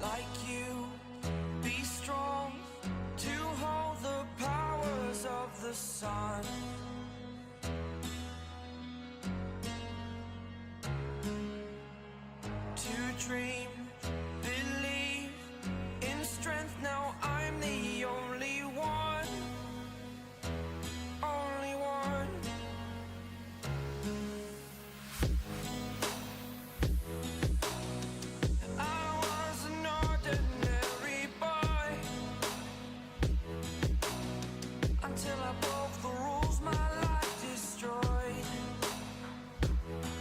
like you. Be strong to hold the powers of the sun. To dream, believe in strength. Now I'm the only one, only one. I was an ordinary boy until I broke the rules, my life destroyed.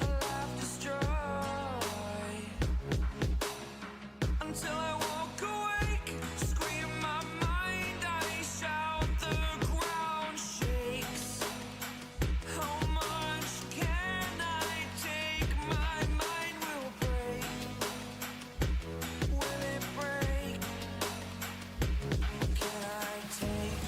A life destroyed. Until I walk awake, scream my mind, I shout, the ground shakes. How much can I take? My mind will break. Will it break? Can I take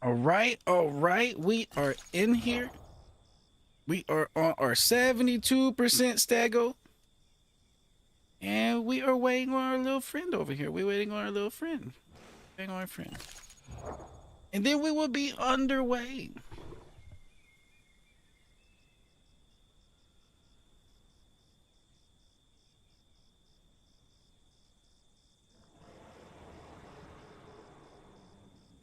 All right. We are in here. We are on our 72% stego. And we are waiting on our little friend over here. We're waiting on our little friend. Waiting on our friend. And then we will be underway.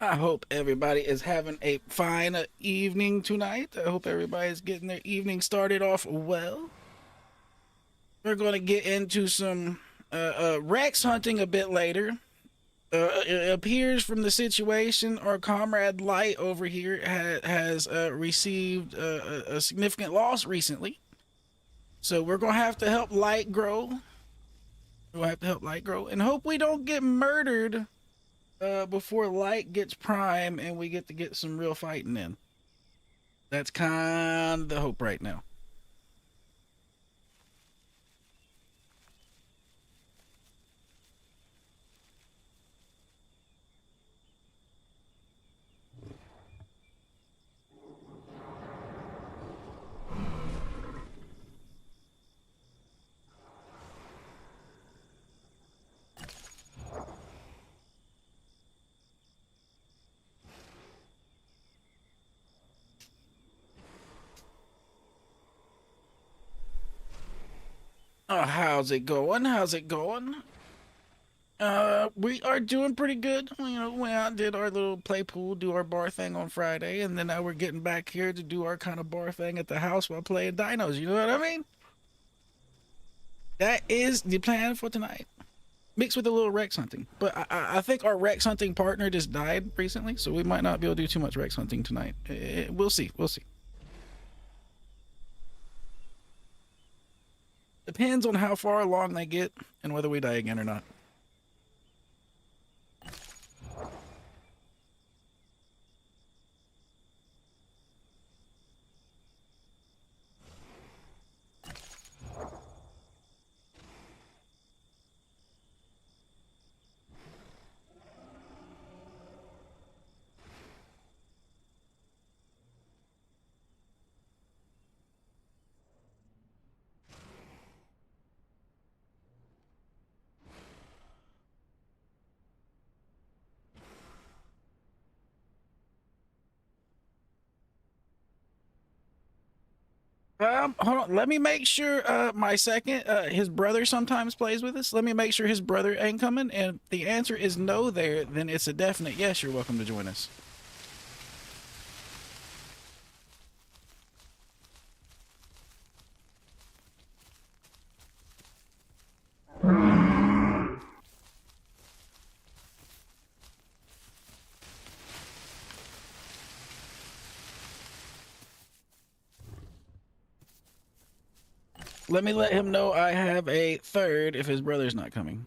I hope everybody is having a fine evening tonight. I hope everybody's getting their evening started off well. We're going to get into some Rex hunting a bit later. It appears from the situation our comrade Light over here has received a significant loss recently. So we're going to have to help Light grow. We'll have to help Light grow and hope we don't get murdered before Light gets prime and we get to get some real fighting in. That's kind of the hope right now. Oh, how's it going? How's it going? We are doing pretty good. You know, we out did our little play pool, do our bar thing on Friday, and then now we're getting back here to do our kind of bar thing at the house while playing Dinos. You know what I mean? That is the plan for tonight, mixed with a little Rex hunting. But I think our Rex hunting partner just died recently, so we might not be able to do too much Rex hunting tonight. We'll see. We'll see. Depends on how far along they get and whether we die again or not. Hold on. Let me make sure. My second. His brother sometimes plays with us. Let me make sure his brother ain't coming. And if the answer is no, there, then it's a definite yes. You're welcome to join us. Let me let him know I have a third if his brother's not coming.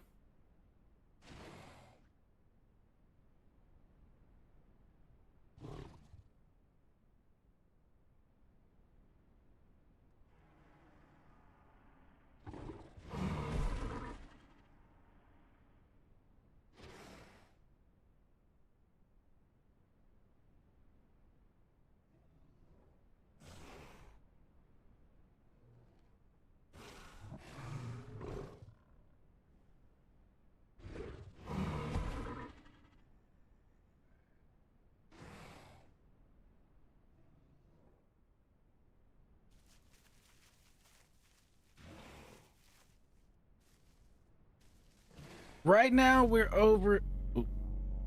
Right now we're over. Ooh,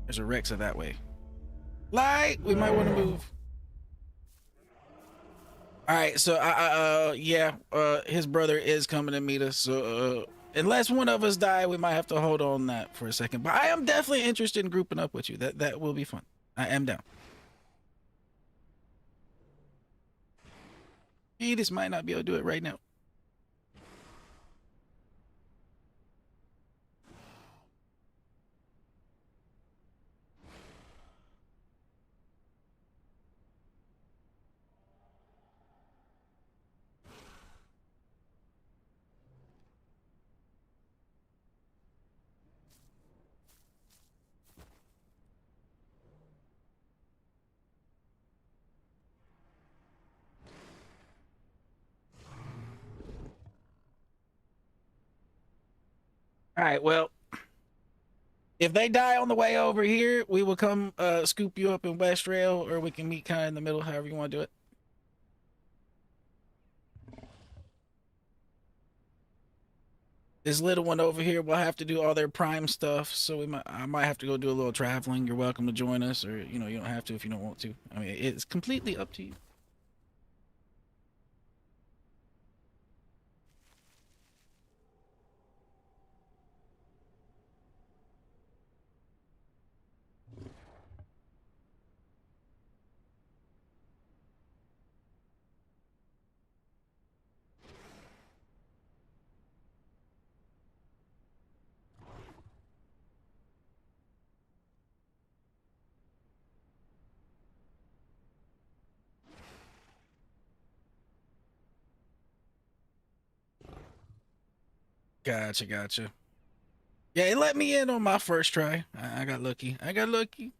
there's a Rexa that way. Light. We might want to move. All right. So yeah. His brother is coming to meet us. So unless one of us die, we might have to hold on that for a second. But I am definitely interested in grouping up with you. That will be fun. I am down. He just might not be able to do it right now. All right, well, if they die on the way over here, we will come scoop you up in West Rail, or we can meet kind of in the middle, however you want to do it. This little one over here will have to do all their prime stuff, so I might have to go do a little traveling. You're welcome to join us, or you don't have to if you don't want to. I mean, it's completely up to you. Gotcha, gotcha. Yeah, it let me in on my first try. I got lucky. I got lucky.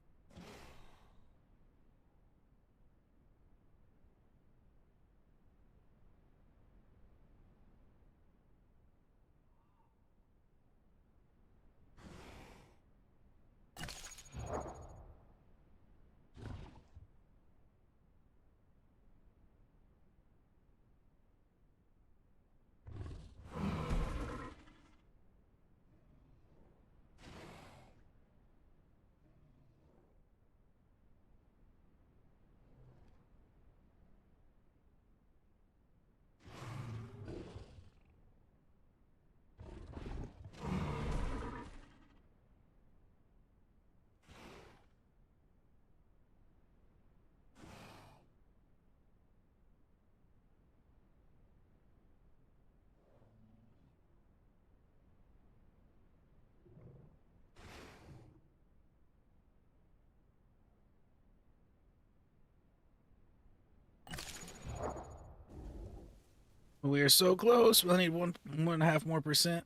We're so close. I need 1.5 more percent.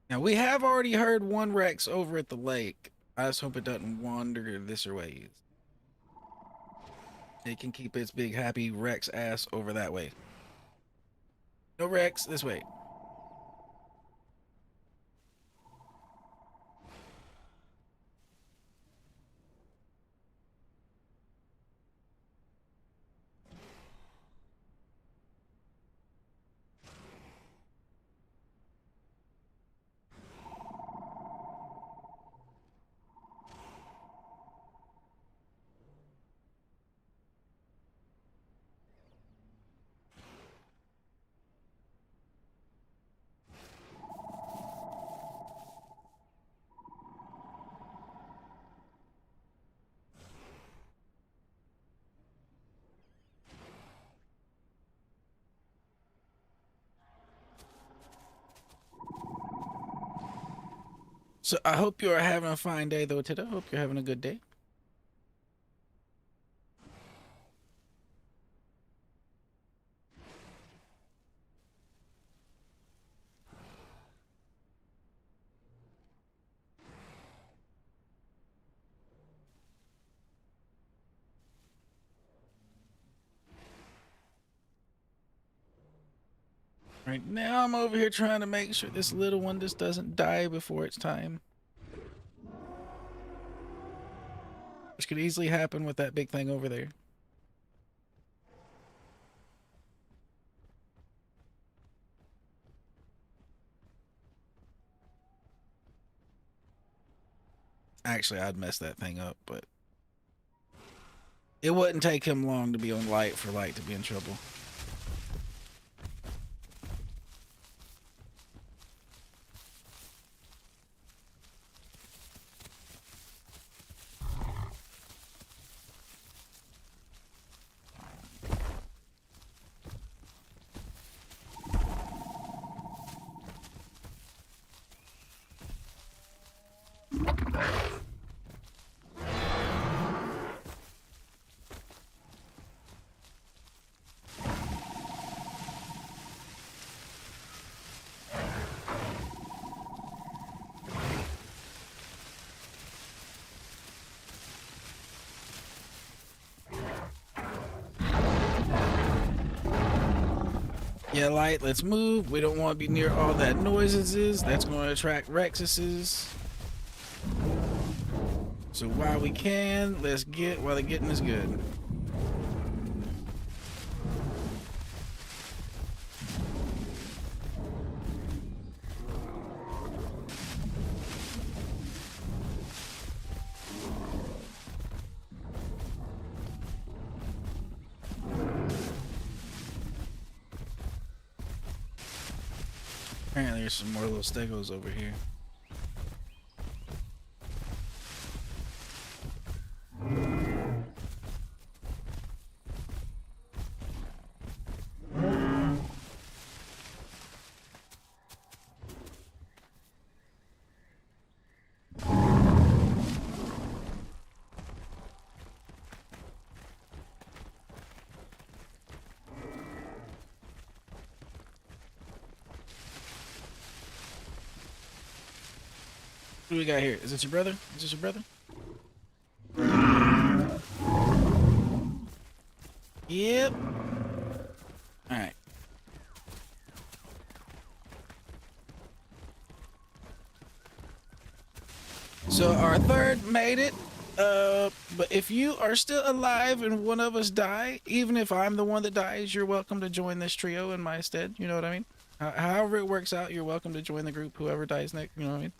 Now we have already heard one Rex over at the lake. I just hope it doesn't wander this way. It can keep its big happy Rex ass over that way. No Rex, this way. So I hope you are having a fine day though today. I hope you're having a good day. Right now I'm over here trying to make sure this little one just doesn't die before it's time. Which could easily happen with that big thing over there. Actually, I'd mess that thing up, but it wouldn't take him long to be on light for light to be in trouble. Yeah, Light, let's move. We don't want to be near all that noises. That's going to attract Rexuses. So while we can, let's get while the getting is good. Apparently there's some more little stegos over here. What do we got here? Is this your brother? Is this your brother? Yep. Alright. So our third made it. But if you are still alive and one of us die, even if I'm the one that dies, you're welcome to join this trio in my stead. You know what I mean? However it works out, you're welcome to join the group, whoever dies next. You know what I mean?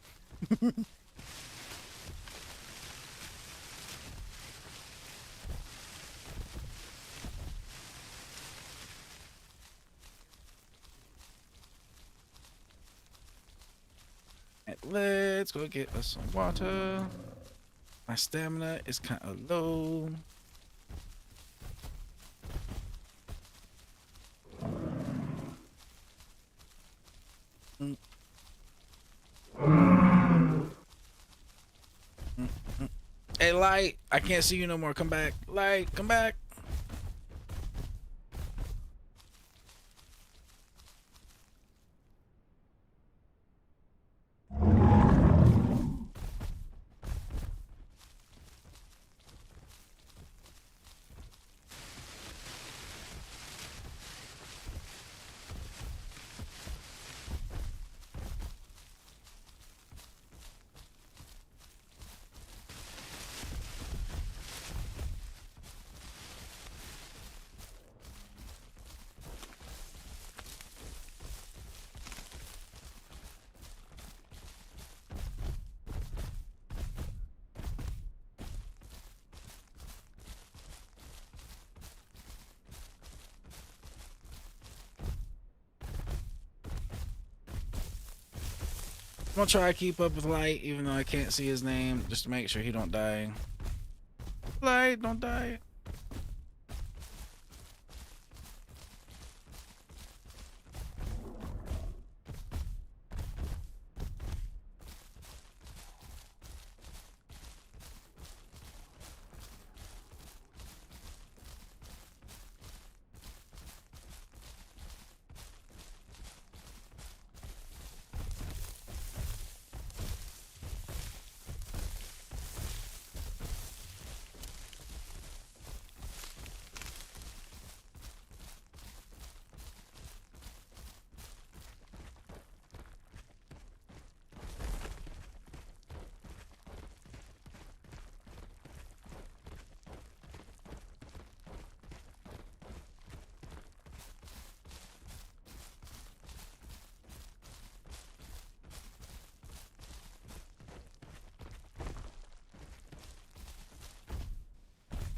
Let's go get us some water. My stamina is kind of low. Hey, Light, I can't see you no more. Come back. Light, come back. I'm gonna try to keep up with Light, even though I can't see his name, just to make sure he don't die. Light, don't die.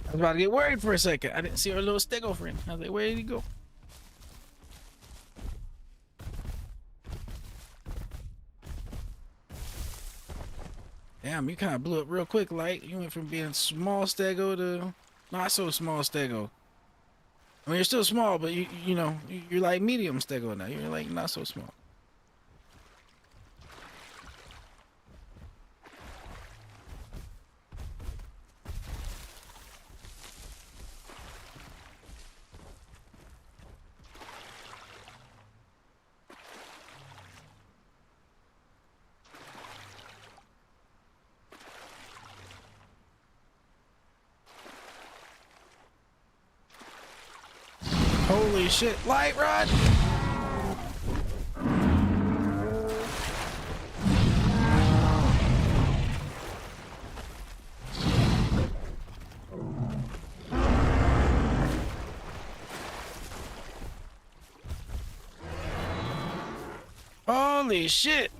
I was about to get worried for a second. I didn't see our little stego friend. I was like, where did he go? Damn, you kind of blew up real quick, Light. You went from being small stego to not so small stego. I mean, you're still small, but you know, you're like medium stego now. You're like not so small. Holy shit, Light Rod! Holy shit.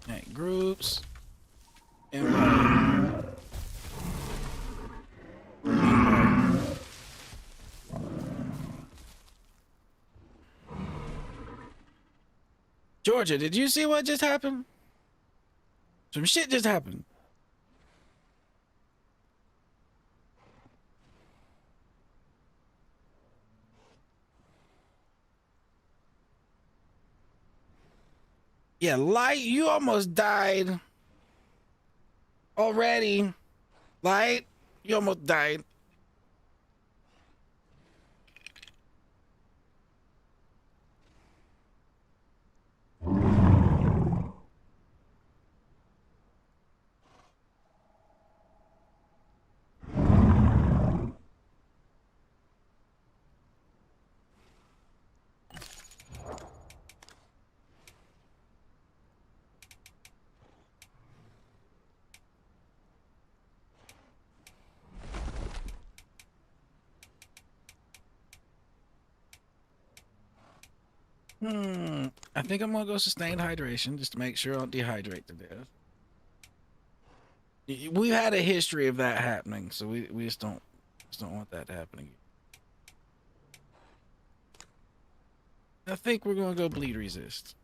Okay, groups. Invite. Invite. Georgia, did you see what just happened? Some shit just happened. Yeah, Light, you almost died already. Light, you almost died. I think I'm gonna go sustained hydration just to make sure I don't dehydrate to death. We've had a history of that happening, so we just don't want that to happen again. I think we're gonna go bleed resist.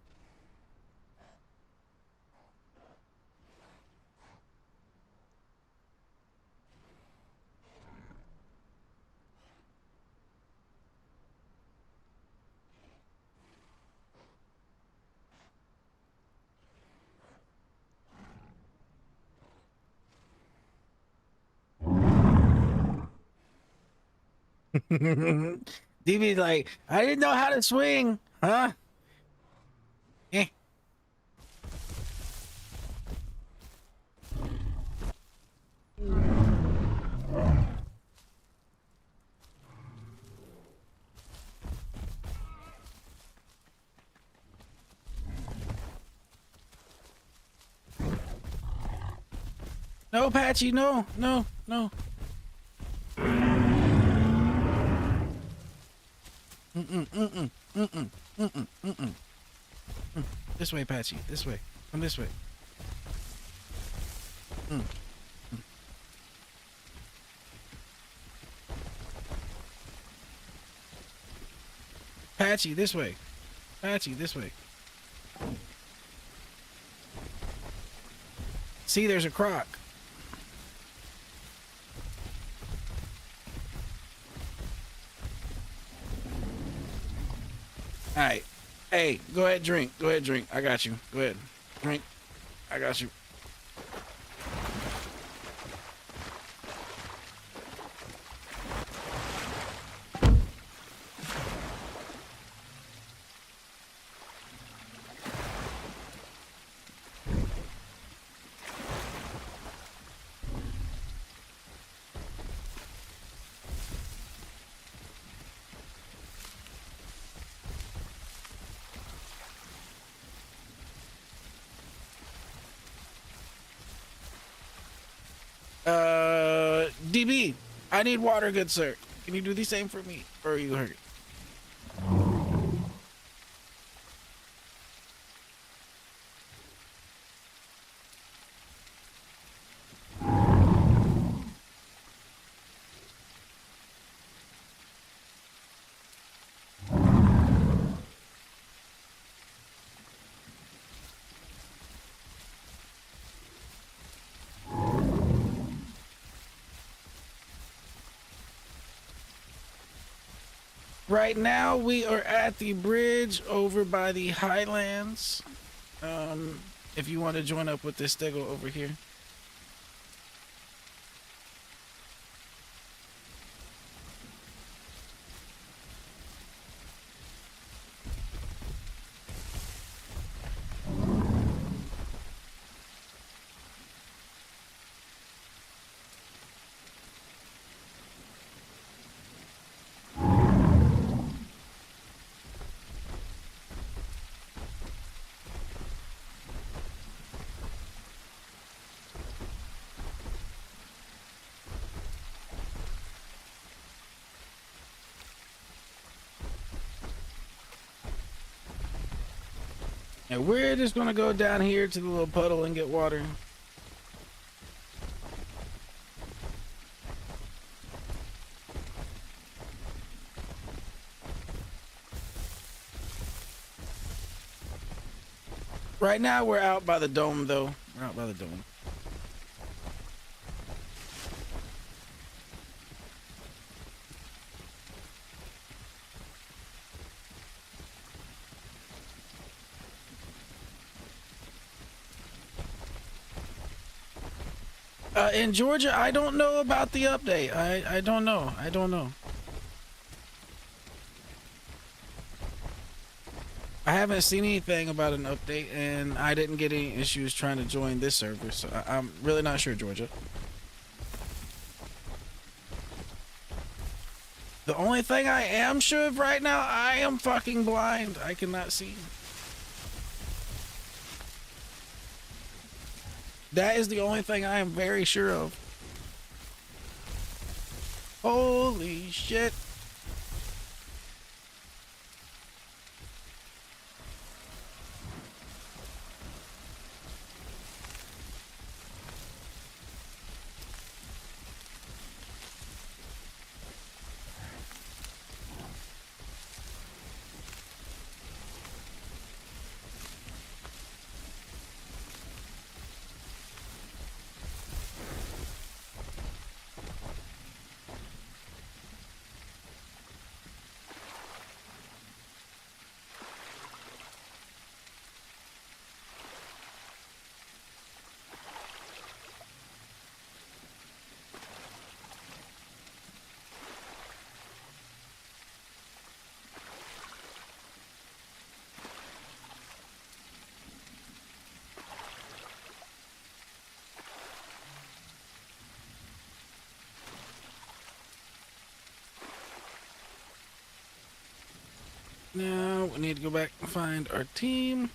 DB's like, I didn't know how to swing, huh? Eh. No, Patchy, no, no, no. This way, Patchy, this way. Come this way. Patchy, this way. Patchy, this way. See, there's a croc. All right. Hey, go ahead, drink. Go ahead, drink. I got you. Go ahead. Drink. I got you. DB, I need water, good sir. Can you do the same for me? Or are you hurt? Right now, we are at the bridge over by the Highlands. If you want to join up with this stego over here. And we're just gonna go down here to the little puddle and get water. Right now we're out by the dome though. We're out by the dome. In Georgia, I don't know about the update. I don't know. I don't know. I haven't seen anything about an update, and I didn't get any issues trying to join this server, so I'm really not sure, Georgia. The only thing I am sure of right now, I am fucking blind. I cannot see. That is the only thing I am very sure of. Holy shit. Now we need to go back and find our team.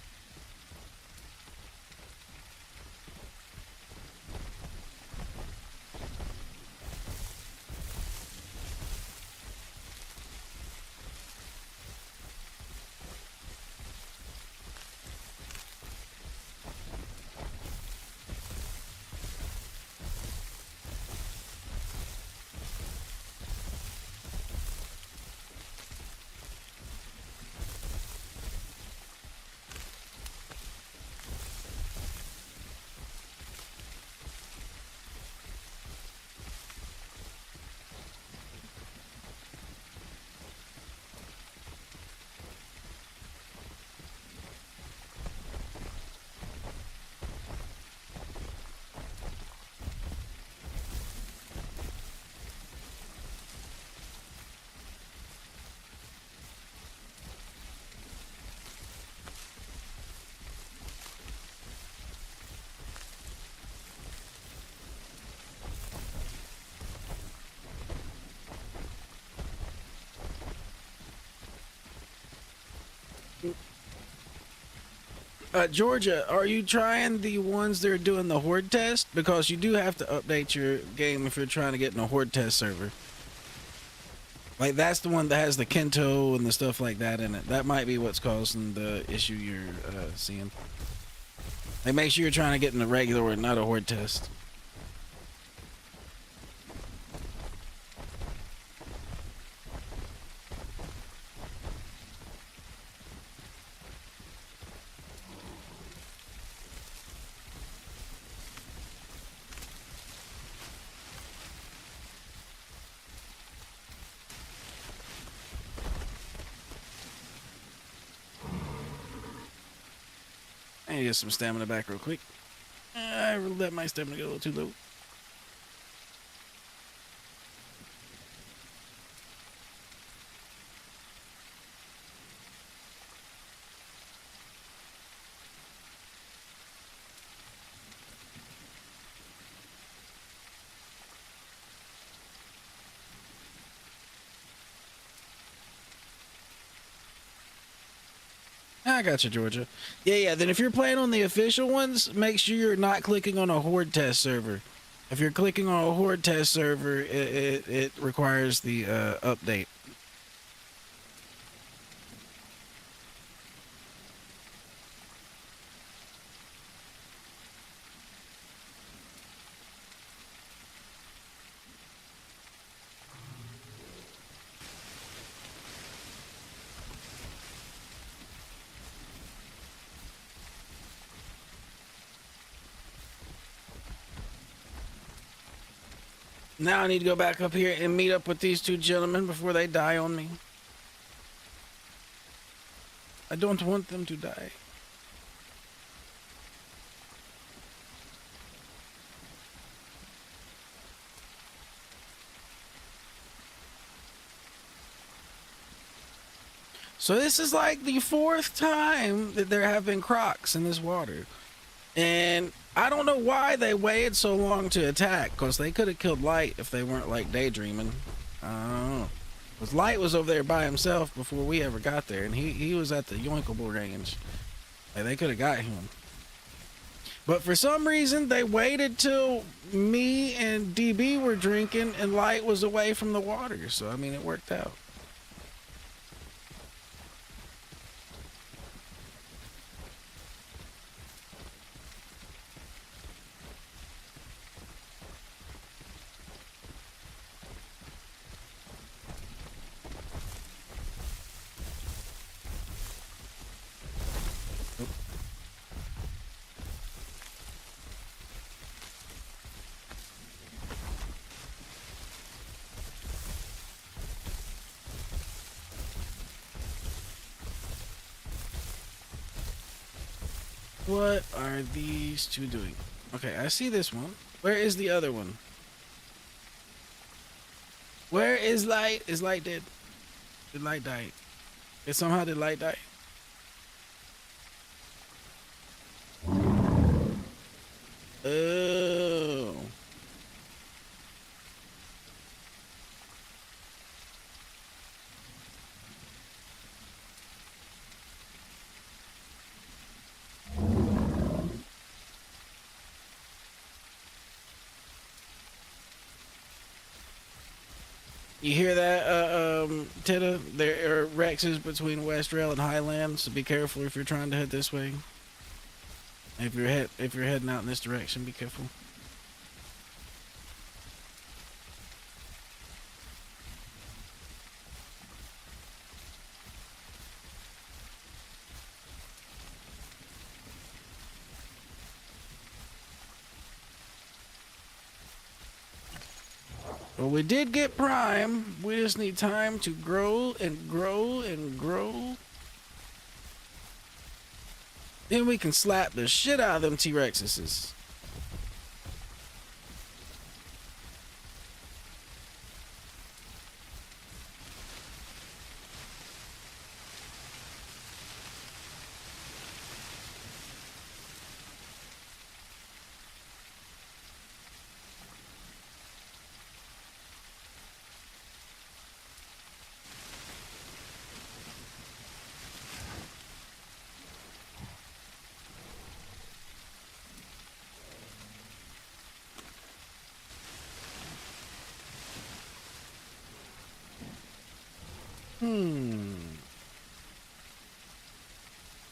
Georgia, are you trying the ones that are doing the horde test? Because you do have to update your game if you're trying to get in a horde test server. Like, that's the one that has the Kento and the stuff like that in it. That might be what's causing the issue you're seeing. Like, make sure you're trying to get in a regular or not a horde test. I need to get some stamina back real quick. I let my stamina go a little too low. I got you, Georgia. Yeah. Then if you're playing on the official ones, make sure you're not clicking on a horde test server. If you're clicking on a horde test server, it requires the update. Now I need to go back up here and meet up with these two gentlemen before they die on me. I don't want them to die. So this is like the 4th time that there have been crocs in this water. And I don't know why they waited so long to attack, because they could have killed Light if they weren't like daydreaming. I don't know. Because Light was over there by himself before we ever got there, and he was at the yoinkable range. Like, they could have got him. But for some reason, they waited till me and DB were drinking and Light was away from the water. So, I mean, it worked out. What are these two doing? Okay, I see this one. Where is the other one? Where is Light? Is Light dead? Did Light die? Did somehow did Light die? Oh. You hear that, Tita? There are Rexes between West Rail and Highland, so be careful if you're trying to head this way. If you're heading out in this direction, be careful. Well, we did get Prime. We just need time to grow and grow and grow. Then we can slap the shit out of them T-Rexes.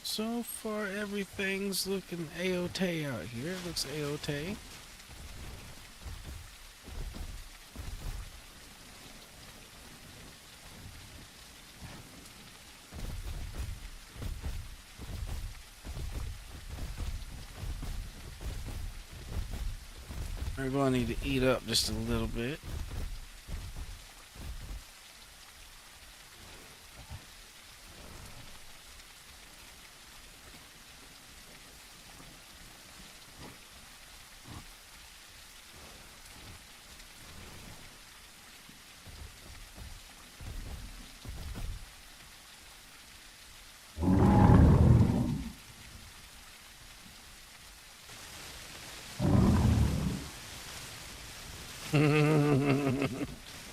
So far, everything's looking A-OK out here. It looks A-OK. We're going to need to eat up just a little bit.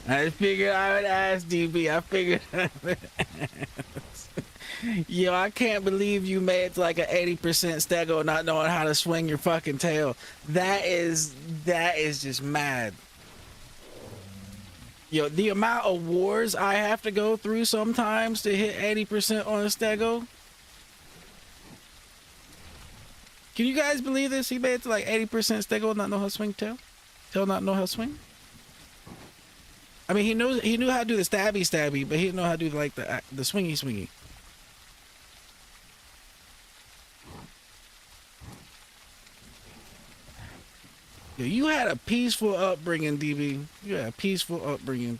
I figured I would ask DB. I figured. Yo, I can't believe you made it to like an 80% stego not knowing how to swing your fucking tail. That is just mad. Yo, the amount of wars I have to go through sometimes to hit 80% on a stego. Can you guys believe this? He made it to like 80% stego not know how to swing tail? Tail not know how to swing? I mean, he knew how to do the stabby, but he didn't know how to do like the swingy. Yo, you had a peaceful upbringing, DB. You had a peaceful upbringing.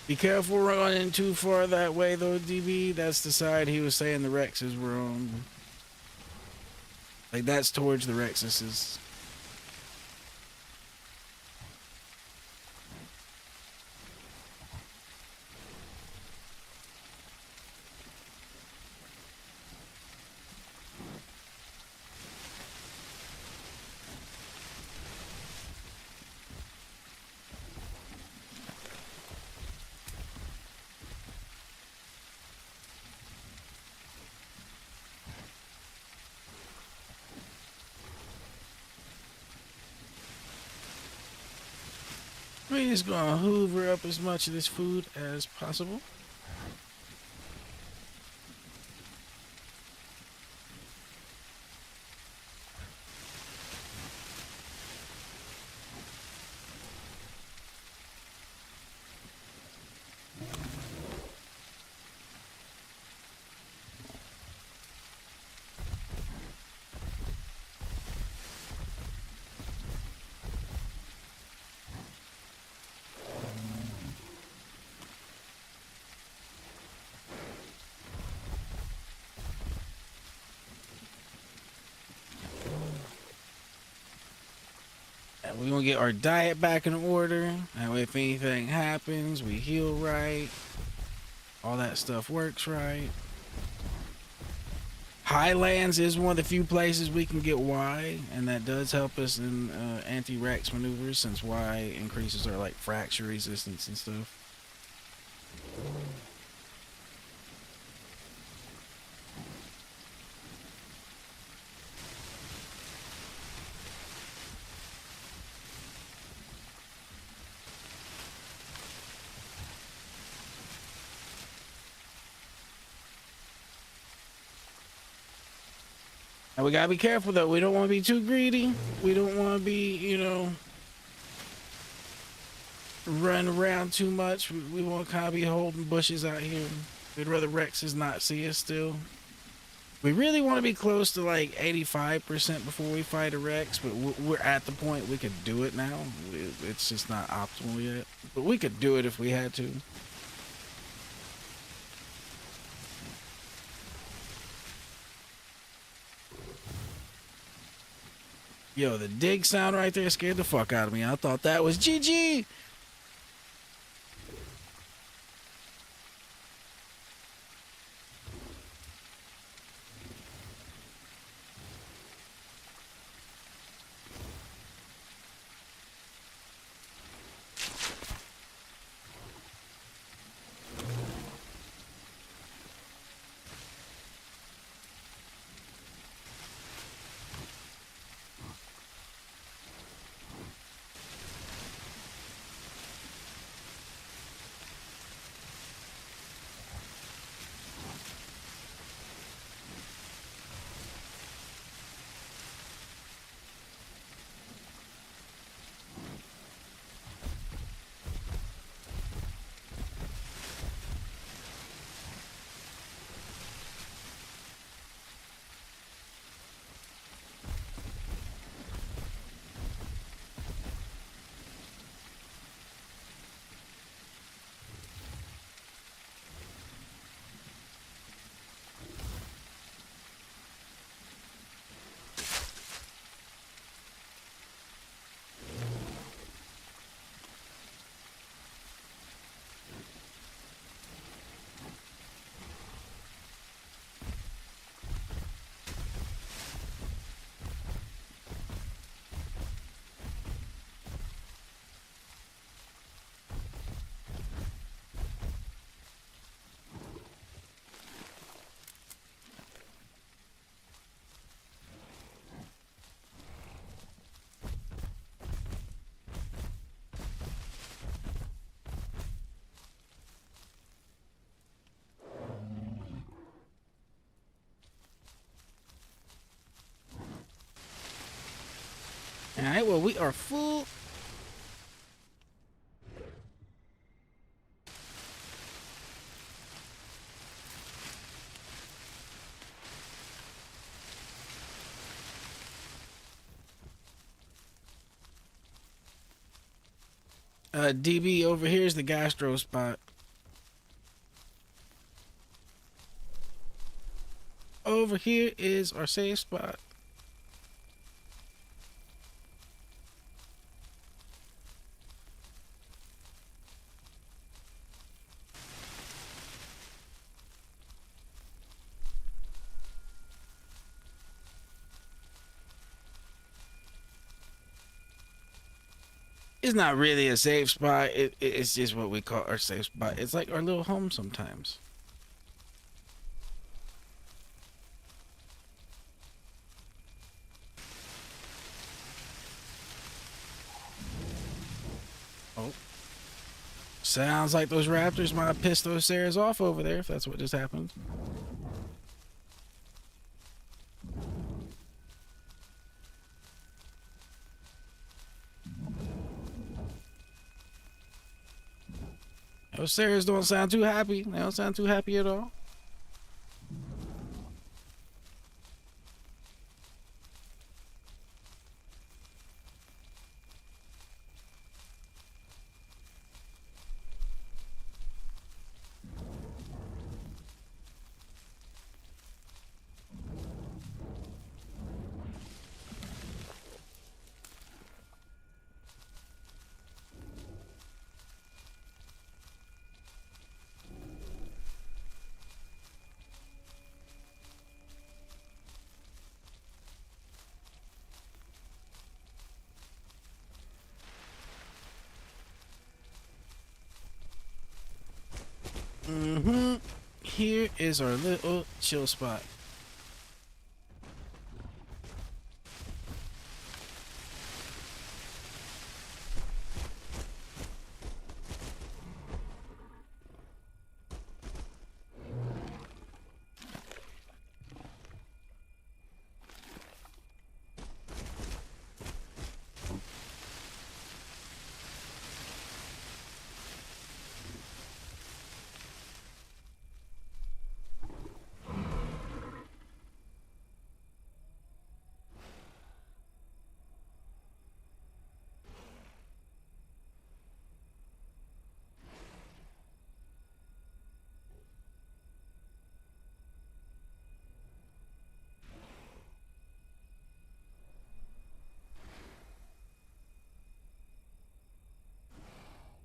Be careful running too far that way, though, DB. That's the side he was saying the Rexes were on. Like, that's towards the Rexes. We're just gonna hoover up as much of this food as possible. And we're gonna get our diet back in order. That way, if anything happens, we heal right. All that stuff works right. Highlands is one of the few places we can get Y, and that does help us in anti-Rex maneuvers, since Y increases our like fracture resistance and stuff. And we gotta be careful though. We don't want to be too greedy. We don't want to be, you know, run around too much. We want to kind of be holding bushes out here. We'd rather Rexes not see us still. We really want to be close to like 85% before we fight a Rex, but we're at the point we could do it now. It's just not optimal yet, but we could do it if we had to. Yo, the dig sound right there scared the fuck out of me. I thought that was GG. All right, well, we are full. DB over here is the gastro spot. Over here is our safe spot. It's not really a safe spot. It's just what we call our safe spot. It's like our little home sometimes. Oh. Sounds like those raptors might have pissed those Sarahs off over there, if that's what just happened. Those Sarahs don't sound too happy. They don't sound too happy at all. Here is our little chill spot.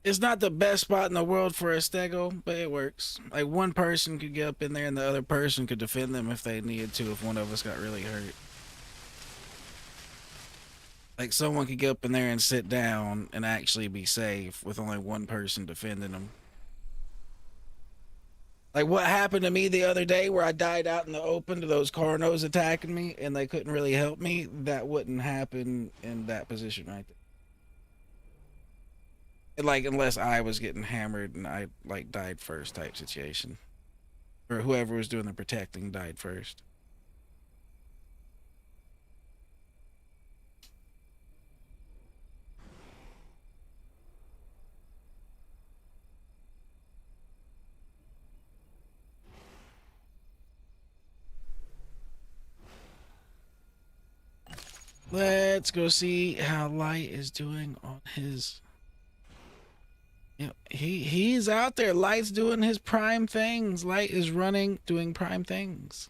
It's not the best spot in the world for a stego, but it works. Like one person could get up in there and the other person could defend them if they needed to, if one of us got really hurt. Like someone could get up in there and sit down and actually be safe with only one person defending them. Like what happened to me the other day where I died out in the open to those Carnos attacking me and they couldn't really help me, that wouldn't happen in that position right there. Like unless I was getting hammered and I like died first type situation, or whoever was doing the protecting died first. Let's go see how Light is doing on his. Yeah, he's out there. Light's doing his prime things. Light is running, doing prime things.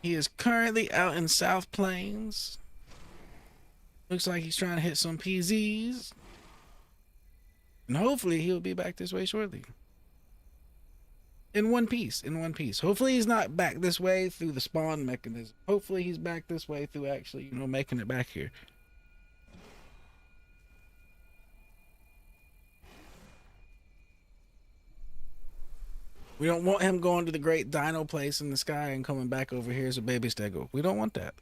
He is currently out in South Plains. Looks like he's trying to hit some PZs. And hopefully he'll be back this way shortly. In one piece, in one piece. Hopefully he's not back this way through the spawn mechanism. Hopefully he's back this way through actually, making it back here. We don't want him going to the great dino place in the sky and coming back over here as a baby stego. We don't want that.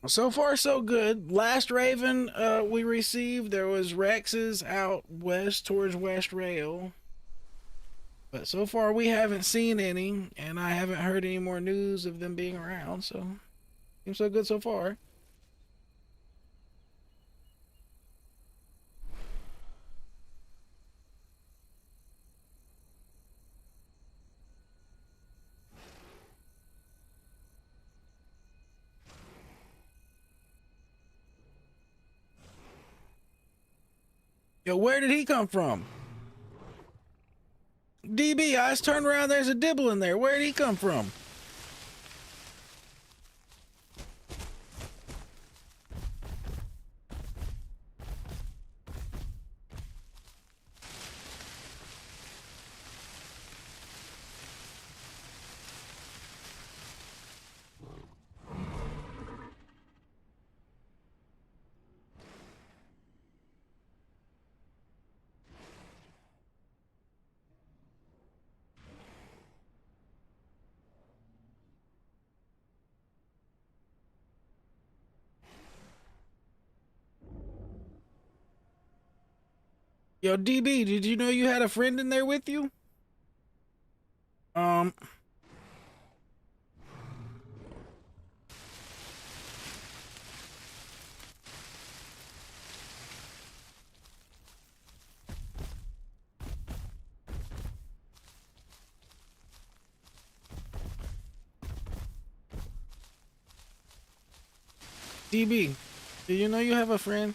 So far, so good. Last Raven we received, there was Rex's out west towards West Rail. But so far, we haven't seen any, and I haven't heard any more news of them being around, so seems so good so far. Yo, where did he come from? DB, I just turned around, there's a dibble in there. Where did he come from? Yo, DB, did you know you had a friend in there with you? Um, DB, do you know you have a friend?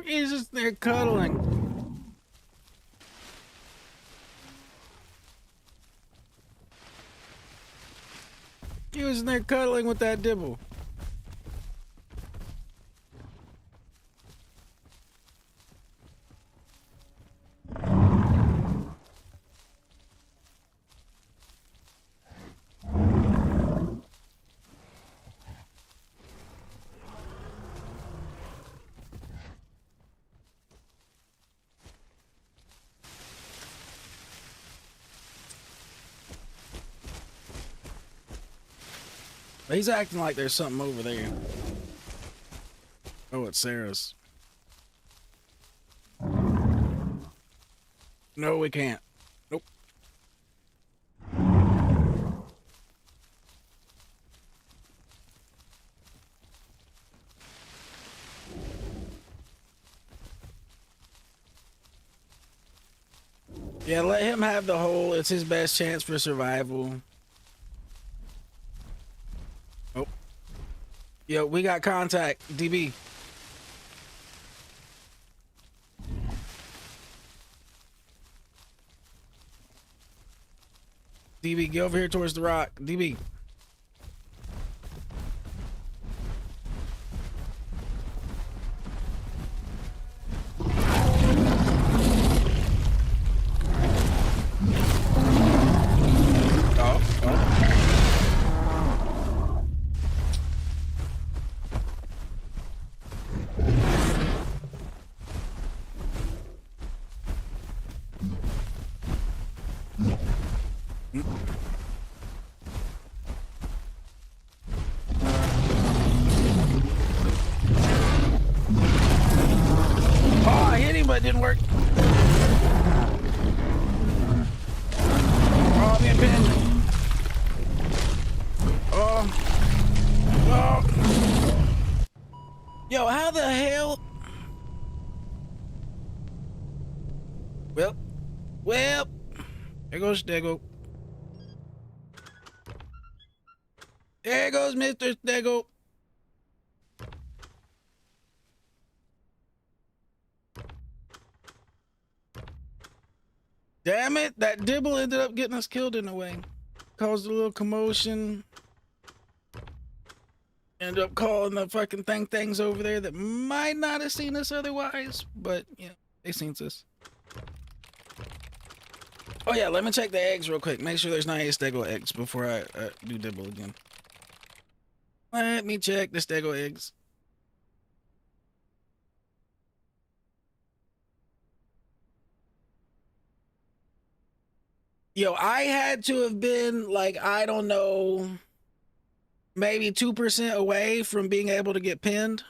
He's just there cuddling. He was in there cuddling with that dibble. He's acting like there's something over there. Oh, it's Sarah's. No, we can't. Nope. Yeah, let him have the hole. It's his best chance for survival. Oh. Yo, we got contact. DB. DB, get over here towards the rock. DB. But it didn't work. Oh, I'm being pinned. Oh. Yo, how the hell? Well, there goes Stego. There goes Mr. Stego. Damn it, that dibble ended up getting us killed in a way. caused a little commotion. Ended up calling the fucking things over there that might not have seen us otherwise, but you know, they seen us. Oh yeah, let me check the eggs real quick. Make sure there's not any stego eggs before I do dibble again. Let me check the stego eggs. Yo, I had to have been like, I don't know, maybe 2% away from being able to get pinned.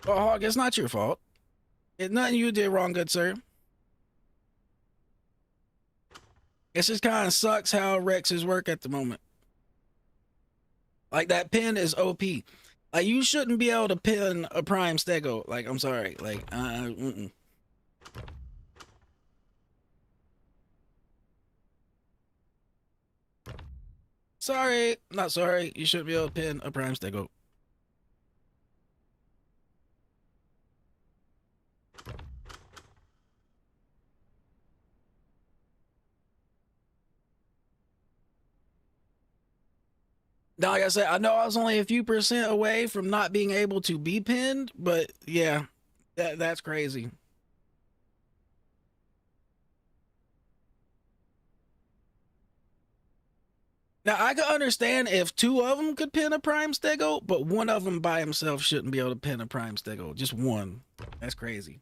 Oh, Hog, it's not your fault. It's nothing you did wrong, good sir. It just kind of sucks how Rex's work at the moment. Like, that pin is OP. Like, you shouldn't be able to pin a prime stego. Like, I'm sorry. Like, Sorry. Not sorry. You shouldn't be able to pin a prime stego. Now, like I said, I know I was only a few percent away from not being able to be pinned, but yeah, that's crazy. Now, I could understand if two of them could pin a prime stego, but one of them by himself shouldn't be able to pin a prime stego. Just one. That's crazy.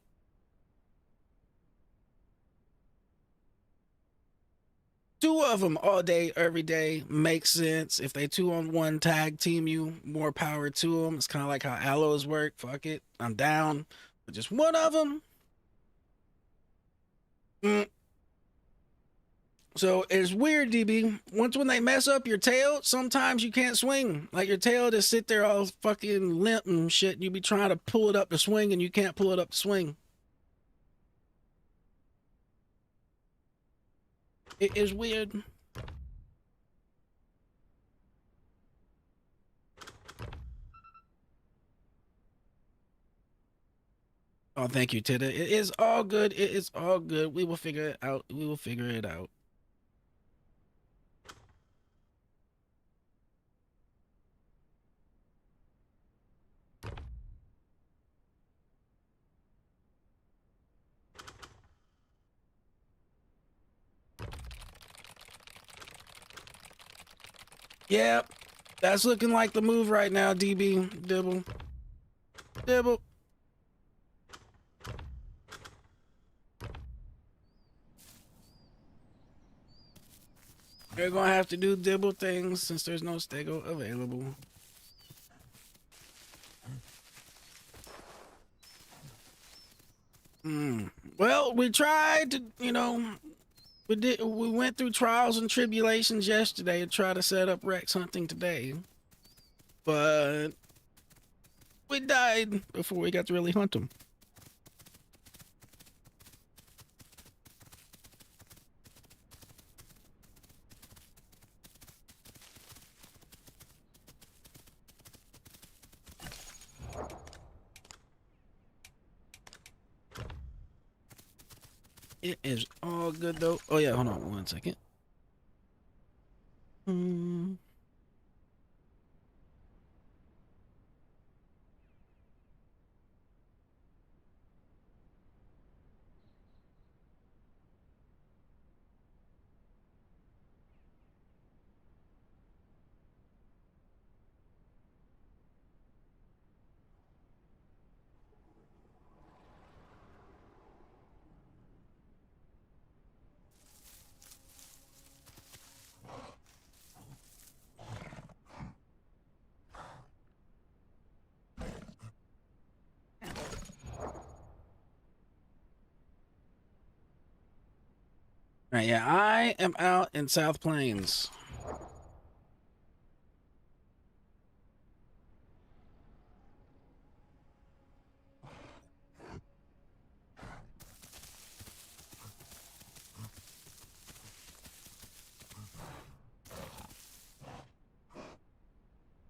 Two of them all day, every day makes sense. If they 2-on-1 tag team you, more power to them. It's kind of like how aloes work. Fuck it, I'm down. But just one of them. So it's weird, DB. Once when they mess up your tail, sometimes you can't swing. Like your tail just sit there all fucking limp and shit. And you be trying to pull it up to swing and you can't pull it up to swing. It is weird. Oh, thank you, Tita. It is all good. It is all good. We will figure it out. We will figure it out. Yep. That's looking like the move right now, DB. Dibble. Dibble. We're gonna have to do dibble things since there's no stego available. Well, we tried to, you know, we went through trials and tribulations yesterday to try to set up Rex hunting today. But we died before we got to really hunt him. It is all good though. Oh yeah, hold on 1 second. Right, yeah, I am out in South Plains.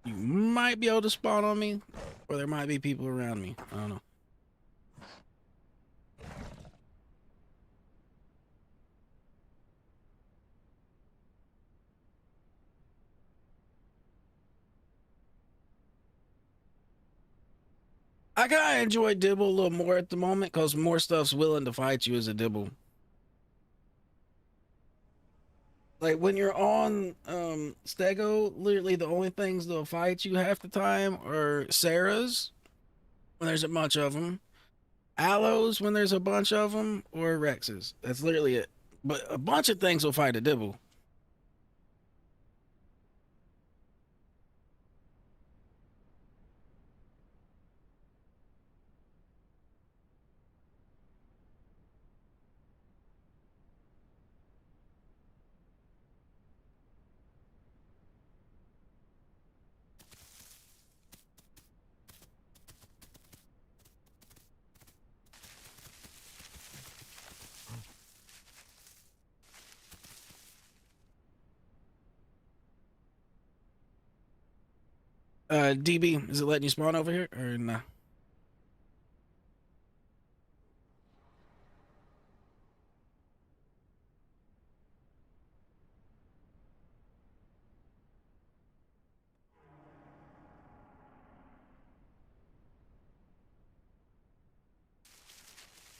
You might be able to spawn on me, or there might be people around me. I don't know. I kind of enjoy Dibble a little more at the moment because more stuff's willing to fight you as a Dibble. Like when you're on Stego, literally the only things that'll fight you half the time are Sarah's when there's a bunch of them, Aloes when there's a bunch of them, or Rexes. That's literally it. But a bunch of things will fight a Dibble. DB, is it letting you spawn over here or nah?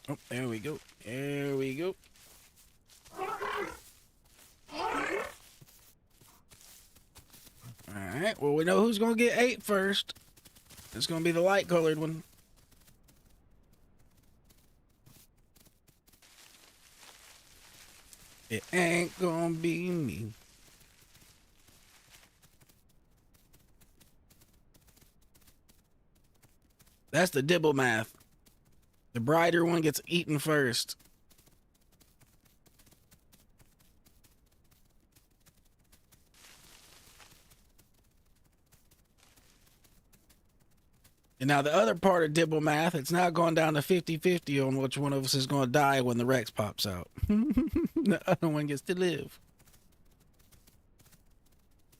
Oh, there we go. There we go. Alright, well, we know who's gonna get 8 first. It's gonna be the light colored one. It ain't gonna be me. That's the Dibble math. The brighter one gets eaten first. And now the other part of Dibble math, it's now going down to 50-50 on which one of us is going to die when the Rex pops out. The other one gets to live.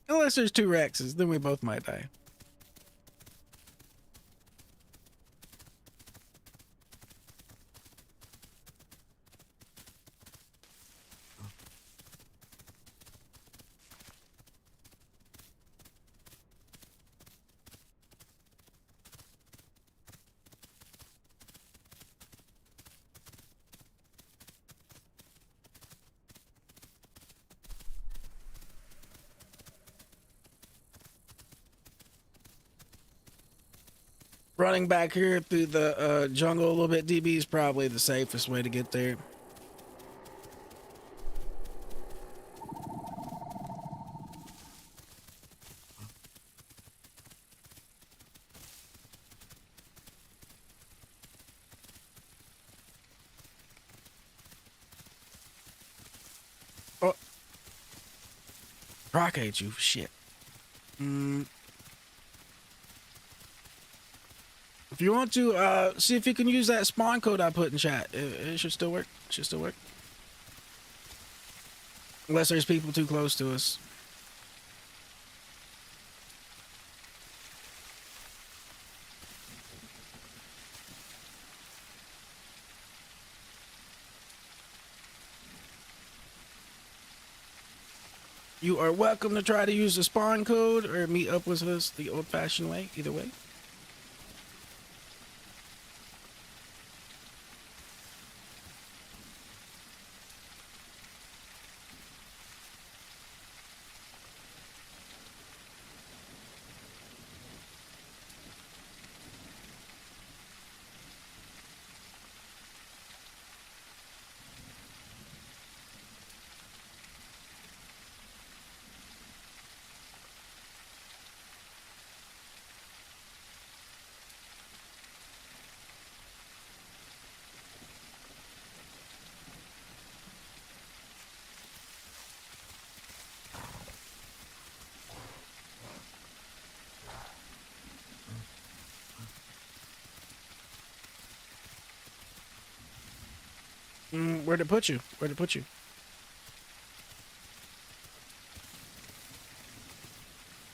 Unless there's 2 Rexes, then we both might die. Running back here through the jungle a little bit, DB is probably the safest way to get there. Oh, Rock ate you. Shit. If you want to, see if you can use that spawn code I put in chat. It should still work. It should still work. Unless there's people too close to us. You are welcome to try to use the spawn code or meet up with us the old-fashioned way. Either way. Where'd it put you? Where'd it put you?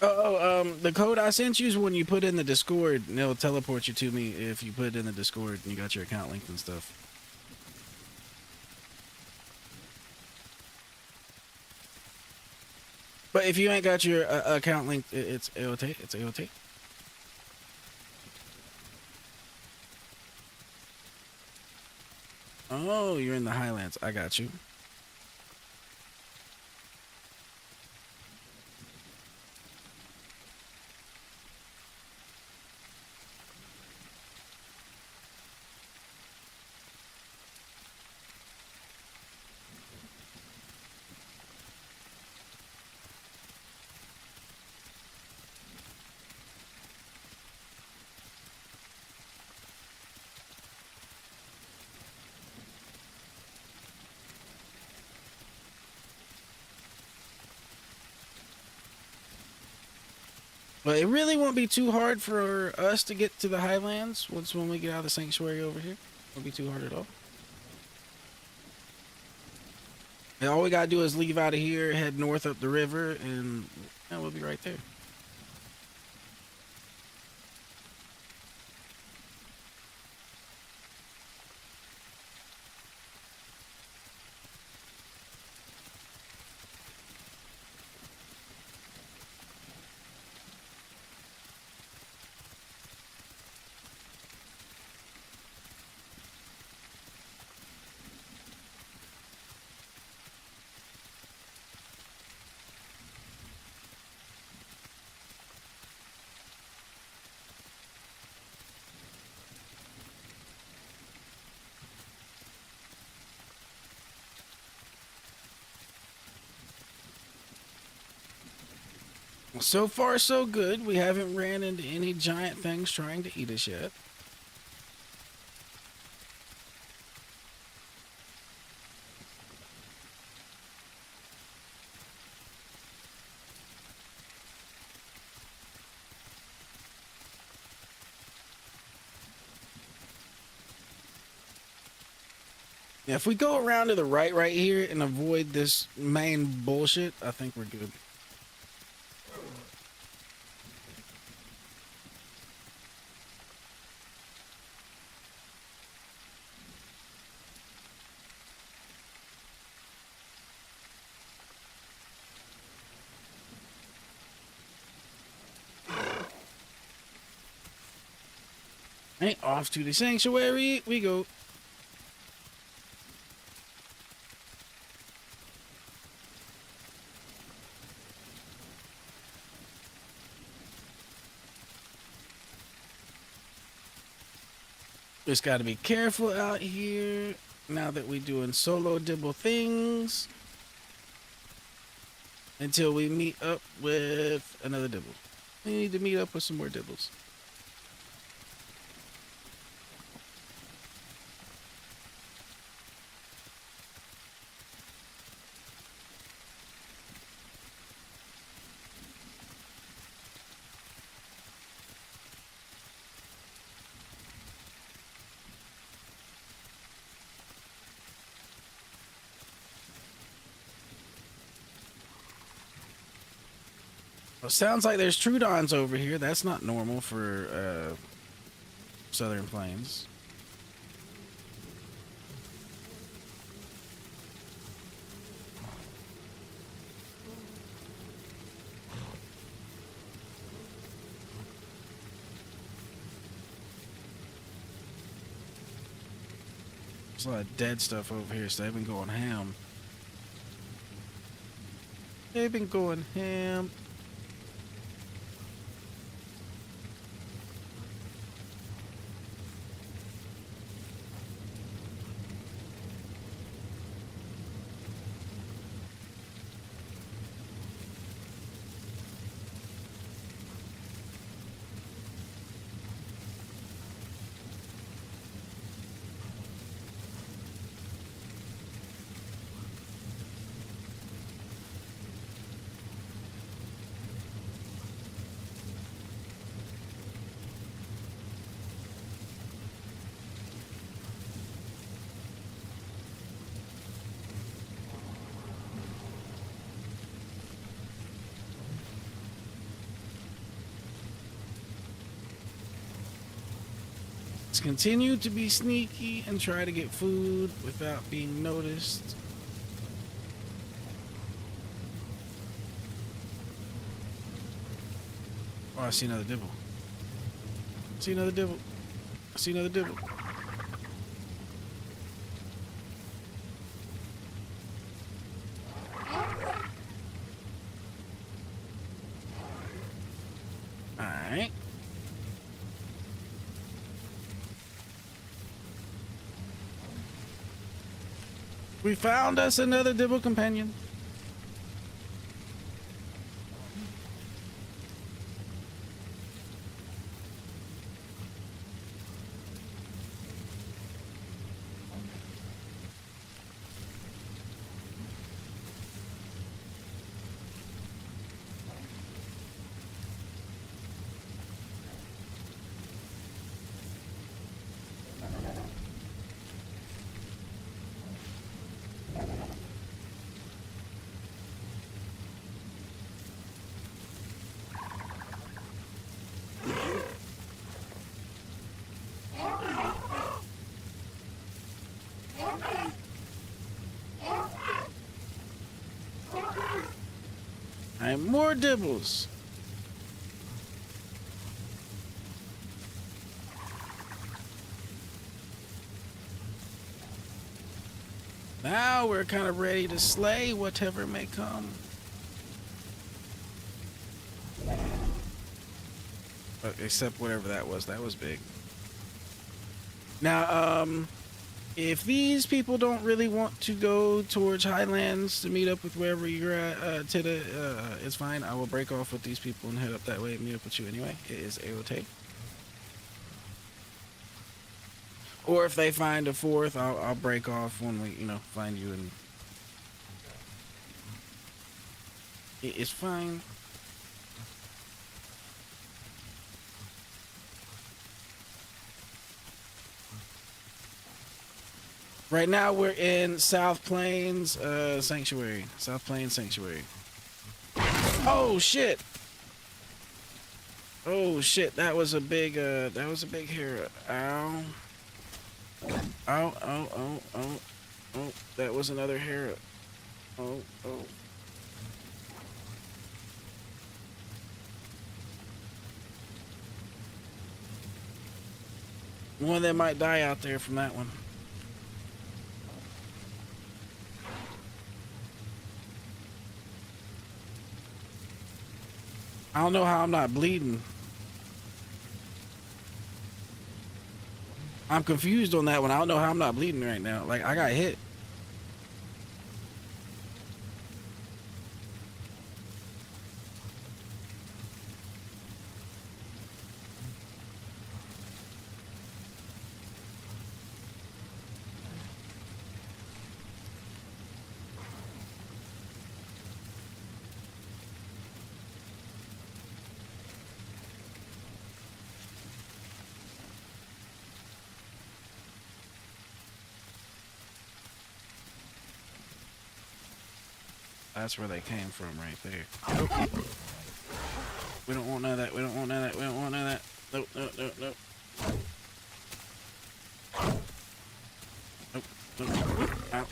The code I sent you is when you put in the Discord, and it'll teleport you to me if you put it in the Discord and you got your account linked and stuff. But if you ain't got your account linked, it's AOT. It's AOT. Oh, you're in the Highlands. I got you. But it really won't be too hard for us to get to the Highlands when we get out of the sanctuary over here. Won't be too hard at all. And all we gotta do is leave out of here, head north up the river, and yeah, we'll be right there. So far, so good. We haven't ran into any giant things trying to eat us yet. Yeah, if we go around to the right here and avoid this main bullshit, I think we're good. Hey, off to the sanctuary we go. Just got to be careful out here now that we're doing solo dibble things until we meet up with another dibble. We need to meet up with some more dibbles. Well, sounds like there's Trudons over here. That's not normal for Southern Plains. There's a lot of dead stuff over here, so they've been going ham. They've been going ham. Let's continue to be sneaky and try to get food without being noticed. Oh, I see another dibble. I see another dibble. I see another dibble. Alright. We found us another dibble companion. And more dibbles. Now we're kind of ready to slay whatever may come. Except whatever that was. That was big. Now, if these people don't really want to go towards Highlands to meet up with wherever you're at, Tida, it's fine. I will break off with these people and head up that way and meet up with you anyway. It is a-okay. Or if they find a fourth, I'll break off when we, find you, and it is fine. Right now we're in South Plains Sanctuary. South Plains Sanctuary. Oh shit! Oh shit! That was a big hair. Ow! Oh! Oh! That was another hair. Oh! One that might die out there from that one. I don't know how I'm not bleeding. I'm confused on that one. I don't know how I'm not bleeding right now. Like, I got hit. That's where they came from right there. Oh. We don't want none of that. We don't want none of that. We don't want none of that. Nope. Nope. Ow.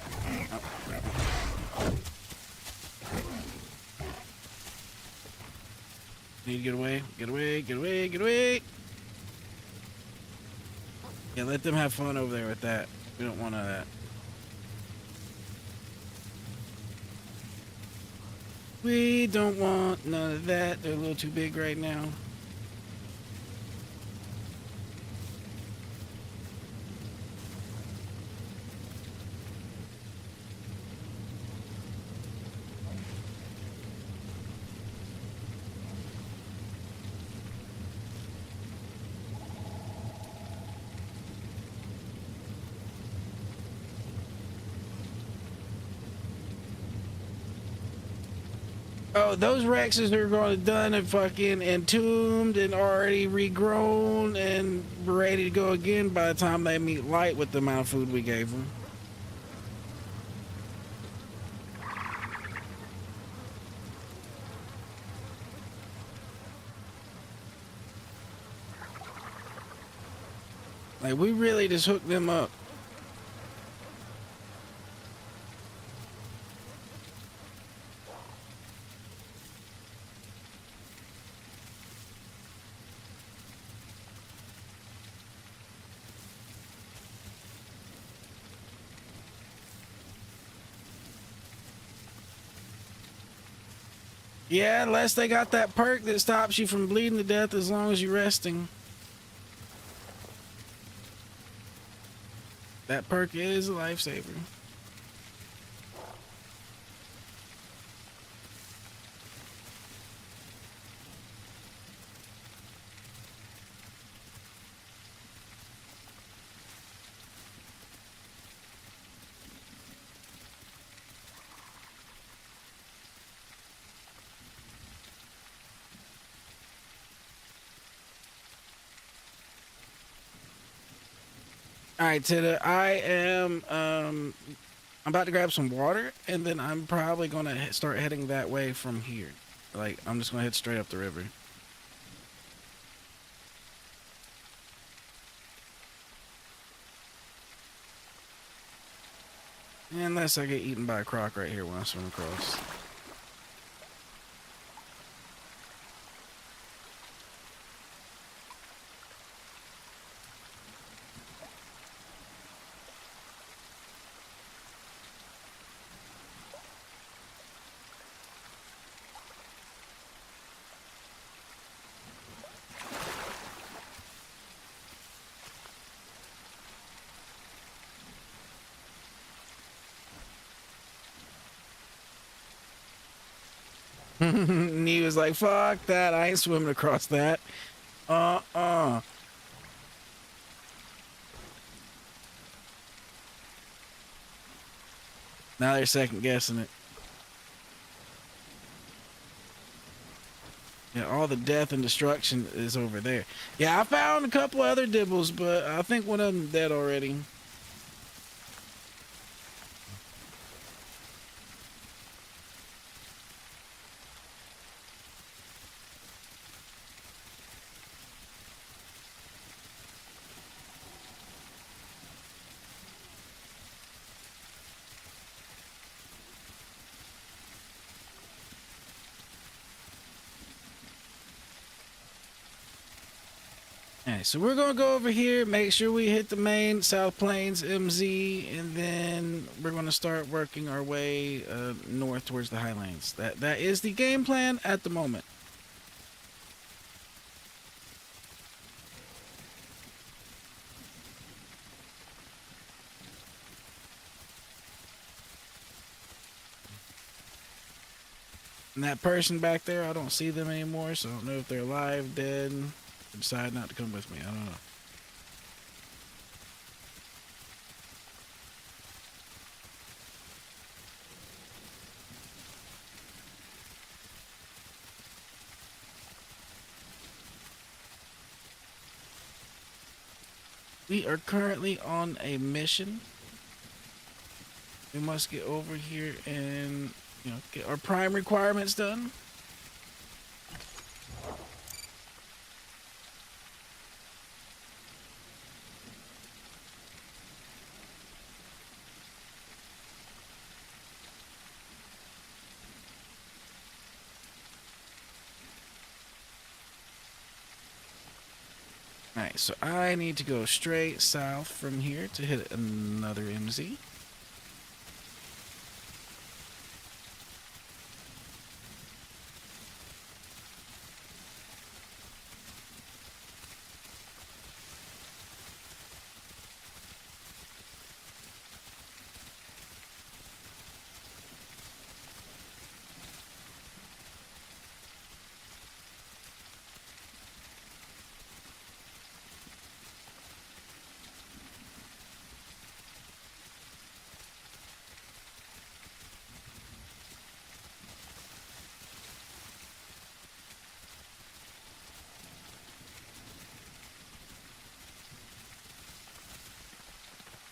Need to get away. Get away. Yeah, let them have fun over there with that. We don't want none of that. We don't want none of that. They're a little too big right now. Oh, those Rexes are going to done and fucking entombed and already regrown and ready to go again by the time they meet light with the amount of food we gave them. Like, we really just hooked them up. Yeah, unless they got that perk that stops you from bleeding to death as long as you're resting. That perk is a lifesaver. All right, Tita, I'm about to grab some water, and then I'm probably gonna start heading that way from here. Like, I'm just gonna head straight up the river. Unless I get eaten by a croc right here when I swim across. And he was like, fuck that, I ain't swimming across that. Uh-uh. Now they're second guessing it. Yeah, all the death and destruction is over there. Yeah, I found a couple other dibbles, but I think one of them dead already. Alright, so we're gonna go over here, make sure we hit the main South Plains MZ, and then we're gonna start working our way north towards the Highlands. That is the game plan at the moment. And that person back there, I don't see them anymore, so I don't know if they're alive, dead, decide not to come with me. I don't know. We are currently on a mission. We must get over here and, you know, get our prime requirements done. Alright, so I need to go straight south from here to hit another MZ.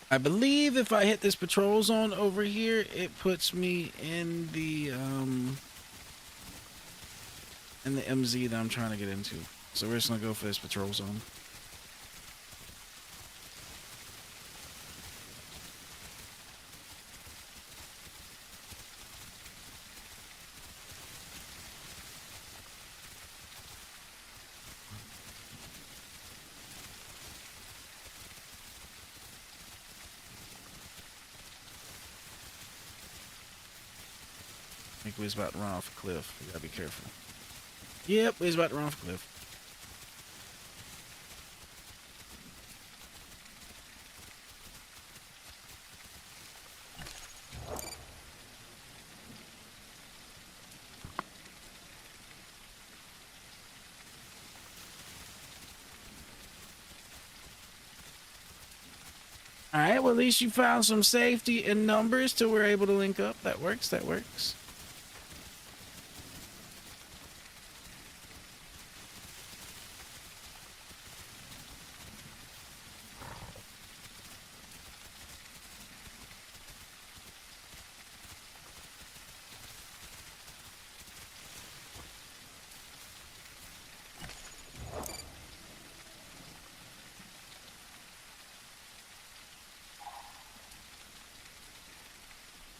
I believe if I hit this patrol zone over here, it puts me in the MZ that I'm trying to get into. So we're just gonna go for this patrol zone. think we was about to run off a cliff. We gotta be careful. Yep, we was about to run off a cliff. All right, well, at least you found some safety in numbers till we're able to link up. That works, that works.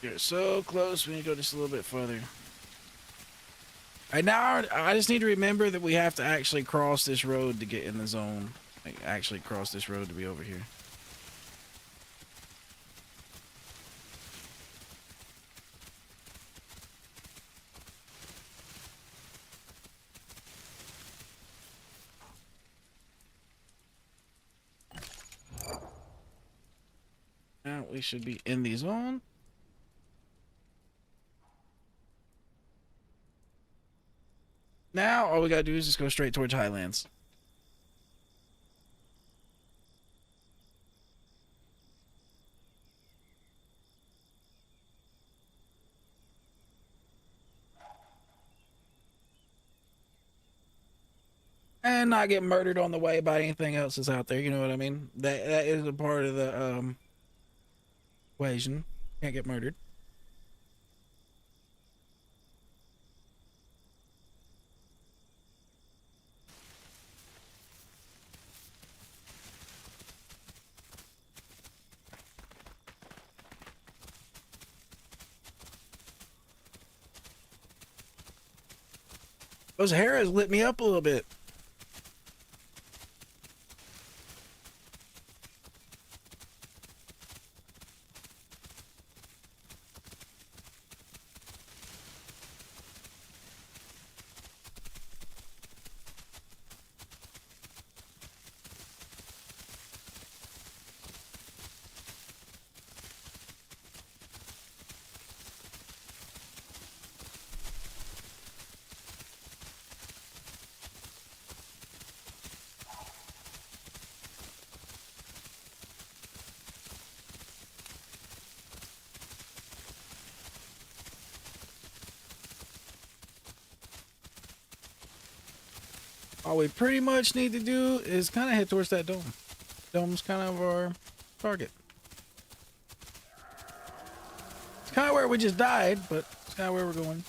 You're so close. We need to go just a little bit further. Right now, I just need to remember that we have to actually cross this road to get in the zone. Like, actually cross this road to be over here. Now we should be in the zone. Now all we gotta do is just go straight towards Highlands. And not get murdered on the way by anything else that's out there, you know what I mean? That is a part of the equation. Can't get murdered. Those Harris lit me up a little bit. All we pretty much need to do is kind of head towards that dome. Dome's kind of our target. It's kind of where we just died, but it's kind of where we're going.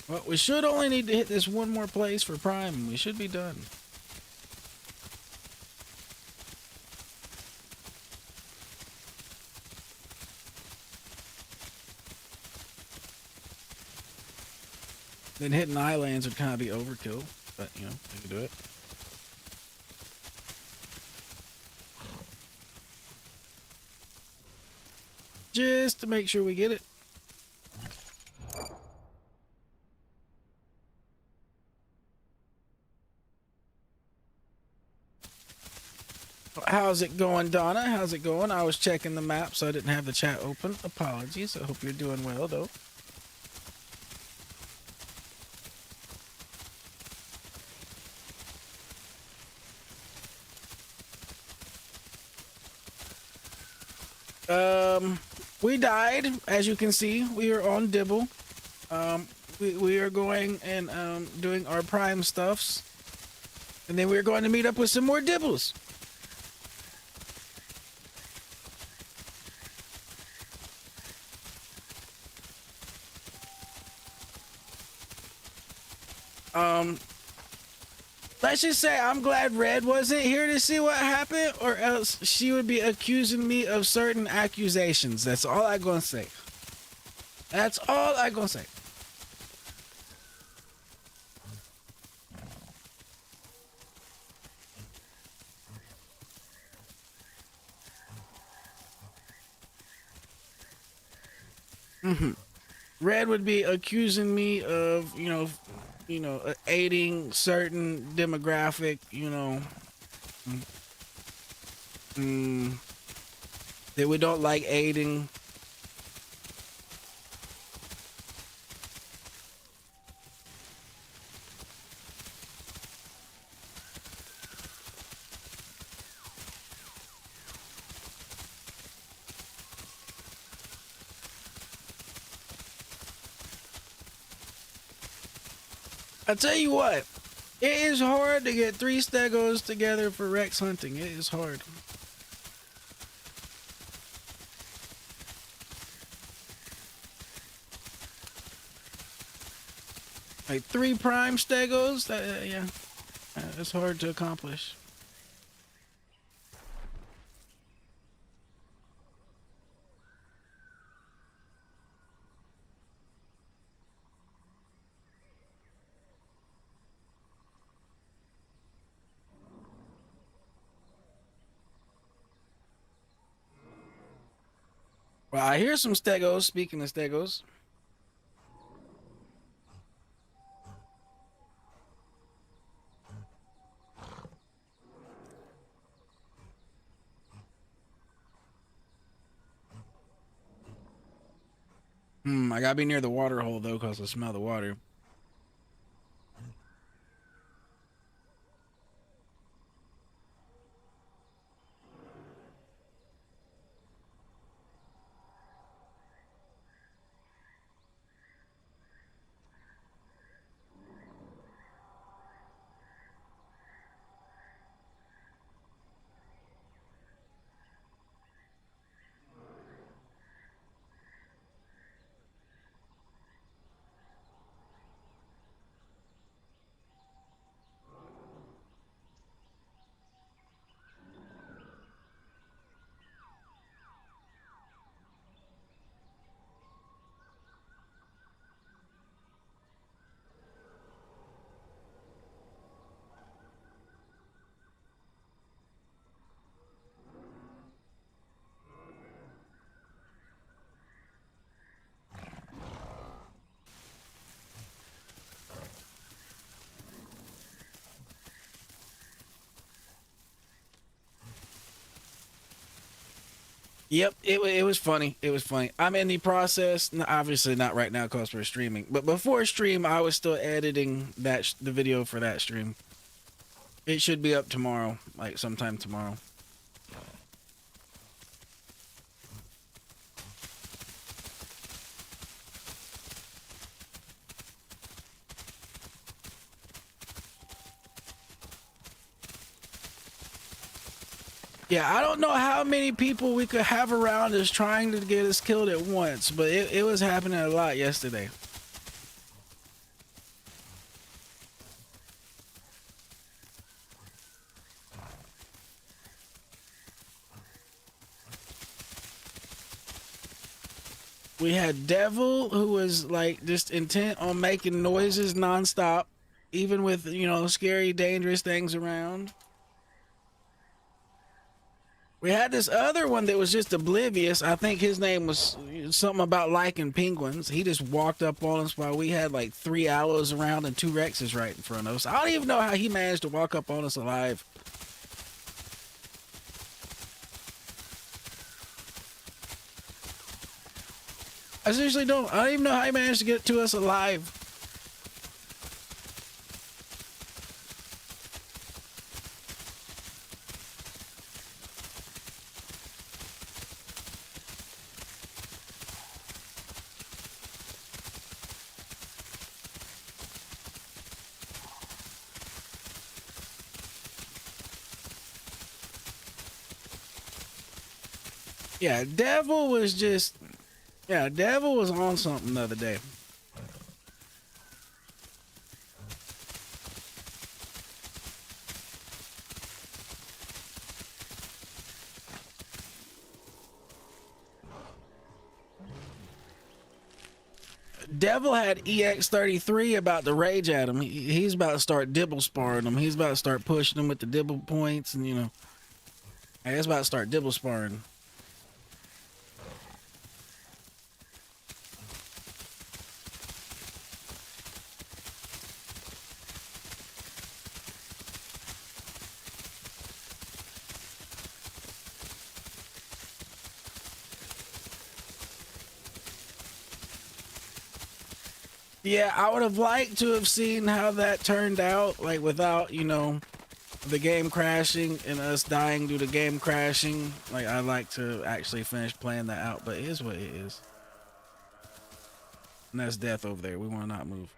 Well, we should only need to hit this one more place for Prime, and we should be done. Then hitting Islands would kind of be overkill, but, you know, we can do it. Just to make sure we get it. How's it going, Donna? How's it going? I was checking the map, so I didn't have the chat open. Apologies. I hope you're doing well, though. We died, as you can see. We are on Dibble. we are going and doing our prime stuffs, and then we're going to meet up with some more dibbles. Let's just say I'm glad Red wasn't here to see what happened, or else she would be accusing me of certain accusations. That's all I'm gonna say. That's all I'm gonna say. Red would be accusing me of, aiding certain demographic, that we don't like aiding. I tell you what, it is hard to get 3 stegos together for Rex hunting. It is hard. Like 3 prime stegos, yeah, it's hard to accomplish. Well, I hear some stegos. Speaking of stegos, I gotta be near the water hole though, cause I smell the water. Yep, it was funny. It was funny. I'm in the process. Obviously not right now because we're streaming, but before stream, I was still editing the video for that stream. It should be up tomorrow, like sometime tomorrow. Yeah, I don't know how many people we could have around us trying to get us killed at once, but it was happening a lot yesterday. We had Devil, who was like just intent on making noises nonstop, even with, scary, dangerous things around. We had this other one that was just oblivious. I think his name was something about liking penguins. He just walked up on us while we had like 3 aloes around and 2 Rexes right in front of us. I don't even know how he managed to walk up on us alive. I seriously don't. I don't even know how he managed to get to us alive. Yeah, Devil was just, yeah, Devil was on something the other day. Devil had EX33 about to rage at him. He's about to start dibble sparring him. He's about to start pushing him with the dibble points, and you know, hey, it's about to start dibble sparring. Yeah, I would have liked to have seen how that turned out, like without, you know, the game crashing and us dying due to game crashing. Like, I'd like to actually finish playing that out, but it is what it is. And that's death over there. We want to not move.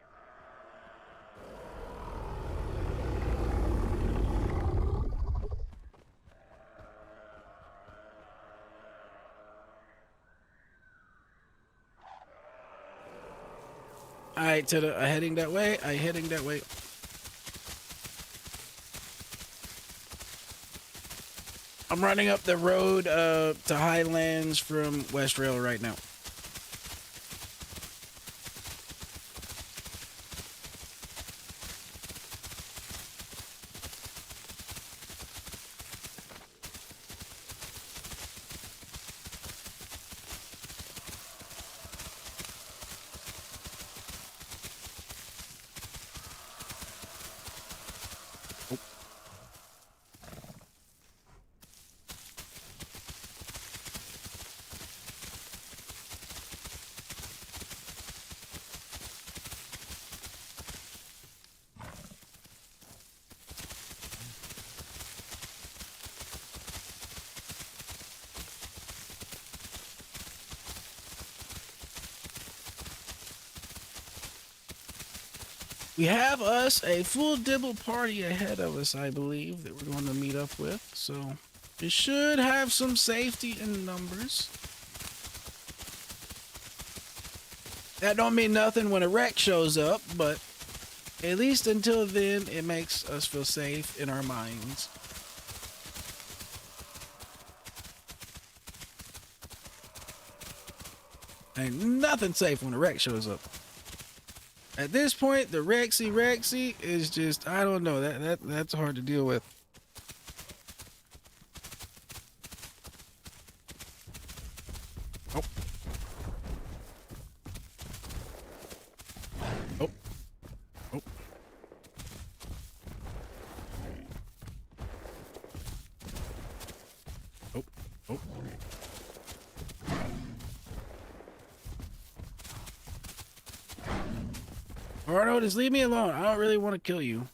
All right, to the heading that way. Heading that way. I'm running up the road to Highlands from West Rail right now. We have us a full dibble party ahead of us, I believe, that we're going to meet up with. So we should have some safety in numbers. That don't mean nothing when a wreck shows up, but at least until then, it makes us feel safe in our minds. Ain't nothing safe when a wreck shows up. At this point, the Rexy is just, I don't know, that's hard to deal with. Oh. Oh. Oh. Oh. Oh. Arno, just leave me alone. I don't really want to kill you.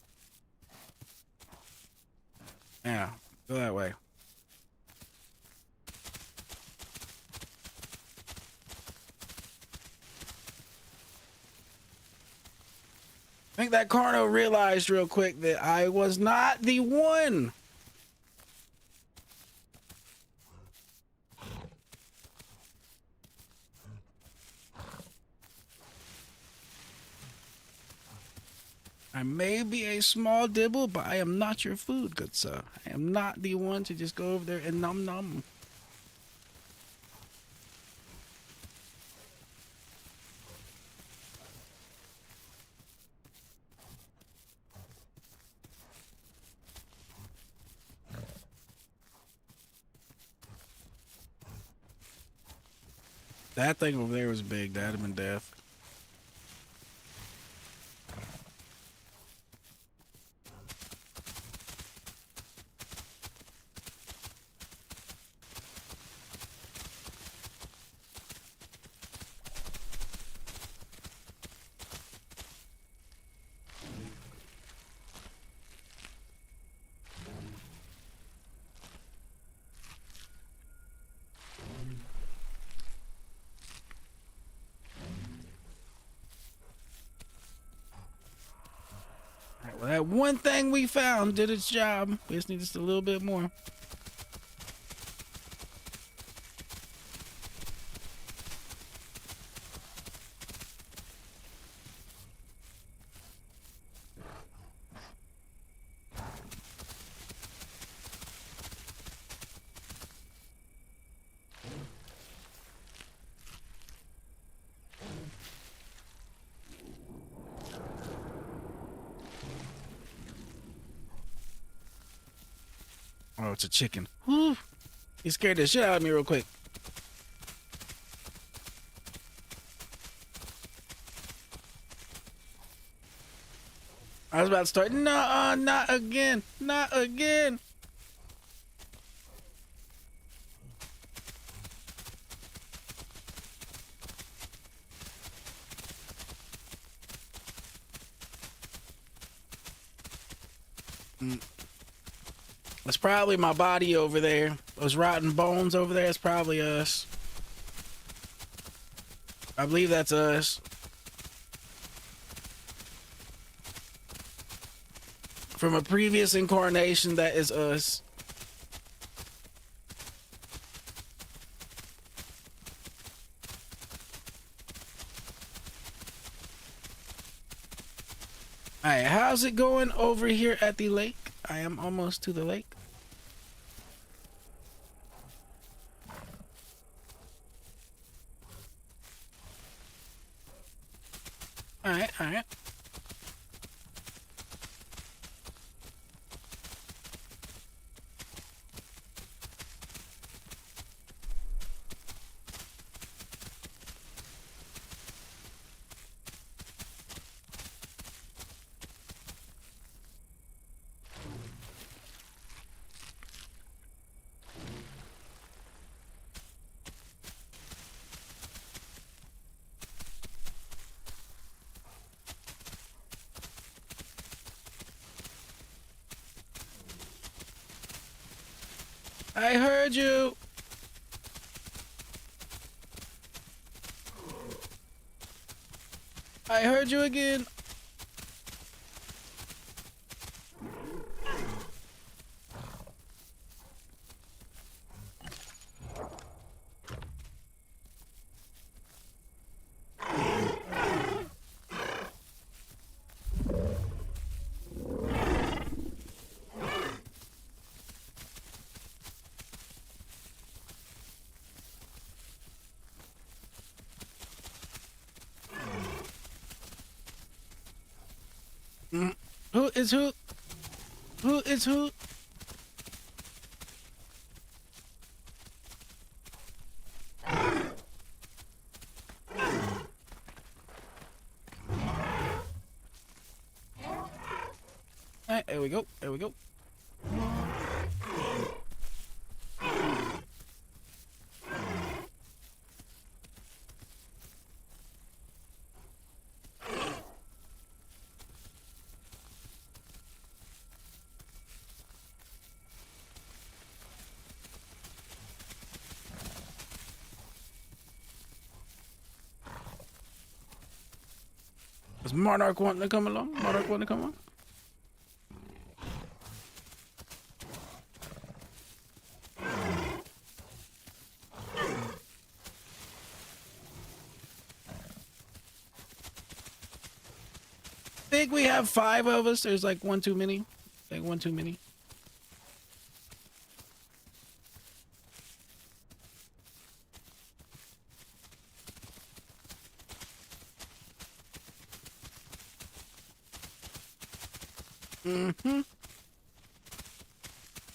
Yeah, go that way. I think that Carno realized real quick that I was not the one. I may be a small dibble, but I am not your food, good sir. I am not the one to just go over there and nom nom. That thing over there was big. That'd have been death. Well, that one thing we found did its job. We just need just a little bit more. Oh, it's a chicken. Whew. He scared the shit out of me real quick. I was about to start. No, not again. Not again. It's probably my body over there. Those rotten bones over there. It's probably us. I believe that's us. From a previous incarnation, that is us. Alright, how's it going over here at the lake? I am almost to the lake. Alright, alright. I heard you. I heard you again. Who is who? Who is who? Alright, there we go. There we go. Is Monarch wanting to come along? Monarch wanting to come on? I think we have 5 of us. There's like one too many. Like one too many.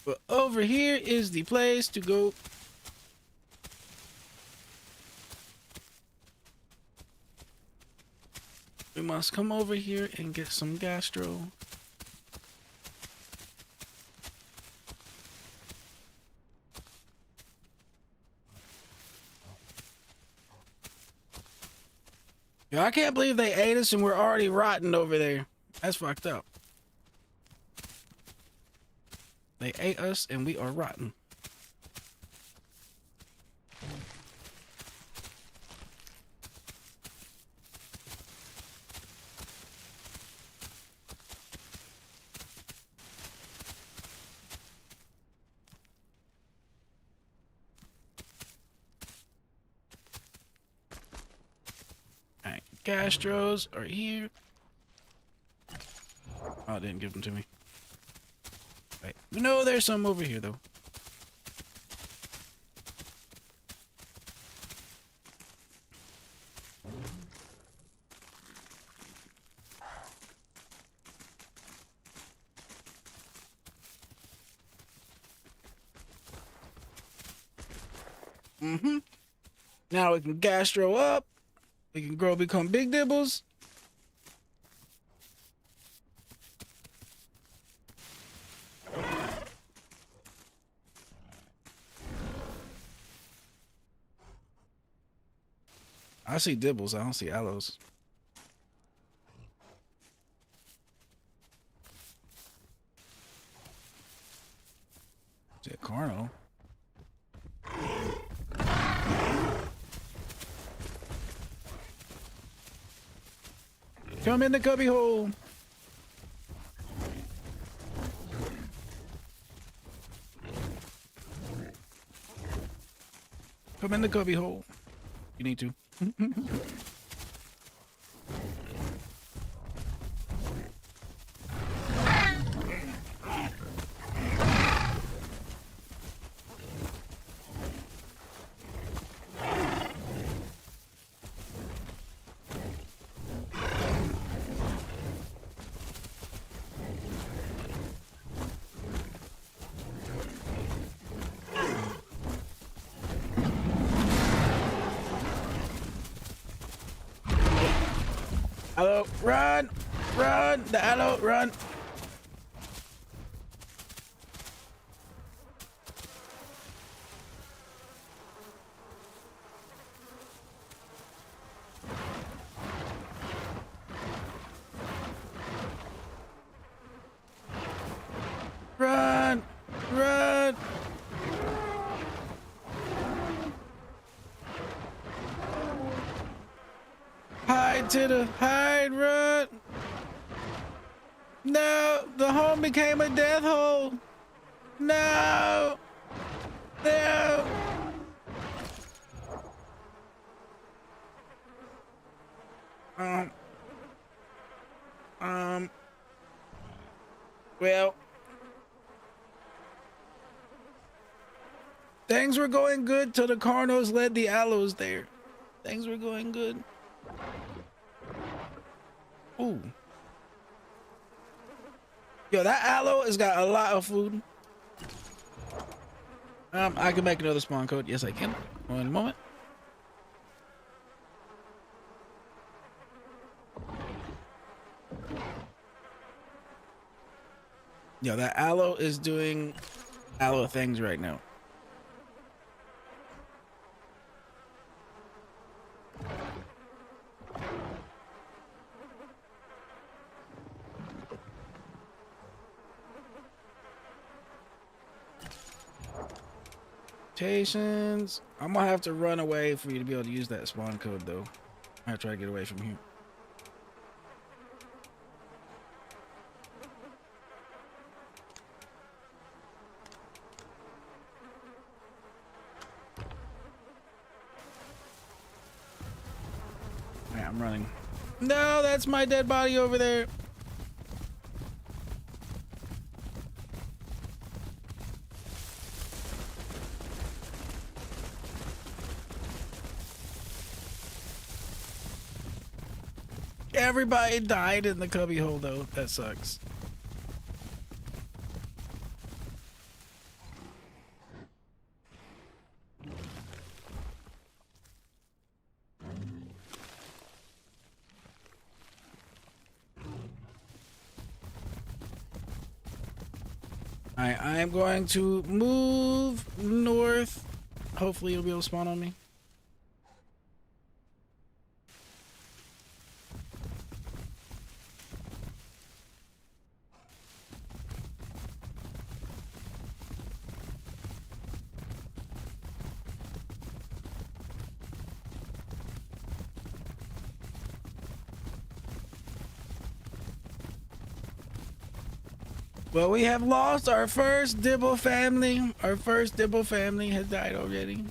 But over here is the place to go. We must come over here and get some gastro. Yo, I can't believe they ate us and we're already rotten over there. That's fucked up. They ate us and we are rotten. Alright, gastros are here. Oh, it didn't give them to me. Right. We know there's some over here though. Mm-hmm. Now we can gastro up. We can grow, become big dibbles. I see dibbles. I don't see aloes. Is it Carno? Come in the cubby hole. Come in the cubby hole. You need to. Aloe, run! Run! The aloe, run! Run! Run! Hide, Titter! Hide, run! No! The home became a death hole! No! No! Um... Well... Things were going good till the Carnos led the aloes there. Things were going good. Ooh. Yo, that aloe has got a lot of food. I can make another spawn code. Yes, I can. One moment. Yo, that aloe is doing aloe things right now. Mutations. I'm gonna have to run away for you to be able to use that spawn code, though. I have to try to get away from here. Yeah, I'm running. No, that's my dead body over there. Everybody died in the cubby hole, though. That sucks. Alright, I am going to move north. Hopefully you'll be able to spawn on me. Well, we have lost our first Dibble family. Our first Dibble family has died already.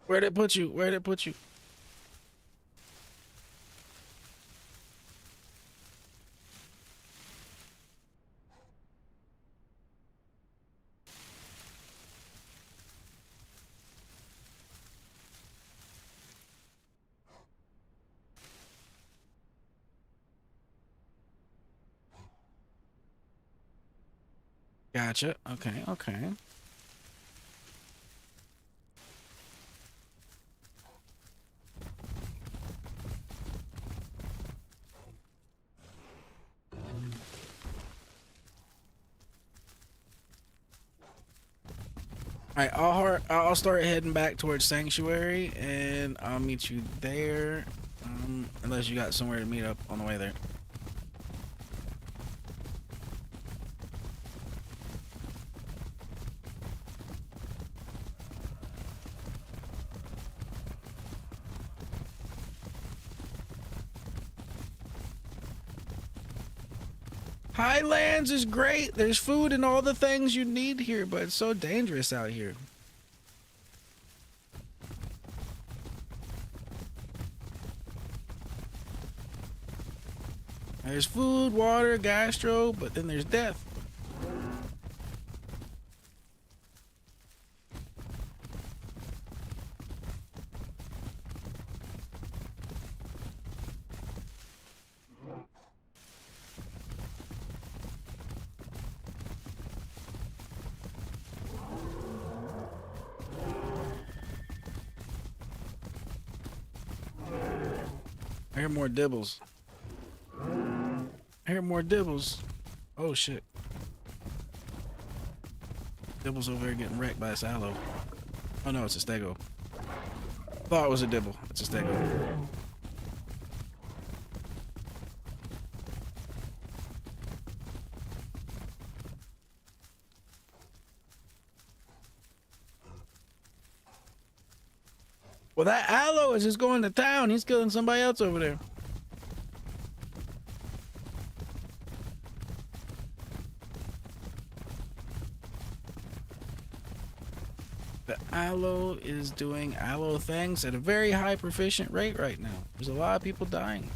Where'd it put you? Where'd it put you? Gotcha. Okay, okay. All right, I'll start heading back towards Sanctuary, and I'll meet you there. Unless you got somewhere to meet up on the way there. Highlands is great. There's food and all the things you need here, but it's so dangerous out here. There's food, water, gastro, but then there's death. I hear more dibbles. I hear more dibbles. Oh shit. Dibbles over here getting wrecked by this aloe. Oh no, it's a stego. Thought it was a dibble. It's a stego. Well, that aloe is just going to town. He's killing somebody else over there. The aloe is doing aloe things at a very high proficient rate right now. There's a lot of people dying.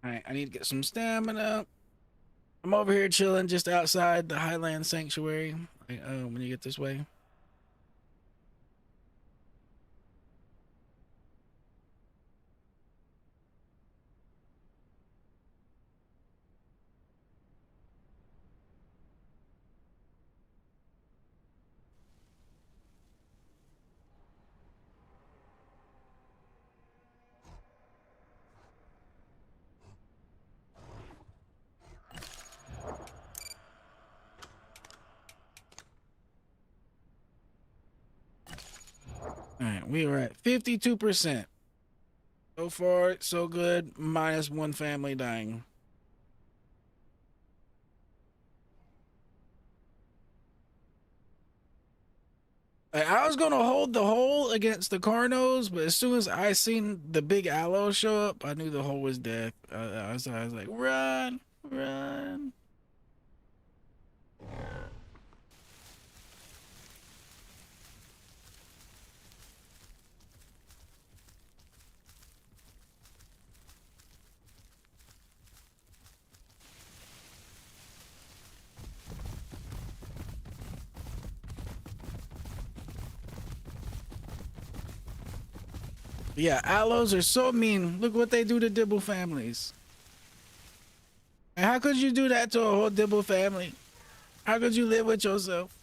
Alright, I need to get some stamina. I'm over here chilling just outside the Highland Sanctuary. When you get this way. Alright, we are at 52%. So far, so good. Minus one family dying. I was gonna hold the hole against the Carnos, but as soon as I seen the big aloe show up, I knew the hole was death. I was like, run, run. Yeah, aloes are so mean. Look what they do to Dibble families. And how could you do that to a whole Dibble family? How could you live with yourself?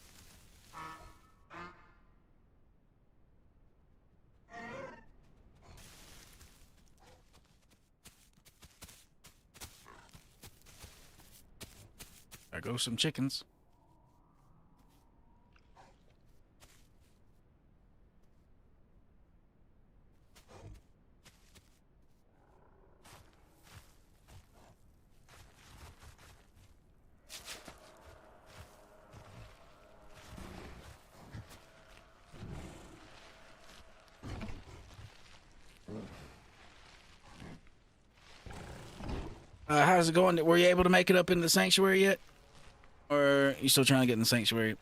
There goes some chickens. How's it going? Were you able to make it up in the sanctuary yet? Or are you still trying to get in the sanctuary?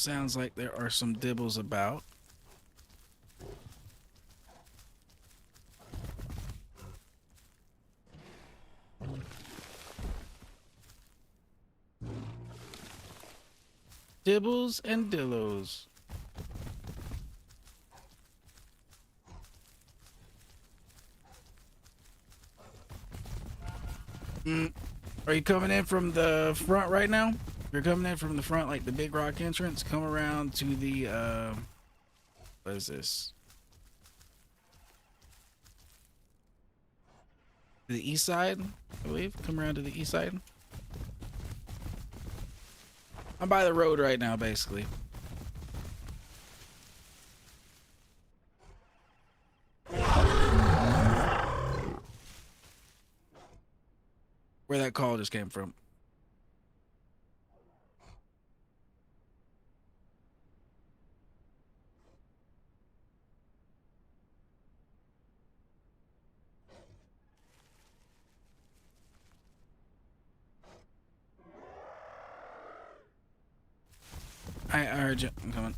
Sounds like there are some dibbles about. Dibbles and dillos. Are you coming in from the front right now? You're coming in from the front, like the big rock entrance. Come around to the what is this? The east side, I believe. Come around to the east side. I'm by the road right now, basically. Where that call just came from. I heard you. I'm coming.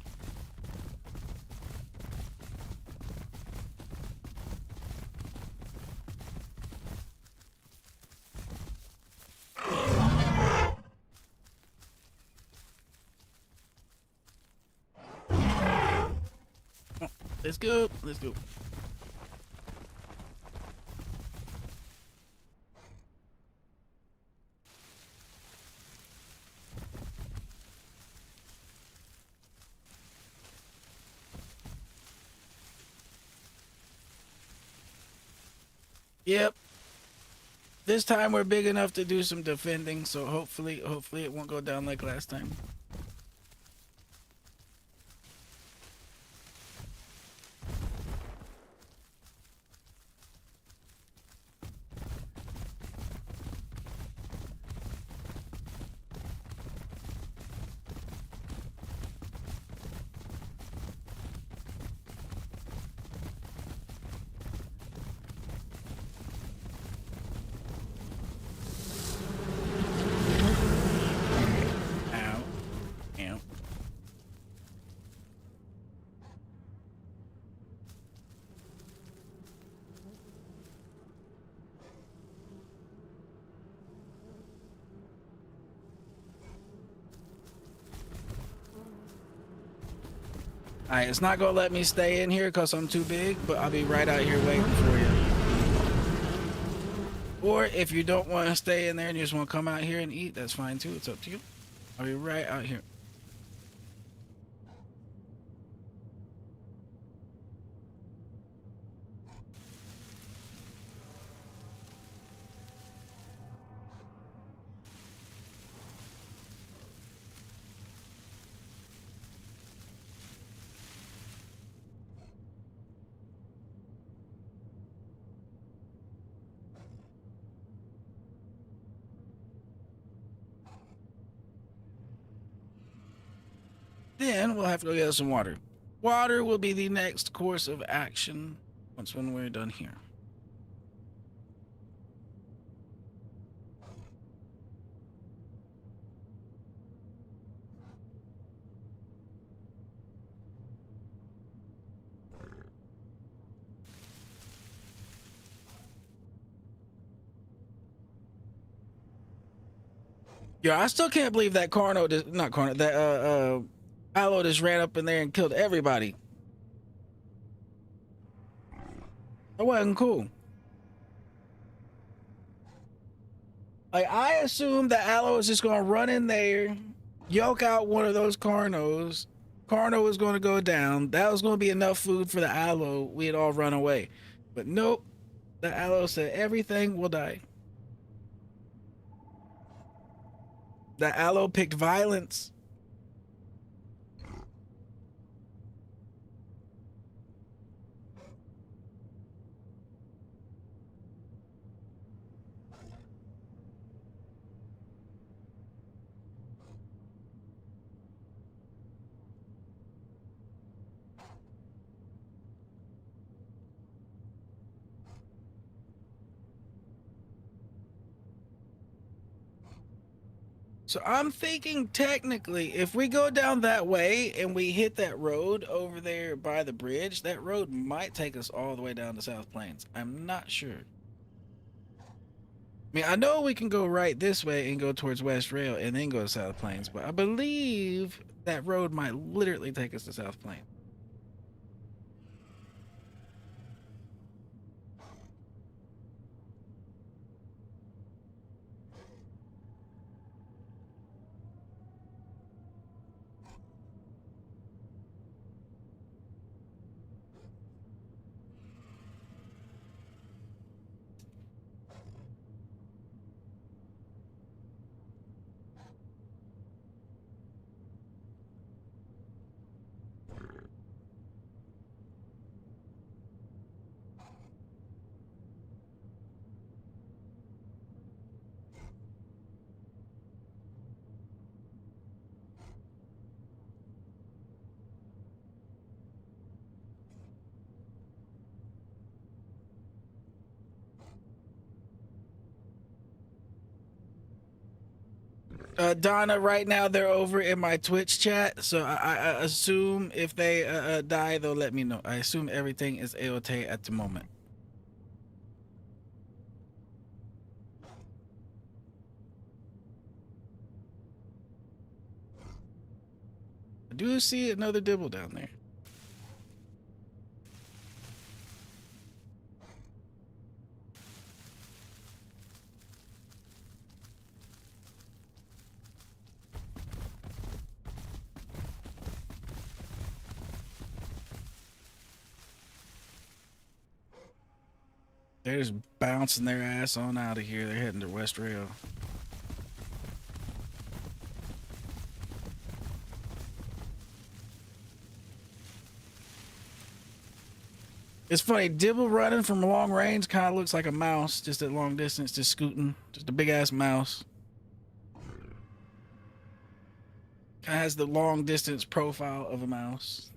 Oh, let's go. Let's go. Yep. This time we're big enough to do some defending, so hopefully it won't go down like last time. Ow. Ow. Alright, it's not gonna let me stay in here because I'm too big, but I'll be right out here waiting for you. Or if you don't want to stay in there and you just want to come out here and eat, that's fine too. It's up to you. I'll be right out here. Then we'll have to go get some water. Water will be the next course of action when we're done here. Yeah, I still can't believe that Aloe just ran up in there and killed everybody. That wasn't cool. Like, I assumed that Aloe was just gonna run in there, yoke out one of those Carnos. Carno was gonna go down. That was gonna be enough food for the Aloe. We'd all run away. But nope. The Aloe said everything will die. The Aloe picked violence. So I'm thinking technically, if we go down that way and we hit that road over there by the bridge, that road might take us all the way down to South Plains. I'm not sure. I mean, I know we can go right this way and go towards West Rail and then go to South Plains, but I believe that road might literally take us to South Plains. Donna, right now they're over in my Twitch chat, so I assume if they die, they'll let me know. I assume everything is a-okay at the moment. I do see another dibble down there. They're just bouncing their ass on out of here. They're heading to West Rail. It's funny, Dibble running from long range kind of looks like a mouse, just at long distance, just scooting. Just a big ass mouse. Kind of has the long distance profile of a mouse.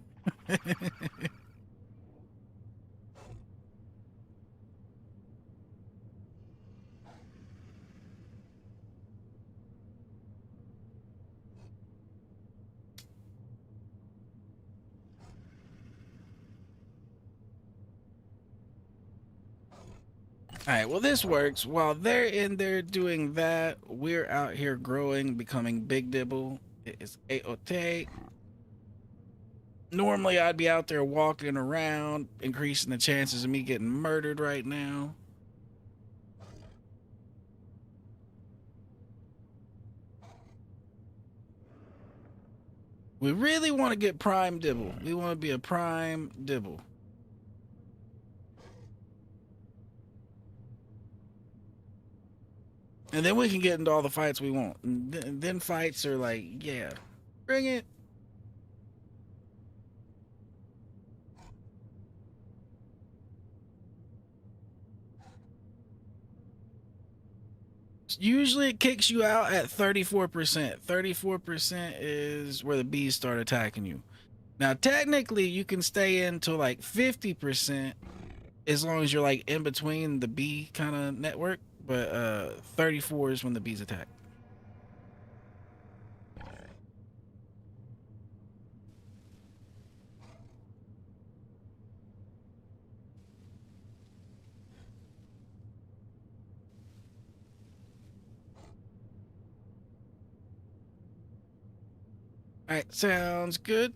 All right, well, this works. While they're in there doing that, we're out here growing, becoming Big Dibble. It is a-okay. Normally, I'd be out there walking around, increasing the chances of me getting murdered right now. We really want to get Prime Dibble. We want to be a Prime Dibble. And then we can get into all the fights we want. And then fights are like, yeah, bring it. Usually it kicks you out at 34%. 34% is where the bees start attacking you. Now, technically, you can stay into like 50% as long as you're like in between the bee kind of network. But 34 is when the bees attack. All right, sounds good.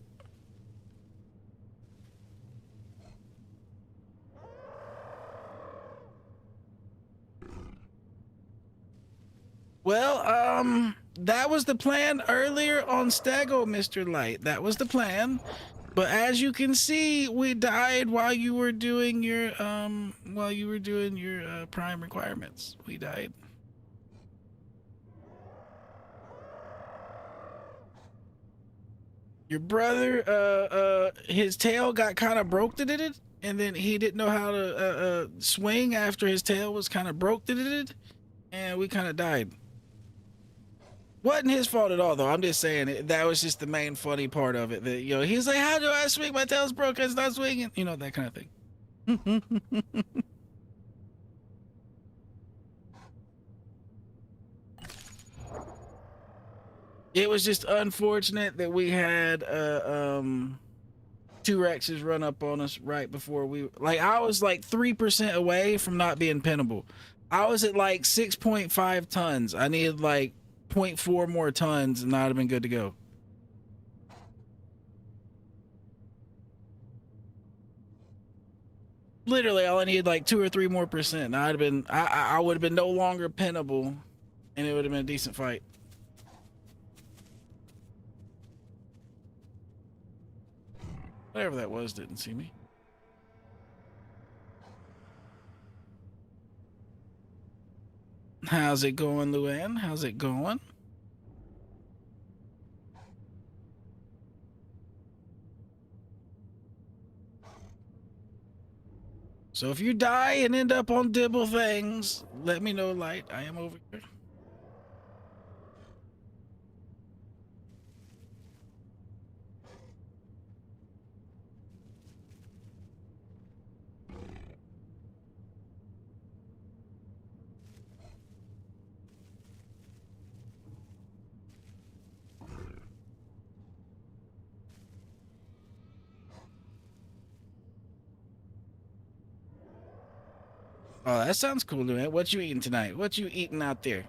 Well, that was the plan earlier on Stago, Mr. Light. That was the plan. But as you can see, we died while you were doing your prime requirements. We died. Your brother, his tail got kind of broke to it, and then he didn't know how to swing after his tail was kind of broke to it, and we kind of died. Wasn't his fault at all, though. I'm just saying that was just the main funny part of it. That, you know, he's like, "How do I swing? My tail's broke. It's not swinging." You know, that kind of thing. It was just unfortunate that we had two Rexes run up on us right before we like. I was like 3% away from not being pinnable. I was at like 6.5 tons. I needed like zero point 0.4 more tons and I'd have been good to go. Literally, all I needed like 2 or 3 more percent. And I'd have been, I would have been no longer pinnable, and it would have been a decent fight. Whatever that was didn't see me. How's it going, Luann? How's it going? So if you die and end up on Dibble things, let me know, Light. I am over here. Oh, that sounds cool, Luann. What you eating tonight? What you eating out there?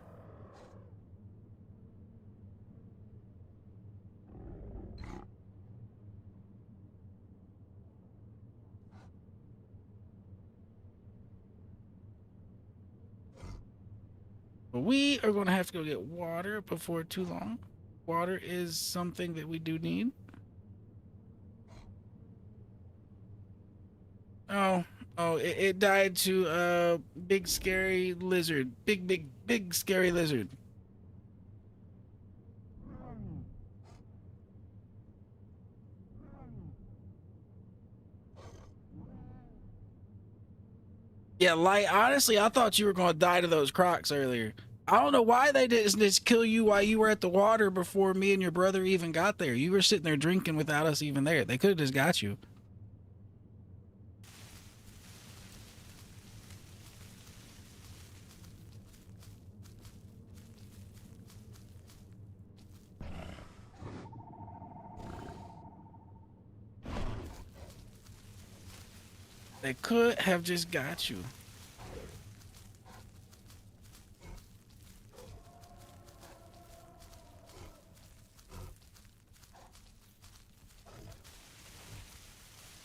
We are going to have to go get water before too long. Water is something that we do need. Oh, oh, it died to a big scary lizard. Big scary lizard. Yeah, like honestly, I thought you were going to die to those crocs earlier. I don't know why they didn't just kill you while you were at the water before me and your brother even got there. You were sitting there drinking without us even there. They could have just got you. They could have just got you.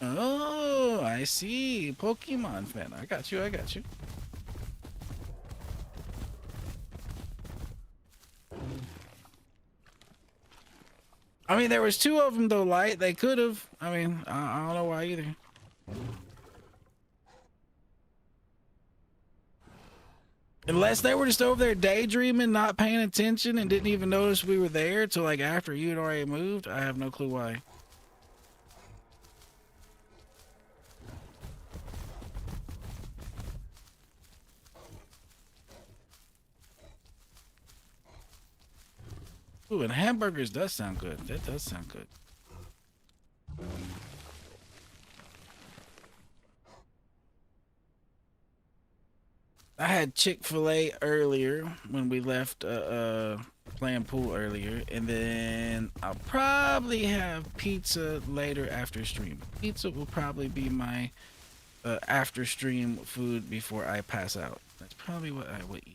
Oh, I see. Pokemon fan. I got you. I got you. I mean, there was two of them though, Light. They could have. I mean, I don't know why either. Unless they were just over there daydreaming, not paying attention, and didn't even notice we were there till like after you had already moved. I have no clue why. Ooh, and hamburgers does sound good. That does sound good. I had Chick-fil-A earlier when we left playing pool earlier, and then I'll probably have pizza later after stream. Pizza will probably be my after stream food before I pass out. That's probably what I would eat.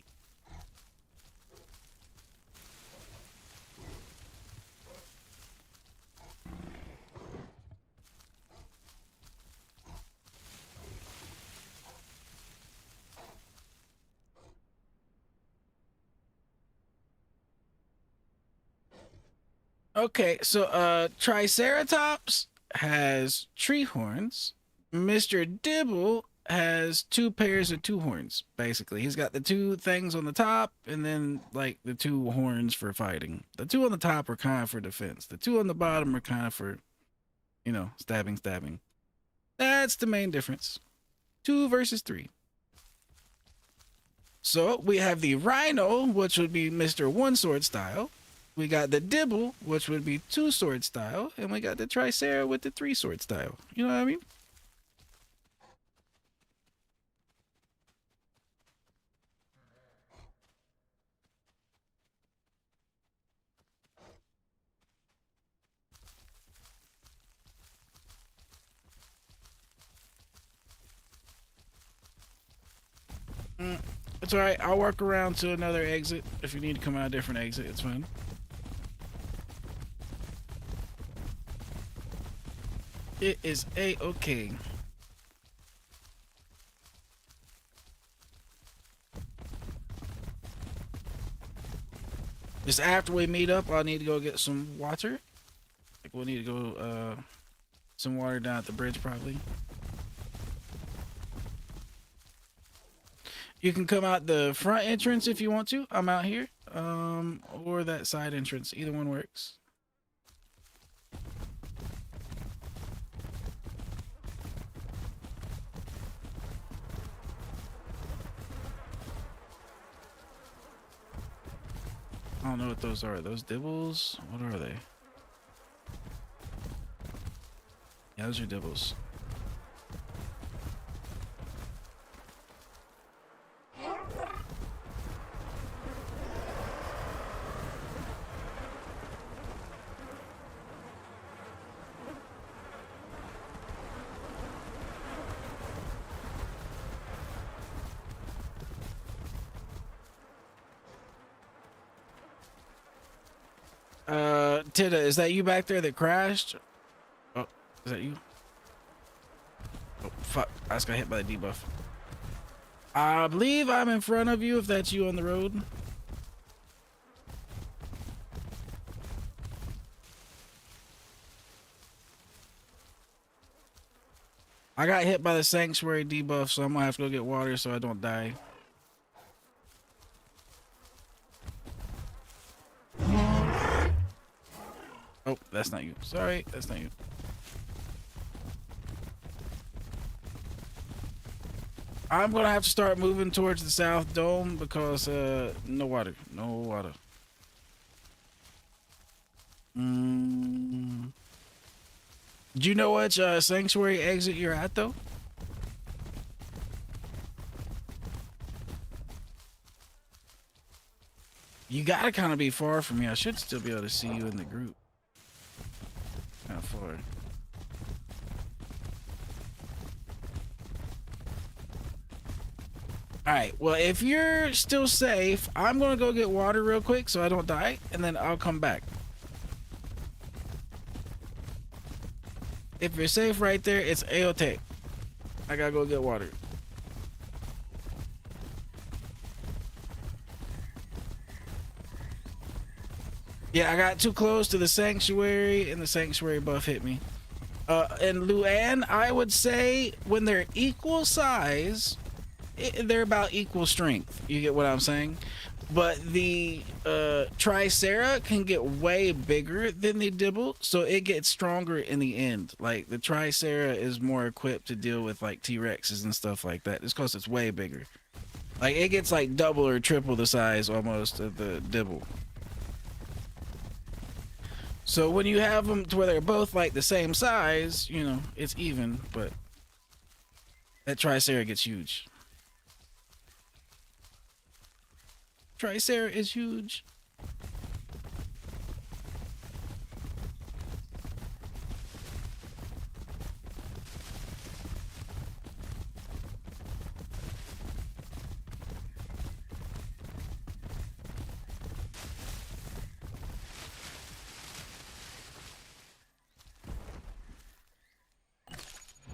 Okay, so Triceratops has tree horns. Mr. Dibble has two pairs of two horns, basically. He's got the two things on the top and then like the two horns for fighting. The two on the top are kind of for defense. The two on the bottom are kind of for, stabbing. That's the main difference. 2 versus 3. So we have the Rhino, which would be Mr. One Sword style. We got the Dibble, which would be 2 sword style, and we got the Tricera with the 3 sword style. You know what I mean? It's alright. I'll work around to another exit. If you need to come out a different exit, it's fine. It is a-okay. Just after we meet up, I'll need to go get some water. Like, we'll need to go, some water down at the bridge, probably. You can come out the front entrance if you want to. I'm out here. Or that side entrance. Either one works. I don't know what those are. Those dibbles? What are they? Yeah, those are dibbles. Tida, is that you back there that crashed? Oh, is that you? Oh, fuck. I just got hit by the debuff. I believe I'm in front of you if that's you on the road. I got hit by the sanctuary debuff, so I'm gonna have to go get water so I don't die. Oh, that's not you. Sorry, that's not you. I'm gonna have to start moving towards the south dome because no water. No water. Do you know which sanctuary exit you're at though? You gotta kind of be far from me. I should still be able to see you in the group. Kind of far. Alright, well, if you're still safe, I'm gonna go get water real quick so I don't die, and then I'll come back. If you're safe right there, it's A-OK. I gotta go get water. Yeah, I got too close to the sanctuary, and the sanctuary buff hit me. And Luann, I would say when they're equal size, they're about equal strength. You get what I'm saying? But the Tricera can get way bigger than the Dibble, so it gets stronger in the end. Like, the Tricera is more equipped to deal with, like, T-Rexes and stuff like that. It's because it's way bigger. Like, it gets, like, double or triple the size, almost, of the Dibble. So when you have them to where they're both, like, the same size, you know, it's even, but that Tricera gets huge. Tricera is huge.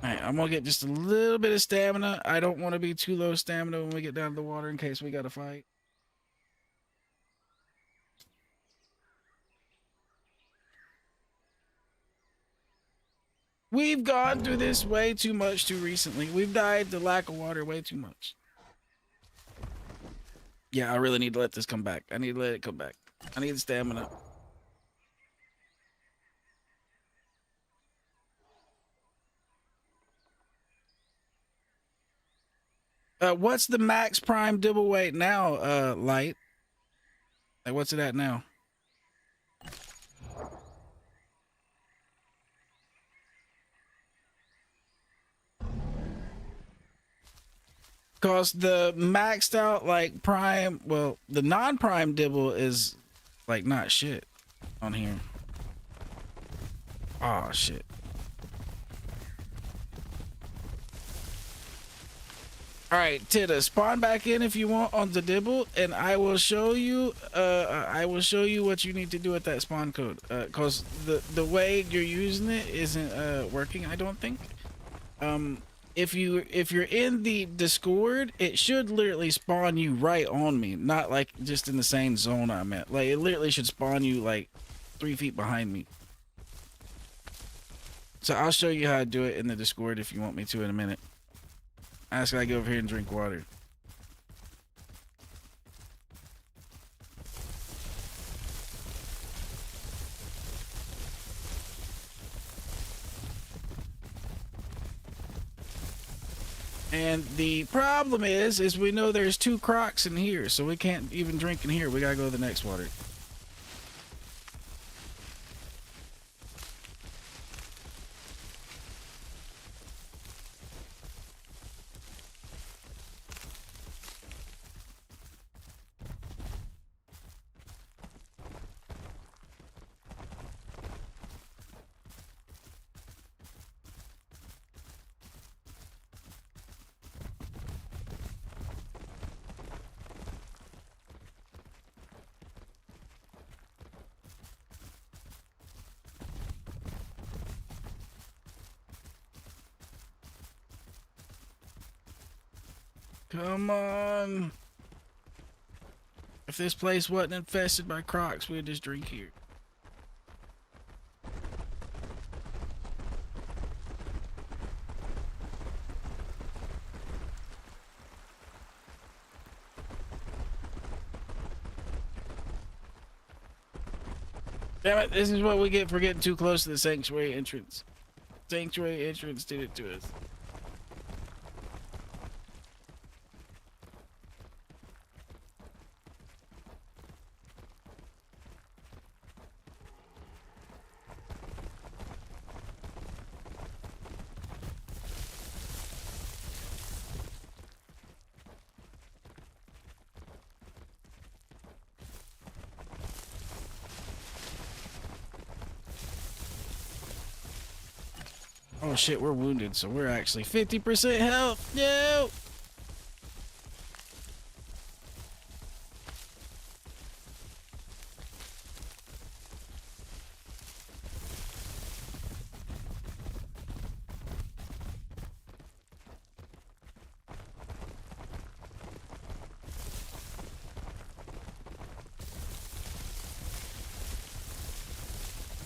Alright, I'm gonna get just a little bit of stamina. I don't want to be too low stamina when we get down to the water in case we gotta fight. We've gone through this way too much too recently. We've died to lack of water way too much. Yeah, I really need to let this come back. I need to let it come back. I need stamina. What's the max prime Dibble weight now, Light? Like, what's it at now? Cause the maxed out, like, prime, well, the non-prime Dibble is, like, not shit on here. Oh, shit. All right, Tita, spawn back in if you want on the dibble, and I will show you. I will show you what you need to do with that spawn code. Cause the way you're using it isn't working. I don't think. If you're in the Discord, it should literally spawn you right on me, not like just in the same zone I'm at. Like it literally should spawn you like 3 feet behind me. So I'll show you how to do it in the Discord if you want me to in a minute. I just gotta go over here and drink water. And the problem is we know there's 2 crocs in here, so we can't even drink in here. We gotta go to the next water. Come on. If this place wasn't infested by crocs, we'd just drink here. Damn it, this is what we get for getting too close to the sanctuary entrance. Sanctuary entrance did it to us. Oh shit, we're wounded, so we're actually 50% health. No!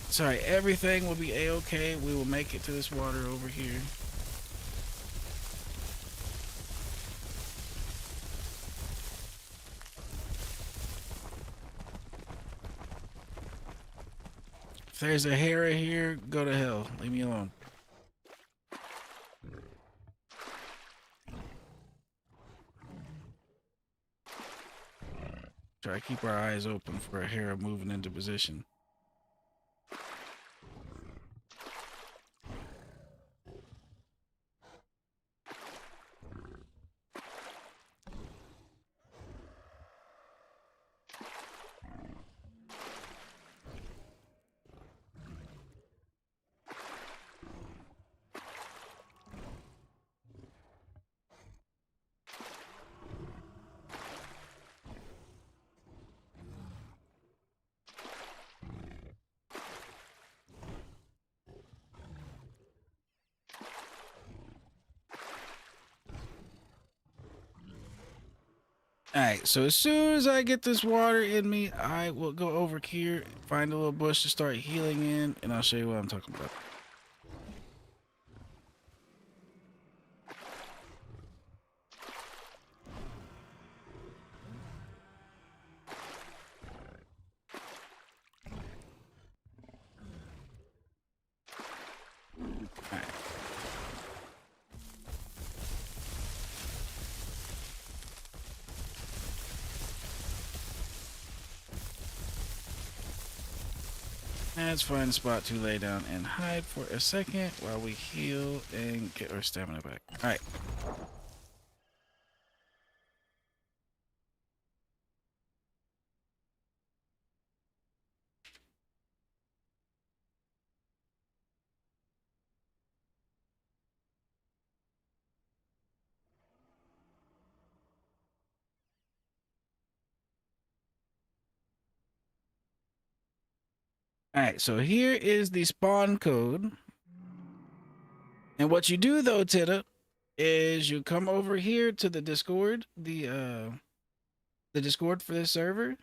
Sorry, everything will be a-okay. We will make it to this water over here. If there's a Hera here, go to hell. Leave me alone. Try to keep our eyes open for a Hera moving into position. Alright, so as soon as I get this water in me, I will go over here, find a little bush to start healing in, and I'll show you what I'm talking about. Alright. Let's find a spot to lay down and hide for a second while we heal and get our stamina back. Alright. All right, so here is the spawn code. And what you do though, Titta, is you come over here to the Discord, the Discord for this server,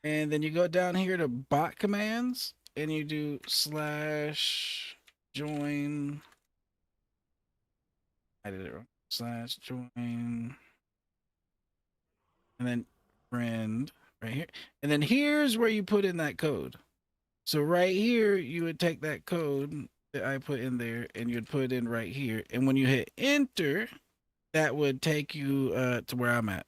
and then you go down here to bot commands and you do slash join. I did it wrong. Slash join and then friend right here. And then here's where you put in that code. So right here, you would take that code that I put in there and you'd put it in right here. And when you hit enter, that would take you to where I'm at.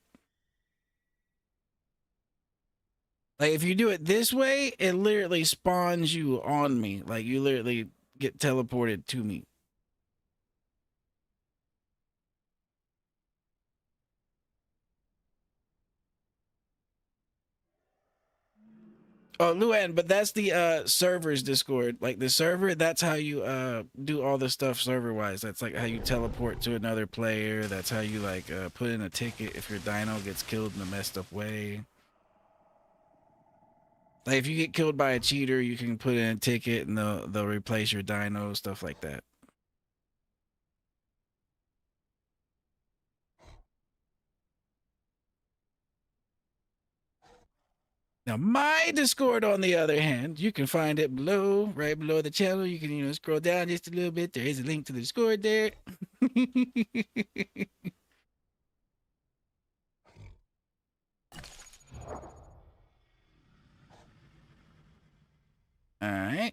Like if you do it this way, it literally spawns you on me. Like you literally get teleported to me. Oh, Luan, but that's the server's Discord. Like the server, that's how you do all the stuff server wise. That's like how you teleport to another player. That's how you like put in a ticket if your dino gets killed in a messed up way. Like if you get killed by a cheater, you can put in a ticket and they'll replace your dino, stuff like that. Now, my Discord, on the other hand, you can find it below, right below the channel. You can, scroll down just a little bit. There is a link to the Discord there. All right.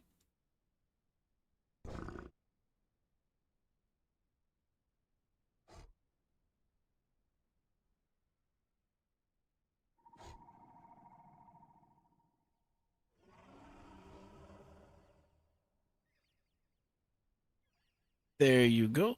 There you go.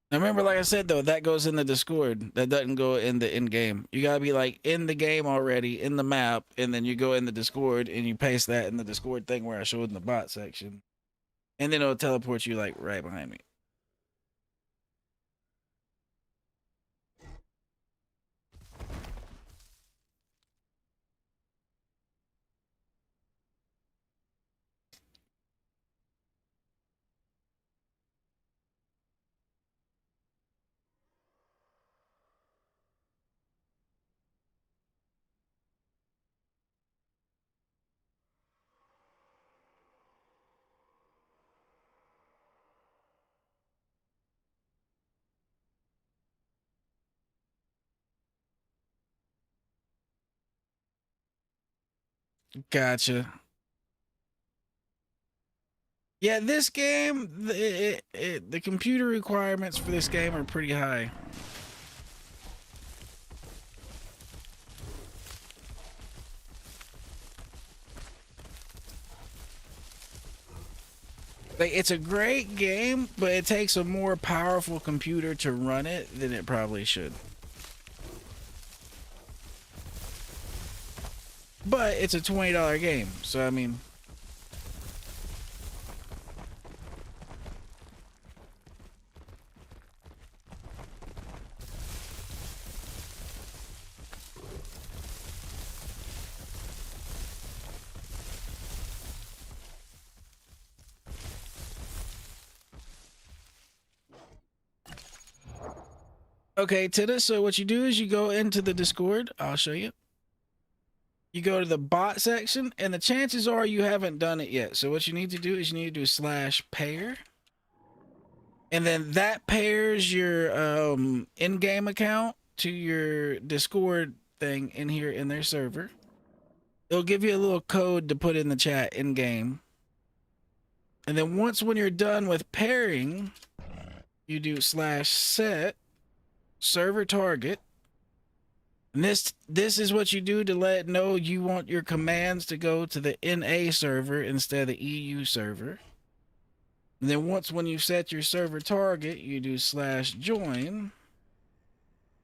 Now remember, like I said, though, that goes in the Discord. That doesn't go in the in-game. You gotta be like in the game already, in the map, and then you go in the Discord and you paste that in the Discord thing where I showed in the bot section. And then it'll teleport you like right behind me. Gotcha. Yeah, this game, the computer requirements for this game are pretty high. Like, it's a great game, but it takes a more powerful computer to run it than it probably should. But it's a $20 game, so I mean... Okay, Tita, so what you do is you go into the Discord. I'll show you. You go to the bot section, and the chances are you haven't done it yet. So what you need to do is you need to do slash pair. And then that pairs your in-game account to your Discord thing in here in their server. It'll give you a little code to put in the chat in-game. And then when you're done with pairing, you do slash set server target. And this is what you do to let it know you want your commands to go to the NA server instead of the EU server. And then when you set your server target, you do slash join.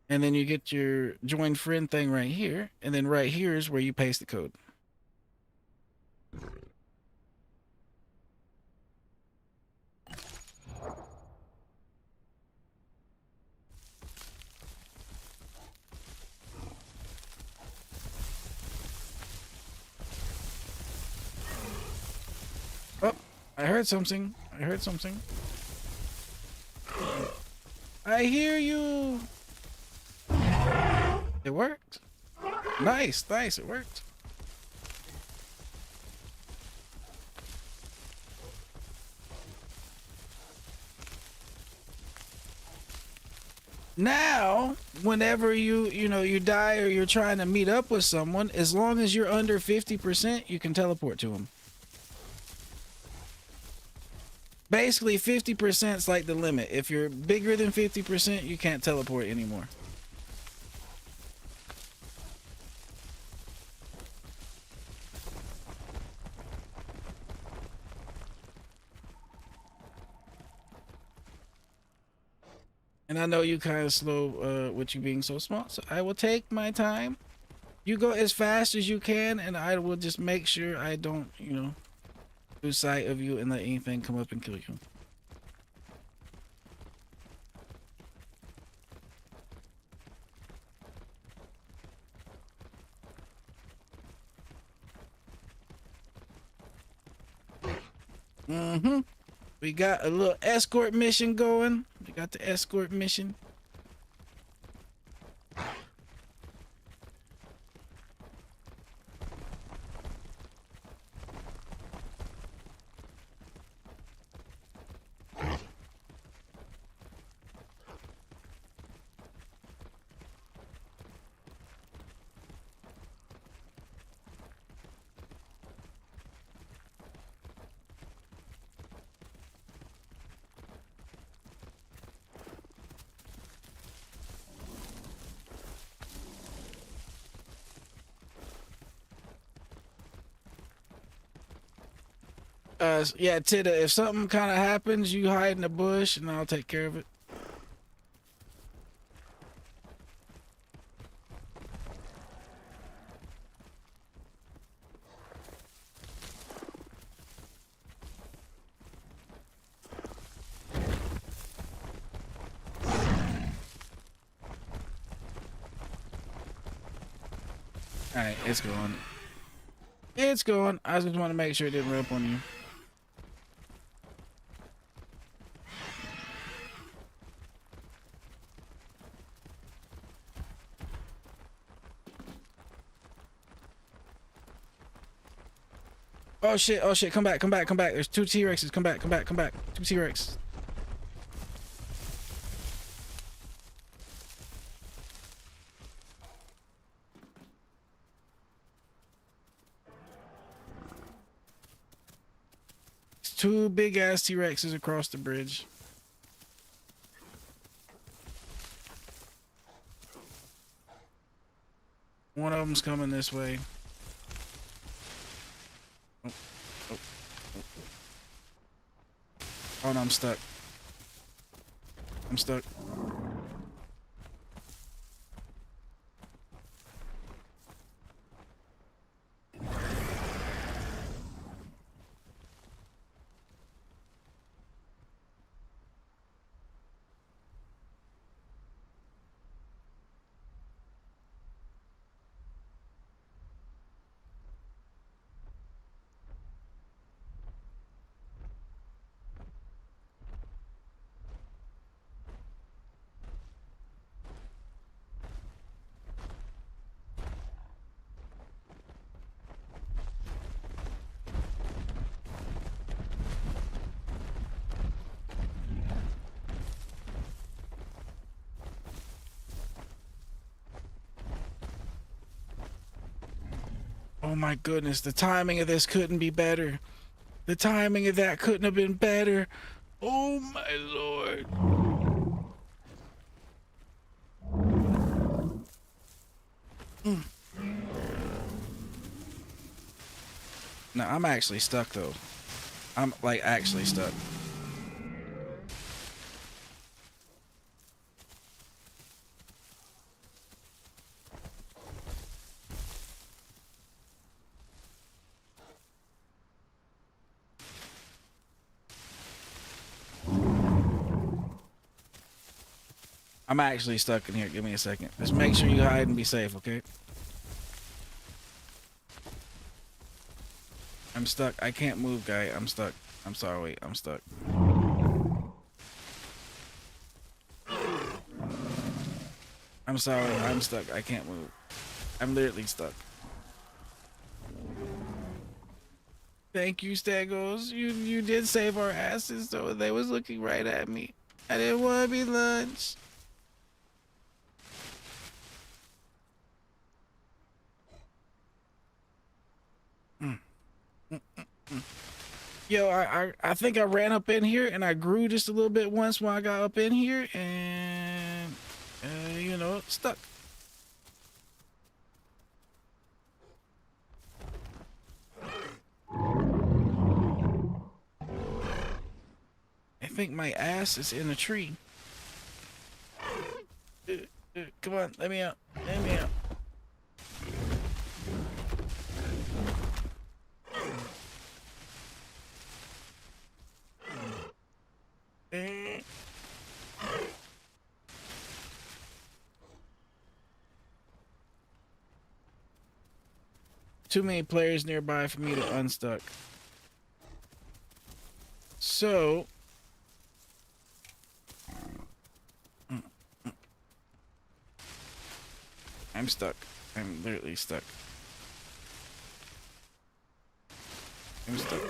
And then you get your join friend thing right here. And then right here is where you paste the code. heard something. I heard something. I hear you. It worked. Nice, nice. It worked. Now, whenever you die or you're trying to meet up with someone, as long as you're under 50%, you can teleport to them. Basically, 50% is like the limit. If you're bigger than 50%, you can't teleport anymore. And I know you kind of slow with you being so small, so I will take my time. You go as fast as you can, and I will just make sure I don't, lose sight of you and let anything come up and kill you. We got a little escort mission going. We got the escort mission. Yeah, Tita, if something kind of happens, you hide in the bush and I'll take care of it. Alright, it's going. It's going. I just want to make sure it didn't run up on you. Oh shit, come back. There's 2 T-Rexes, come back. 2 T-Rex. It's 2 big ass T-Rexes across the bridge. One of them's coming this way. Oh no, I'm stuck. Oh my goodness, the timing of this couldn't be better. The timing of that couldn't have been better. Oh my lord. No, I'm actually stuck though. I'm like actually stuck. I'm actually stuck in here. Give me a second. Just make sure you hide and be safe, okay? I'm stuck. I can't move, guy. I'm stuck. I'm sorry, wait, I'm stuck. I'm sorry, I'm stuck. I can't move. I'm literally stuck. Thank you, Stagos. You did save our asses, though. They was looking right at me. I didn't want to be lunch. Yo, I think I ran up in here and I grew just a little bit once when I got up in here and you know, stuck. I think my ass is in a tree. Come on, let me out. Let me out. Too many players nearby for me to unstuck. So I'm stuck. I'm literally stuck. I'm stuck.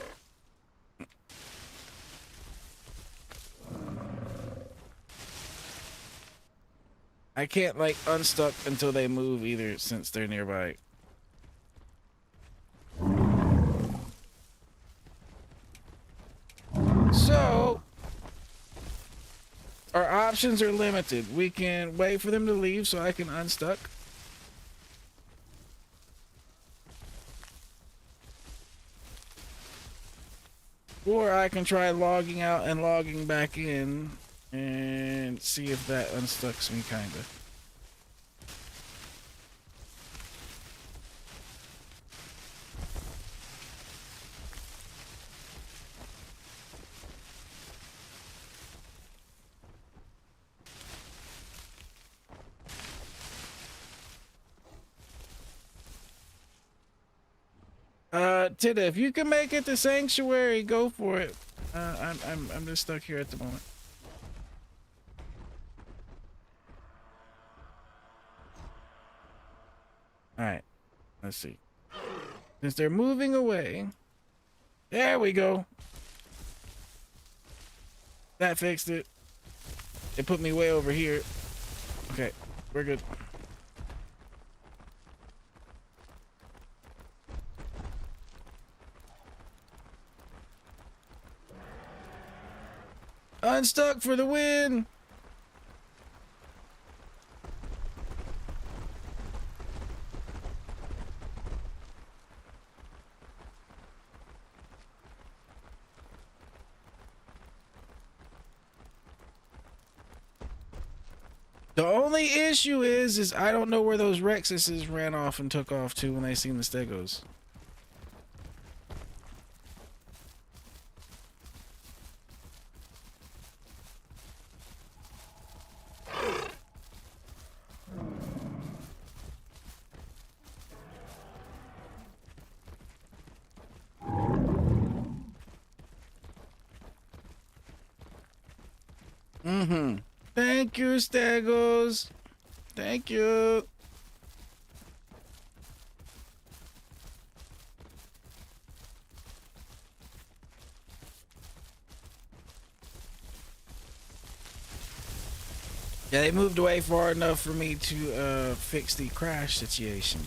I can't like unstuck until they move either since they're nearby. So our options are limited. We can wait for them to leave so I can unstuck. Or I can try logging out and logging back in and see if that unstucks me, kinda. Tida, if you can make it to Sanctuary, go for it. I'm just stuck here at the moment. Alright, let's see. Since they're moving away, there we go. That fixed it. It put me way over here. Okay, we're good. Unstuck for the win. The only issue is I don't know where those Rexuses ran off and took off to when they seen the Stegos. Thank you, Stegos. Thank you. Yeah, they moved away far enough for me to fix the crash situation.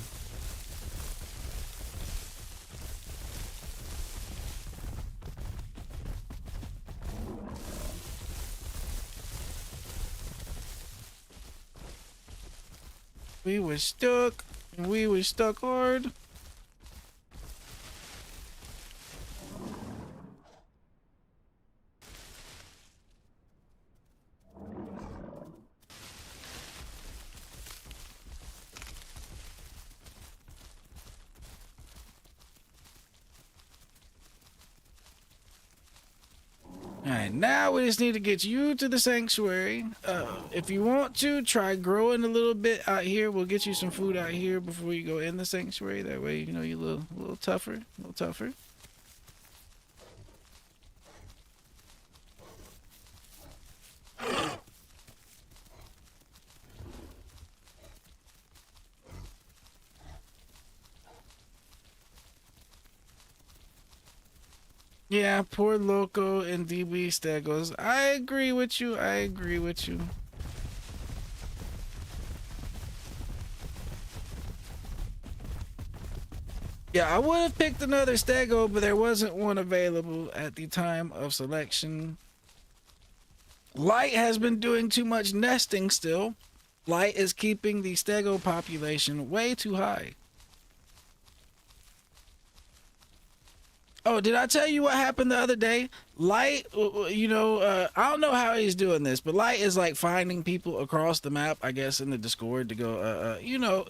We were stuck. We were stuck hard. Alright, now we just need to get you to the sanctuary. If you want to, try growing a little bit out here. We'll get you some food out here before you go in the sanctuary. That way, you know, you're a little tougher. A little tougher. Yeah, poor Loco and DB Stegos. I agree with you. I agree with you. Yeah, I would have picked another Stego, but there wasn't one available at the time of selection. Light has been doing too much nesting still. Light is keeping the Stego population way too high. Oh, did I tell you what happened the other day? Light, I don't know how he's doing this, but Light is like finding people across the map, I guess, in the Discord to go,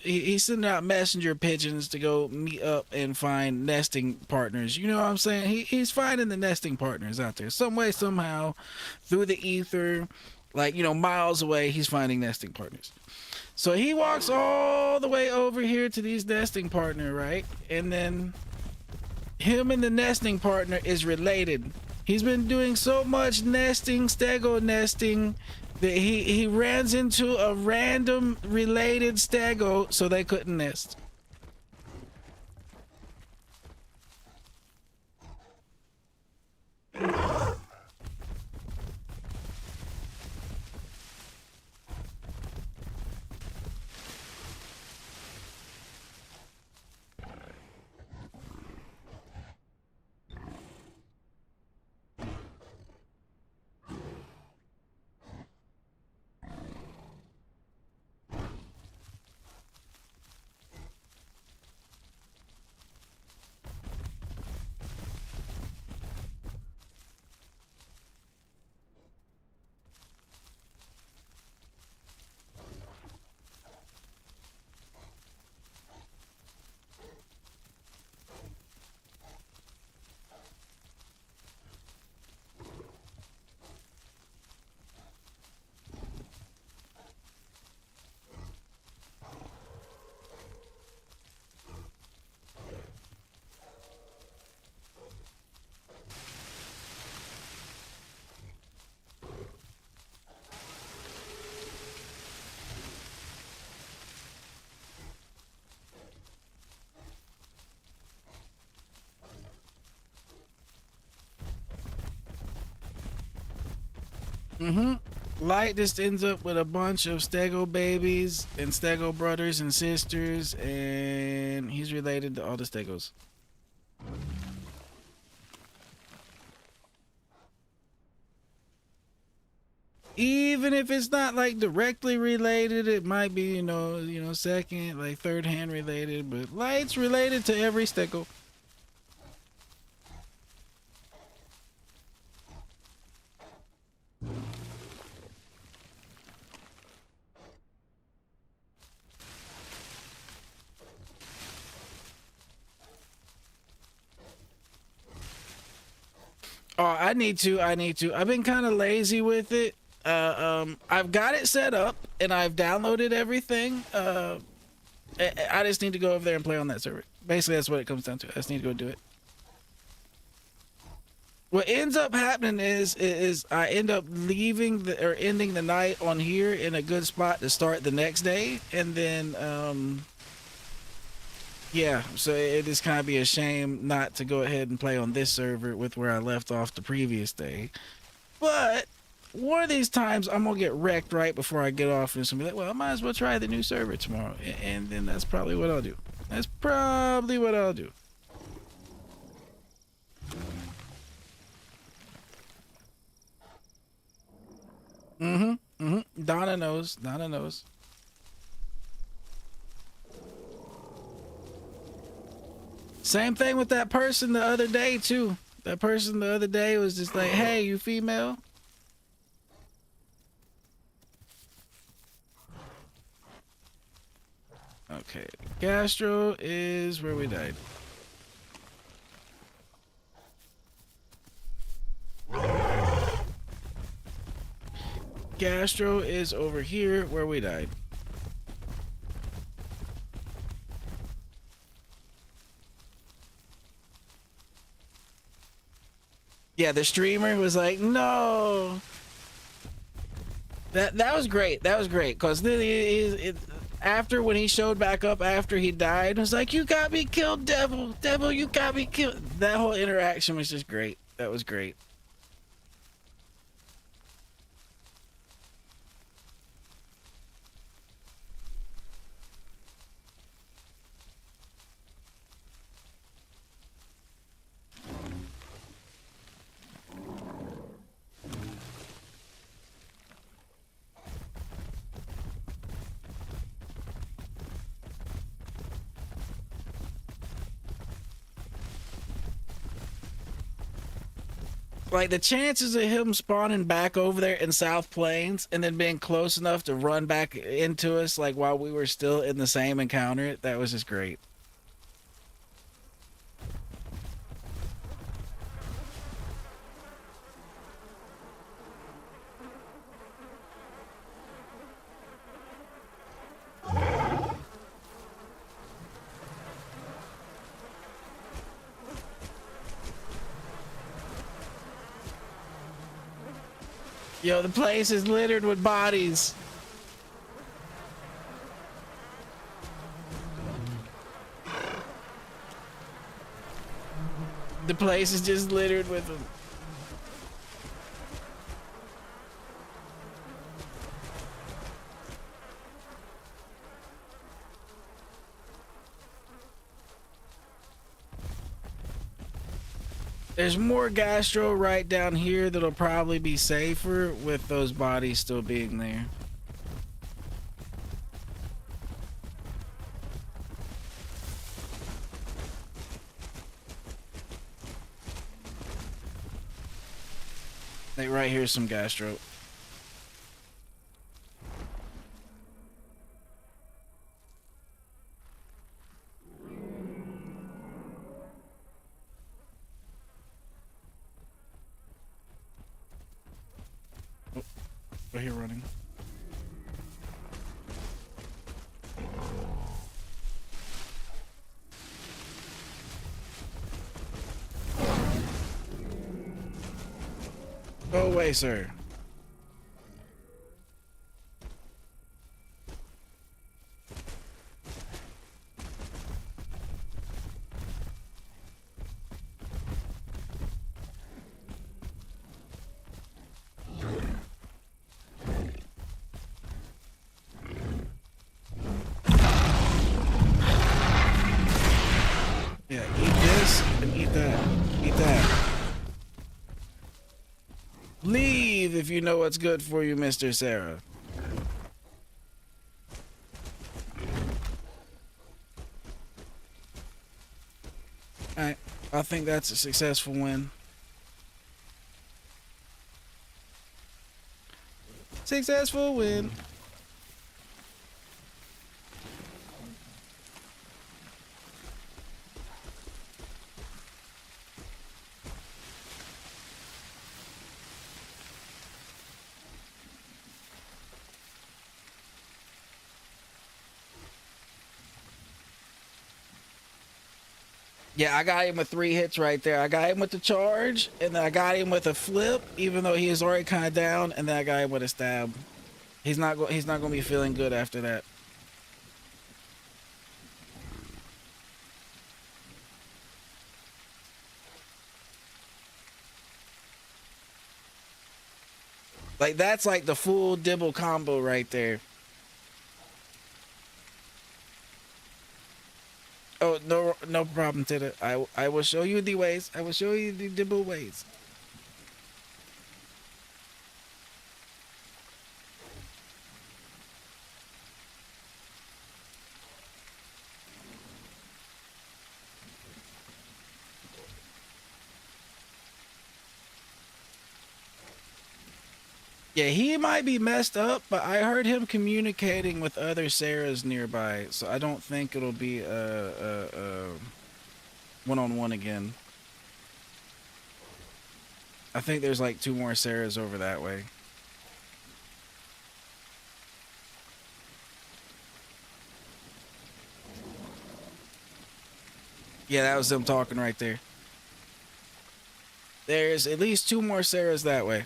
he's sending out messenger pigeons to go meet up and find nesting partners. You know what I'm saying? He's finding the nesting partners out there. Some way, somehow, through the ether, like, miles away, he's finding nesting partners. So he walks all the way over here to these nesting partner, right? And then him and the nesting partner is related. He's been doing so much nesting, stego nesting, that he runs into a random related stego, so they couldn't nest. Light just ends up with a bunch of stego babies and stego brothers and sisters, and he's related to all the stegos. Even if it's not like directly related, it might be, second, like third hand related, but Light's related to every stego. Oh, I need to. I've been kind of lazy with it. I've got it set up and I've downloaded everything. I just need to go over there and play on that server. Basically, that's what it comes down to. I just need to go do it. What ends up happening is I end up leaving or ending the night on here in a good spot to start the next day, and then yeah, so it is kind of be a shame not to go ahead and play on this server with where I left off the previous day. But one of these times I'm gonna get wrecked right before I get off, and it's gonna be like, well, I might as well try the new server tomorrow, and then that's probably what I'll do. That's probably what I'll do. Donna knows. Donna knows. Same thing with that person the other day too. That person the other day was just like, hey, you female? Okay, Gastro is where we died. Gastro is over here where we died. Yeah, the streamer was like, no. That was great. That was great, because after when he showed back up after he died, it was like, you got me killed, devil, you got me killed. That whole interaction was just great. That was great. Like, the chances of him spawning back over there in South Plains and then being close enough to run back into us, like, while we were still in the same encounter, that was just great. Yo, the place is littered with bodies. The place is just littered with them. There's more gastro right down here that'll probably be safer with those bodies still being there. Like, right here's some gastro. Oh, right here running. Go away, sir. Yeah, eat this and eat that. Eat that. Leave if you know what's good for you, Mr. Sarah. Alright, I think that's a successful win. Successful win. Yeah, I got him with 3 hits right there. I got him with the charge, and then I got him with a flip, even though he was already kind of down, and then I got him with a stab. He's not going to be feeling good after that. Like, that's like the full dibble combo right there. Oh, no problem, Tita. I will show you the ways. I will show you the dibble ways. Yeah, he might be messed up, but I heard him communicating with other Sarahs nearby, so I don't think it'll be a one-on-one again. I think there's like 2 more Sarahs over that way. Yeah, that was them talking right there. There's at least 2 more Sarahs that way.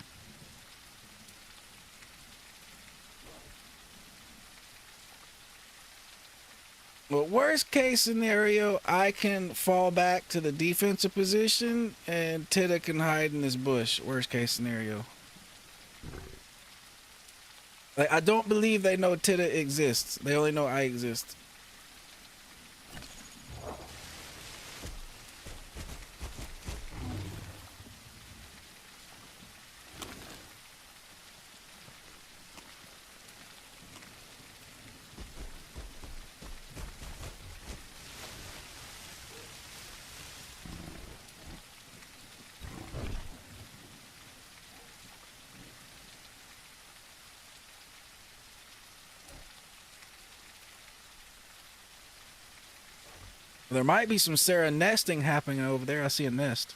Well, worst case scenario, I can fall back to the defensive position and Tita can hide in this bush. Worst case scenario. Like, I don't believe they know Tita exists. They only know I exist. There might be some Sarah nesting happening over there. I see a nest.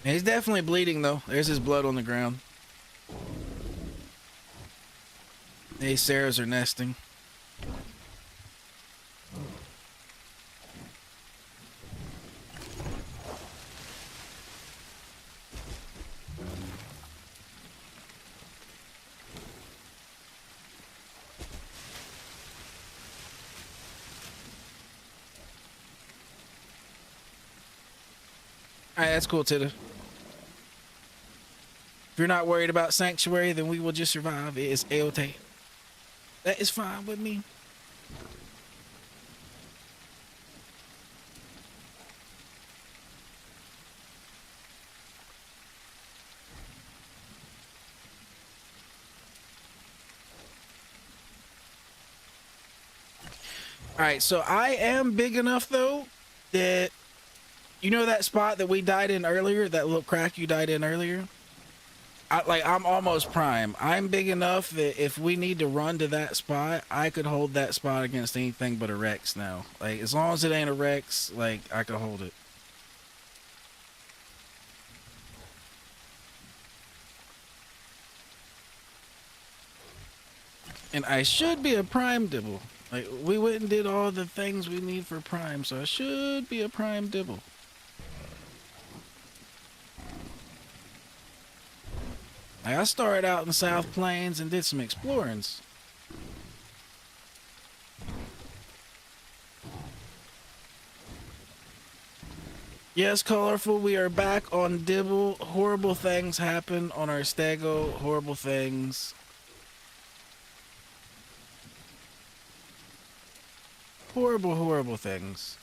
He's definitely bleeding though. There's his blood on the ground. Hey, Sarahs are nesting. Alright, that's cool, Tita. If you're not worried about Sanctuary, then we will just survive. It is A-OK. That is fine with me. Alright, so I am big enough, though, that... You know that spot that we died in earlier? That little crack you died in earlier? I'm almost prime. I'm big enough that if we need to run to that spot, I could hold that spot against anything but a Rex now. Like, as long as it ain't a Rex, like, I could hold it. And I should be a prime dibble. Like, we went and did all the things we need for prime, so I should be a prime dibble. Like, I started out in the South Plains and did some explorings. Yes, Colorful, we are back on Dibble. Horrible things happen on our Stego. Horrible things. Horrible, horrible things.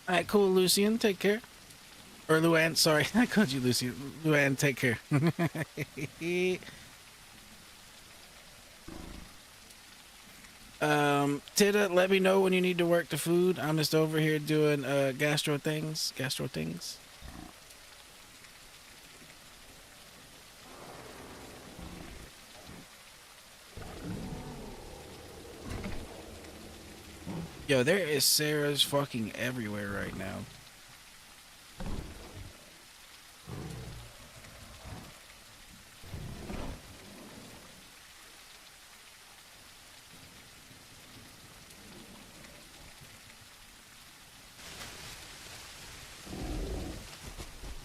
Alright, cool, Lucian. Take care. Or Luann, sorry. I called you Lucian. Luann, take care. Tita, let me know when you need to work the food. I'm just over here doing gastro things. Yo, there is Sarah's fucking everywhere right now.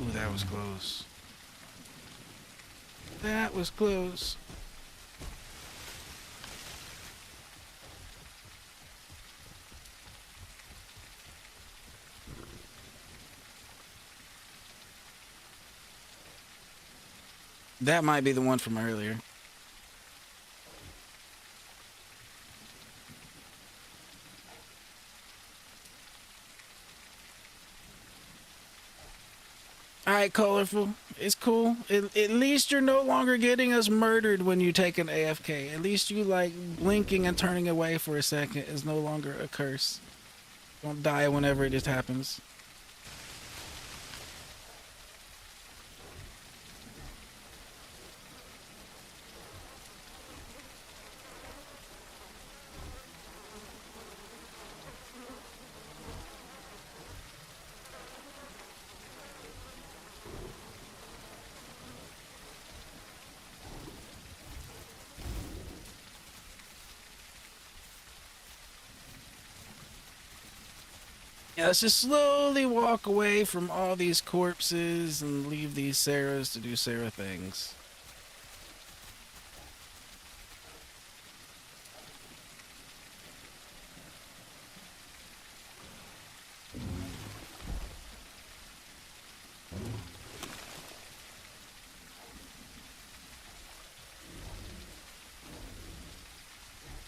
Ooh, that was close. That was close. That might be the one from earlier. Alright, Colorful. It's cool. At least you're no longer getting us murdered when you take an AFK. At least you, like, blinking and turning away for a second is no longer a curse. Don't die whenever it just happens. Yeah, let's just slowly walk away from all these corpses and leave these Sarahs to do Sarah things.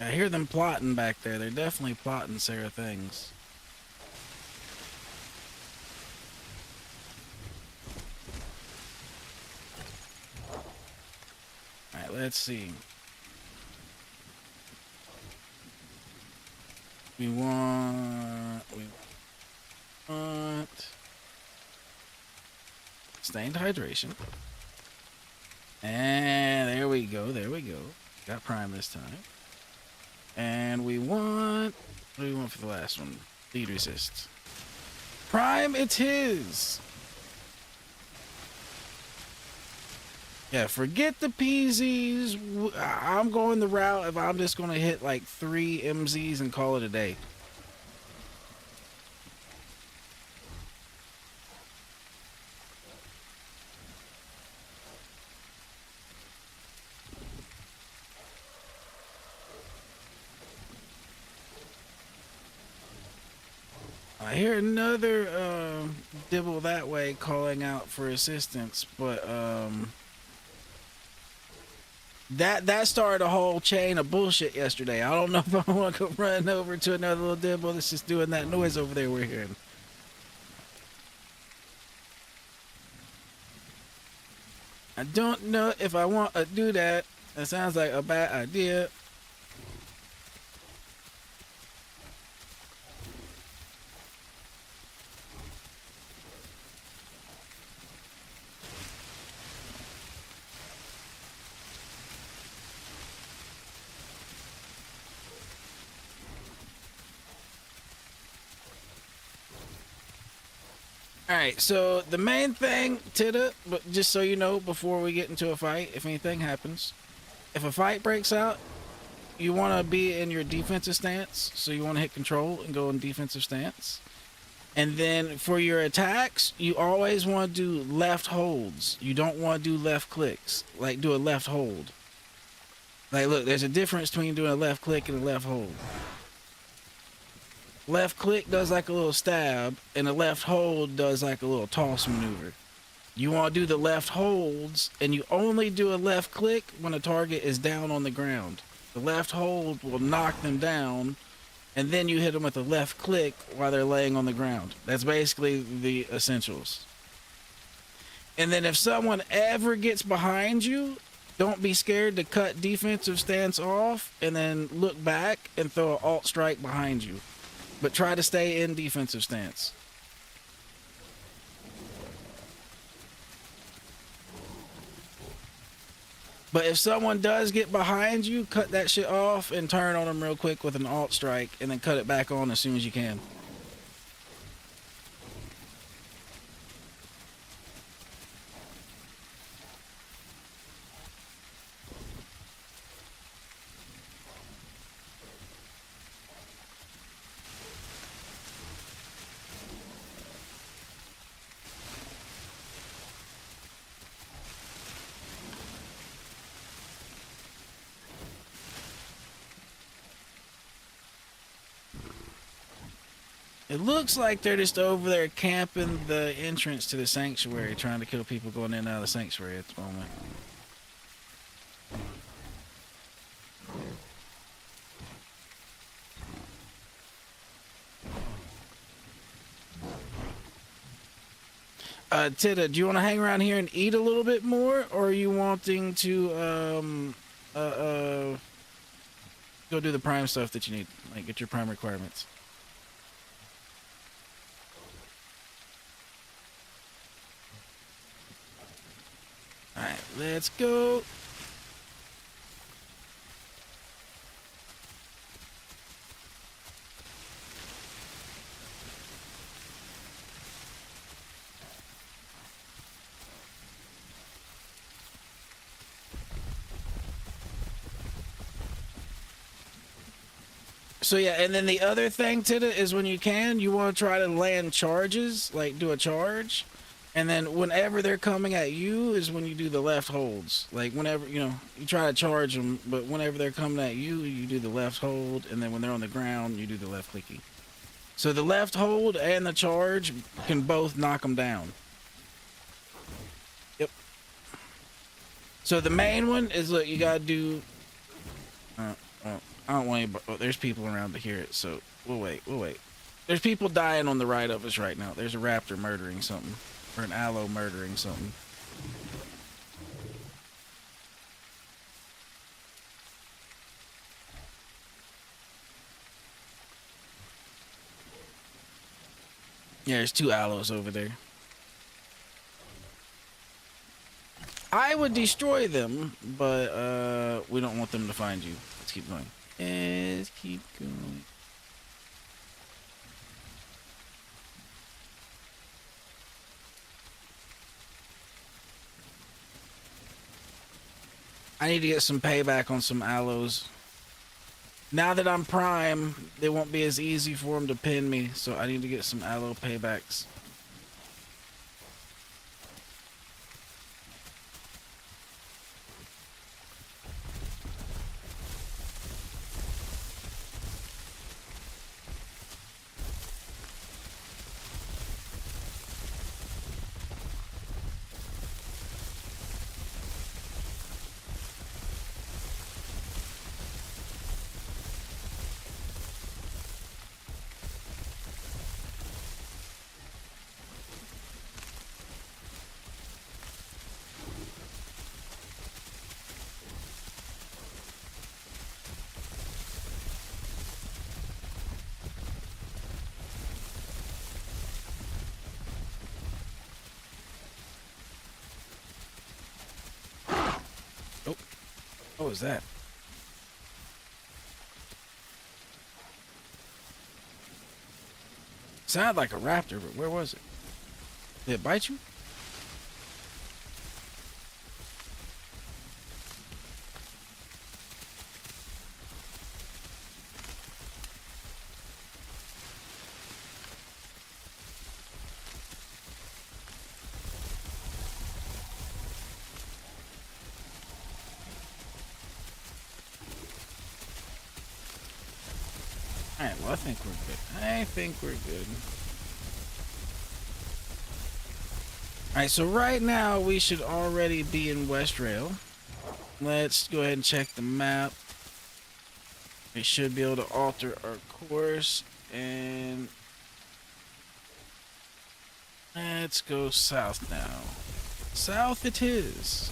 I hear them plotting back there. They're definitely plotting Sarah things. Alright, let's see. We want sustained hydration. And there we go, there we go. Got prime this time. And we want, what do we want for the last one? Lead resist. Prime, it's his. Yeah, forget the PZs. I'm going the route if I'm just going to hit like 3 MZs and call it a day. I hear another dibble that way calling out for assistance, but that started a whole chain of bullshit yesterday. I don't know if I want to go run over to another little dibble that's just doing that noise over there we're hearing. I don't know if I want to do that. That sounds like a bad idea. Alright, so the main thing, Titta, but just so you know, before we get into a fight, if anything happens, if a fight breaks out, you want to be in your defensive stance. So you want to hit control and go in defensive stance. And then for your attacks, you always want to do left holds. You don't want to do left clicks. Like do a left hold. Like look, there's a difference between doing a left click and a left hold. Left click does like a little stab, and the left hold does like a little toss maneuver. You want to do the left holds, and you only do a left click when a target is down on the ground. The left hold will knock them down, and then you hit them with a left click while they're laying on the ground. That's basically the essentials. And then if someone ever gets behind you, don't be scared to cut defensive stance off, and then look back and throw an alt strike behind you. But try to stay in defensive stance. But if someone does get behind you, cut that shit off and turn on them real quick with an alt strike and then cut it back on as soon as you can. It looks like they're just over there camping the entrance to the sanctuary, trying to kill people going in and out of the sanctuary at the moment. Titta, do you want to hang around here and eat a little bit more, or are you wanting to go do the prime stuff that you need, like get your prime requirements? Alright, let's go. So yeah, and then the other thing to it is when you can, you want to try to land charges, like do a charge, and then whenever they're coming at you is when you do the left holds. Like whenever, you know, you try to charge them, but whenever they're coming at you, you do the left hold, and then when they're on the ground, you do the left clicky. So the left hold and the charge can both knock them down. Yep. So the main one is, look, you gotta do. Well, I don't want anybody. Oh, there's people around to hear it, so we'll wait. We'll wait. There's people dying on the right of us right now. There's a raptor murdering something, or an aloe murdering something. Yeah, there's 2 aloes over there. I would destroy them, but we don't want them to find you. Let's keep going. Let's keep going. I need to get some payback on some aloes. Now that I'm prime, it won't be as easy for them to pin me, so I need to get some aloe paybacks. Oh, what was that? Sounded like a raptor, but where was it? Did it bite you? Alright, well, I think we're good. I think we're good. Alright, so right now we should already be in West Rail. Let's go ahead and check the map. We should be able to alter our course, and let's go south now. South it is.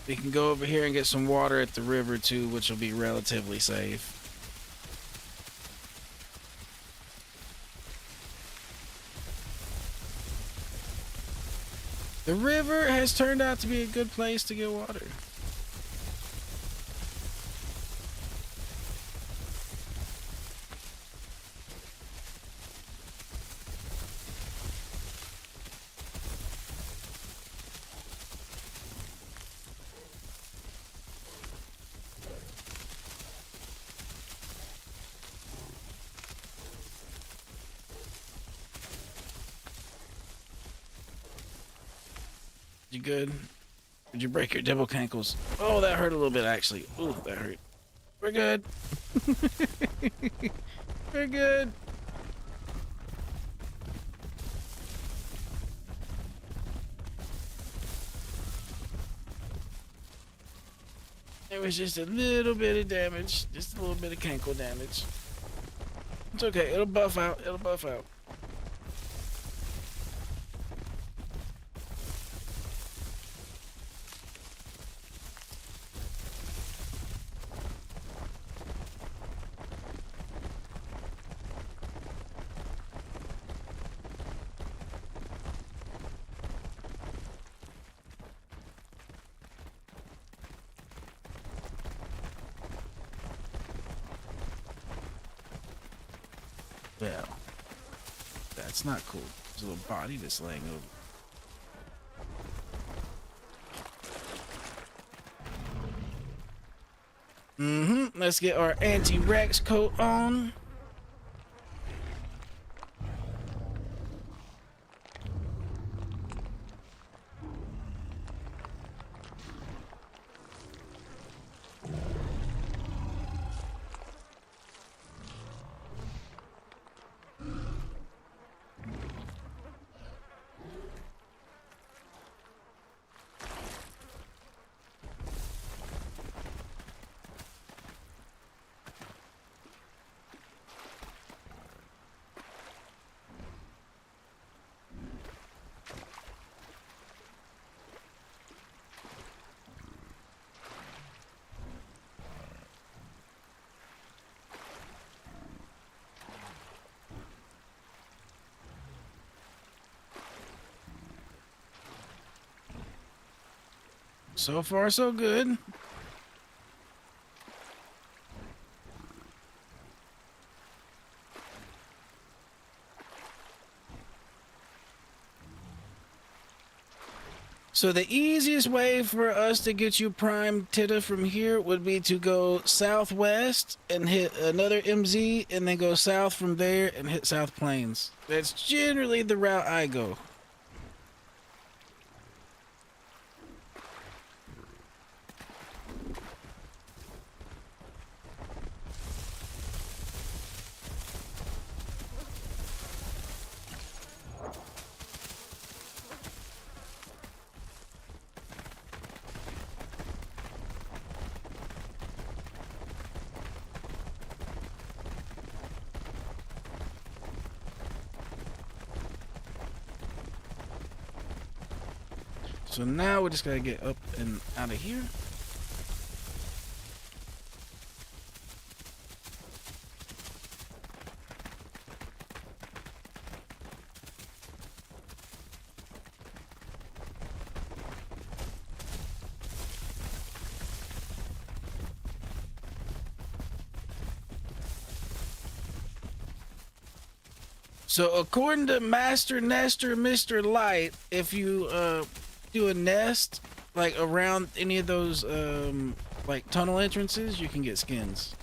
We can go over here and get some water at the river too, which will be relatively safe. The river has turned out to be a good place to get water. You good? Did you break your double cankles? Oh, that hurt a little bit actually. Ooh, that hurt. We're good. We're good. It was just a little bit of damage. Just a little bit of cankle damage. It's okay. It'll buff out. It'll buff out. Well, that's not cool. There's a little body that's laying over. Let's get our anti-Rex coat on. So far, so good. So the easiest way for us to get you prime Titta from here would be to go southwest and hit another MZ and then go south from there and hit South Plains. That's generally the route I go. So now we just gotta get up and out of here. So according to Master Nester Mr. Light, if you do a nest like around any of those like tunnel entrances, you can get skins.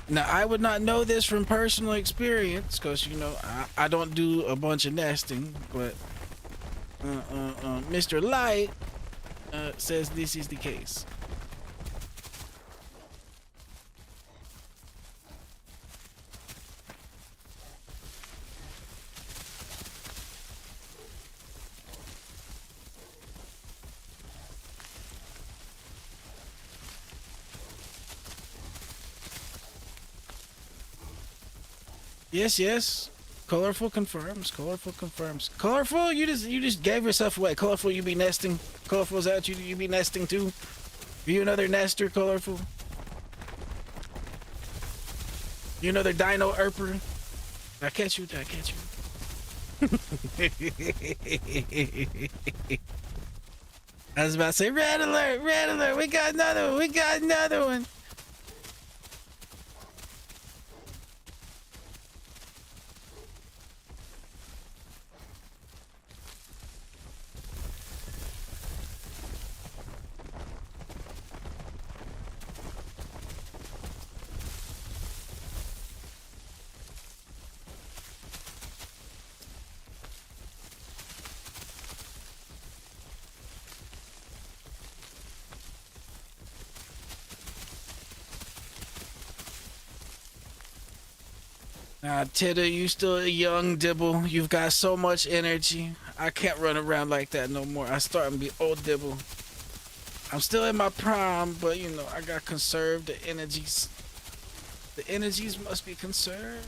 Now I would not know this from personal experience because you know I don't do a bunch of nesting, but Mr. Light says this is the case. Yes, yes. Colorful confirms. Colorful confirms. Colorful, you just gave yourself away. Colorful, you be nesting. Colorful's out. You be nesting too. Are you another nester, Colorful? You another dino erper? Did I catch you? Did I catch you? I was about to say red alert, red alert. We got another one. We got another one. Titta, you still a young dibble. You've got so much energy. I can't run around like that no more. I start to be old dibble. I'm still in my prime, but you know, I got conserved the energies. The energies must be conserved.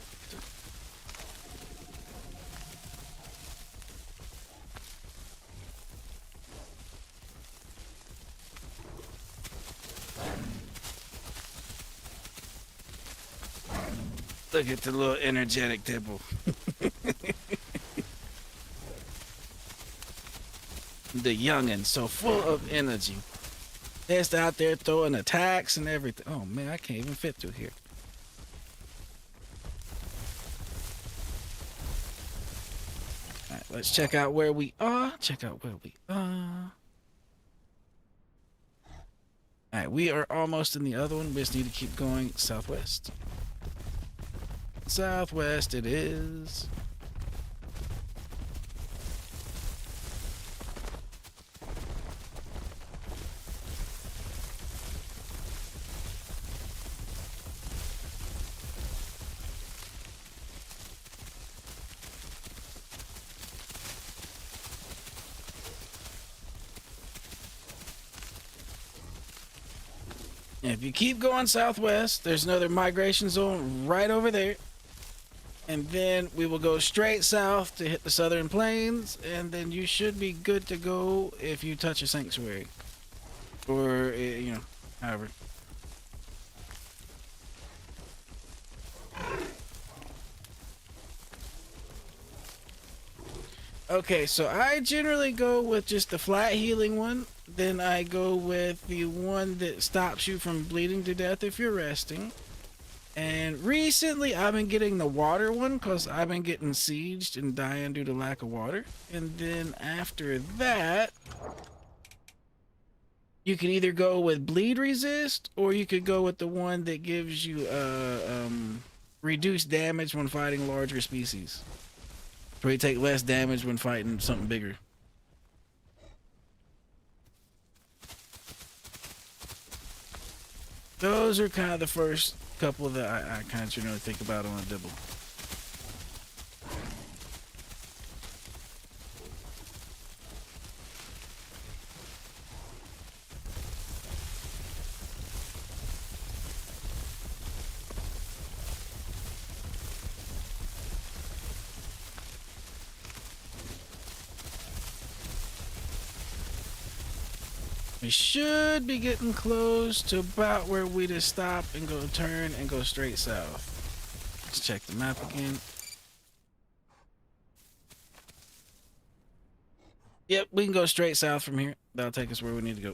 Look at the little energetic dibble. The youngin', so full of energy. Just out there throwing attacks and everything. Oh man, I can't even fit through here. let's check out where we are. Check out where we are. All right, we are almost in the other one. We just need to keep going southwest. Southwest it is. If you keep going southwest, there's another migration zone right over there. And then we will go straight south to hit the southern plains, and then you should be good to go if you touch a sanctuary. Or, you know, however. Okay, so I generally go with just the flat healing one. Then I go with the one that stops you from bleeding to death if you're resting. And recently I've been getting the water one because I've been getting sieged and dying due to lack of water. And then after that, you can either go with bleed resist or you could go with the one that gives you reduced damage when fighting larger species. So you take less damage when fighting something bigger. Those are kind of the first couple that I kind of generally think about on a dibble. We should be getting close to about where we just stop and go turn and go straight south. Let's check the map again. Yep, we can go straight south from here. That'll take us where we need to go.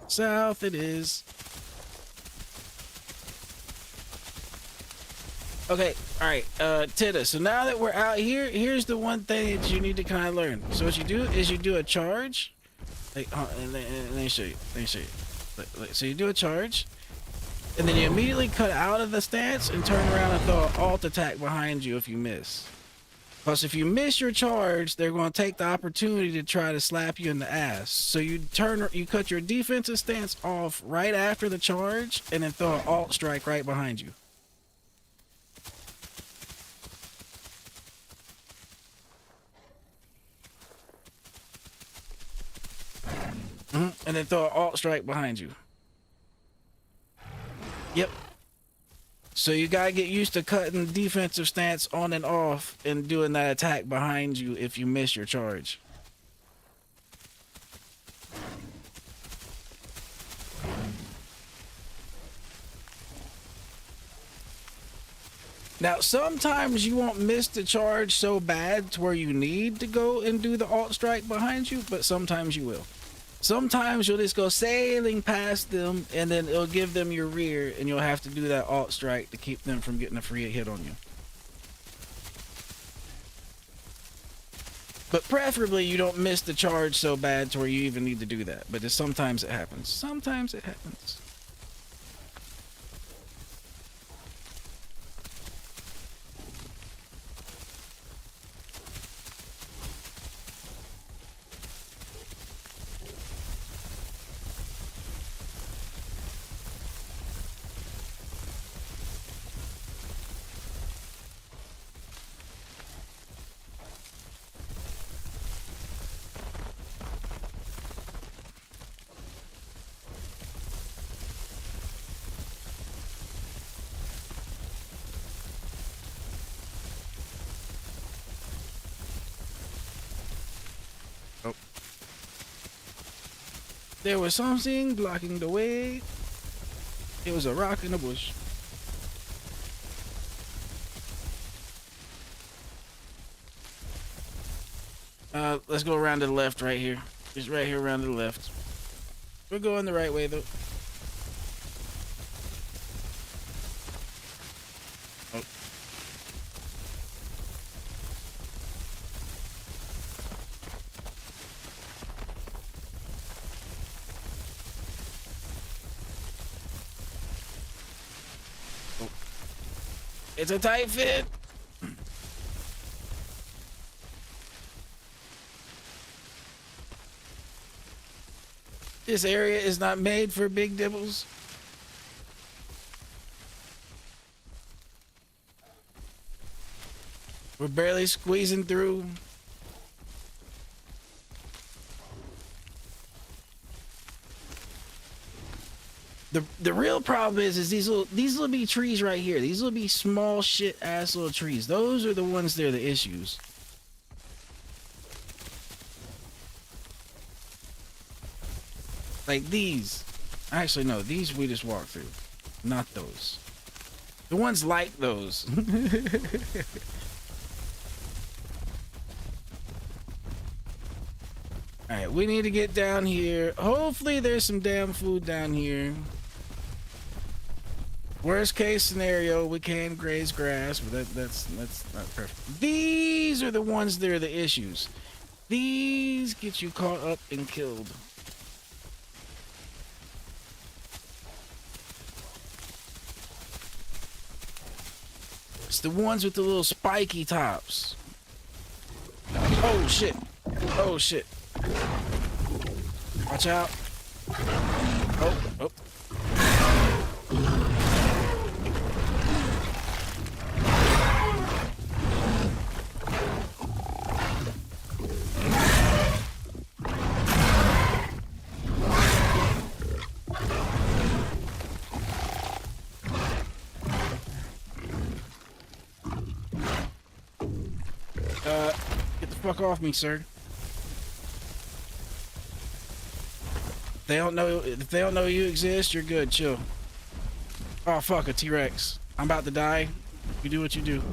South it is. Okay, alright, Tita, so now that we're out here, here's the one thing that you need to kind of learn. So what you do is you do a charge. Like, let me show you. Let me show you. So you do a charge, and then you immediately cut out of the stance and turn around and throw an alt attack behind you if you miss. Because if you miss your charge, they're going to take the opportunity to try to slap you in the ass. So you cut your defensive stance off right after the charge, and then throw an alt strike right behind you. And then throw an alt strike behind you. Yep. So you gotta get used to cutting defensive stance on and off and doing that attack behind you if you miss your charge. Now, sometimes you won't miss the charge so bad to where you need to go and do the alt strike behind you, but sometimes you will. Sometimes you'll just go sailing past them and then it'll give them your rear and you'll have to do that alt strike to keep them from getting a free hit on you. But preferably you don't miss the charge so bad to where you even need to do that. But sometimes it happens. Sometimes it happens. Oh. There was something blocking the way. It was a rock in the bush. Let's go around to the left right here. Just right here around to the left. We're going the right way though. Oh. It's a tight fit. This area is not made for big dibbles. We're barely squeezing through. The real problem is these little be trees right here. These will be small shit ass little trees. Those are the ones that are the issues. Like these. Actually no, these we just walked through. Not those. The ones like those. Alright, we need to get down here. Hopefully there's some damn food down here. Worst case scenario, we can graze grass, but that's not perfect. These are the ones that are the issues. These get you caught up and killed. It's the ones with the little spiky tops. Oh shit. Oh shit. Watch out. Oh, oh. Get the fuck off me, sir. If they don't know you exist, you're good. Chill. Oh fuck, a T-Rex. I'm about to die. You do what you do.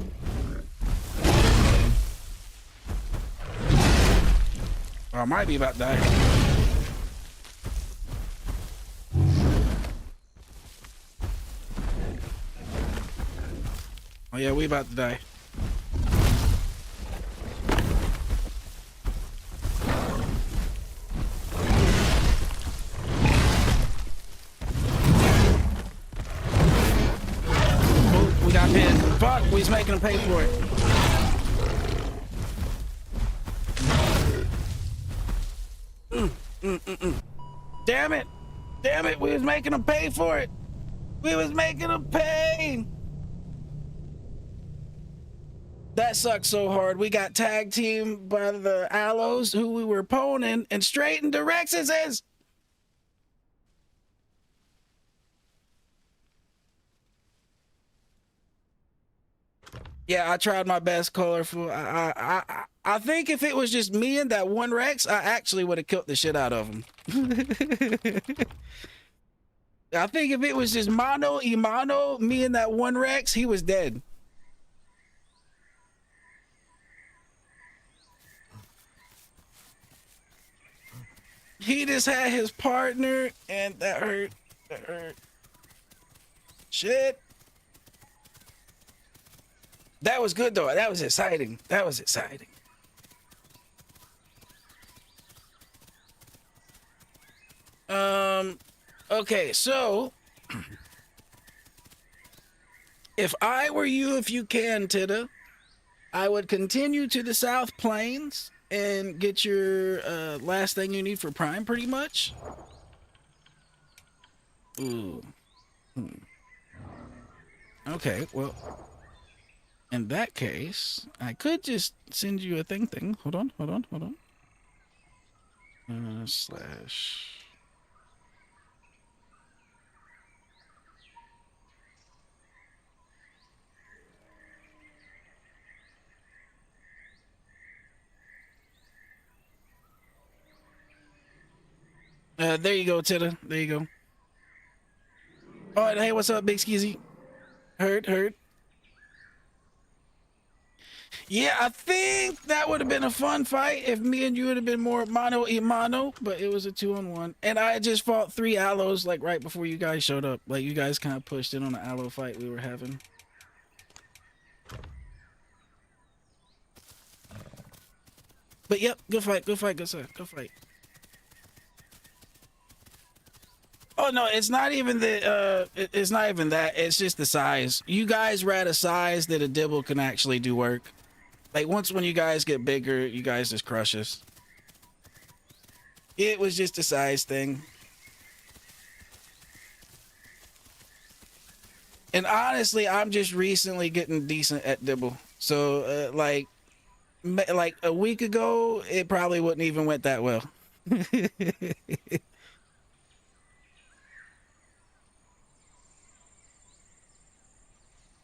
Oh, I might be about to die. Oh yeah, we about to die. We got pinned. Fuck, we's making them pay for it. Damn it. Damn it, we was making them pay for it. We was making them pay. That sucked so hard. We got tag teamed by the Aloes who we were poning and straight into Rex's. Yeah, I tried my best, colorful. I think if it was just me and that one Rex, I actually would have killed the shit out of him. I think if it was just mano y mano, me and that one Rex, he was dead. He just had his partner, and that hurt. That hurt. Shit. That was good though. That was exciting. That was exciting. Okay, so if I were you, if you can, Tita, I would continue to the South Plains and get your last thing you need for Prime, pretty much. Ooh. Okay, well, in that case, I could just send you a thing. Hold on. Slash. There you go, Tita. There you go. All right, hey, what's up, Big Skizzy? Heard. Yeah, I think that would have been a fun fight if me and you would have been more mano y mano, but it was a 2-on-1. And I just fought 3 Aloes like right before you guys showed up. Like you guys kind of pushed in on the Aloe fight we were having. But yep, good fight, good fight. Oh no, it's not even it's not even that. It's just the size. You guys were at a size that a dibble can actually do work. Like once when you guys get bigger, you guys just crush us. It was just a size thing. And honestly, I'm just recently getting decent at dibble. So like a week ago, it probably wouldn't even went that well.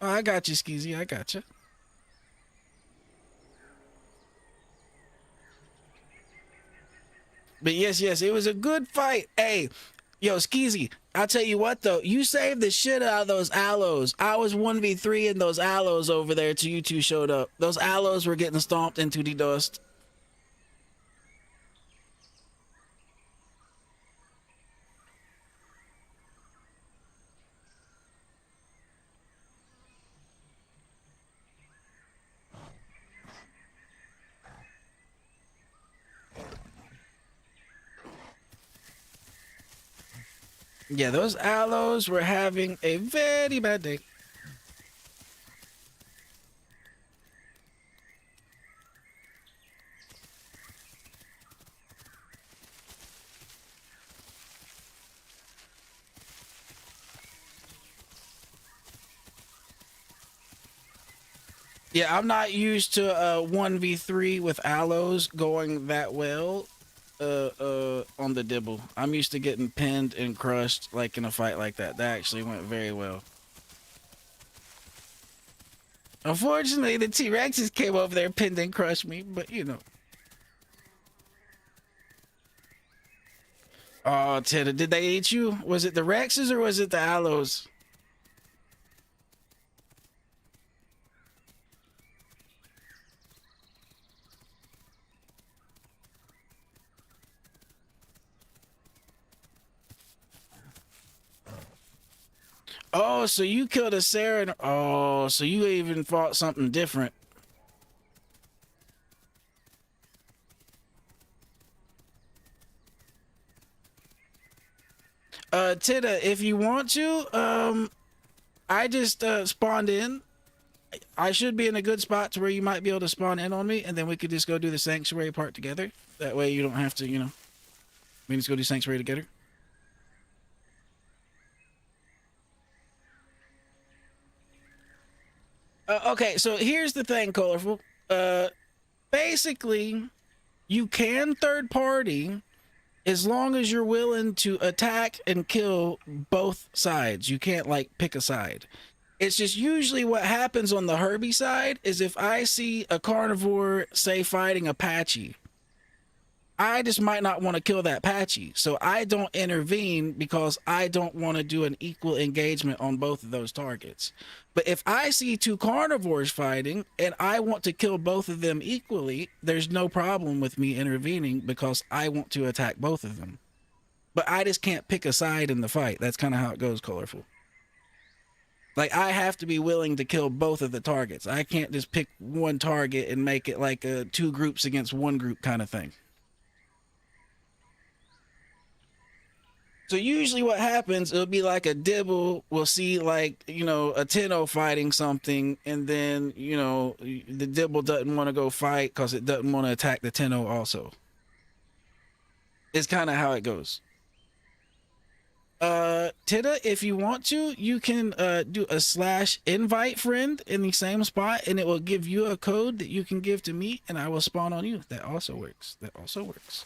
Oh, I got you, Skeezy. I got you. But yes, yes, it was a good fight. Hey, yo, Skeezy, I'll tell you what though, you saved the shit out of those aloes. I was 1v3 in those aloes over there till you two showed up. Those aloes were getting stomped into the dust. Yeah, those aloes were having a very bad day. Yeah, I'm not used to 1v3 with aloes going that well on the dibble. I'm used to getting pinned and crushed like in a fight like that. That actually went very well. Unfortunately, the T-Rexes came over there, pinned and crushed me, but you know. Oh, Ted, did they eat you? Was it the Rexes or was it the aloes? Oh, so you killed a Sarah. Oh, so you even fought something different. Tida, if you want to, I just spawned in. I should be in a good spot to where you might be able to spawn in on me, and then we could just go do the sanctuary part together. That way you don't have to, you know, we can just go do sanctuary together. Okay, so here's the thing, Colorful. Basically, you can third party as long as you're willing to attack and kill both sides. You can't like pick a side. It's just usually what happens on the Herbie side is if I see a carnivore, say, fighting Apache, I just might not want to kill that Apache. So I don't intervene because I don't want to do an equal engagement on both of those targets. But if I see two carnivores fighting and I want to kill both of them equally, there's no problem with me intervening because I want to attack both of them. But I just can't pick a side in the fight. That's kind of how it goes, Colorful. Like, I have to be willing to kill both of the targets. I can't just pick one target and make it like a two groups against one group kind of thing. So usually what happens, it'll be like a dibble. We'll see like, you know, a Tenno fighting something, and then, you know, the dibble doesn't want to go fight because it doesn't want to attack the Tenno also. It's kind of how it goes. Tida, if you want to, you can do a /invite friend in the same spot, and it will give you a code that you can give to me, and I will spawn on you. That also works. That also works.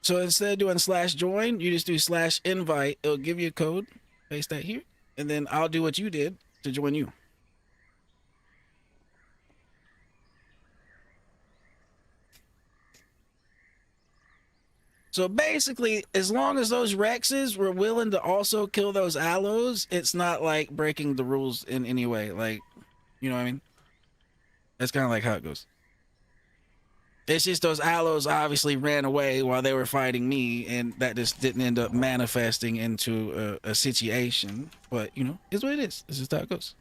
So instead of doing /join, you just do /invite. It'll give you a code. Paste that here, and then I'll do what you did to join you. So basically, as long as those Rexes were willing to also kill those aloes, it's not like breaking the rules in any way. Like, you know what I mean? That's kind of like how it goes. It's just those aloes obviously ran away while they were fighting me, and that just didn't end up manifesting into a situation. But, you know, it's what it is. This is how it goes.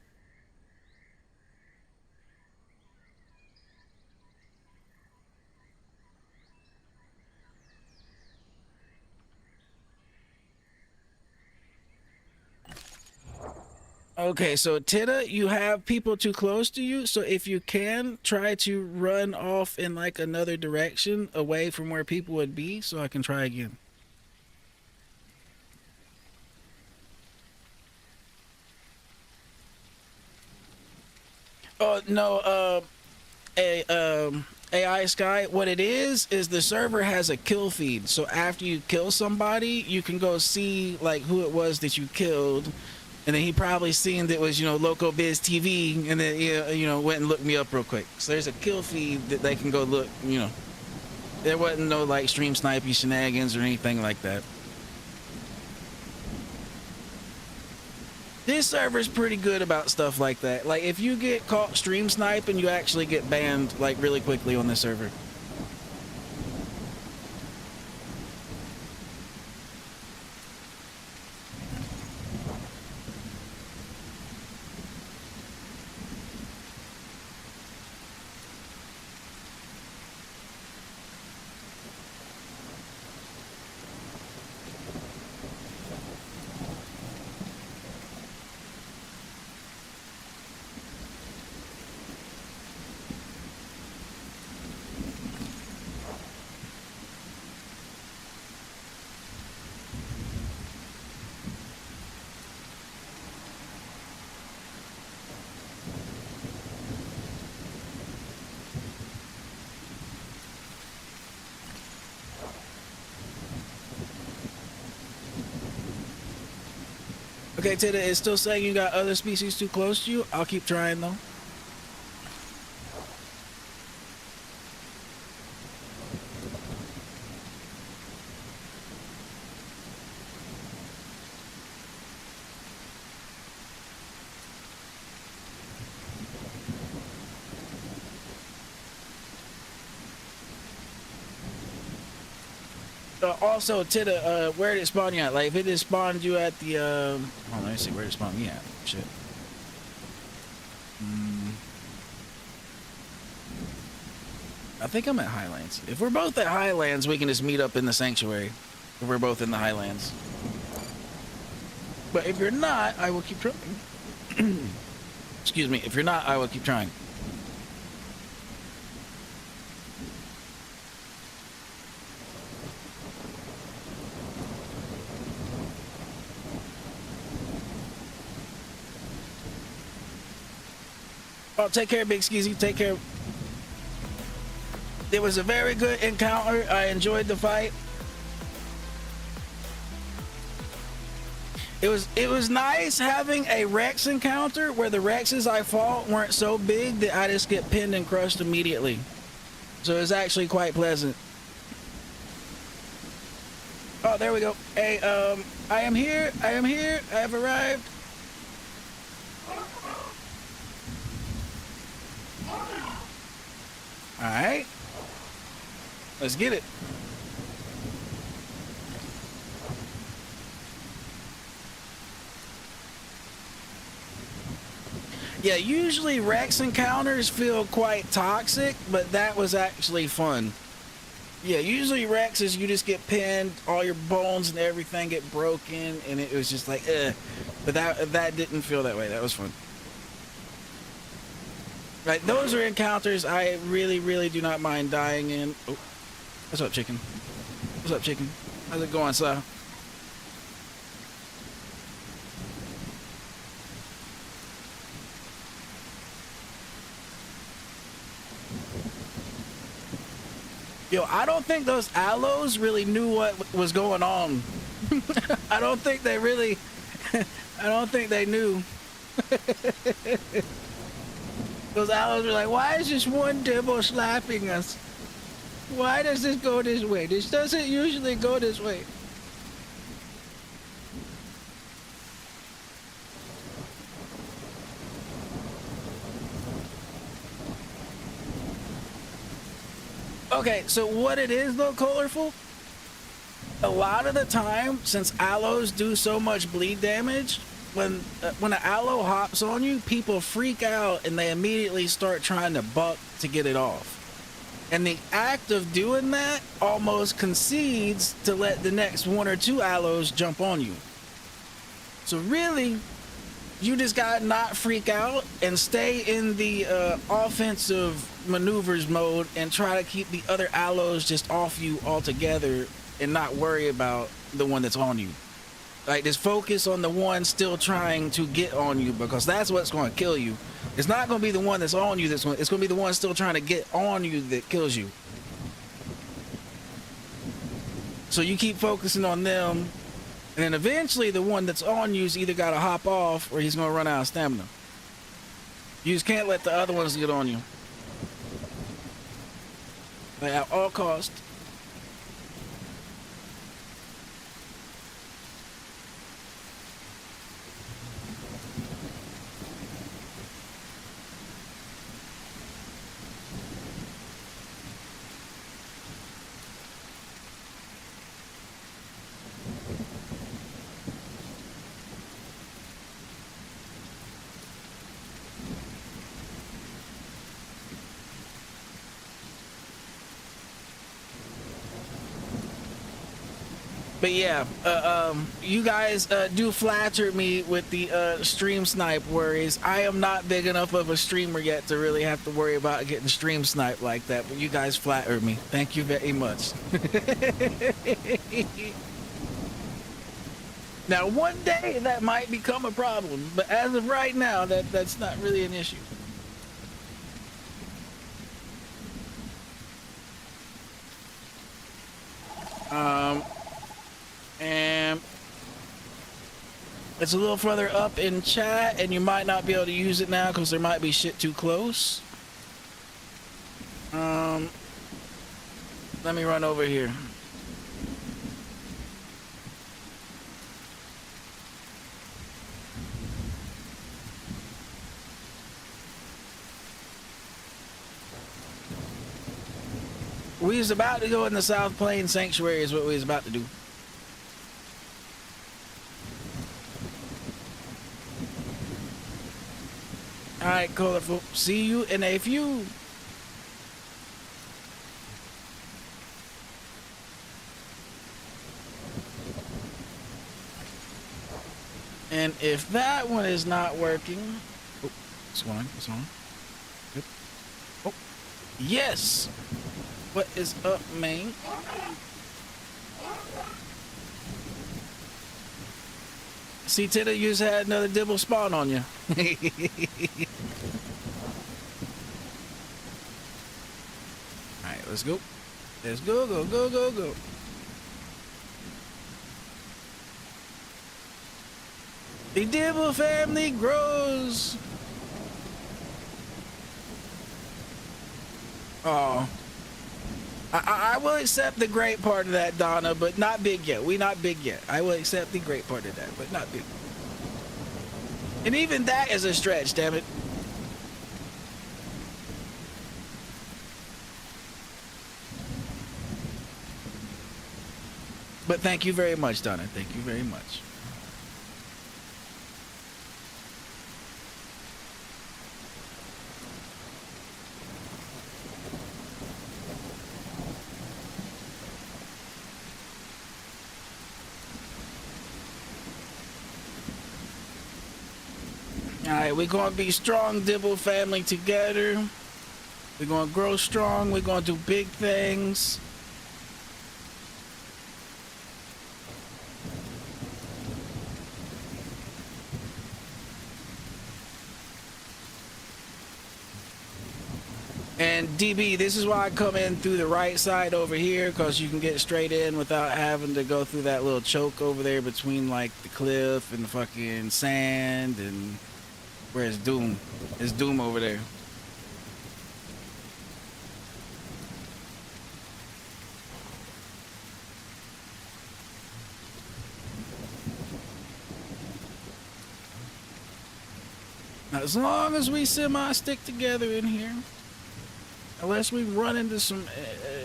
Okay, so Tita, you have people too close to you, so if you can, try to run off in like another direction away from where people would be so I can try again. Oh no, a AI Sky, what it is the server has a kill feed. So after you kill somebody, you can go see like who it was that you killed. And then he probably seen that it was, you know, LocoBizzTV, and then you know, went and looked me up real quick. So there's a kill feed that they can go look, you know. There wasn't no like stream sniping shenanigans or anything like that. This server's pretty good about stuff like that. Like if you get caught stream sniping, you actually get banned like really quickly on this server. Okay, Tita, it's still saying you got other species too close to you. I'll keep trying though. Also, Tita, where did it spawn you at? Like, if it just spawned you at the, oh, let me see, where did it spawn me at? Shit. I think I'm at Highlands. If we're both at Highlands, we can just meet up in the sanctuary. If we're both in the Highlands. But if you're not, I will keep trying. Excuse me. If you're not, I will keep trying. Oh, take care, Big Skeezy. Take care. It was a very good encounter. I enjoyed the fight. It was nice having a Rex encounter where the Rexes I fought weren't so big that I just get pinned and crushed immediately. So it was actually quite pleasant. Oh, there we go. Hey, I am here. I am here. I have arrived. All right. Let's get it. Yeah, usually Rex encounters feel quite toxic, but that was actually fun. Yeah, usually Rexes, you just get pinned, all your bones and everything get broken, and it was just like, ugh. But that didn't feel that way. That was fun. Right, those are encounters I really, really do not mind dying in. Oh, what's up, chicken? What's up, chicken? How's it going, sir? Yo, I don't think those aloes really knew what was going on. I don't think they really, I don't think they knew. Those aloes were like, why is this one dibble slapping us? Why does this go this way? This doesn't usually go this way. Okay, so what it is though, Colorful, a lot of the time, since aloes do so much bleed damage, when an aloe hops on you, people freak out and they immediately start trying to buck to get it off. And the act of doing that almost concedes to let the next one or two aloes jump on you. So really, You just gotta not freak out and stay in the offensive maneuvers mode and try to keep the other allos just off you altogether and not worry about the one that's on you. Like, just focus on the one still trying to get on you, because that's what's going to kill you. It's not going to be the one that's on you it's going to be the one still trying to get on you that kills you. So you keep focusing on them, and then eventually the one that's on you's either got to hop off or he's going to run out of stamina. You just can't let the other ones get on you. Like, at all costs. But yeah, you guys do flatter me with the stream snipe worries. I am not big enough of a streamer yet to really have to worry about getting stream sniped like that, but you guys flatter me. Thank you very much. Now, one day that might become a problem, but as of right now, that's not really an issue. And it's a little further up in chat, and you might not be able to use it now because there might be shit too close. Let me run over here. We was about to go in the South Plains Sanctuary is what we was about to do. Alright, colorful. See you in a few. And if that one is not working, oh, it's on, it's on. Good. Oh, yes. What is up, man? See, Titter, you just had another dibble spawn on you. Alright, let's go. Let's go, go, go, go, go. The Dibble family grows. Oh. I will accept the great part of that, Donna, but not big yet. We not big yet. I will accept the great part of that, but not big. And even that is a stretch, damn it. But thank you very much, Donna. Thank you very much. Alright, we're gonna be strong Dibble family together. We're gonna grow strong. We're gonna do big things. And DB, this is why I come in through the right side over here, because you can get straight in without having to go through that little choke over there between like the cliff and the fucking sand and where's Doom? It's Doom over there. Now, as long as we semi-stick together in here, unless we run into some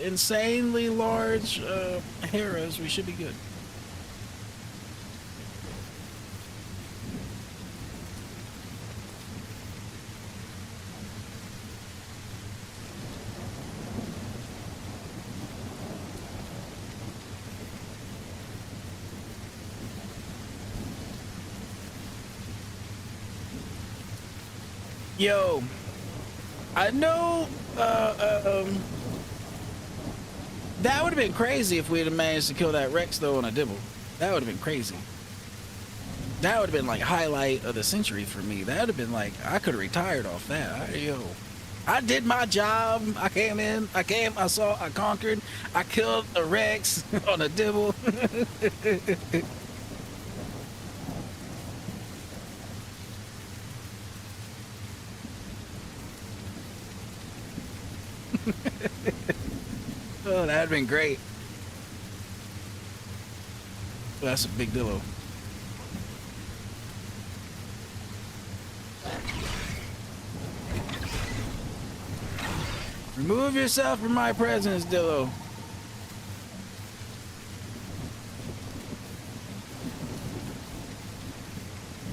insanely large Heras, we should be good. Yo, I know that would have been crazy if we had managed to kill that Rex though on a dibble. That would have been crazy. That would have been like highlight of the century for me. That would have been like, I could have retired off that. I did my job. I came in, I saw, I conquered, I killed a Rex on a dibble. Oh, that'd have been great. Oh, that's a big dillo. Remove yourself from my presence, Dillo.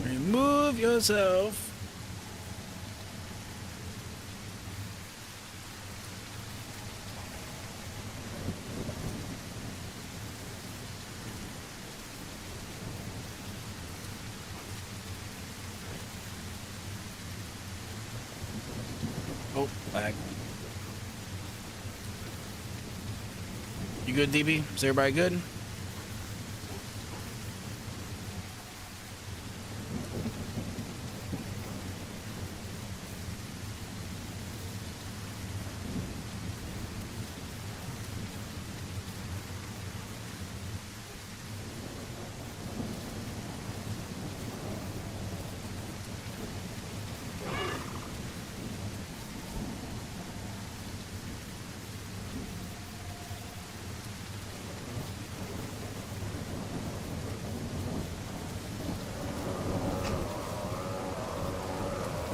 Remove yourself. Oh, lag. You good, DB? Is everybody good?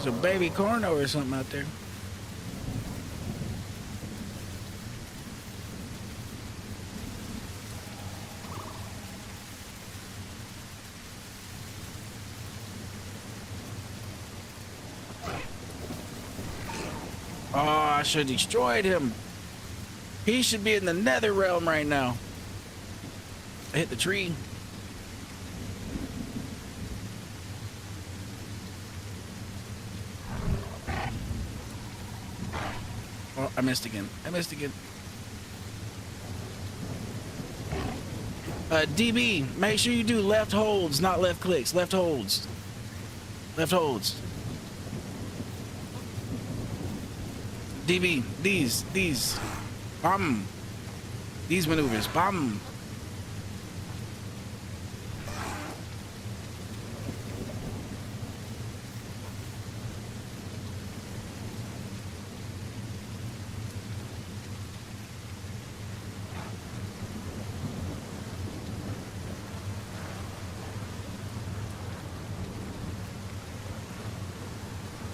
There's a baby corno or something out there. Oh, I should have destroyed him. He should be in the nether realm right now. I hit the tree. Oh, I missed again. I missed again. DB, make sure you do left holds, not left clicks. Left holds. Left holds. DB, these. Bam. These maneuvers. Bam.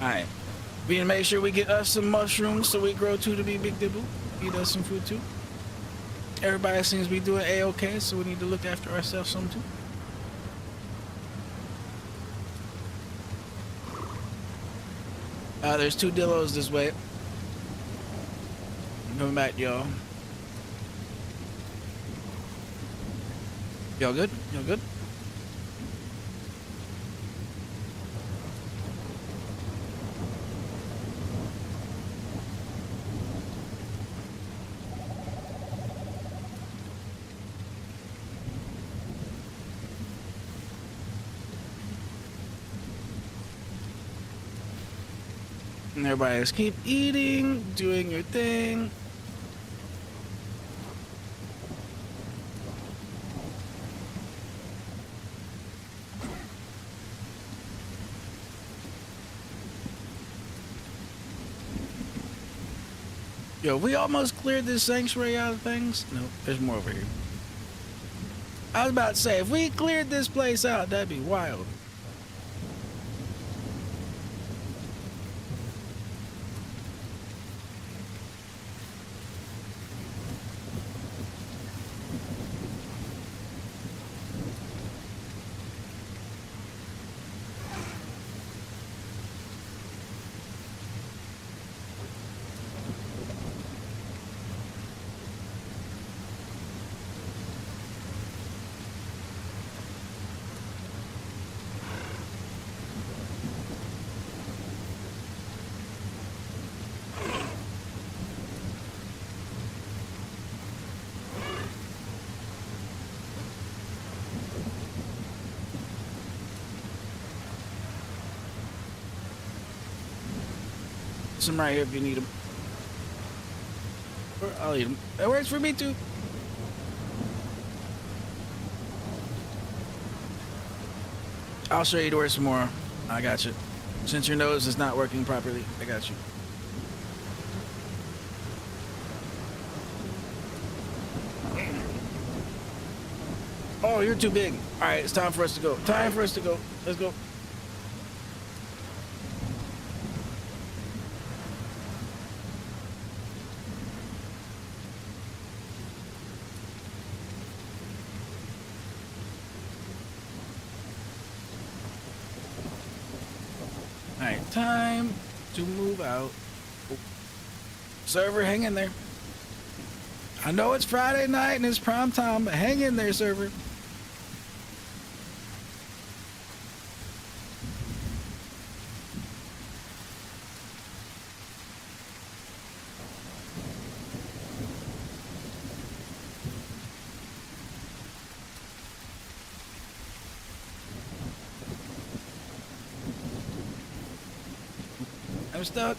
Alright. We need to make sure we get us some mushrooms so we grow too to be big dibble. Eat us some food too. Everybody seems to be doing A-okay, so we need to look after ourselves some too. There's 2 dillos this way. I'm coming back, y'all. Y'all good? Y'all good? And everybody just keep eating, doing your thing. Yo, we almost cleared this sanctuary out of things. No, there's more over here. I was about to say, if we cleared this place out, that'd be wild. some right here if you need them. Or I'll eat them. That works for me too. I'll show you to where some more. I got you. Since your nose is not working properly, I got you. Oh, you're too big. All right, it's time for us to go. Time for us to go. Let's go. All right, time to move out. Oh. Server, hang in there. I know it's Friday night and it's prime time, but hang in there, server. I'm stuck.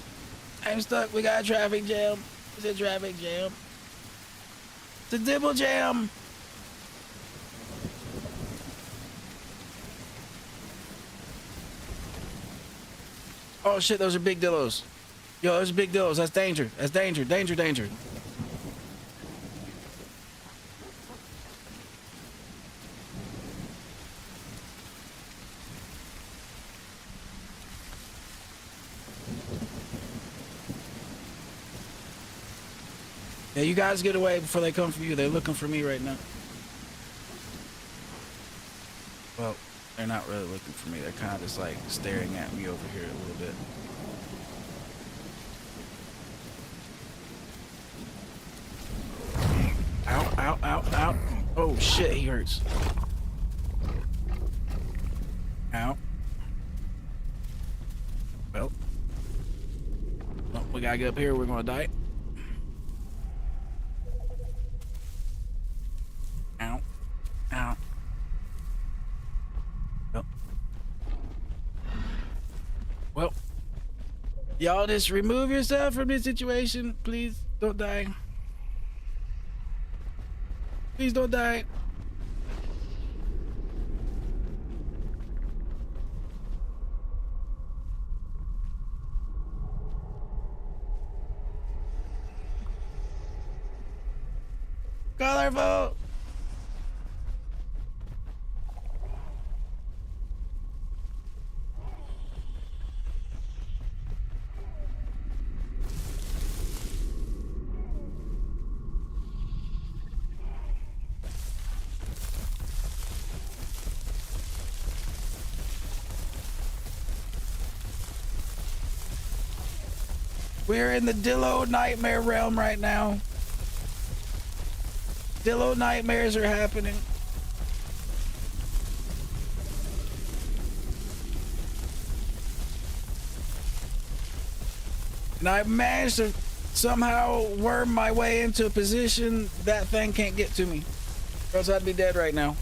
I'm stuck. We got a traffic jam. It's a traffic jam. It's a dibble jam. Oh shit, those are big dillos. Yo, those are big dillos. That's danger. That's danger. Danger, danger. Yeah, you guys get away before they come for you. They're looking for me right now. Well, they're not really looking for me. They're kind of just like staring at me over here a little bit. Ow, ow, ow, ow. Oh shit, he hurts. Ow. Well, we gotta get up here. We're gonna die. Ow. Ow. Well, y'all just remove yourself from this situation. Please don't die. Please don't die. Colorful. We're in the Dillo nightmare realm right now. Dillo nightmares are happening. And I managed to somehow worm my way into a position that thing can't get to me. Or else I'd be dead right now.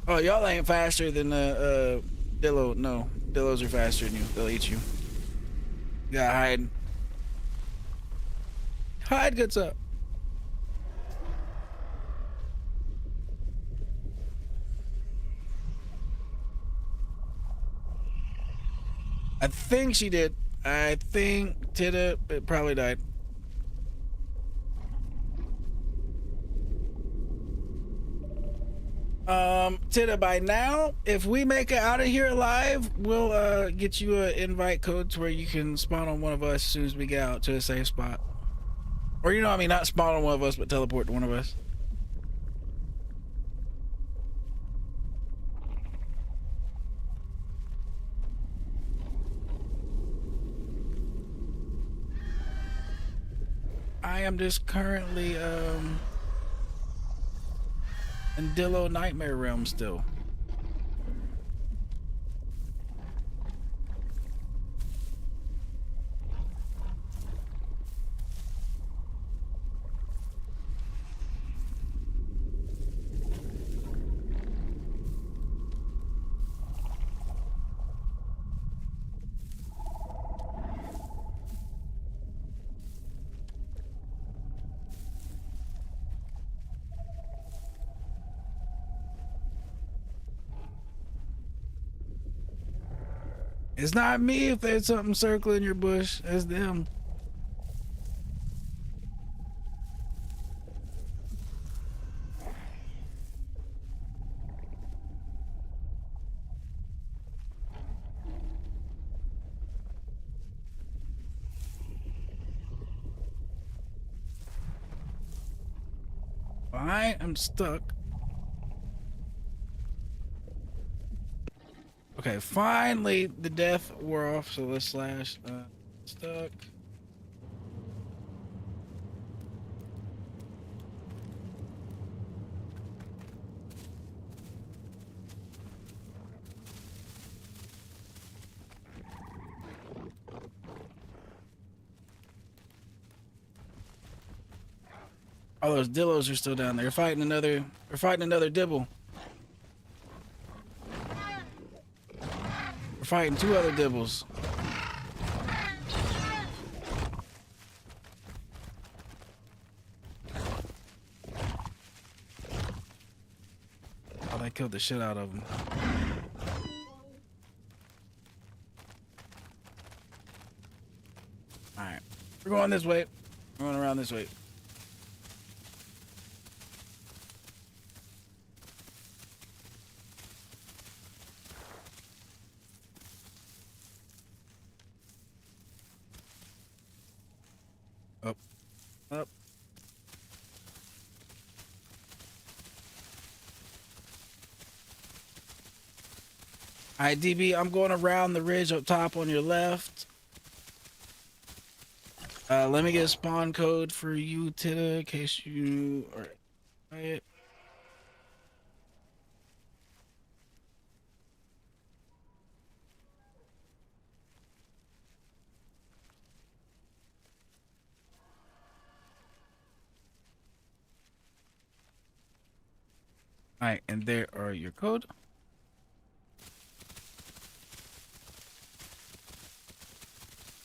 Oh, y'all ain't faster than Dillo. No, Dillos are faster than you. They'll eat you. You gotta hide. Hide gets up. I think she did. I think Tita probably died. Tita, by now, if we make it out of here alive, we'll get you an invite code to where you can spawn on one of us as soon as we get out to a safe spot. Or, you know, I mean, not spawn on one of us, but teleport to one of us. I am just currently, in Dillo Nightmare Realm still. It's not me if there's something circling your bush. It's them. Fine, I'm stuck. Okay, finally the death wore off, so let's slash stuck. Oh, those dillos are still down there. They're fighting another dibble. We're fighting two other dibbles. Oh, they killed the shit out of them. Alright. We're going this way. We're going around this way. Up. Up. Alright, DB, I'm going around the ridge up top on your left. Let me get a spawn code for you, Titta, in case you are quiet. Alright, and there are your code.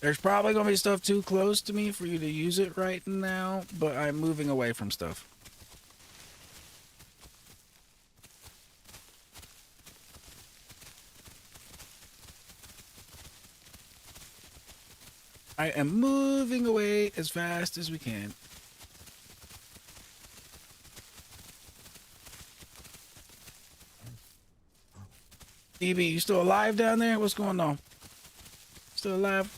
There's probably gonna be stuff too close to me for you to use it right now, but I'm moving away from stuff. I am moving away as fast as we can. DB, you still alive down there? What's going on? Still alive?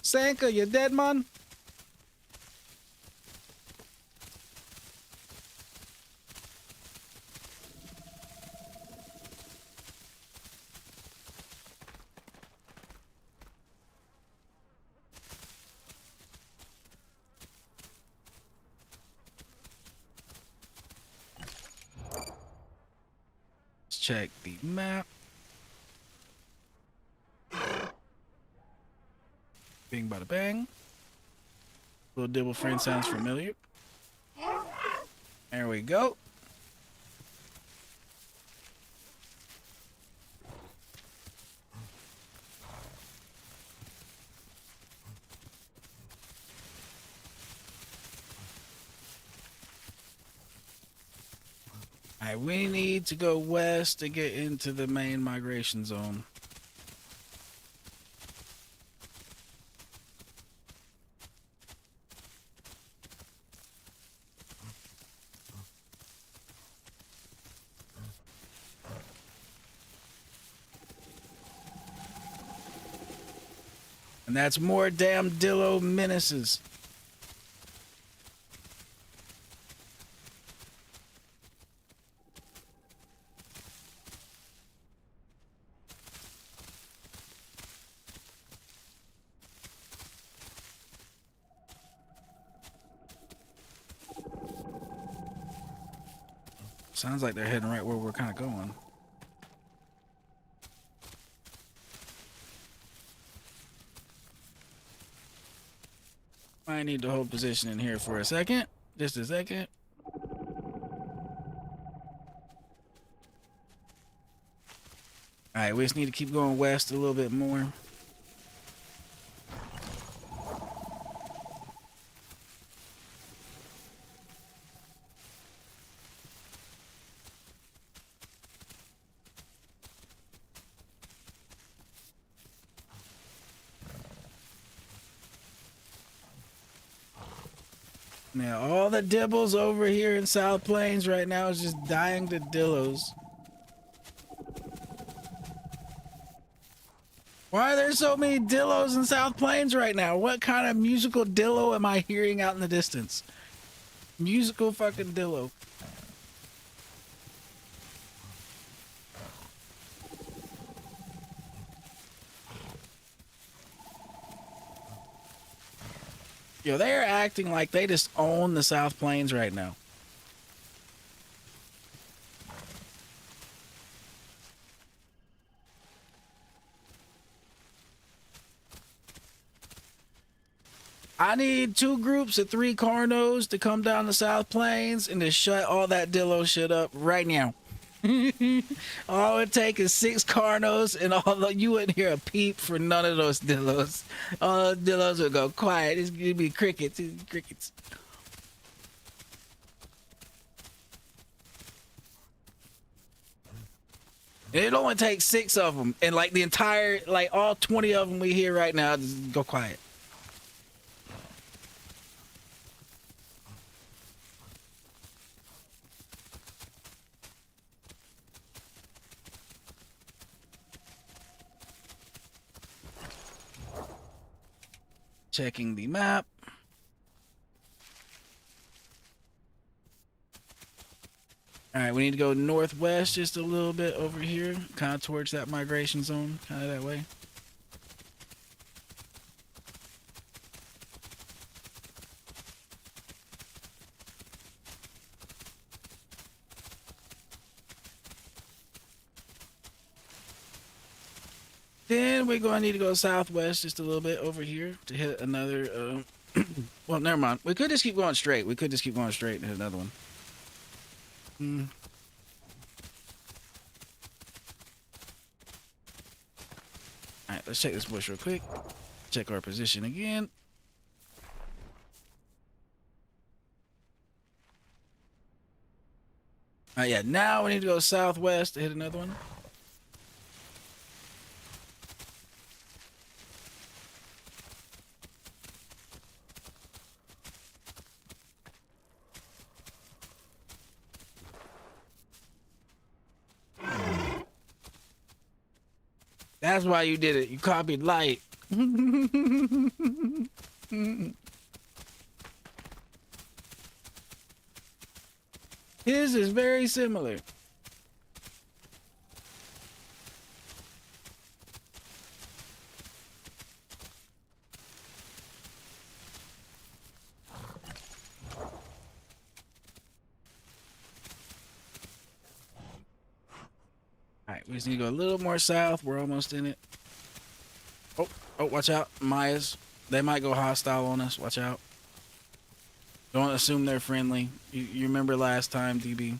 Sanka, you dead, man? Let's check the map. Bing bada bang. Little dibble friend sounds familiar. There we go. Alright, we need to go west to get into the main migration zone. And that's more damn Dillo menaces. Sounds like they're heading right where we're kind of going. I need to hold position in here for a second. Just a second. Alright, we just need to keep going west a little bit more. Now, all the dibbles over here in South Plains right now is just dying to dillos. Why are there so many dillos in South Plains right now? What kind of musical dillo am I hearing out in the distance? Musical fucking dillo. Yo, they're acting like they just own the South Plains right now. I need 2 groups of 3 Carnos to come down the South Plains and to shut all that dillo shit up right now. All it takes is 6 Carnos, and you wouldn't hear a peep for none of those dillos. All those dillos would go quiet. It'd be crickets. Crickets. And it only takes 6 of them, and like the entire, like all 20 of them we hear right now, just go quiet. Checking the map. All right, we need to go northwest just a little bit over here, kind of towards that migration zone, kind of that way. Then we're going to need to go southwest just a little bit over here to hit another, well, never mind. We could just keep going straight. We could just keep going straight and hit another one. All right, let's check this bush real quick. Check our position again. All right, yeah, now we need to go southwest to hit another one. That's why you did it. You copied light. His is very similar. Alright, we just need to go a little more south. We're almost in it. Oh, watch out. Mayas. They might go hostile on us. Watch out. Don't assume they're friendly. You remember last time, DB.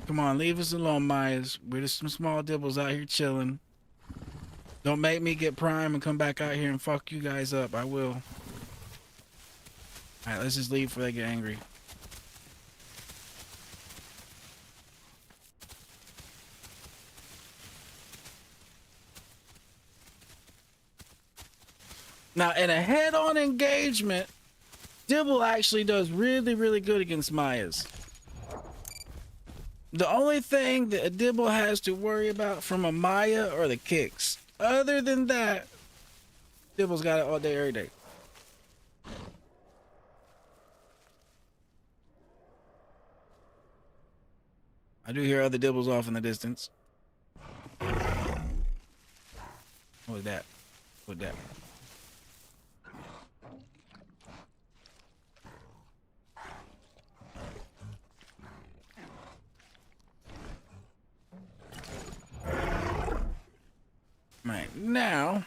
Come on, leave us alone, Mayas. We're just some small dibbles out here chilling. Don't make me get prime and come back out here and fuck you guys up. I will. Alright, let's just leave before they get angry. Now, in a head-on engagement, Dibble actually does really, really good against Mayas. The only thing that a Dibble has to worry about from a Maya are the kicks. Other than that, Dibble's got it all day, every day. I do hear other Dibbles off in the distance. What was that? What was that? Right now,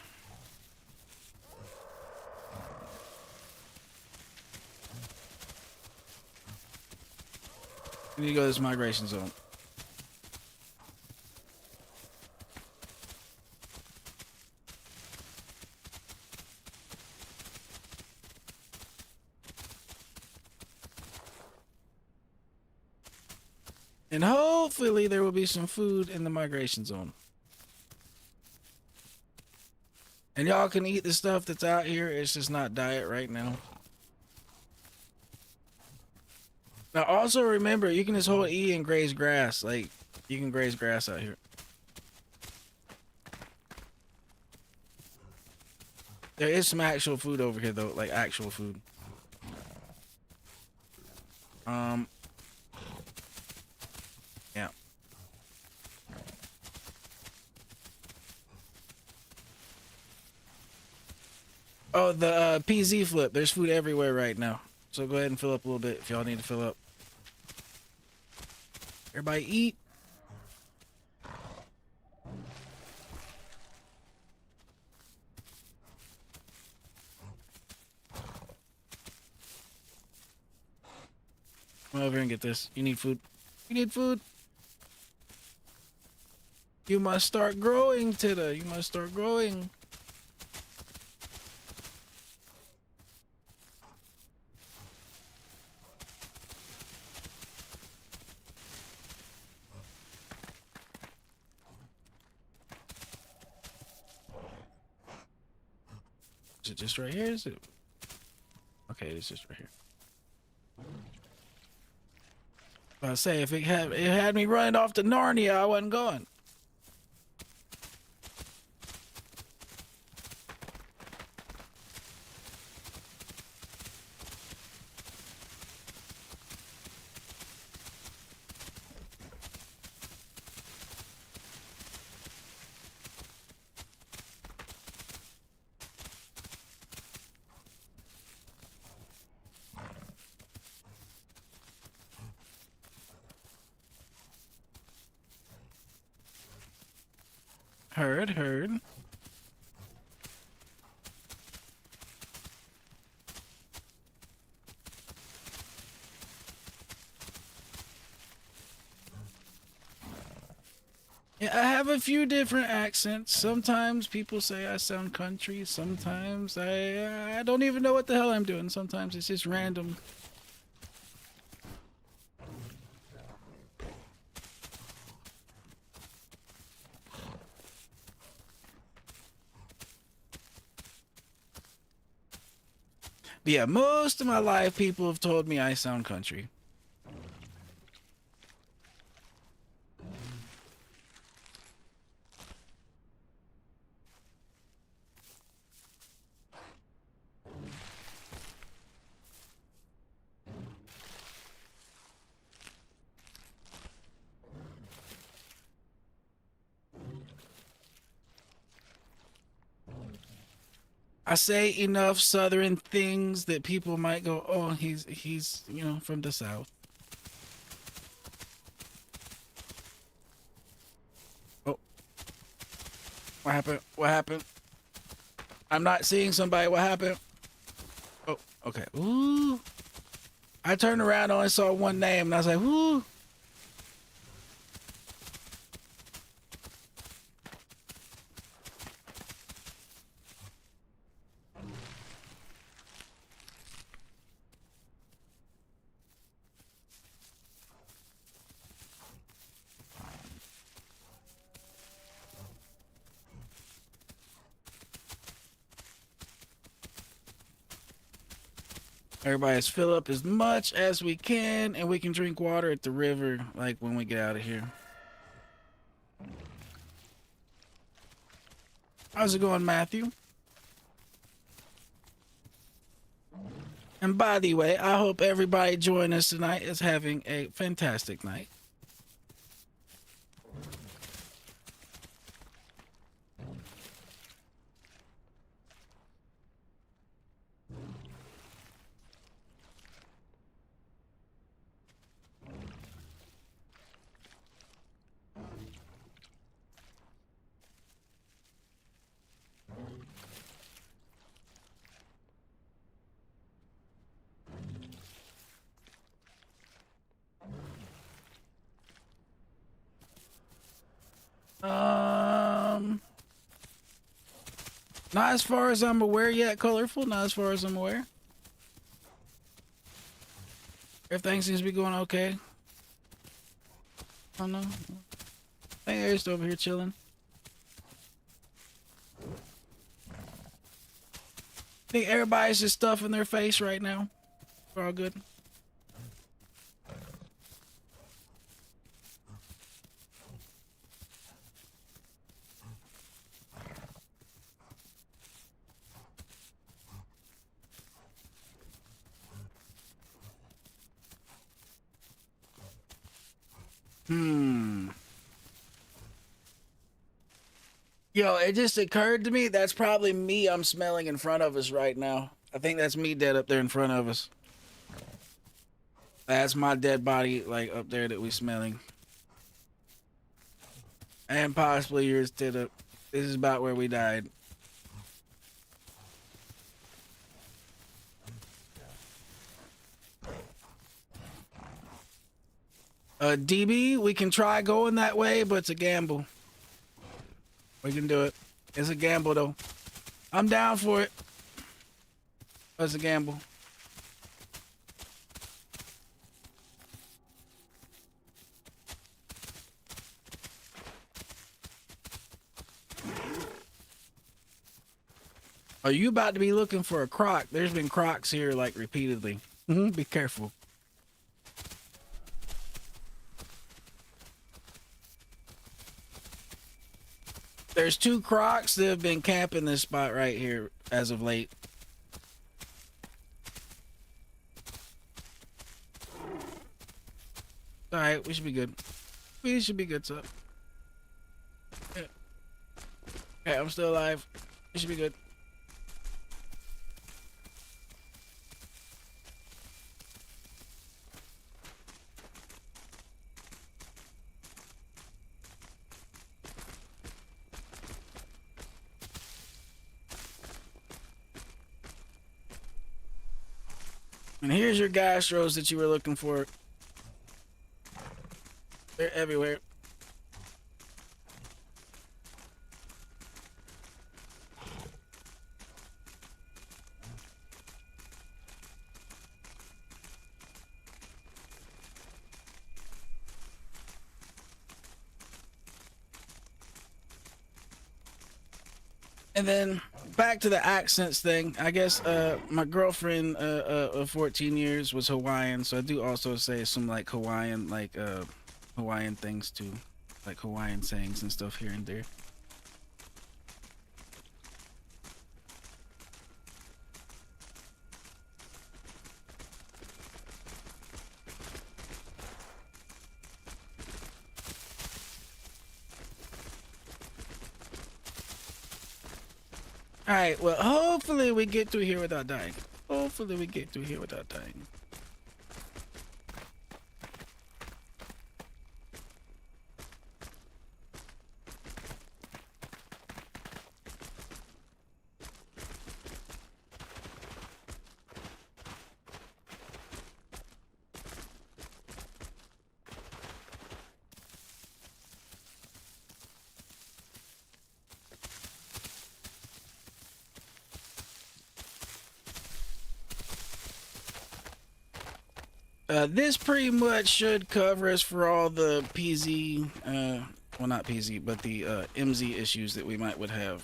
we need to go to this migration zone. And hopefully there will be some food in the migration zone. And y'all can eat the stuff that's out here. It's just not diet right now. Now also remember, you can just hold E and graze grass. Like, you can graze grass out here. There is some actual food over here though, like actual food. Yeah. Oh, the PZ flip. There's food everywhere right now. So go ahead and fill up a little bit if y'all need to fill up. Everybody eat. Come over here and get this. You need food. You need food. You must start growing, Tita. You must start growing. Is it just right here? Is it? Okay, it's just right here. I say if it had me running off to Narnia, I wasn't going. Heard. Yeah, I have a few different accents. Sometimes people say I sound country. Sometimes I don't even know what the hell I'm doing. Sometimes it's just random. But yeah, most of my life people have told me I sound country. I say enough southern things that people might go, "Oh, he's you know, from the south." Oh, what happened? What happened? I'm not seeing somebody. What happened? Oh, okay. Ooh. I turned around, only saw one name, and I was like, "Ooh." Everybody's fill up as much as we can, and we can drink water at the river, like when we get out of here. How's it going, Matthew? And by the way, I hope everybody joining us tonight is having a fantastic night. Not as far as I'm aware yet, Colorful. Not as far as I'm aware. Everything seems to be going okay. Oh no. I think they're just over here chilling. I think everybody's just stuffing their face right now. We're all good. Yo, it just occurred to me that's probably me I'm smelling in front of us right now. I think that's me dead up there in front of us. That's my dead body, like, up there that we smelling. And possibly yours, dead up. This is about where we died. DB, we can try going that way, but it's a gamble. We can do it. It's a gamble, though. I'm down for it. But it's a gamble. Are you about to be looking for a croc? There's been crocs here, like, repeatedly. Be careful. There's 2 crocs that have been camping this spot right here as of late. Alright, we should be good. We should be good, so. Yeah. Okay, I'm still alive. We should be good. And here's your gastros that you were looking for. They're everywhere. And then back to the accents thing. I guess my girlfriend of 14 years was Hawaiian, so I do also say some like Hawaiian Hawaiian things too, like Hawaiian sayings and stuff here and there. Alright, well, hopefully we get through here without dying. Hopefully we get through here without dying. This pretty much should cover us for all the PZ, well not PZ, but the MZ issues that we would have.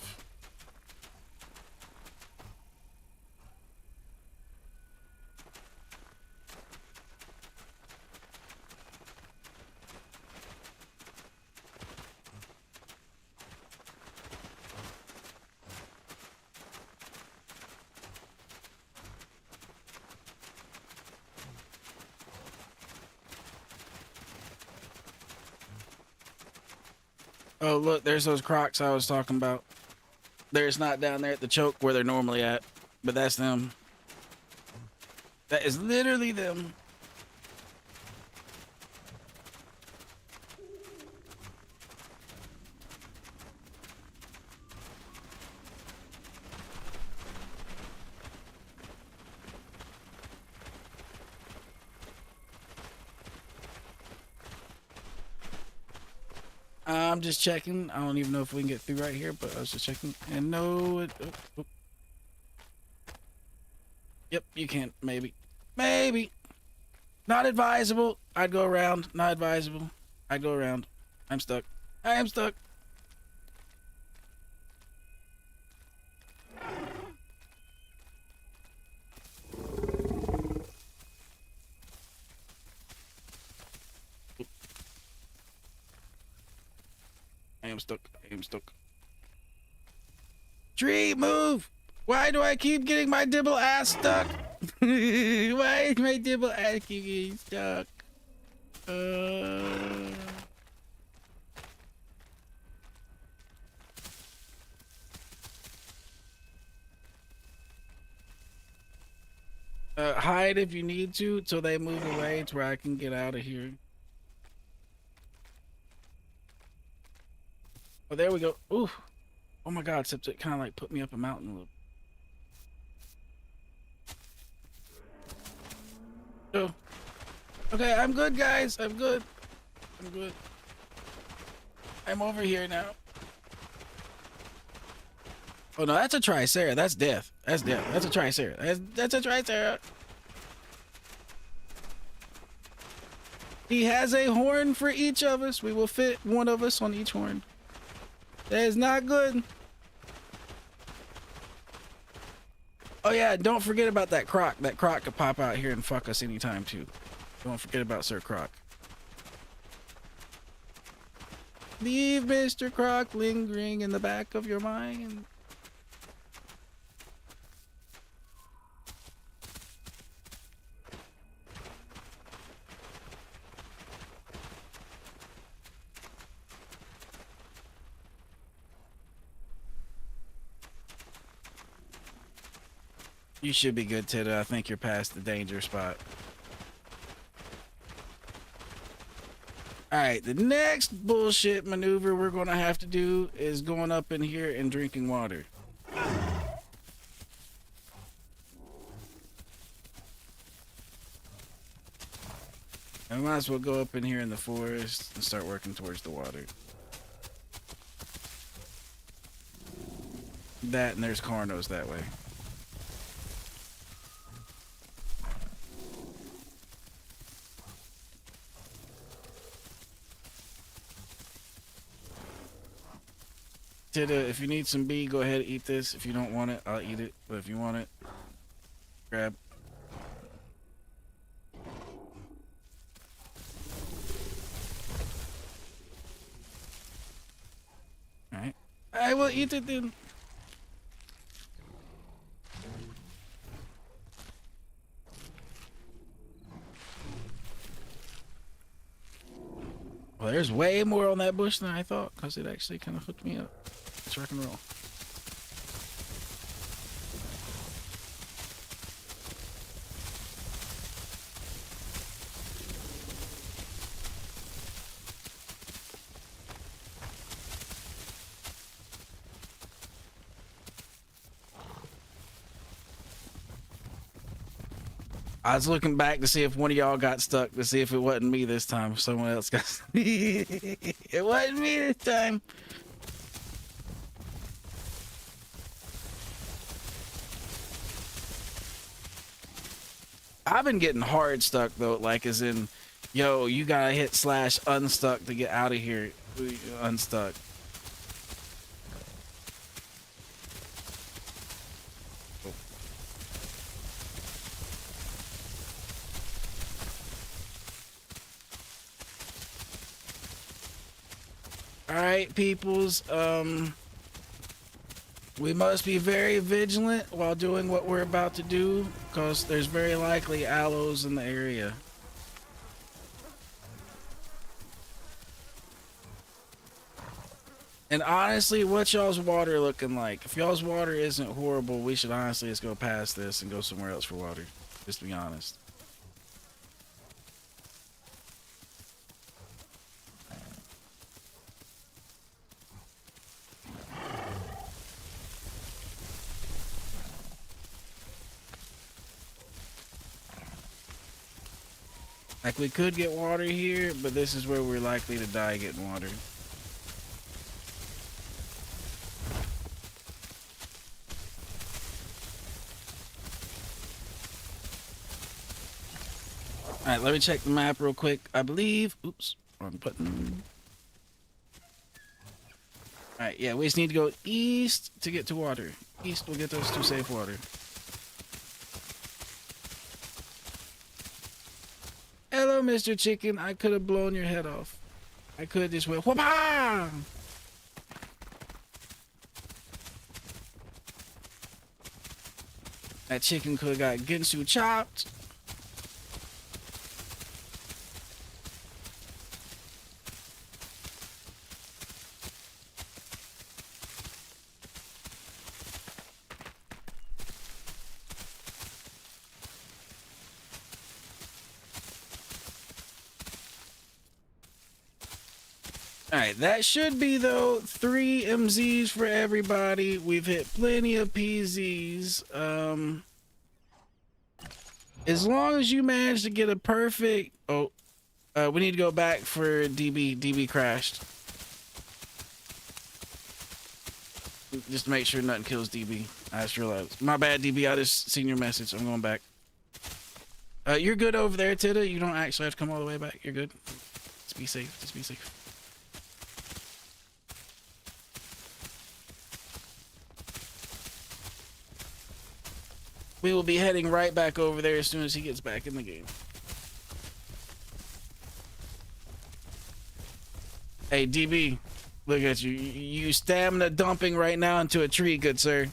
Oh, look, there's those crocs I was talking about. There's not down there at the choke where they're normally at, but that's them. That is literally them. I'm just checking. I don't even know if we can get through right here, but I was just checking. And no, Yep, you can. Maybe. Maybe. Not advisable. I'd go around. Not advisable. I go around. I'm stuck. I am stuck. I am stuck. I am stuck. Tree, move! Why do I keep getting my dibble ass stuck? Why is my dibble ass keep getting stuck? Hide if you need to till they move away to where I can get out of here. Oh, there we go. Ooh. Oh my god, except it kind of like put me up a mountain a little. Oh. Okay, I'm good, guys. I'm good. I'm good. I'm over here now. Oh no, that's a Tricera. That's death. That's death. That's a Tricera. That's a Tricera. He has a horn for each of us. We will fit one of us on each horn. That is not good. Oh yeah, don't forget about that croc. That croc could pop out here and fuck us anytime too. Don't forget about Sir Croc. Leave Mr. Croc lingering in the back of your mind. You should be good, Tita. I think you're past the danger spot. Alright, the next bullshit maneuver we're gonna have to do is going up in here and drinking water. I might as well go up in here in the forest and start working towards the water. That and there's Carnos that way. Tita, if you need some bee, go ahead and eat this. If you don't want it, I'll eat it. But if you want it, grab. Alright. I will eat it then. Well, there's way more on that bush than I thought, because it actually kind of hooked me up. Let's rock and roll. I was looking back to see if one of y'all got stuck, to see if it wasn't me this time. If someone else got stuck. It wasn't me this time. I've been getting hard stuck though, like as in, yo, you gotta hit slash unstuck to get out of here. Unstuck. Alright, peoples, we must be very vigilant while doing what we're about to do, because there's very likely aloes in the area. And honestly, what's y'all's water looking like? If y'all's water isn't horrible, we should honestly just go past this and go somewhere else for water. Just to be honest. Like, we could get water here, but this is where we're likely to die getting water. Alright, let me check the map real quick. I believe, oops, Wrong button. Alright, yeah, we just need to go east to get to water. East will get us to safe water. Hello, Mr. Chicken. I could have blown your head off. I could have just went, whoop-ah! That chicken could have got Ginsu chopped. Alright, that should be, though, 3 MZs for everybody. We've hit plenty of PZs. As long as you manage to get a perfect... Oh, we need to go back for DB. DB crashed. Just to make sure nothing kills DB. I just realized. My bad, DB. I just seen your message. I'm going back. You're good over there, Tita. You don't actually have to come all the way back. You're good. Just be safe. Just be safe. We will be heading right back over there as soon as he gets back in the game. Hey, DB, look at you. You stamina dumping right now into a tree, good sir.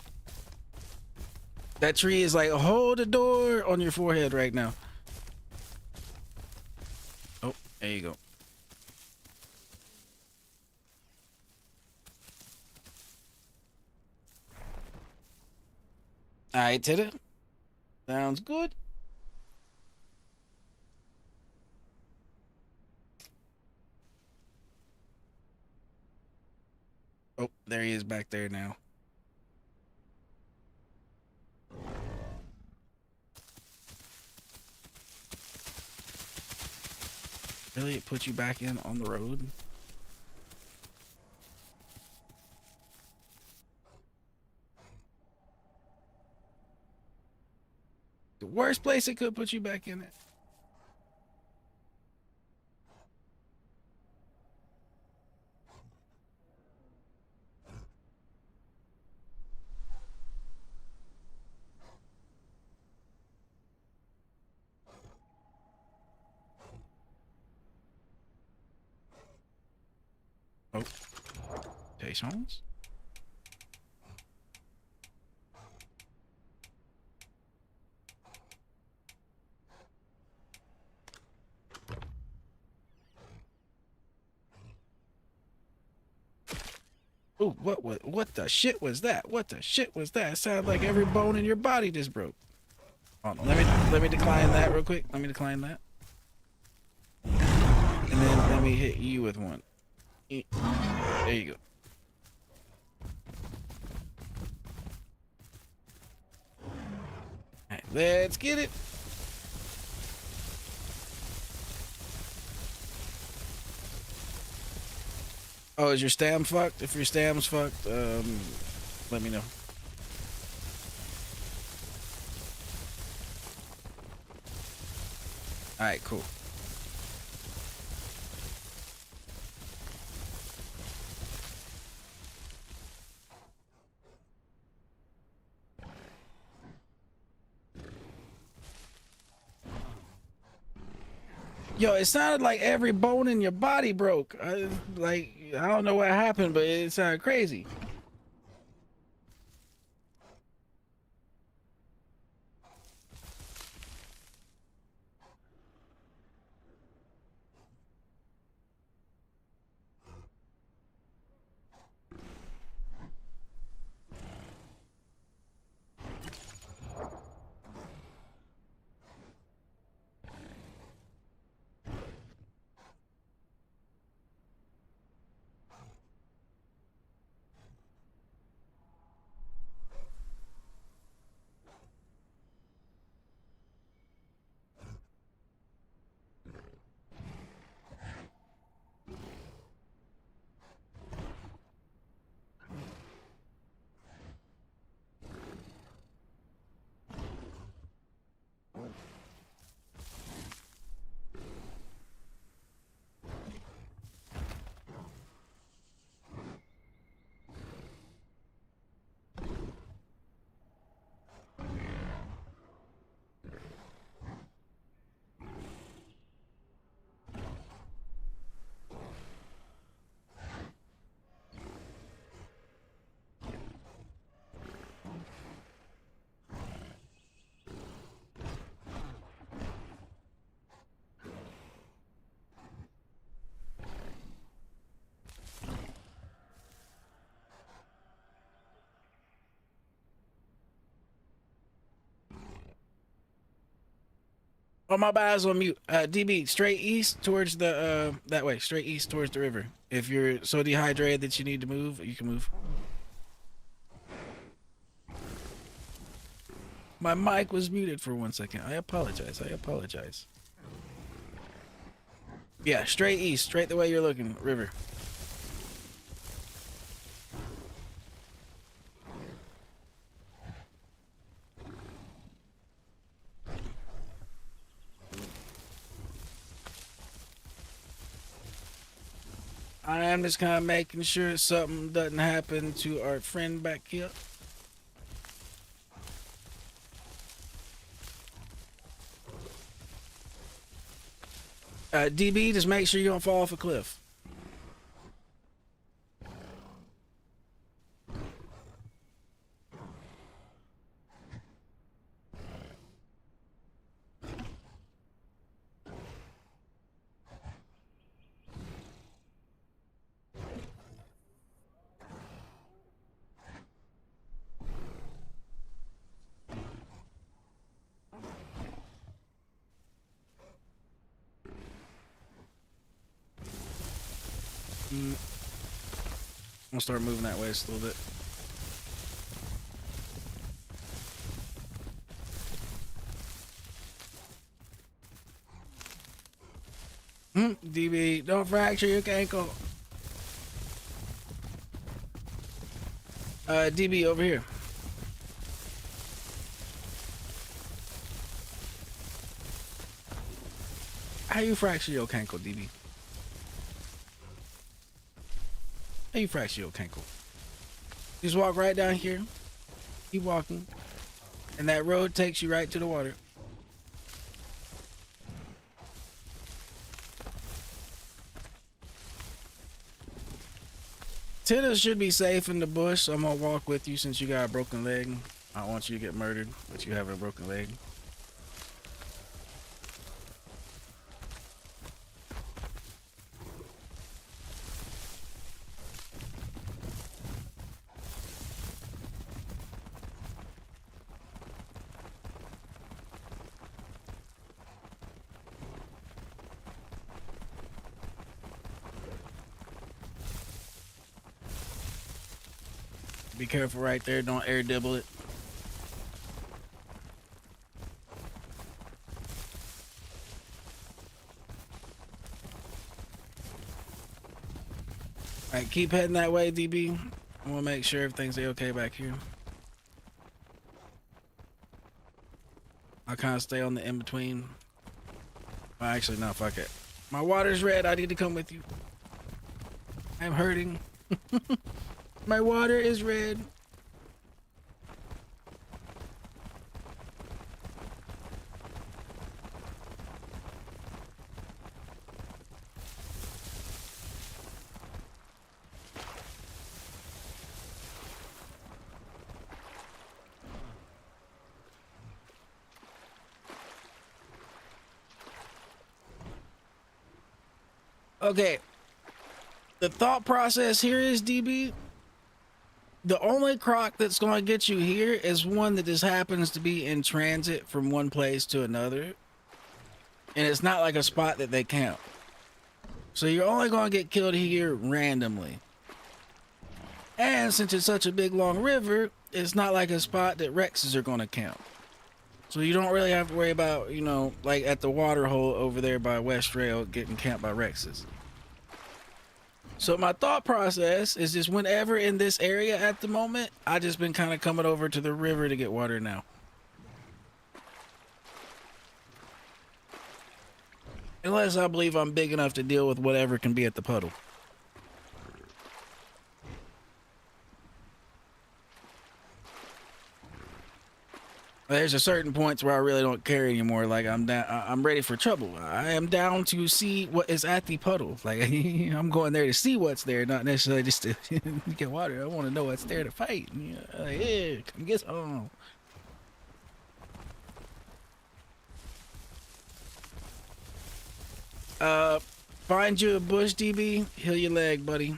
That tree is like, hold the door on your forehead right now. Oh, there you go. All right, Tita. Sounds good. Oh, there he is back there now. Really? It put you back in on the road? The worst place it could put you back in it. Oh, Tations. Oh, what the shit was that? What the shit was that? It sounded like every bone in your body just broke. Hold on, let me decline that real quick. Let me decline that. And then let me hit you with one. There you go. Alright, let's get it. Oh, is your stam fucked? If your stam's fucked, let me know. Alright, cool. Yo, it sounded like every bone in your body broke. I don't know what happened, but it sounded crazy. Oh, my bad, I was on mute. DB, straight east towards the, that way, straight east towards the river. If you're so dehydrated that you need to move, you can move. My mic was muted for 1 second. I apologize. I apologize. Yeah, straight east, straight the way you're looking, river. I am just kind of making sure something doesn't happen to our friend back here. DB, just make sure you don't fall off a cliff. I'm gonna start moving that way just a little bit. DB, don't fracture your ankle. DB, over here. How you fracture your ankle, DB? How you fracture your ankle? Just walk right down here. Keep walking. And that road takes you right to the water. Tennis should be safe in the bush, so I'm gonna walk with you since you got a broken leg. I don't want you to get murdered, but you have a broken leg. Be careful right there, don't air dibble it. Alright, keep heading that way, DB. I'm gonna make sure everything's okay back here. I'll kind of stay on the in-between. Well, actually, no, fuck it. My water's red, I need to come with you. I'm hurting. My water is red. Okay. The thought process here is, DB, the only croc that's going to get you here is one that just happens to be in transit from one place to another. And it's not like a spot that they count. So you're only going to get killed here randomly. And since it's such a big long river, it's not like a spot that Rexes are going to count. So you don't really have to worry about, you know, like at the water hole over there by West Rail getting camped by Rexes. So my thought process is just whenever in this area at the moment, I just been kind of coming over to the river to get water now. Unless I believe I'm big enough to deal with whatever can be at the puddle. There's a certain points where I really don't care anymore. Like I'm down, I'm ready for trouble. I am down to see what is at the puddle. Like I'm going there to see what's there, not necessarily just to get water. I want to know what's there to fight. Yeah, come get some. Find you a bush, DB. Heal your leg, buddy.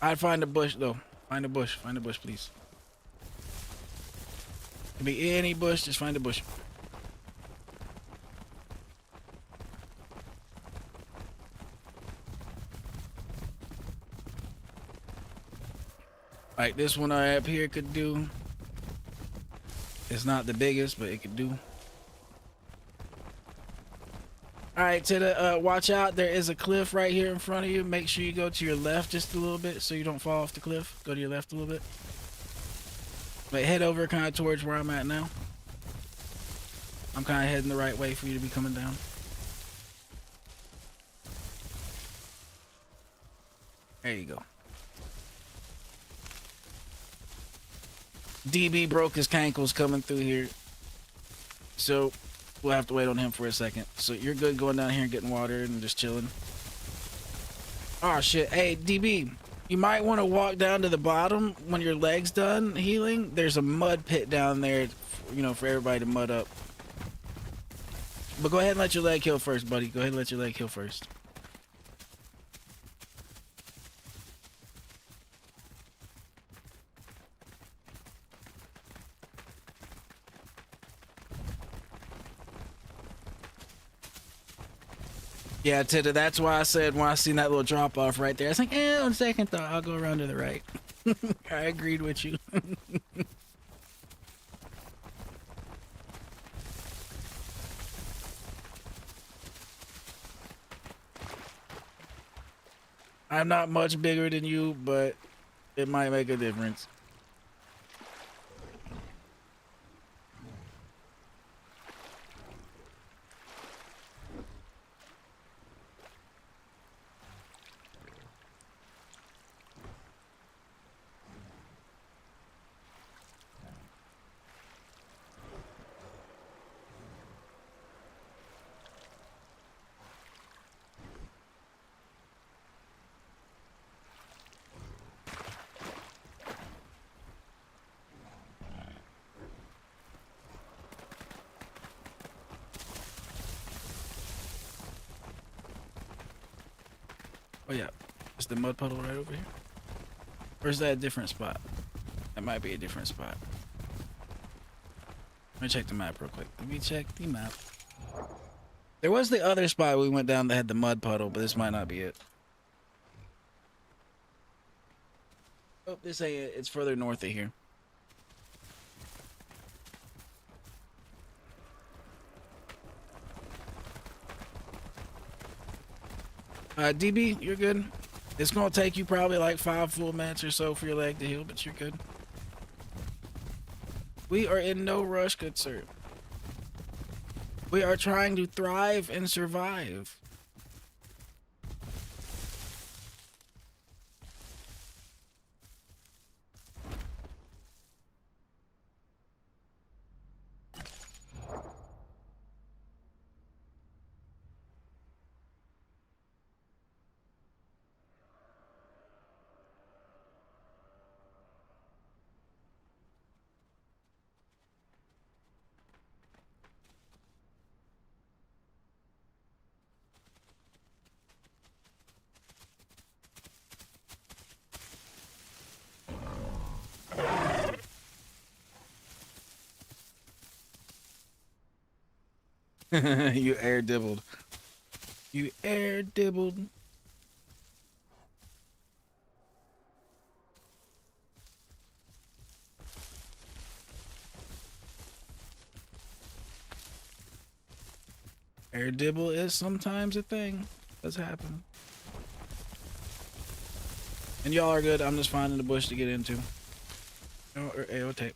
I'd find a bush though. Find a bush. Find a bush, please. Could be any bush, just find a bush. Like this one I up here could do. It's not the biggest, but it could do. All right, to the watch out. There is a cliff right here in front of you. Make sure you go to your left just a little bit so you don't fall off the cliff. Go to your left a little bit. But head over kind of towards where I'm at now. I'm kind of heading the right way for you to be coming down. There you go. DB broke his cankles coming through here. So we'll have to wait on him for a second. So you're good going down here and getting water and just chilling. Oh shit. Hey DB, you might want to walk down to the bottom when your leg's done healing. There's a mud pit down there, you know, for everybody to mud up. But go ahead and let your leg heal first, buddy. Go ahead and let your leg heal first. Yeah, Tita, that's why I said when I seen that little drop off right there, I was like, on second thought, I'll go around to the right. I agreed with you. I'm not much bigger than you, but it might make a difference. Oh yeah, it's the mud puddle right over here. Or is that a different spot? That might be a different spot. Let me check the map real quick. Let me check the map. There was the other spot we went down that had the mud puddle, but this might not be it. Oh, this ain't it. It's further north of here. DB, you're good. It's gonna take you probably like 5 full minutes or so for your leg to heal, but you're good. We are in no rush, good sir. We are trying to thrive and survive. You air dibbled. You air dibbled. Air dibble is sometimes a thing. Does happen. And y'all are good. I'm just finding the bush to get into. Oh, or AO tape.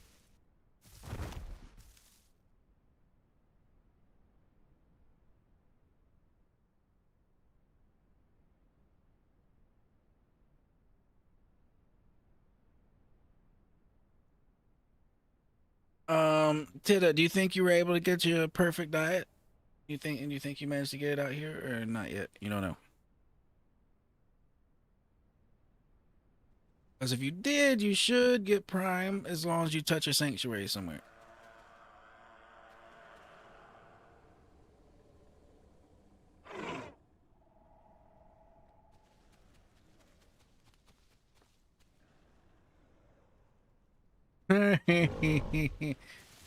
Tita, do you think you were able to get you a perfect diet? You think you managed to get it out here or not yet? You don't know. Because if you did, you should get Prime as long as you touch a sanctuary somewhere.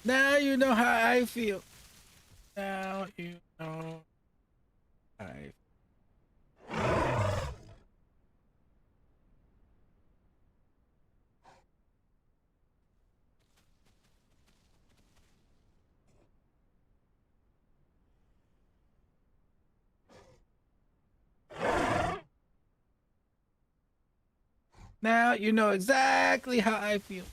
Now you know how I feel. Now you know I. Now you know exactly how I feel.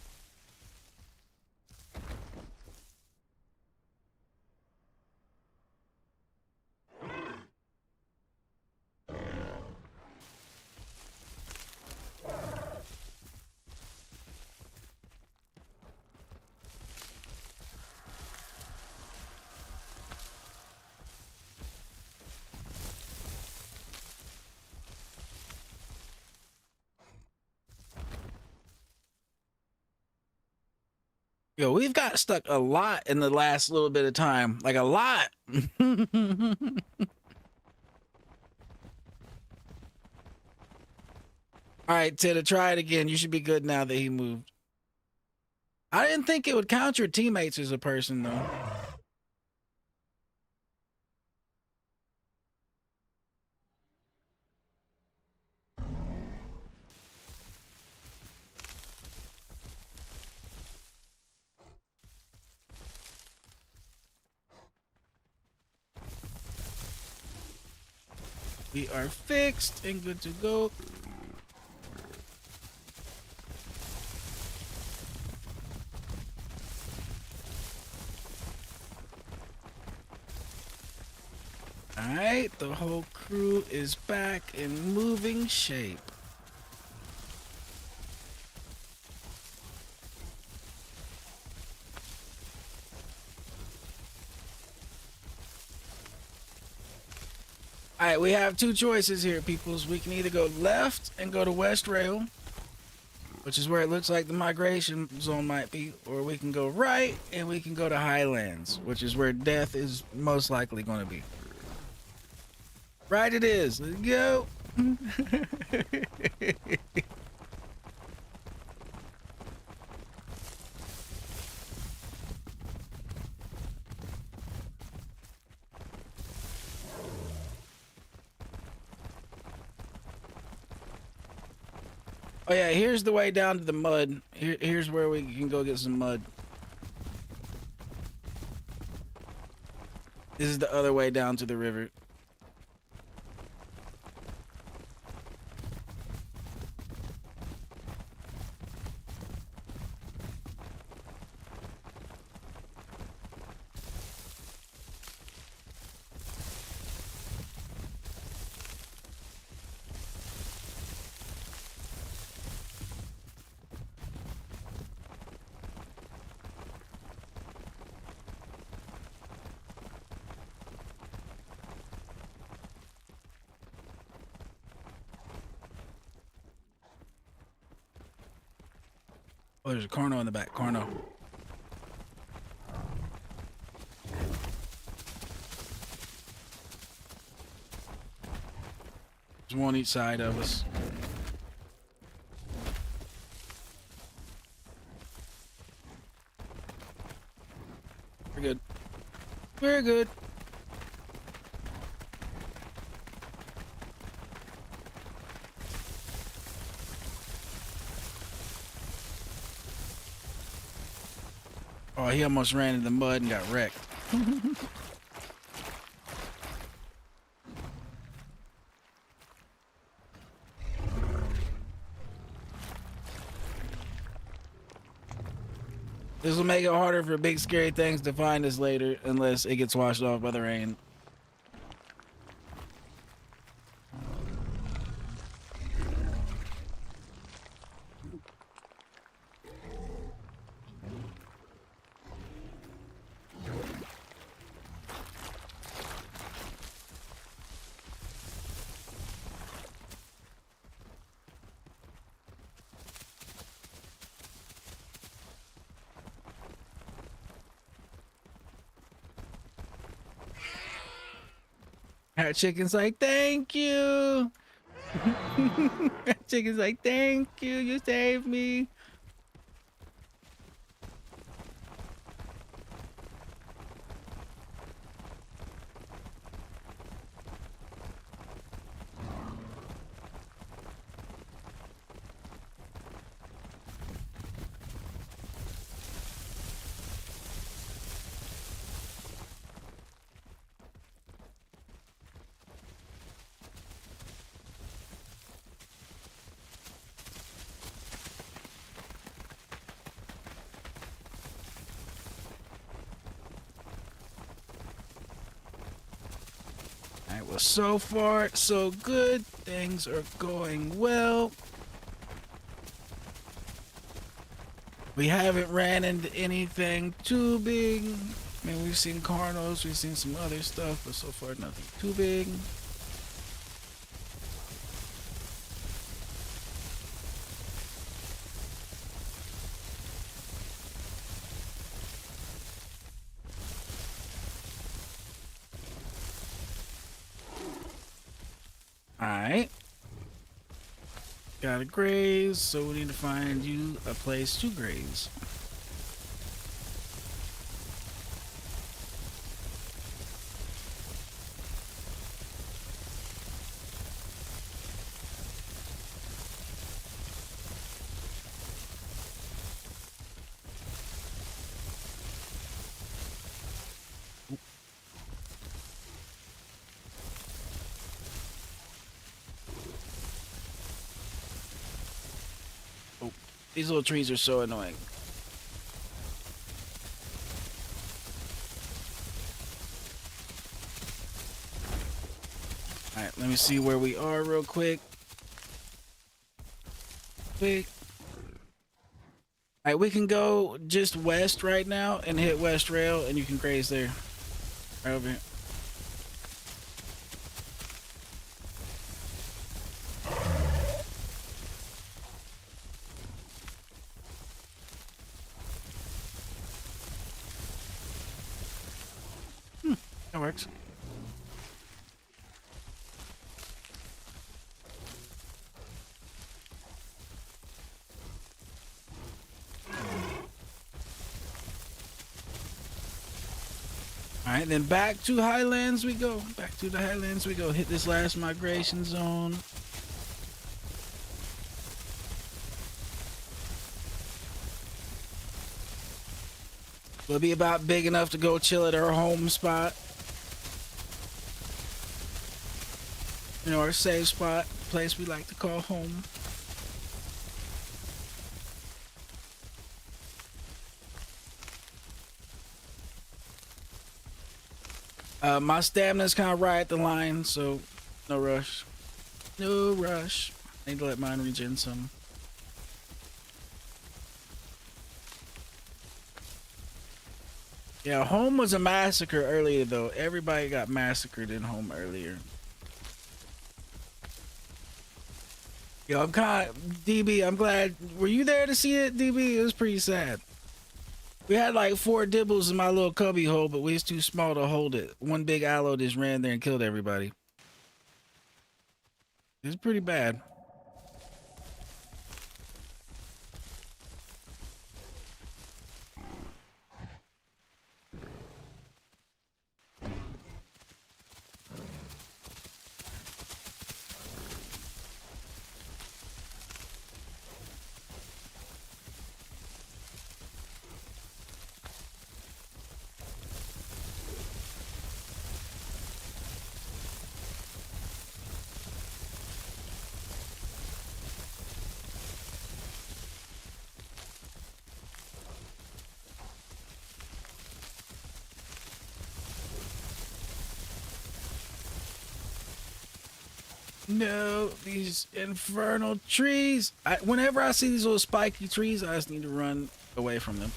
Yo, we've got stuck a lot in the last little bit of time. Like a lot. All right, Tita, try it again. You should be good now that he moved. I didn't think it would count your teammates as a person, though. We are fixed and good to go. All right, the whole crew is back in moving shape. All right, we have two choices here, peoples. We can either go left and go to West Rail, which is where it looks like the migration zone might be, or we can go right and we can go to Highlands, which is where death is most likely going to be. Right it is. Let's go. Oh yeah, here's the way down to the mud. Here's where we can go get some mud. This is the other way down to the river. Oh, there's a Carno in the back. Carno. There's one each side of us. We're good. We're good. Oh, he almost ran into the mud and got wrecked. This will make it harder for big scary things to find us later unless it gets washed off by the rain. That chicken's like, thank you. That chicken's like, thank you. You saved me. so far, so good. Things are going well. We haven't ran into anything too big. I mean, we've seen Carnos, we've seen some other stuff, but so far nothing too big. Alright. Gotta graze, so we need to find you a place to graze. Oh, these little trees are so annoying. Alright, let me see where we are real quick. Alright, we can go just west right now and hit West Rail, and you can graze there. Right over here. That works. Alright, then back to Highlands we go. Back to the Highlands we go. Hit this last migration zone. We'll be about big enough to go chill at our home spot. You know, our safe spot. Place we like to call home. My stamina's kind of right at the line, so no rush. No rush. I need to let mine regen some. Yeah, home was a massacre earlier though. Everybody got massacred in home earlier. Yo, I'm kind of DB. I'm glad. Were you there to see it, DB? It was pretty sad. We had like 4 dibbles in my little cubby hole, but we was too small to hold it. One big aloe just ran there and killed everybody. It's pretty bad. No, these infernal trees. Whenever I see these little spiky trees, I just need to run away from them.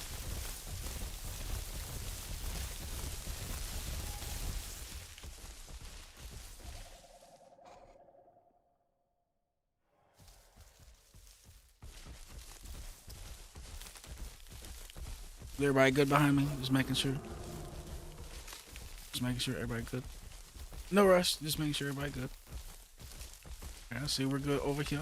Is everybody good behind me? Just making sure. Just making sure everybody good. No rush. Just making sure everybody good. Okay, I see we're good over here.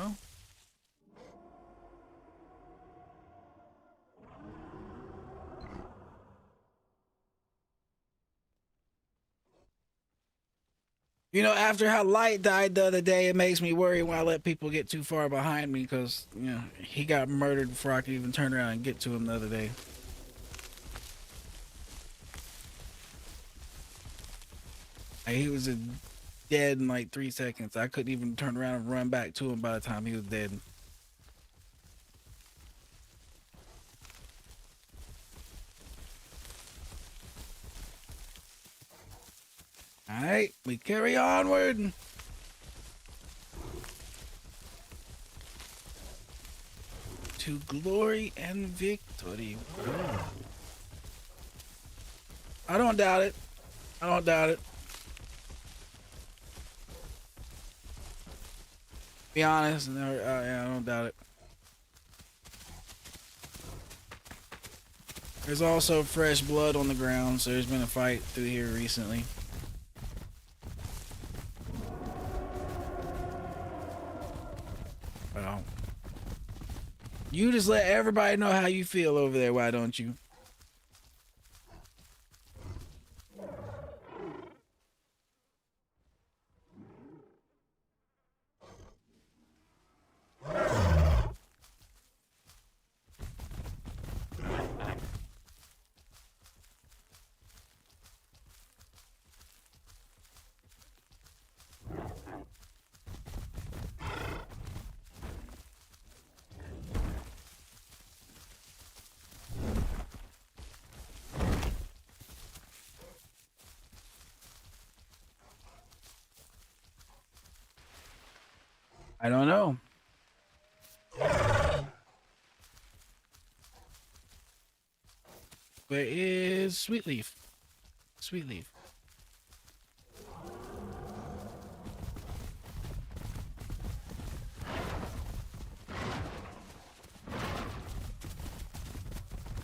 You know, after how Light died the other day, it makes me worry when I let people get too far behind me because, you know, he got murdered before I could even turn around and get to him the other day. Like, he was dead in like 3 seconds. I couldn't even turn around and run back to him by the time he was dead. Alright, we carry onward. To glory and victory. I don't doubt it. I don't doubt it. Be honest, no, yeah, I don't doubt it. There's also fresh blood on the ground, so there's been a fight through here recently. Well, you just let everybody know how you feel over there, why don't you? I don't know. Where is Sweetleaf? Sweetleaf.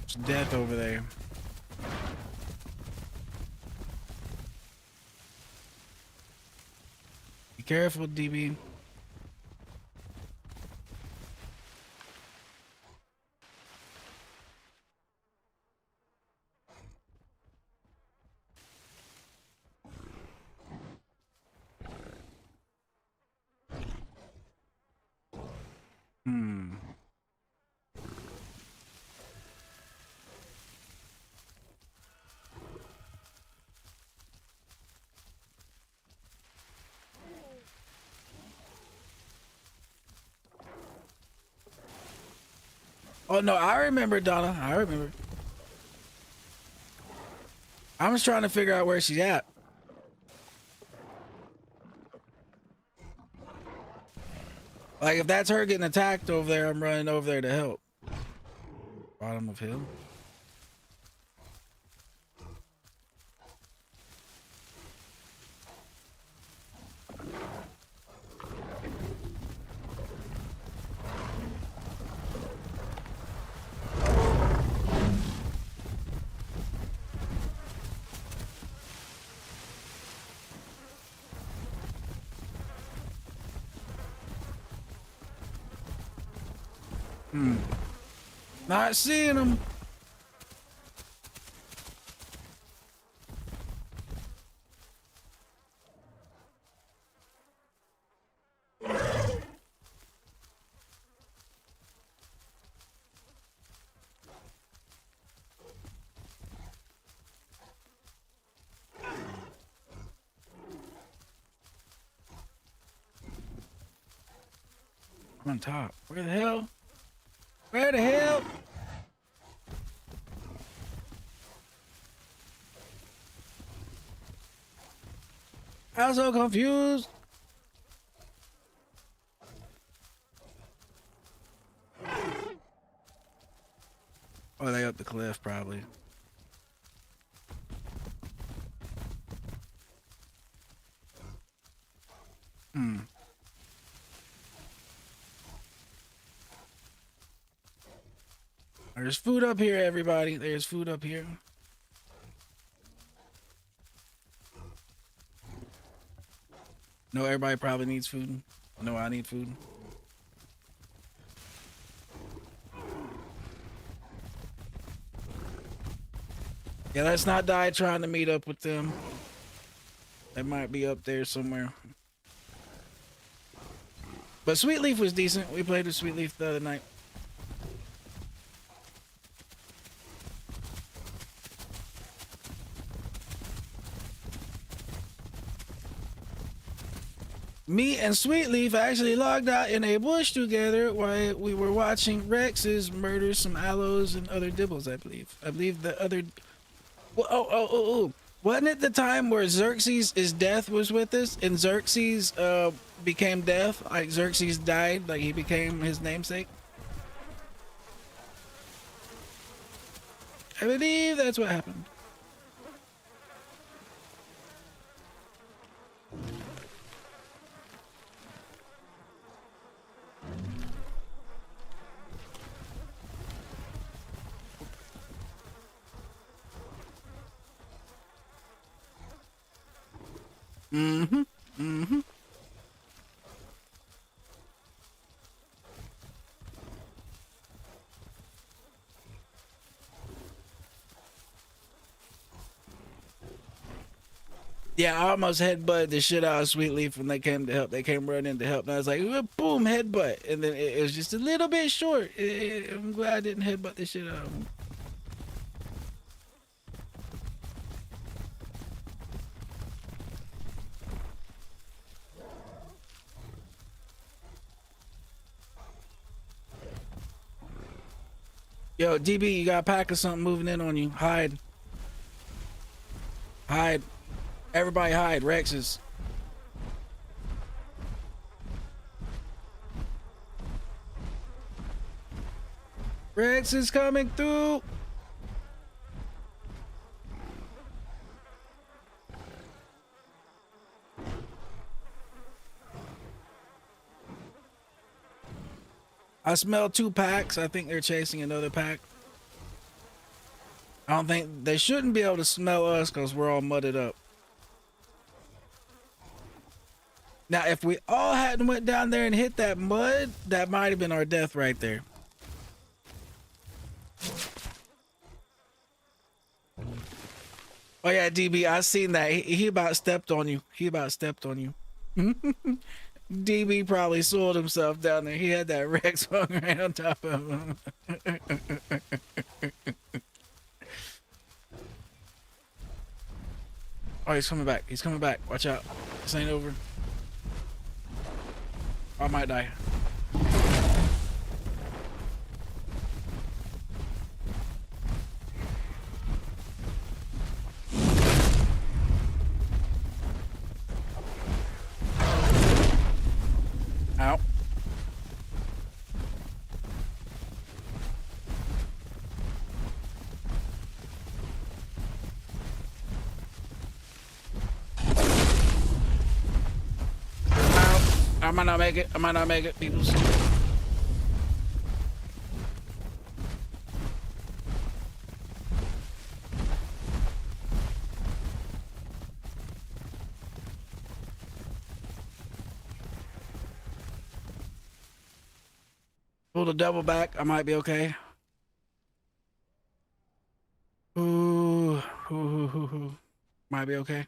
There's death over there. Be careful, DB. Oh no, I remember, Donna. I remember. I was trying to figure out where she's at. Like, if that's her getting attacked over there, I'm running over there to help. Bottom of hill. Not seeing him. I'm on top. Where the hell? Where the hell? I'm so confused. Oh, they up the cliff, probably. There's food up here, everybody. There's food up here. No, everybody probably needs food. No, I need food. Yeah, let's not die trying to meet up with them. They might be up there somewhere. But Sweetleaf was decent. We played with Sweetleaf the other night. Me and Sweetleaf actually logged out in a bush together while we were watching Rex's murder some aloes and other dibbles, I believe. I believe the other... Oh. Wasn't it the time where Xerxes' death was with us, and Xerxes became death? Like Xerxes died, like he became his namesake? I believe that's what happened. Mm-hmm. Mm-hmm. Yeah, I almost headbutted the shit out of Sweetleaf when they came to help. They came running to help, and I was like, boom, headbutt. And then it was just a little bit short. I'm glad I didn't headbutt the shit out of him. Yo, DB, you got a pack of something moving in on you. Hide. Hide. Everybody hide. Rex's. Rex is coming through. I smell 2 packs. I think they're chasing another pack. I don't think they shouldn't be able to smell us because we're all mudded up. Now, if we all hadn't went down there and hit that mud, that might have been our death right there. Oh yeah, DB, I seen that. He about stepped on you. He about stepped on you. DB probably soiled himself down there. He had that Rex hung right on top of him. Oh, he's coming back. He's coming back. Watch out. This ain't over. I might die. Ow. I might not make it. I might not make it, peoples. Pull the double back. I might be okay. Ooh. Ooh. Might be okay.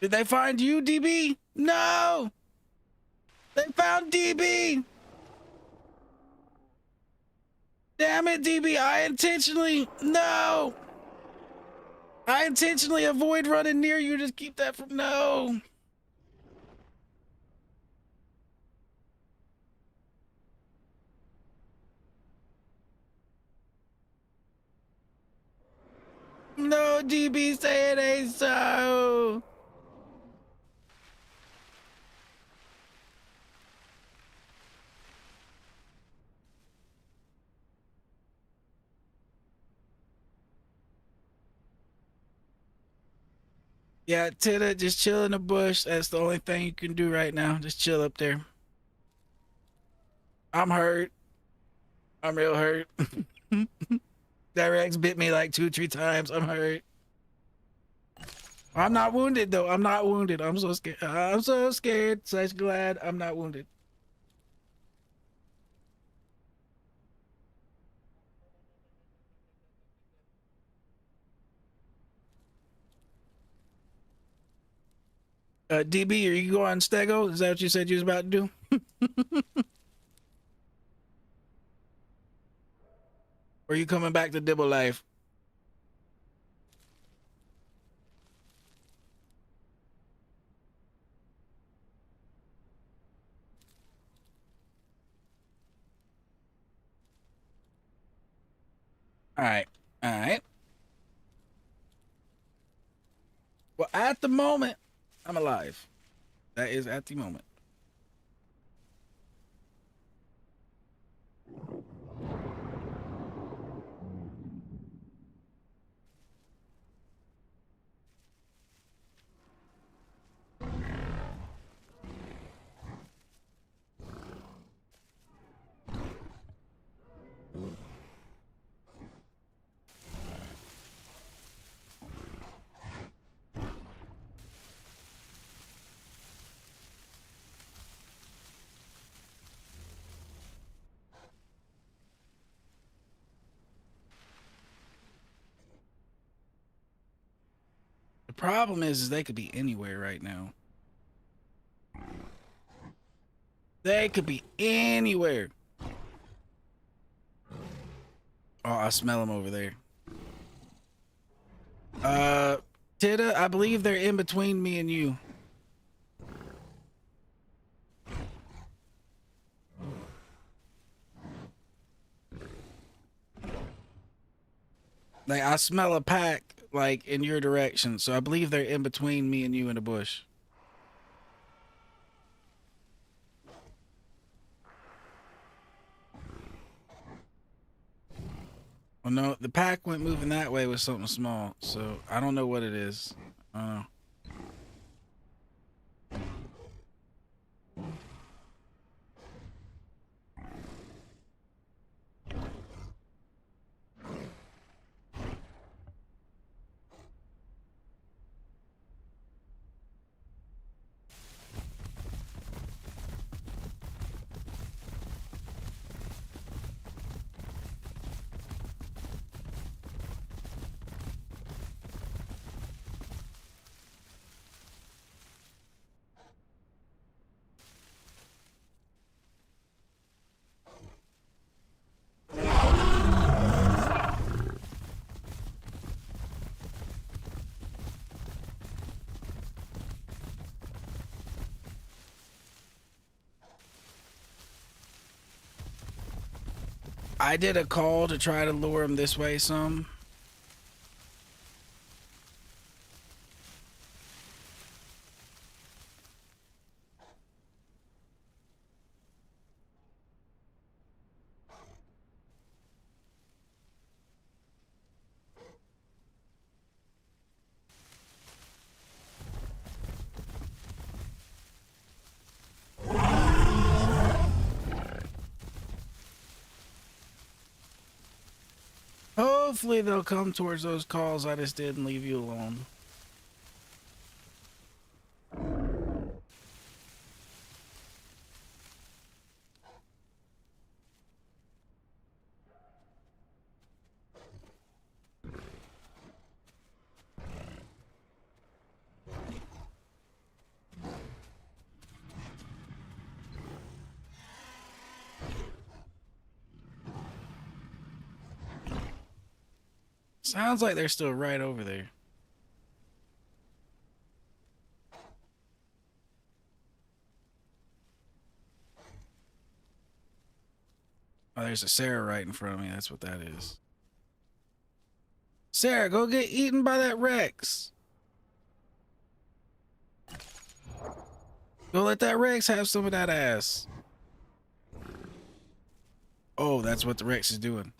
Did they find you, DB? No! They found DB! Damn it, DB, I intentionally avoid running near you. Just keep that from, no. No, DB, say it ain't so. Yeah, Tita, just chill in the bush. That's the only thing you can do right now. Just chill up there. I'm hurt. I'm real hurt. That Rex bit me like 2-3 times. I'm hurt. I'm not wounded though. I'm not wounded. I'm so scared. I'm so scared. Such glad I'm not wounded. DB, are you going Stego? Is that what you said you was about to do? Or are you coming back to Dibble Life? All right. All right. Well, at the moment, I'm alive. That is at the moment. The problem is they could be anywhere right now. They could be anywhere. Oh, I smell them over there. Tida, I believe they're in between me and you. Like, I smell a pack, like, in your direction, so I believe they're in between me and you in the bush. Well, no, the pack went moving that way with something small, so I don't know what it is. I don't know. I did a call to try to lure him this way some. Hopefully they'll come towards those calls I just did and leave you alone. Sounds like they're still right over there. Oh, there's a Sarah right in front of me. That's what that is. Sarah, go get eaten by that Rex. Go let that Rex have some of that ass. Oh, that's what the Rex is doing.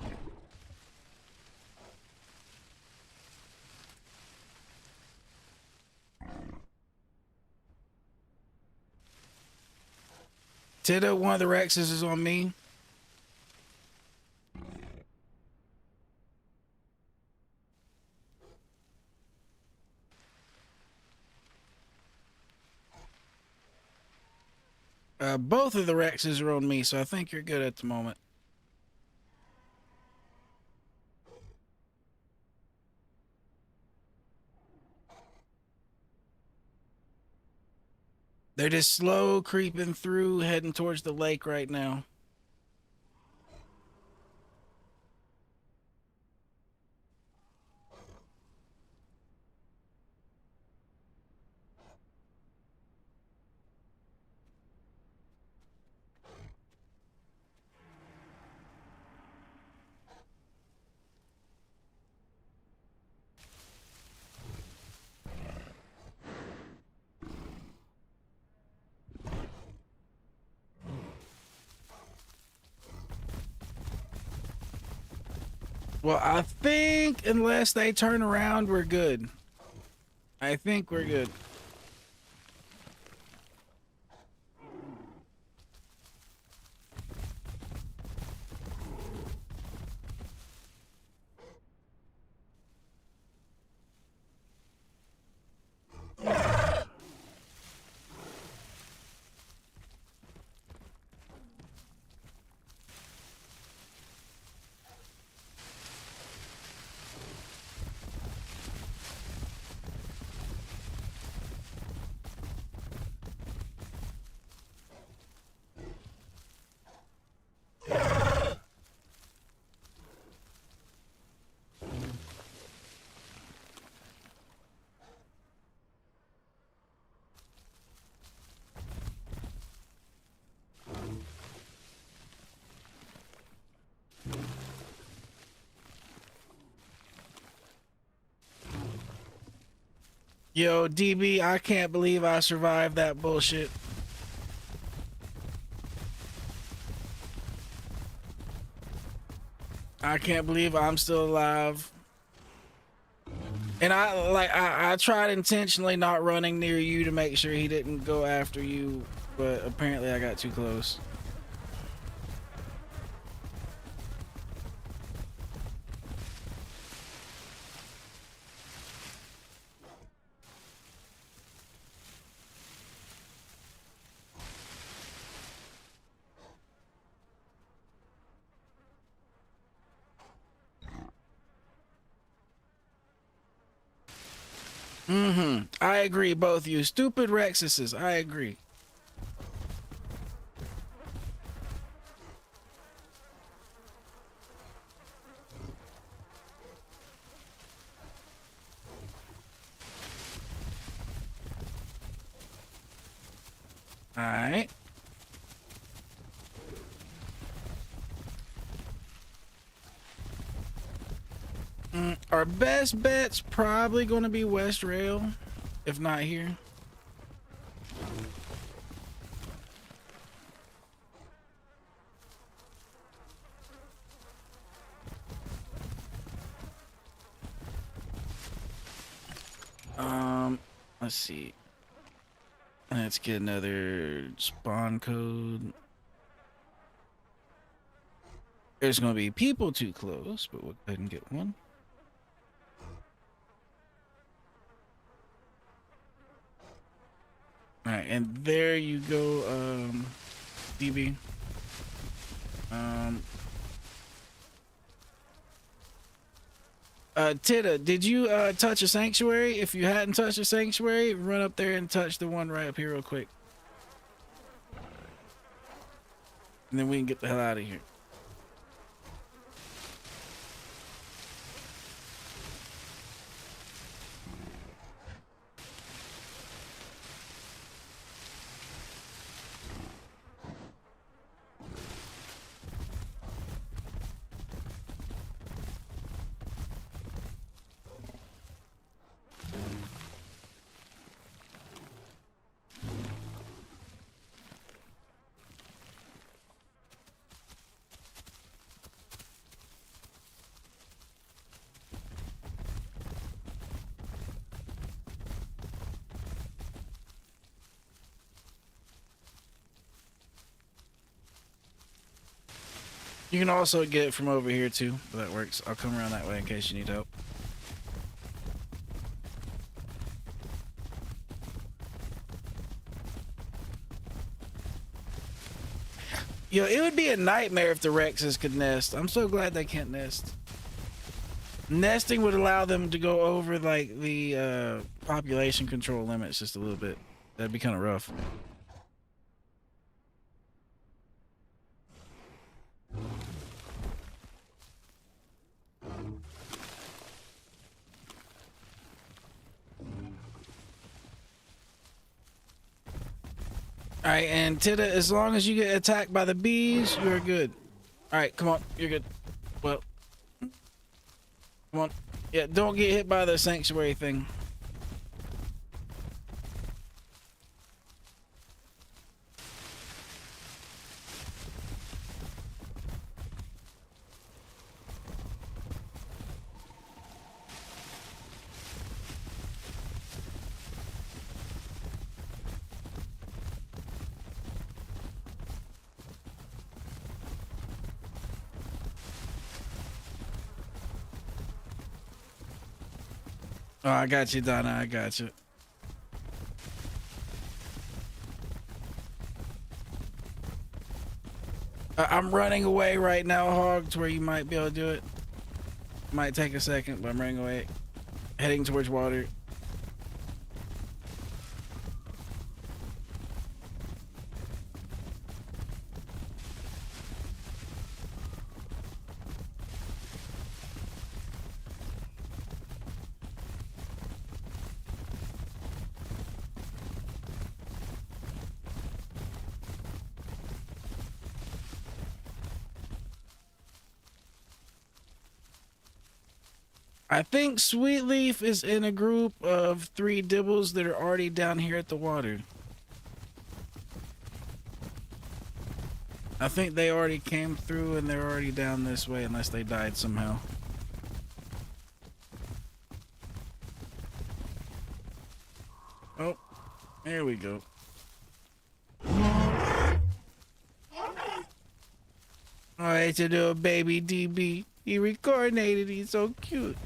Tito, one of the Rexes is on me. Both of the Rexes are on me, so I think you're good at the moment. They're just slow creeping through, heading towards the lake right now. Well, I think unless they turn around, we're good. I think we're good. Yo, DB, I can't believe I survived that bullshit. I can't believe I'm still alive. And I tried intentionally not running near you to make sure he didn't go after you, but apparently I got too close. I agree, both you stupid Rexuses. I agree. All right. Our best bet's probably going to be West Rail, if not here. Let's see. Let's get another spawn code. There's going to be people too close, but we'll go ahead and get one. All right, and there you go, DB. Tita, did you touch a sanctuary? If you hadn't touched a sanctuary, run up there and touch the one right up here real quick. And then we can get the hell out of here. You can also get it from over here too, but that works. I'll come around that way in case you need help. Yo, it would be a nightmare if the Rexes could nest. I'm so glad they can't nest. Nesting would allow them to go over like the population control limits just a little bit. That'd be kind of rough. All right, and Tita, as long as you get attacked by the bees, you're good. All right, come on, you're good. Well, come on. Yeah, don't get hit by the sanctuary thing. Oh, I got you, Donna. I got you. I'm running away right now, Hog, to where you might be able to do it. Might take a second, but I'm running away. Heading towards water. I think Sweetleaf is in a group of 3 dibbles that are already down here at the water. I think they already came through and they're already down this way unless they died somehow. Oh, there we go. Alright, to do a baby DB. He reincarnated, he's so cute.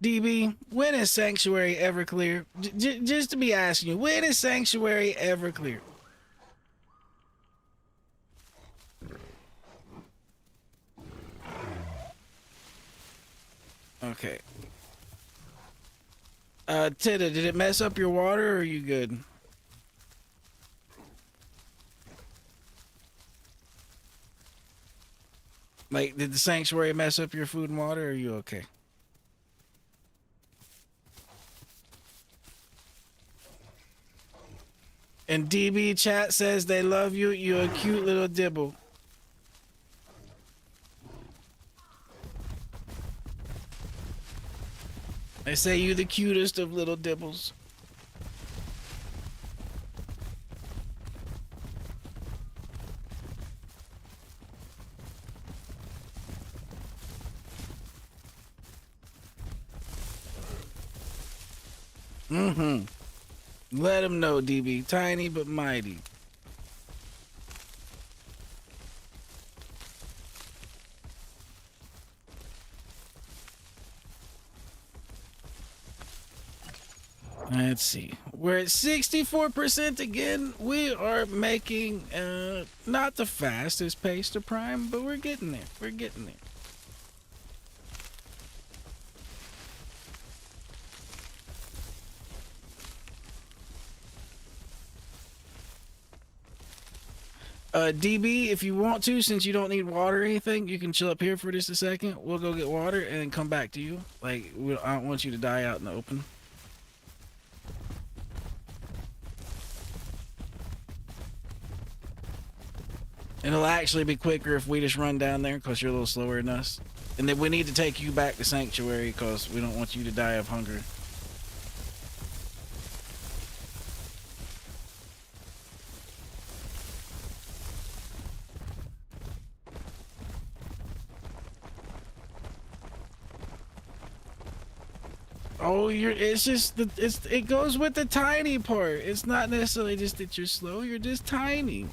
DB, when is Sanctuary ever clear? Just to be asking you, when is Sanctuary ever clear? Okay. Tita, did it mess up your water or are you good? Like, did the Sanctuary mess up your food and water or are you okay? And DB chat says they love you. You're a cute little dibble. They say you the cutest of little dibbles. Mm-hmm. Let them know, DB. Tiny but mighty. Let's see. We're at 64% again. We are making not the fastest pace to Prime, but we're getting there. We're getting there. DB, if you want to, since you don't need water or anything, you can chill up here for just a second. We'll go get water and then come back to you. Like, I don't want you to die out in the open. It'll actually be quicker if we just run down there because you're a little slower than us. And then we need to take you back to Sanctuary because we don't want you to die of hunger. Oh, it goes with the tiny part. It's not necessarily just that you're slow, you're just tiny.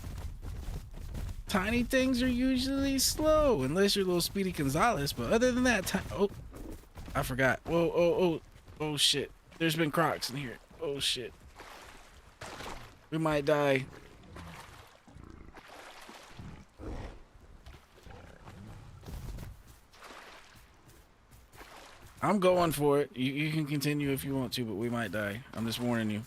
Tiny things are usually slow, unless you're little Speedy Gonzalez, but other than that, oh, I forgot. Whoa, oh shit. There's been crocs in here. Oh shit. We might die. I'm going for it. You can continue if you want to, but we might die. I'm just warning you.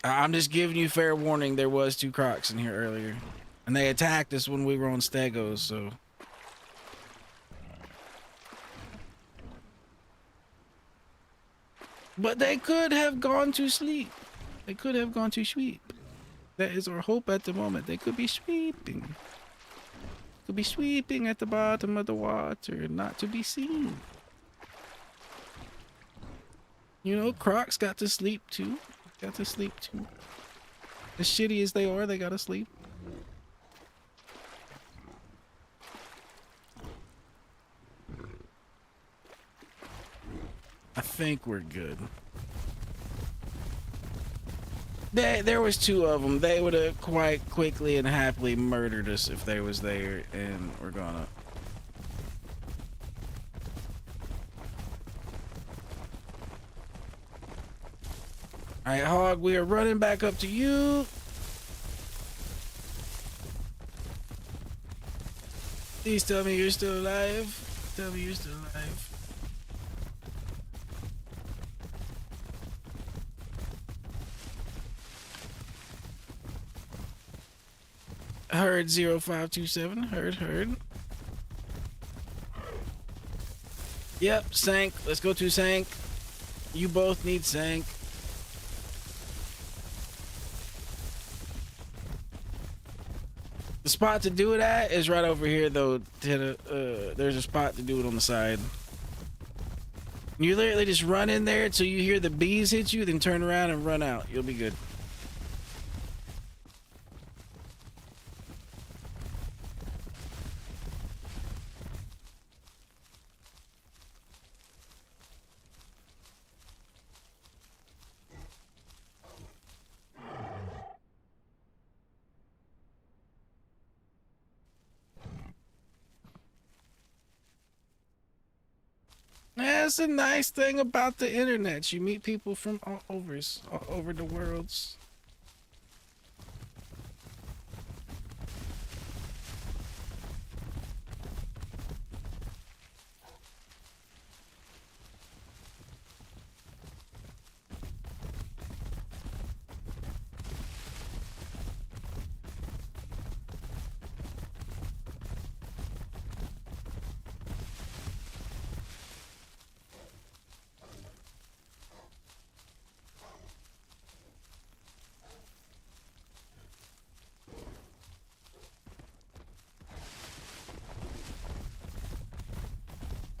I'm just giving you fair warning. There was 2 crocs in here earlier, and they attacked us when we were on Stegos, so. But they could have gone to sleep. They could have gone to sleep. That is our hope at the moment. They could be sweeping. Could be sweeping at the bottom of the water, not to be seen. You know, Crocs got to sleep too. Got to sleep too. As shitty as they are, they gotta sleep. I think we're good. There was two of them. They would have quite quickly and happily murdered us if they was there, and we're gonna. All right, Hog, we are running back up to you. Please tell me you're still alive. Tell me you're still alive. Heard 0527. Heard. Yep, Sank. Let's go to Sank. You both need Sank. The spot to do it at is right over here, though. There's a spot to do it on the side. You literally just run in there until you hear the bees hit you, then turn around and run out. You'll be good. That's a nice thing about the internet. You meet people from all over the worlds.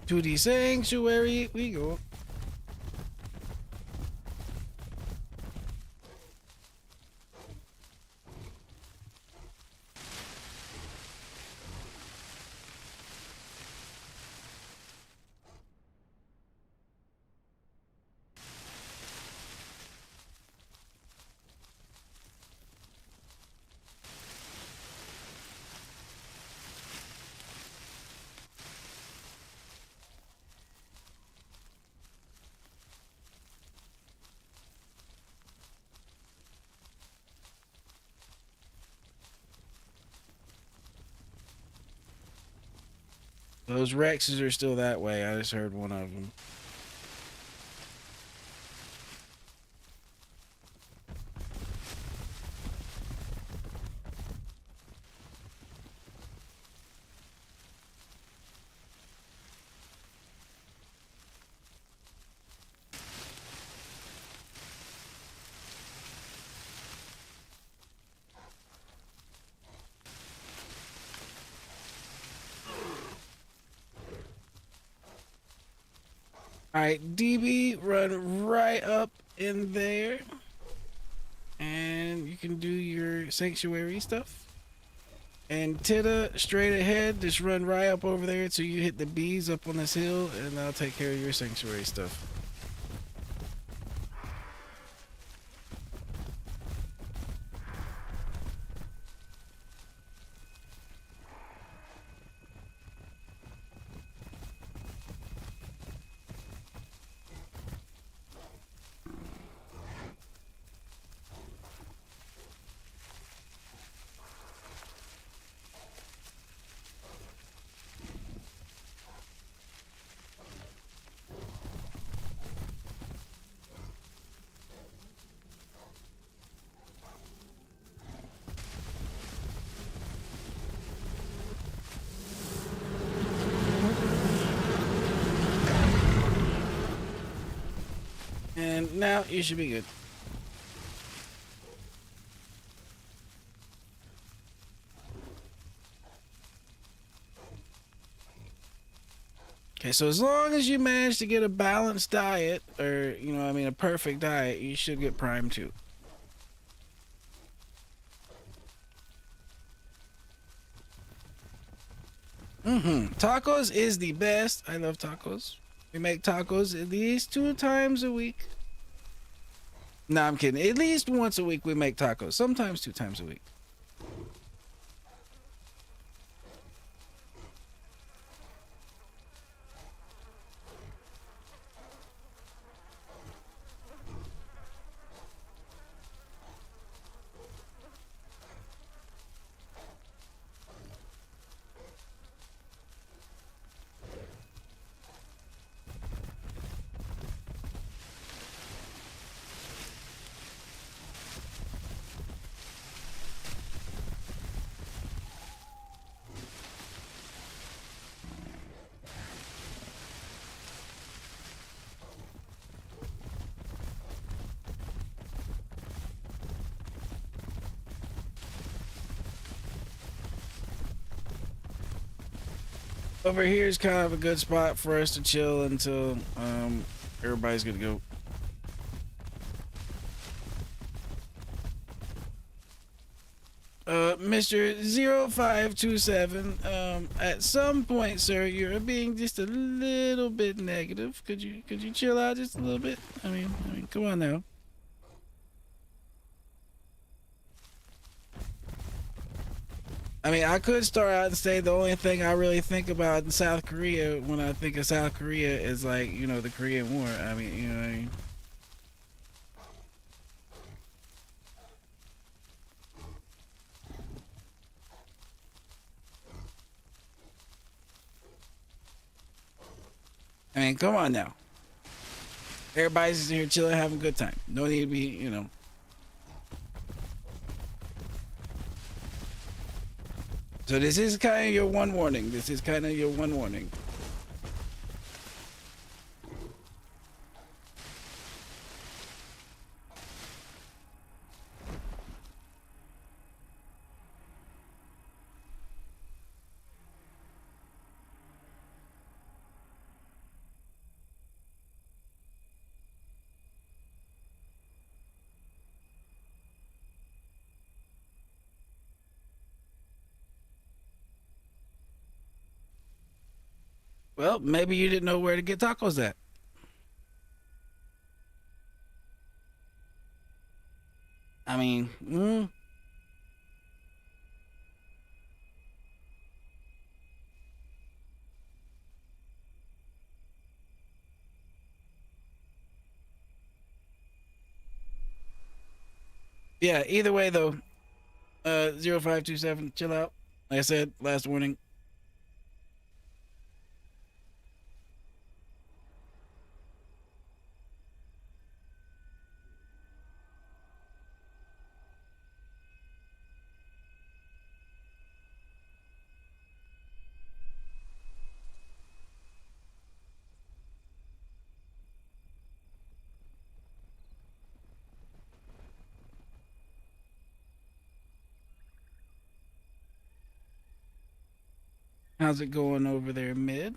To the sanctuary we go. Those Rexes are still that way. I just heard one of them. Alright, DB, run right up in there. And you can do your sanctuary stuff. And Tita, straight ahead, just run right up over there till you hit the bees up on this hill, and I'll take care of your sanctuary stuff. And now you should be good. Okay, so as long as you manage to get a balanced diet, or, you know, I mean, a perfect diet, you should get Prime too. Tacos is the best. I love tacos. We make tacos at least 2 times a week. No, I'm kidding. At least once a week we make tacos. Sometimes 2 times a week. Over here is kind of a good spot for us to chill until everybody's gonna go. Mr. 0527, at some point, sir, you're being just a little bit negative. Could you chill out just a little bit? I mean, come on now. I mean, I could start out and say the only thing I really think about in South Korea when I think of South Korea is, like, you know, the Korean War. I mean, you know what I mean? I mean, come on now. Everybody's just here chilling, having a good time. No need to be, you know. So this is kind of your one warning. This is kind of your one warning. Well, maybe you didn't know where to get tacos at. I mean, yeah, either way though, 0527, chill out. Like I said, last warning. How's it going over there, mid?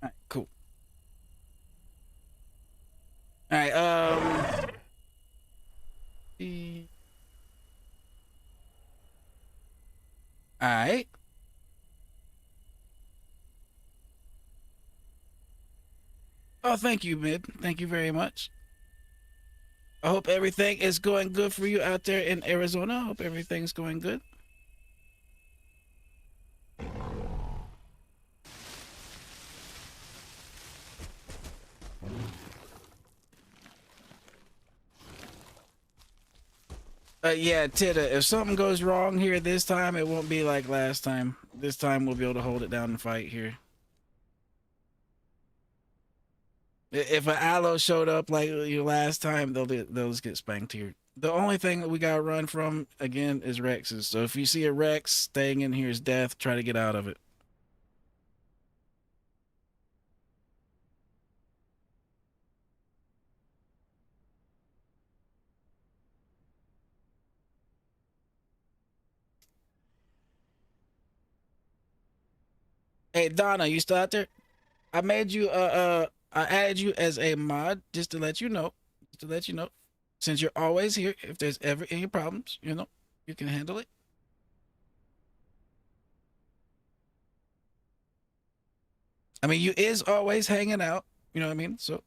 All right, cool. All right, all right. Oh, thank you, mid. Thank you very much. I hope everything is going good for you out there in Arizona. I hope everything's going good. Yeah, Titta, if something goes wrong here this time, it won't be like last time. This time we'll be able to hold it down and fight here. If an aloe showed up like you last time, they'll just get spanked here. The only thing that we gotta run from again is Rexes. So if you see a Rex, staying in here is death. Try to get out of it. Hey Donna, you still out there? I made you I added you as a mod just to let you know. Just to let you know. Since you're always here, if there's ever any problems, you know, you can handle it. I mean, you is always hanging out, you know what I mean? So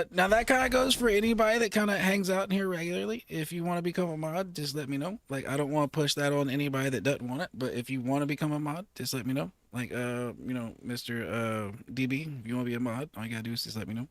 now that kind of goes for anybody that kind of hangs out in here regularly. If you want to become a mod, just let me know. Like, I don't want to push that on anybody that doesn't want it, but if you want to become a mod, just let me know. Like, you know, Mr. DB, if you want to be a mod, all you gotta do is just let me know.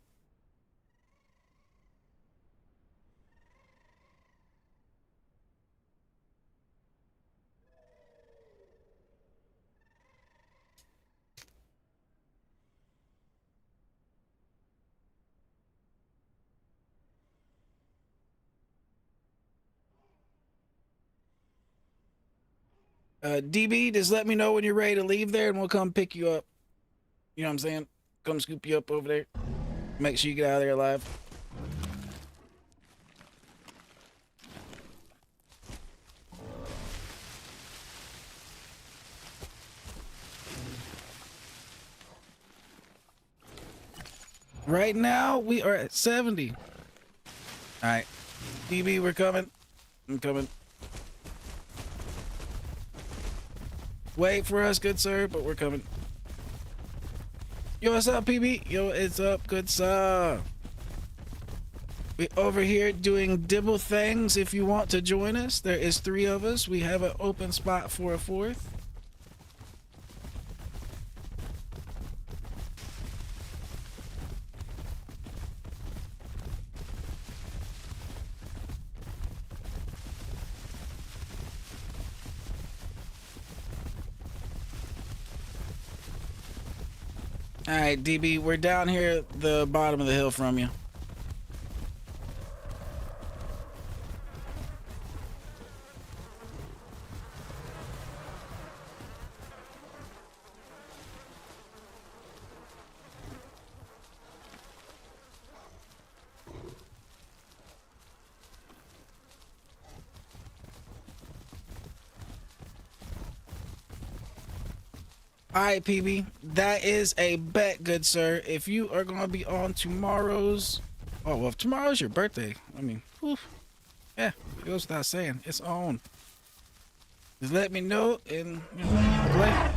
DB, just let me know when you're ready to leave there, and we'll come pick you up. You know what I'm saying? Come scoop you up over there. Make sure you get out of there alive. Right now, we are at 70. All right. DB, we're coming. I'm coming. Wait for us, good sir, but we're coming. Yo, what's up, PB? Yo, it's up, good sir. We over here doing dibble things. If you want to join us, there is 3 of us. We have an open spot for a 4th. All right, DB, we're down here at the bottom of the hill from you. All right, PB, that is a bet, good sir. If you are going to be on tomorrow's... Oh, well, if tomorrow's your birthday, I mean, whew, yeah, it goes without saying. It's on. Just let me know and, you know, play.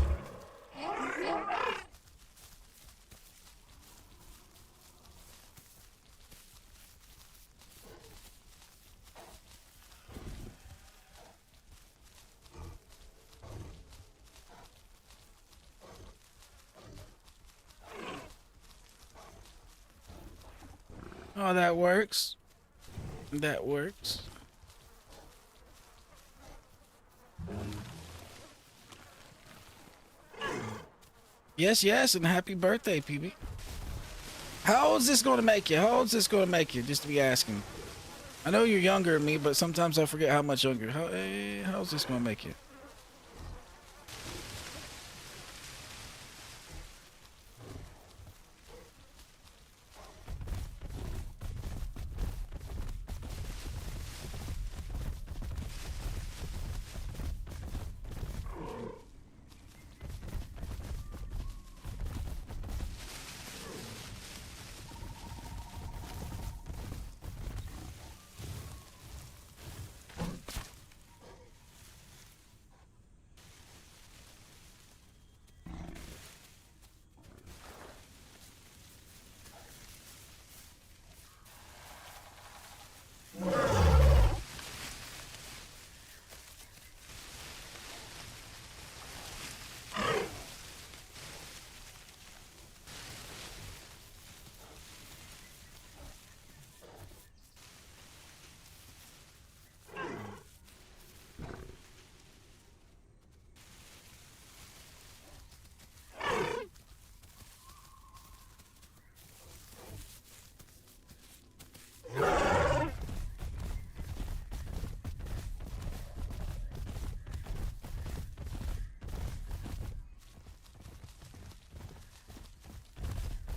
Oh, that works. That works. Yes, yes, and happy birthday, PB. How old is this going to make you? How old is this going to make you? Just to be asking. I know you're younger than me, but sometimes I forget how much younger. How's this going to make you?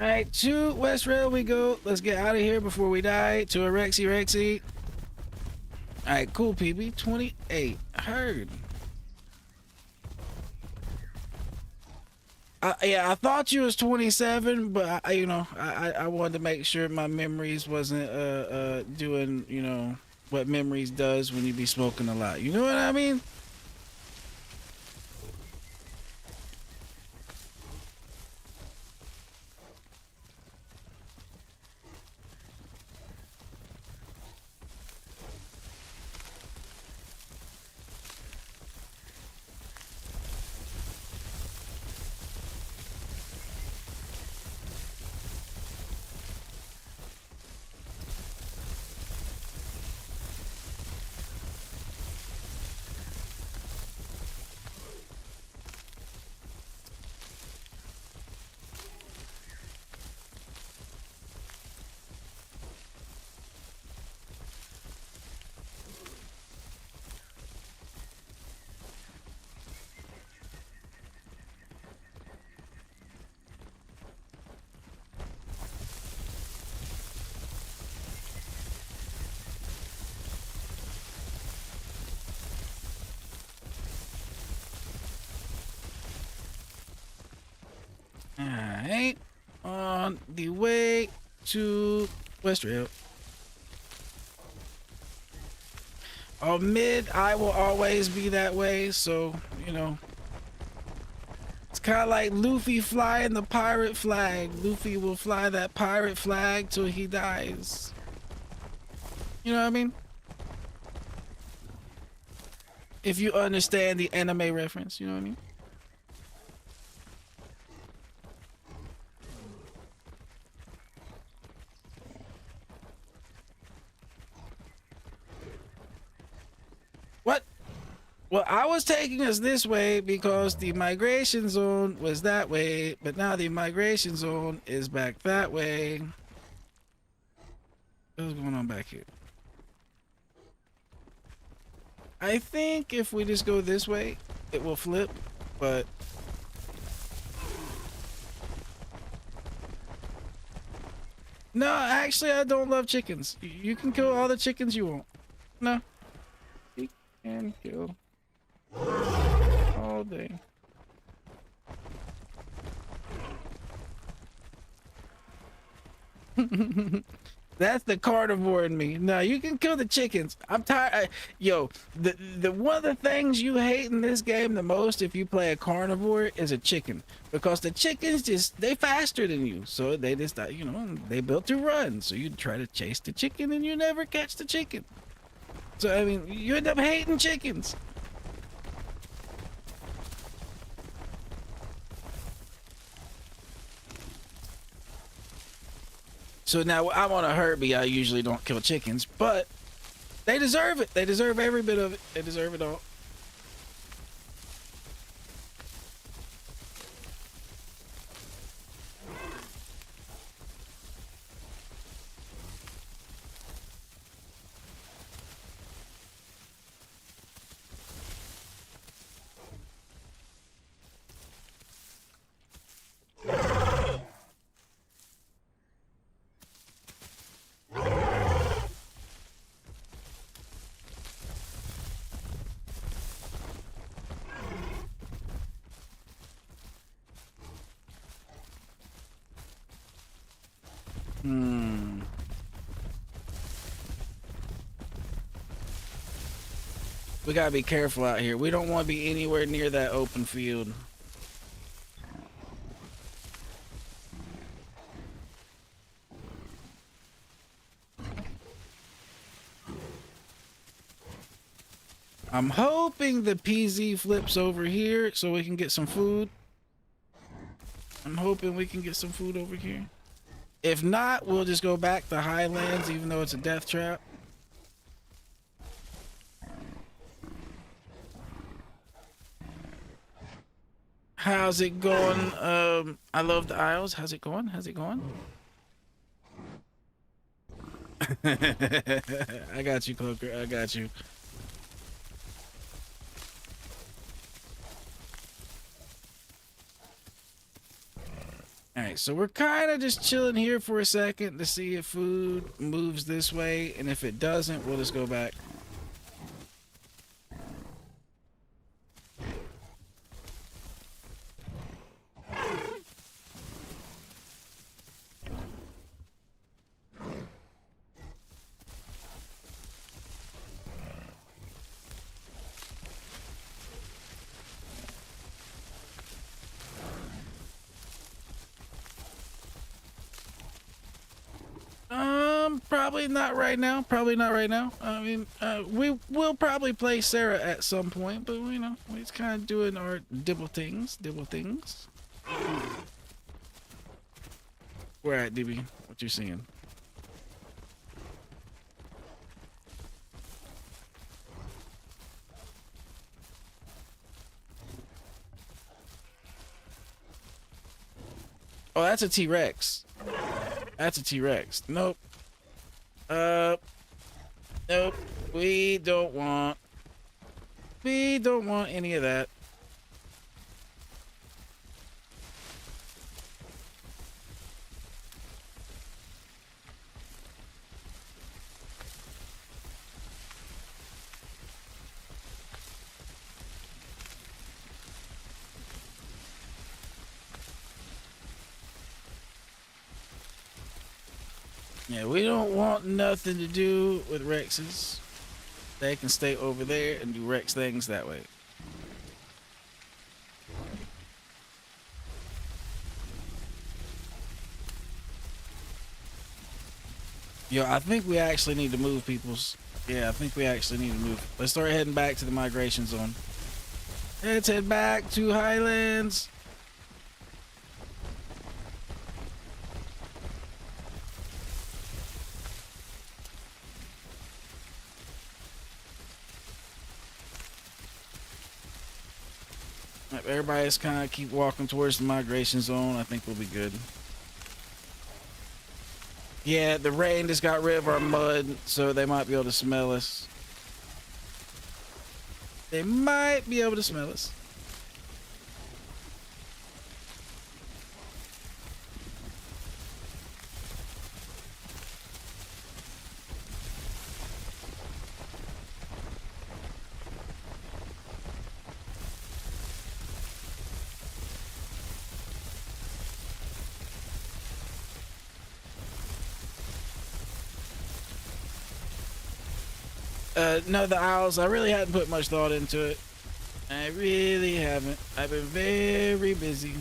All right, to West Rail we go. Let's get out of here before we die. To a Rexy Rexy. All right, cool, PB. 28. Heard. Yeah, I thought you was 27, but I wanted to make sure my memories wasn't doing what memories does when you be smoking a lot. You know what I mean? Alright. On the way to West Rail. On mid, I will always be that way, so, it's kind of like Luffy flying the pirate flag. Luffy will fly that pirate flag till he dies. You know what I mean? If you understand the anime reference, you know what I mean? What? Well, I was taking us this way because the migration zone was that way, but now the migration zone is back that way. What's going on back here? I think if we just go this way, it will flip, but... No, actually, I don't love chickens. You can kill all the chickens you want. No. You can kill all day. That's the carnivore in me. No, you can kill the chickens. I'm tired. Yo, the one of the things you hate in this game the most if you play a carnivore is a chicken, because the chickens they faster than you, so they just they built to run. So you try to chase the chicken and you never catch the chicken. So I mean, you end up hating chickens. So now I'm on a Herbie. I usually don't kill chickens, but they deserve it. They deserve every bit of it. They deserve it all. We gotta be careful out here. We don't want to be anywhere near that open field. I'm hoping the PZ flips over here so we can get some food. I'm hoping we can get some food over here. If not, we'll just go back to Highlands, even though it's a death trap. How's it going? I love the Isles. How's it going? How's it going? I got you, Cloaker. I got you. All right, so we're kind of just chilling here for a second to see if food moves this way, and if it doesn't, we'll just go back. Probably not right now. Probably not right now. I mean, we will probably play Sarah at some point, but you know, we're just kind of doing our dibble things. Where at, DB? What you seeing? Oh, that's a T-Rex. That's a T-Rex. Nope. Nope. We don't want any of that. Yeah, we don't want nothing to do with Rexes. They can stay over there and do Rex things that way. Yo, I think we actually need to move, peoples. Yeah, I think we actually need to move. Let's start heading back to the migration zone. Let's head back to Highlands. Everybody just kind of keep walking towards the migration zone. I think we'll be good. Yeah, the rain just got rid of our mud, so they might be able to smell us. They might be able to smell us. No, the owls, I really hadn't put much thought into it. I really haven't. I've been very busy.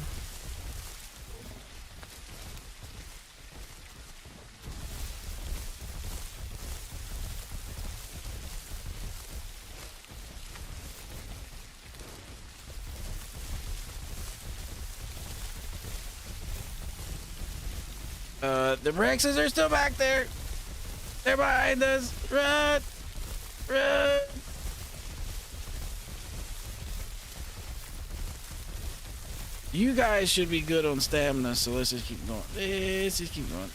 The Rexes are still back there. They're behind us. Run! Run! You guys should be good on stamina, so let's just keep going. Let's just keep going.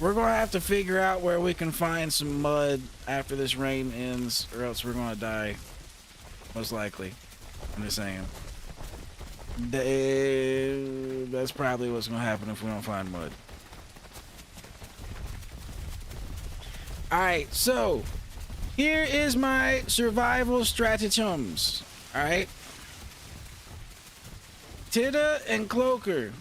We're gonna have to figure out where we can find some mud after this rain ends, or else we're gonna die. Most likely. I'm just saying. That's probably what's gonna happen if we don't find mud. Alright, so here is my survival stratagems. Alright. Tida and Cloaker.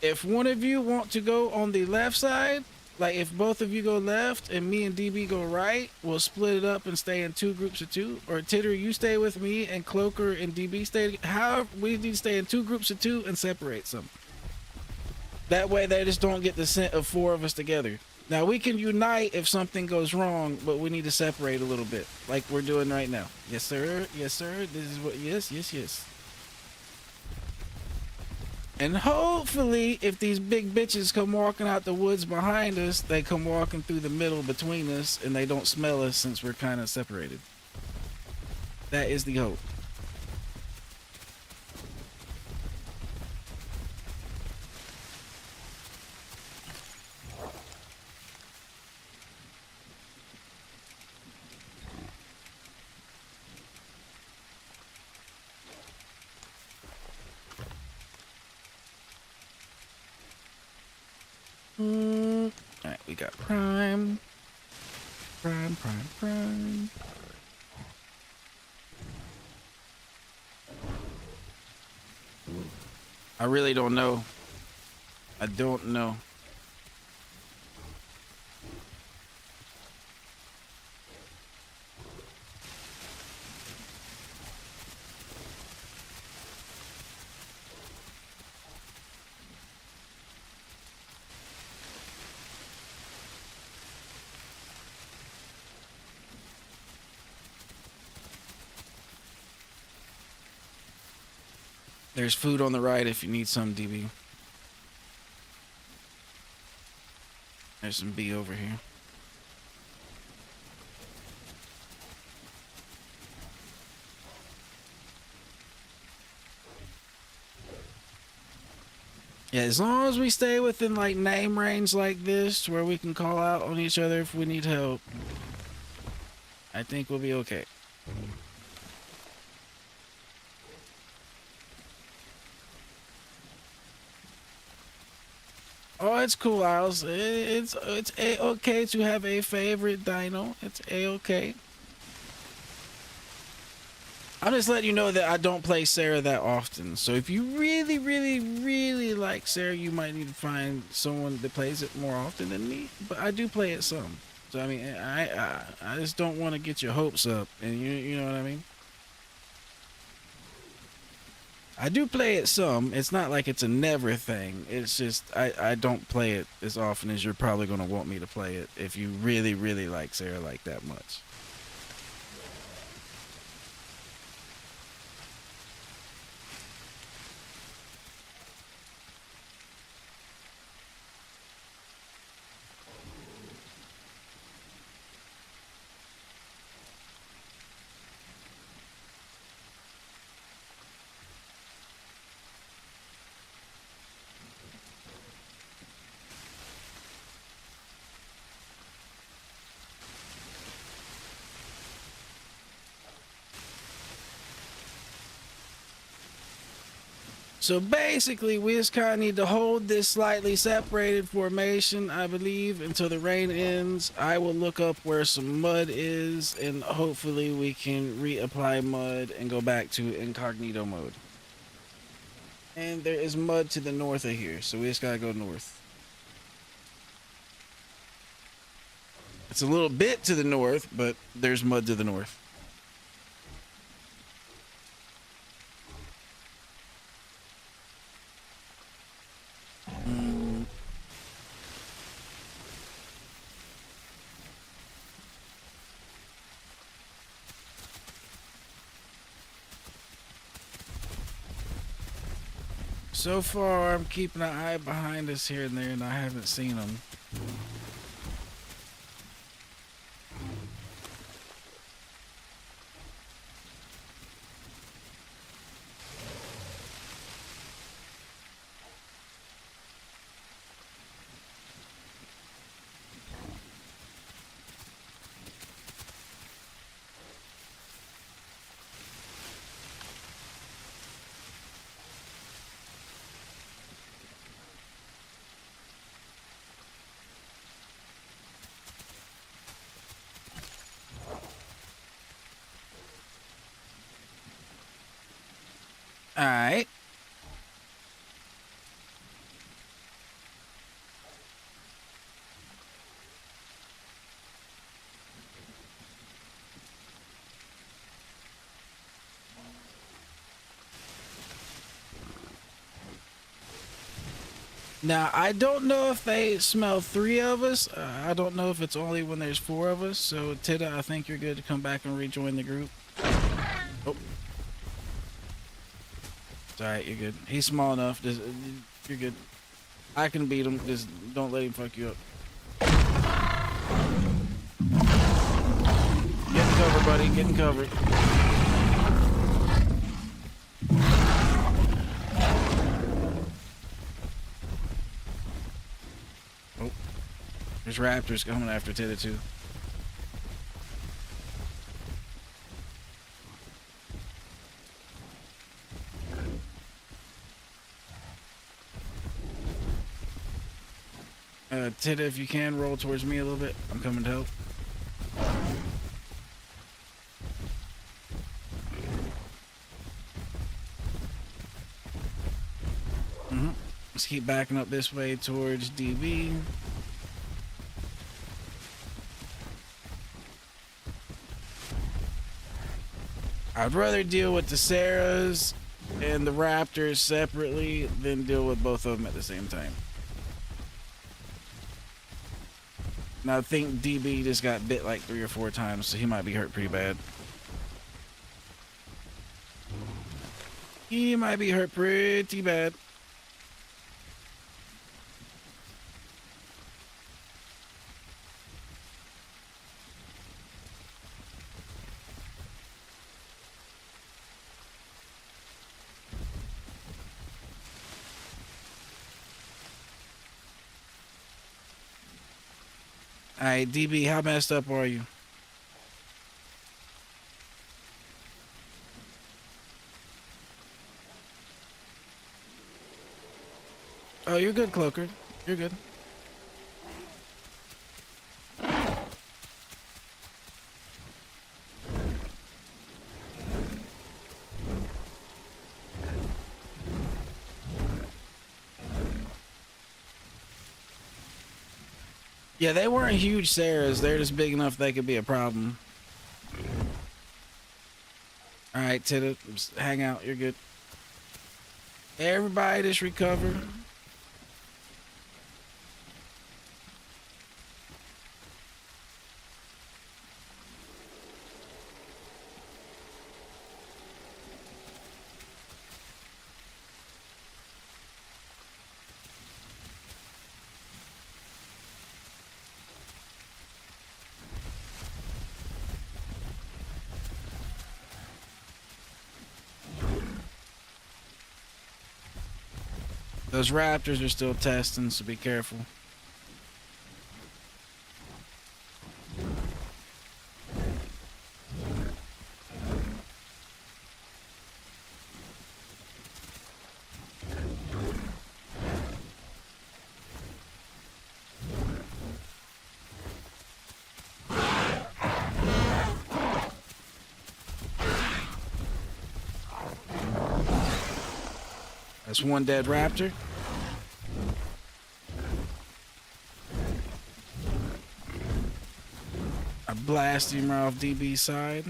If one of you want to go on the left side, like if both of you go left and me and DB go right, we'll split it up and stay in 2 groups of 2. Or Titter, you stay with me and Cloaker and DB stay. However, we need to stay in 2 groups of 2 and separate some. That way they just don't get the scent of 4 of us together. Now we can unite if something goes wrong, but we need to separate a little bit, like we're doing right now. Yes, sir. Yes, sir. This is what. Yes, yes, yes. And hopefully, if these big bitches come walking out the woods behind us, they come walking through the middle between us and they don't smell us since we're kind of separated. That is the hope. All right, we got prime. Prime. I really don't know. I don't know. There's food on the right if you need some, DB. There's some B over here. Yeah, as long as we stay within like name range like this, where we can call out on each other if we need help, I think we'll be okay. Oh, it's cool, Isles. It's a-okay to have a favorite dino. It's a-okay. I'm just letting you know that I don't play Sarah that often. So if you really like Sarah, you might need to find someone that plays it more often than me. But I do play it some. So I mean, I just don't want to get your hopes up, and you know what I mean. I do play it some. It's not like it's a never thing. It's just I don't play it as often as you're probably gonna want me to play it if you really like Sarah like that much. So basically, we just kind of need to hold this slightly separated formation, I believe, until the rain ends. I will look up where some mud is, and hopefully we can reapply mud and go back to incognito mode. And there is mud to the north of here, so we just gotta go north. It's a little bit to the north, but there's mud to the north. So far, I'm keeping an eye behind us here and there, and I haven't seen them. All right. Now, I don't know if they smell 3 of us. I don't know if it's only when there's 4 of us. So, Tida, I think you're good to come back and rejoin the group. Oh. It's alright, you're good. He's small enough. Just, you're good. I can beat him. Just don't let him fuck you up. Get in cover, buddy. Get in cover. Oh. There's raptors coming after Tida, too. Tita, if you can, roll towards me a little bit. I'm coming to help. Let's keep backing up this way towards DB. I'd rather deal with the Sarahs and the Raptors separately than deal with both of them at the same time. Now I think DB just got bit like 3 or 4 times, so he might be hurt pretty bad. He might be hurt pretty bad. Alright, DB, how messed up are you? Oh, you're good, Cloaker. You're good. Yeah, they weren't huge Sarahs. They're just big enough they could be a problem. Alright, Tita, just hang out. You're good. Everybody just recover. Those Raptors are still testing, so be careful. That's one dead Raptor. I blast him right off DB's side.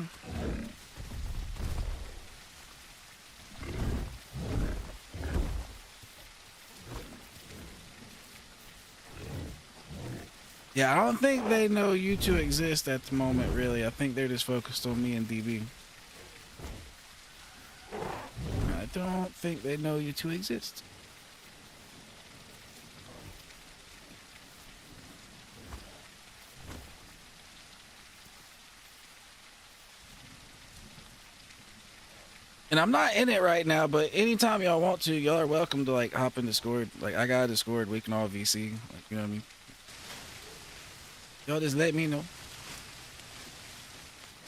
Yeah, I don't think they know you two exist at the moment, really. I think they're just focused on me and DB. I don't think they know you two exist. And I'm not in it right now, but anytime y'all want to, y'all are welcome to like hop in Discord. Like I got a Discord, we can all VC. Like, you know what I mean? Y'all just let me know.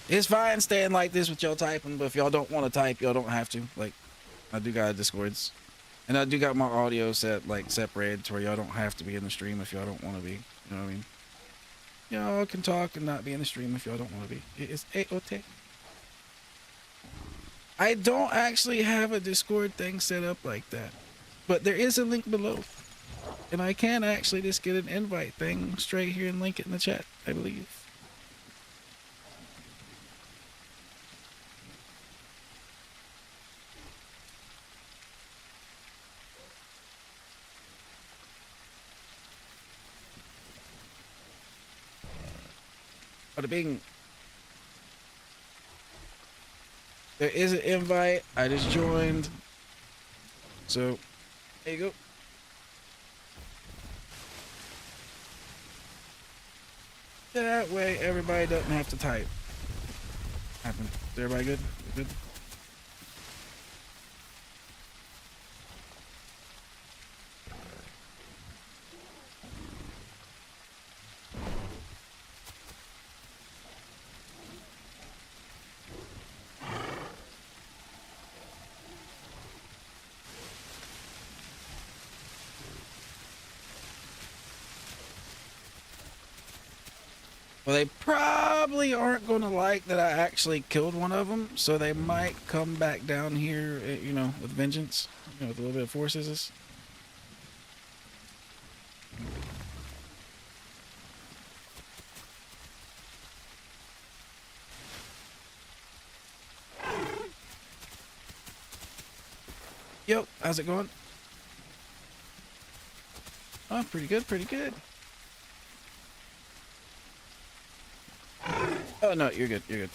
It's fine staying like this with y'all typing, but if y'all don't want to type, y'all don't have to. Like, I do got Discords. And I do got my audio set, like, separated to where y'all don't have to be in the stream if y'all don't want to be. You know what I mean? Y'all can talk and not be in the stream if y'all don't want to be. It's A-OK. I don't actually have a Discord thing set up like that. But there is a link below. And I can actually just get an invite thing straight here and link it in the chat, I believe. Bada bing. There is an invite. I just joined. So, there you go. That way everybody doesn't have to type. Happen. Is everybody good? Good? Well, they probably aren't going to like that I actually killed one of them, so they might come back down here, you know, with vengeance, you know, with a little bit of forces. Yo, how's it going? Oh, pretty good, pretty good. Oh, no, you're good, you're good.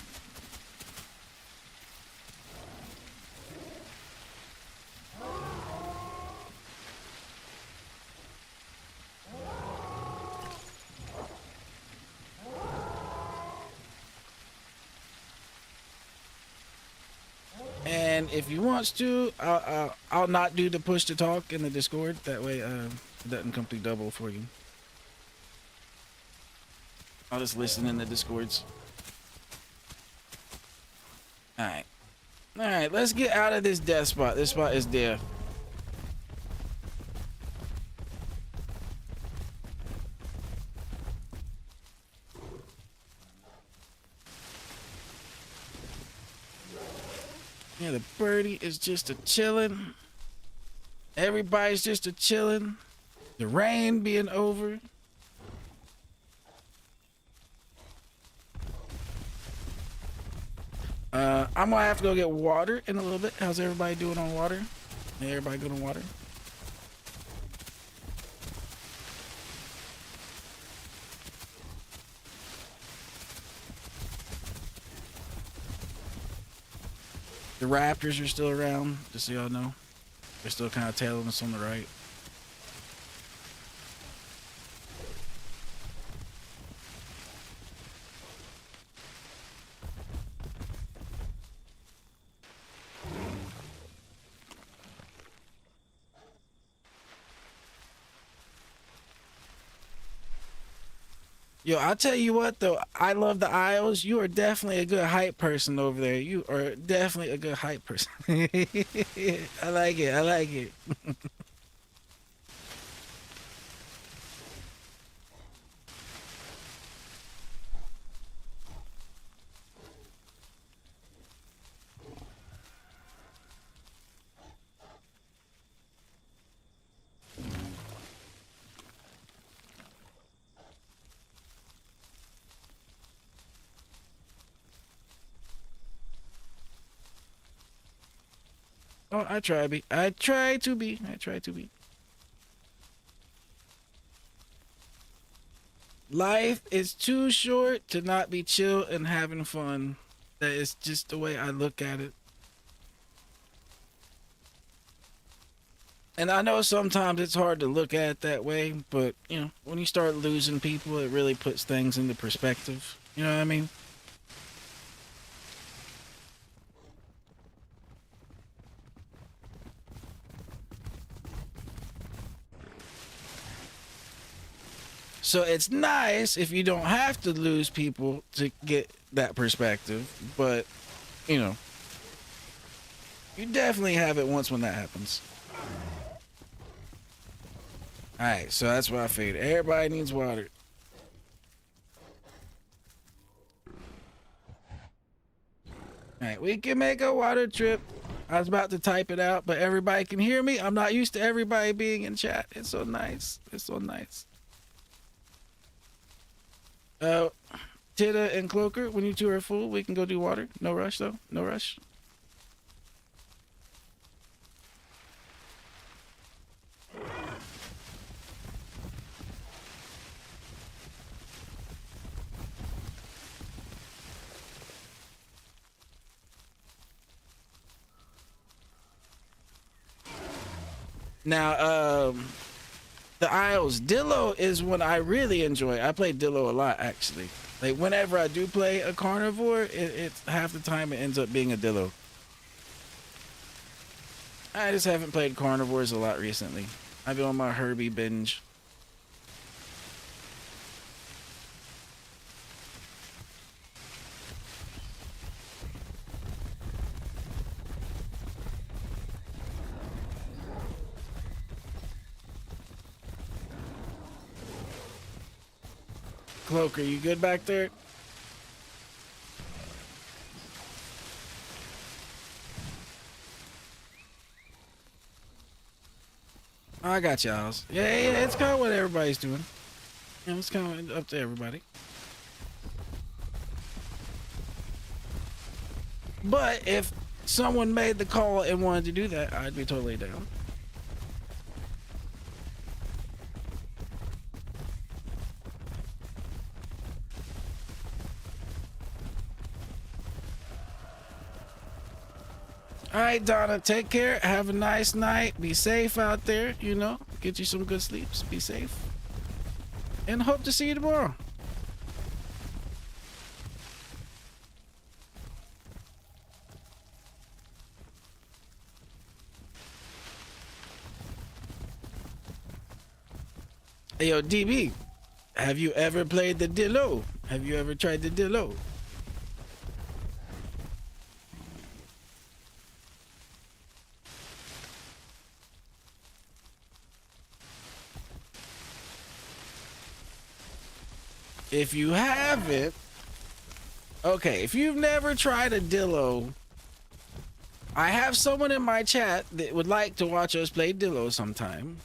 And if you want to, I'll not do the push to talk in the Discord. That way, it doesn't come through double for you. I'll just listen in the Discords. Alright. Alright, let's get out of this death spot. This spot is death. Yeah, the birdie is just a chilling. Everybody's just a chilling. The rain being over. I'm gonna have to go get water in a little bit. How's everybody doing on water? Hey, everybody good on water? The Raptors are still around, just so y'all know. They're still kind of tailing us on the right. Yo, I'll tell you what though, I love the Isles. You are definitely a good hype person over there. You are definitely a good hype person. I like it. I like it. Oh, I try to be. I try to be. I try to be. Life is too short to not be chill and having fun. That is just the way I look at it. And I know sometimes it's hard to look at it that way, but you know, when you start losing people, it really puts things into perspective. You know what I mean? So it's nice if you don't have to lose people to get that perspective, but you know, you definitely have it once when that happens. Alright, so that's what I figured. Everybody needs water. Alright, we can make a water trip. I was about to type it out, but everybody can hear me. I'm not used to everybody being in chat. It's so nice. It's so nice. Tita and Cloaker, when you two are full, we can go do water. No rush though. No rush. Now, the Isles. Dillo is one I really enjoy. I play Dillo a lot, actually. Like, whenever I do play a carnivore, it's half the time it ends up being a Dillo. I just haven't played carnivores a lot recently. I've been on my Herbie binge. Cloak, are you good back there? I got y'all. Yeah, it's kind of what everybody's doing. Yeah, it's kind of up to everybody. But if someone made the call and wanted to do that, I'd be totally down. All right, Donna, take care. Have a nice night. Be safe out there, you know. Get you some good sleeps. Be safe. And hope to see you tomorrow. Hey, yo, DB, have you ever played the Dilo? Have you ever tried the Dilo? If you haven't, okay, if you've never tried a Dillo, I have someone in my chat that would like to watch us play Dillo sometime.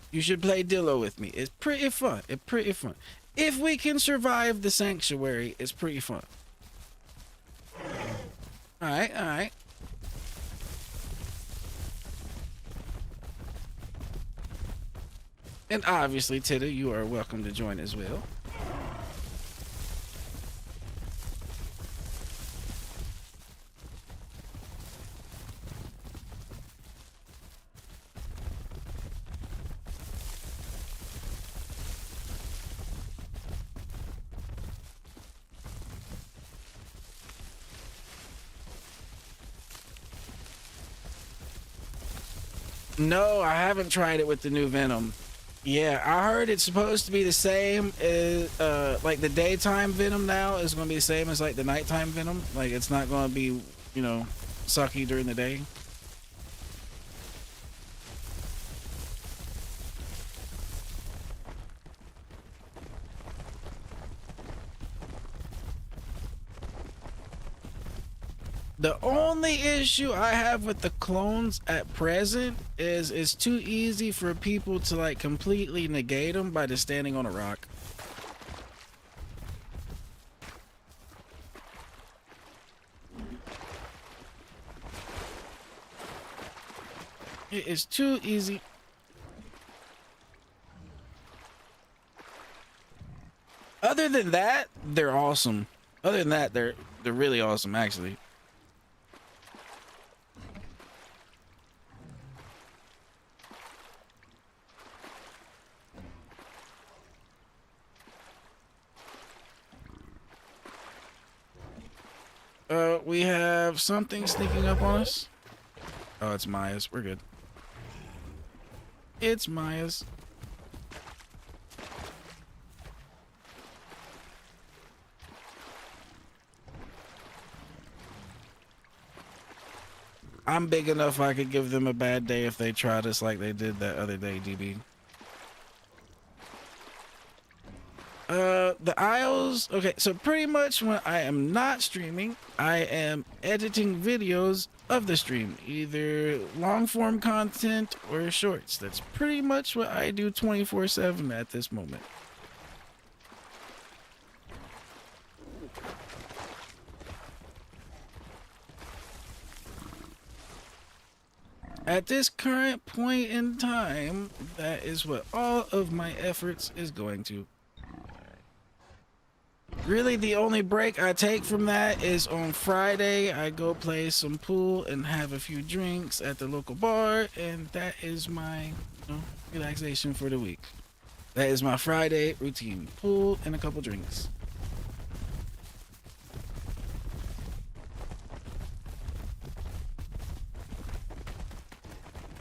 You should play Dillo with me. It's pretty fun. It's pretty fun. If we can survive the sanctuary, it's pretty fun. Alright, alright. And obviously, Titter, you are welcome to join as well. No, I haven't tried it with the new Venom. Yeah, I heard it's supposed to be the same as, like the daytime Venom now is going to be the same as like the nighttime Venom. Like it's not going to be, you know, sucky during the day. The only issue I have with the clones at present is it's too easy for people to like completely negate them by just standing on a rock. It is too easy. Other than that, they're awesome. Other than that, they're really awesome actually. We have something sneaking up on us. Oh, it's Maya's. We're good. It's Maya's. I'm big enough I could give them a bad day if they tried us like they did that other day, DB. The aisles. Okay, so pretty much when I am not streaming, I am editing videos of the stream, either long form content or shorts. That's pretty much what I do 24/7 at this moment. At this current point in time, that is what all of my efforts is going to. Really, the only break I take from that is on Friday. I go play some pool and have a few drinks at the local bar, and that is my, you know, relaxation for the week. That is my Friday routine: pool and a couple drinks.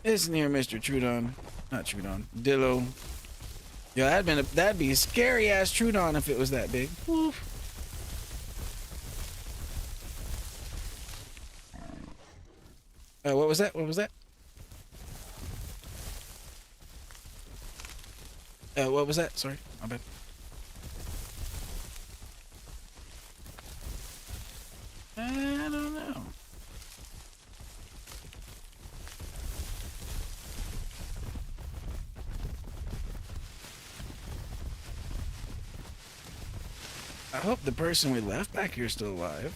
It's near Mr. Trudon, not Trudon, Dillo. Yo, that'd be a scary ass Trudon if it was that big. Woof. What was that? What was that? What was that? Sorry, my bad. I hope the person we left back here is still alive.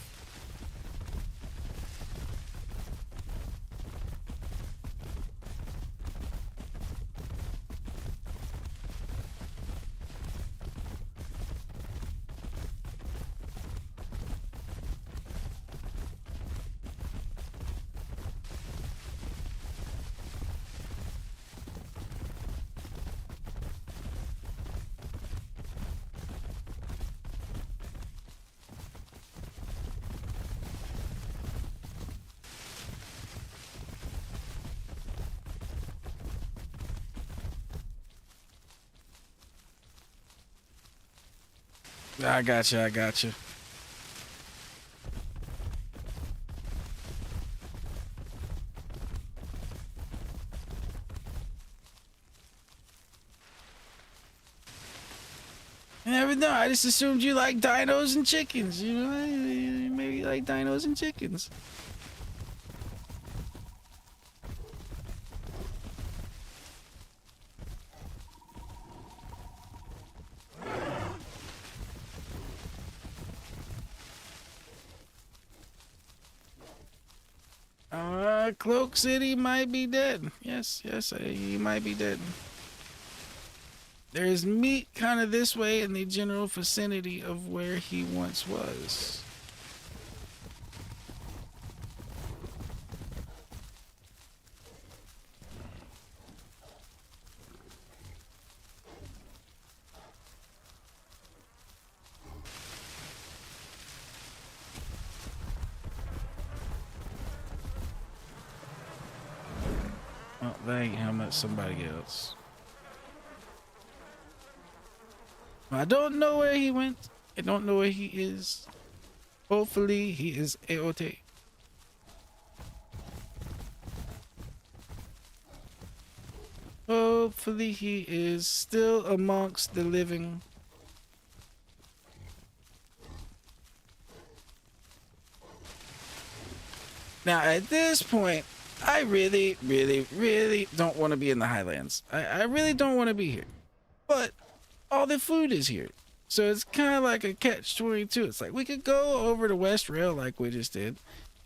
I got you. I got you. I never know. I just assumed you like dinos and chickens. You know, maybe you like dinos and chickens. Cloak City might be dead. Yes, he might be dead. There is meat kind of this way in the general vicinity of where he once was. Oh, that ain't him, that's somebody else. I don't know where he went. I don't know where he is. Hopefully he is A-OK. Hopefully he is still amongst the living. Now at this point, I really don't want to be in the Highlands. I really don't want to be here. But all the food is here. So it's kind of like a catch-22. It's like we could go over to West Rail like we just did.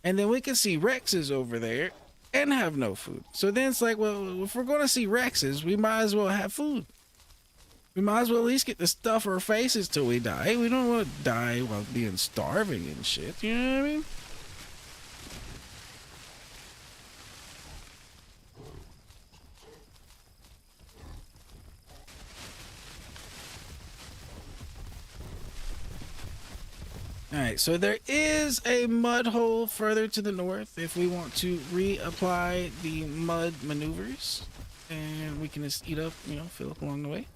And then we could see Rexes over there and have no food. So then it's like, well, if we're going to see Rexes, we might as well have food. We might as well at least get to stuff our faces till we die. We don't want to die while being starving and shit. You know what I mean? Alright, so there is a mud hole further to the north if we want to reapply the mud maneuvers. And we can just eat up, you know, fill up along the way.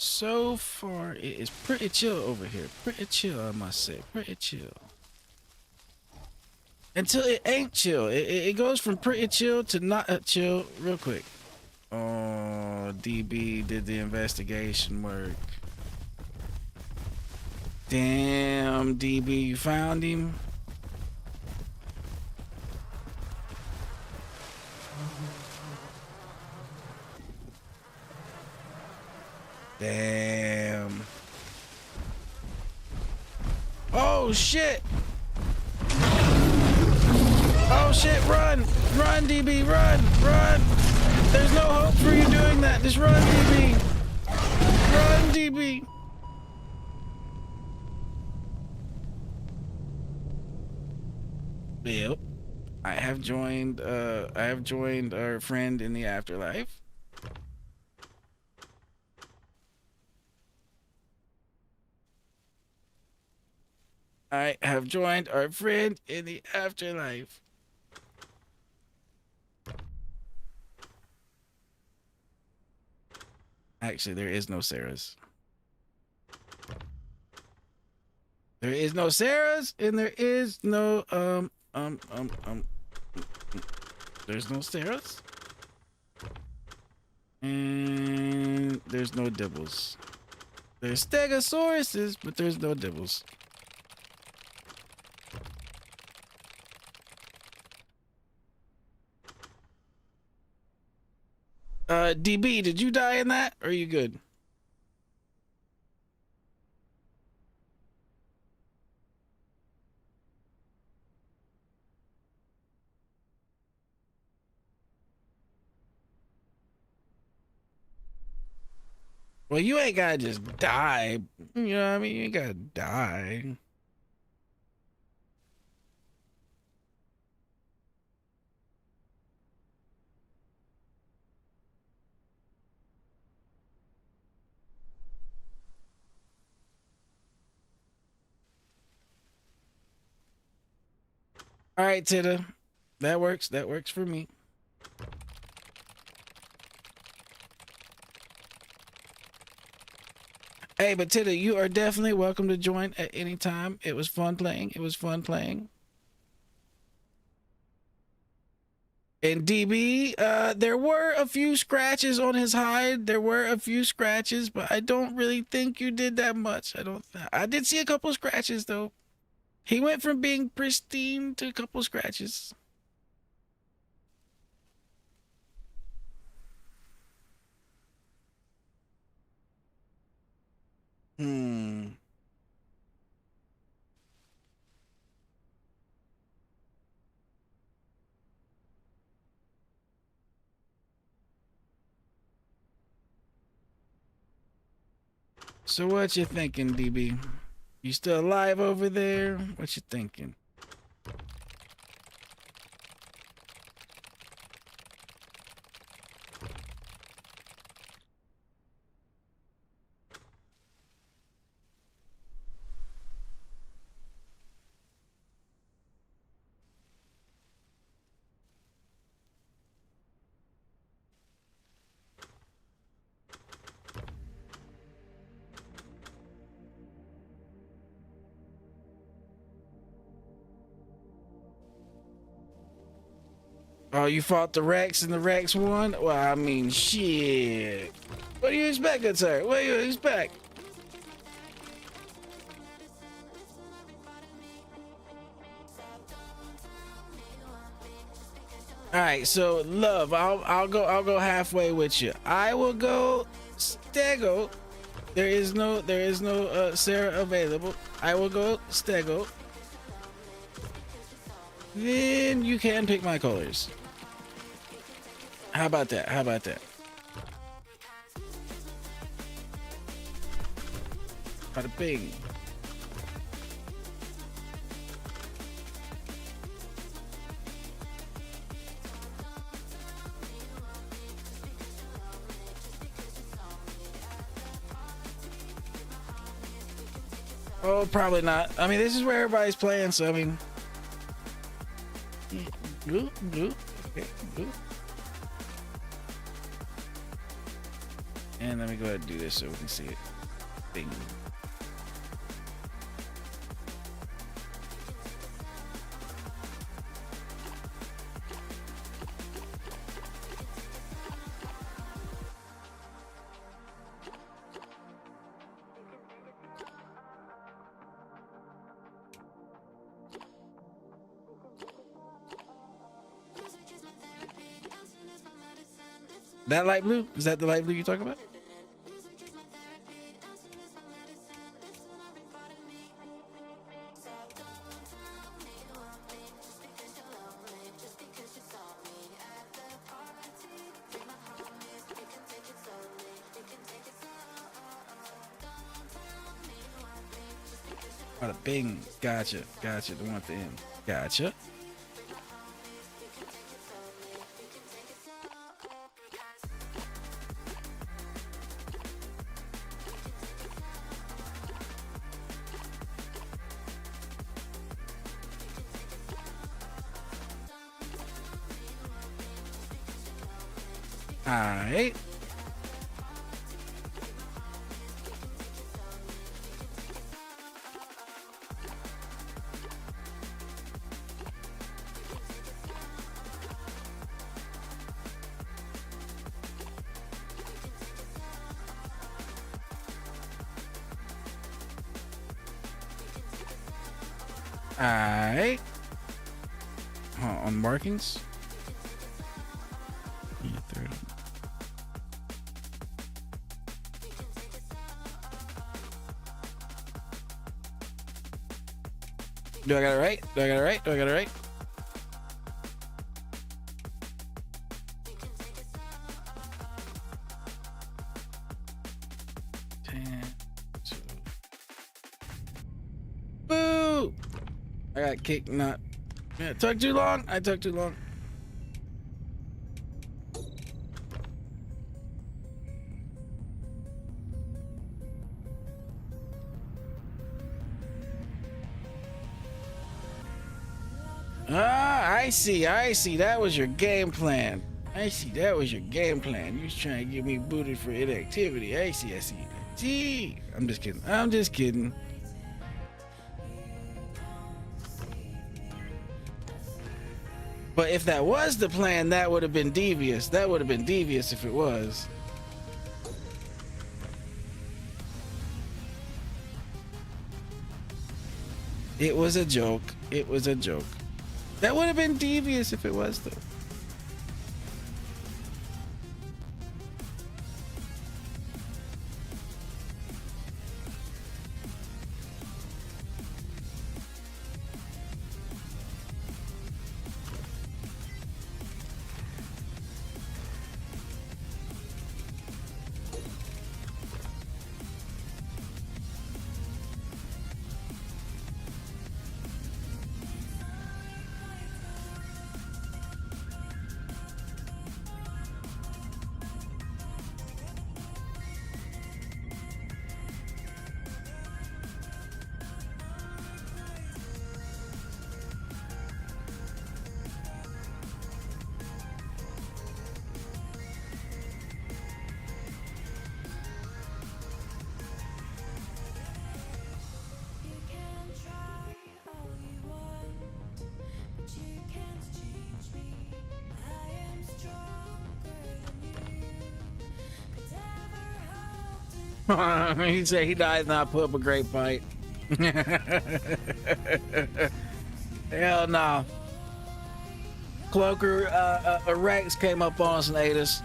So far, it is pretty chill over here. Pretty chill, I must say. Pretty chill. Until it ain't chill. It goes from pretty chill to not chill real quick. Oh, DB did the investigation work. Damn, DB, you found him? Damn. Oh shit! Oh shit, run! Run, DB, run! Run! There's no hope for you doing that. Just run, DB! Run, DB! Yep. I have joined our friend in the afterlife. I have joined our friend in the afterlife. Actually, there is no Sarah's. There is no Sarah's, and there is no There's no Sarahs. And there's no Dibbles. There's Stegosauruses, but there's no Dibbles. DB, did you die in that? Or are you good? Well, you ain't gotta just die. You know what I mean? You ain't gotta die. All right, Titta. That works. That works for me. Hey, but Titta, you are definitely welcome to join at any time. It was fun playing. It was fun playing. And DB, there were a few scratches on his hide. There were a few scratches, but I don't really think you did that much. I did see a couple scratches though. He went from being pristine to a couple scratches. Hmm. So what you thinking, DB? You still alive over there? What you thinking? Oh, you fought the Rex and the Rex won? Well, I mean, shit. What do you expect, good sir? What do you expect? All right, so love, I'll go halfway with you. I will go Stego. There is no Sarah available. I will go Stego. Then you can pick my colors. How about that? How about that? Bada bing. Oh, probably not. I mean, this is where everybody's playing, so I mean. Blue, blue, okay, blue. And let me go ahead and do this so we can see it. Bing. That light blue? Is that the light blue you're talking about? Bada bing. Gotcha. Gotcha. The one at the end. Gotcha. Alright. Alright. On markings. Yeah, third. Do I got it right? Do I got it right? Do I got it right? Boo! I got kicked. Not. Yeah, it took too long. I took too long. Ah, I see. I see. That was your game plan. I see. That was your game plan. You was trying to get me booted for inactivity. I see. I see. Gee, I'm just kidding. I'm just kidding. But if that was the plan, that would have been devious. That would have been devious if it was. It was a joke. It was a joke. That would have been devious if it was, though. He said he died not put up a great fight. Hell no. Cloaker Rex came up on us and ate us.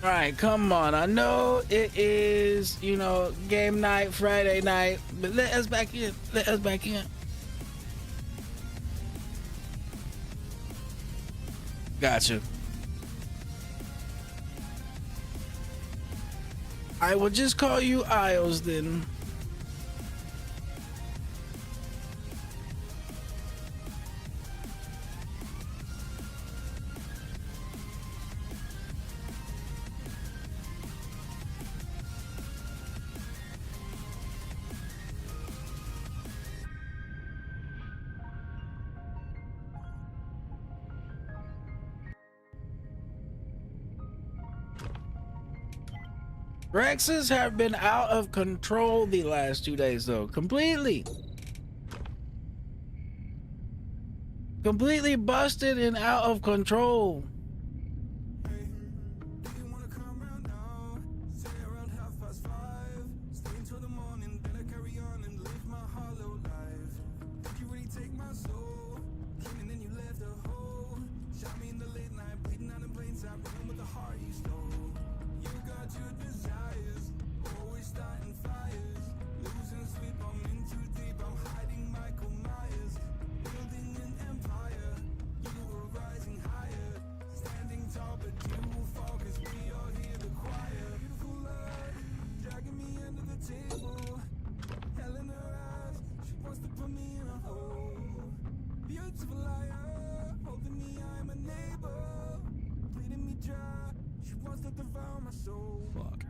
All right, come on. I know it is, you know, game night, Friday night, but let us back in. Let us back in. Gotcha. I will just call you Isles then. Rexes have been out of control the last 2 days, though. Completely busted and out of control. Fuck.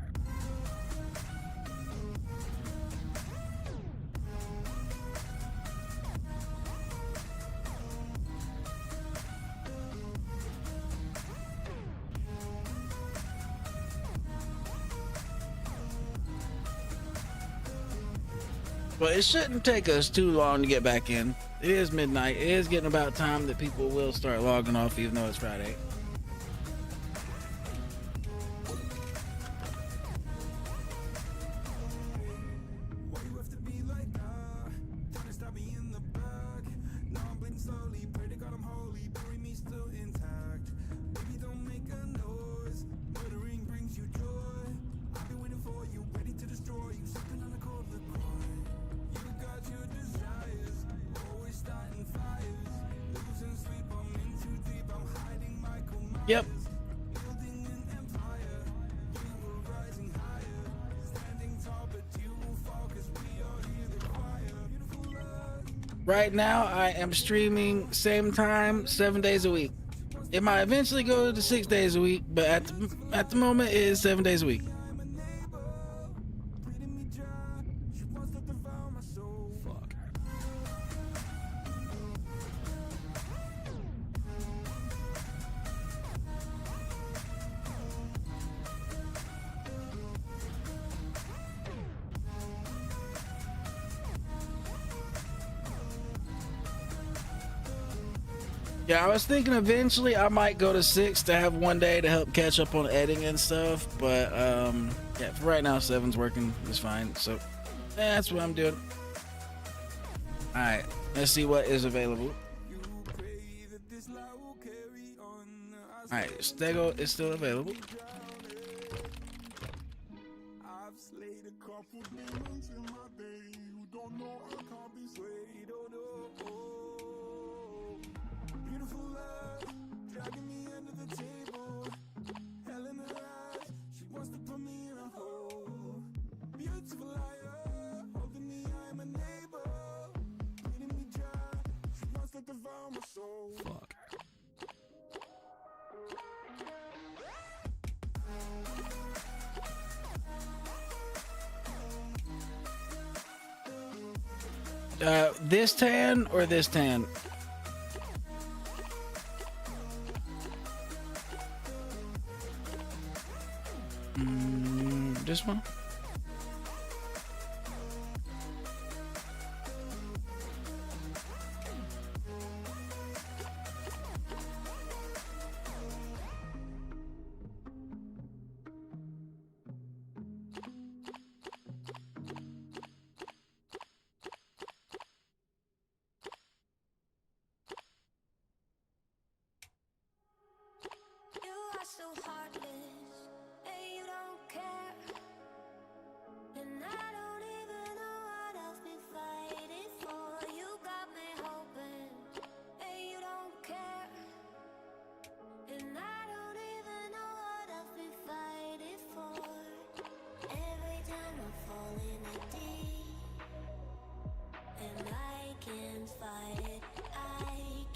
But it shouldn't take us too long to get back in. It is midnight. It is getting about time that people will start logging off, even though it's Friday. Yep. Right now, I am streaming same time, 7 days a week. It might eventually go to 6 days a week, but at the moment, it is 7 days a week. Yeah, I was thinking eventually I might go to 6 to have one day to help catch up on editing and stuff, but yeah, for right now 7's working just fine. So that's what I'm doing. All right, let's see what is available. All right, Stego is still available. Fuck. This tan or this tan? This one?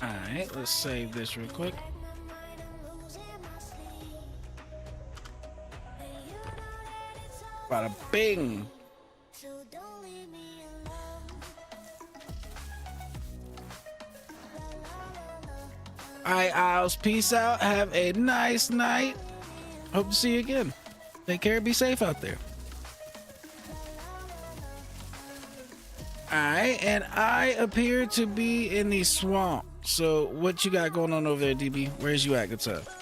All right, let's save this real quick. Bada bing. All right, Isles, peace out. Have a nice night. Hope to see you again. Take care. Be safe out there. All right, and I appear to be in the swamp. So what you got going on over there, DB? Where's you at? Good stuff.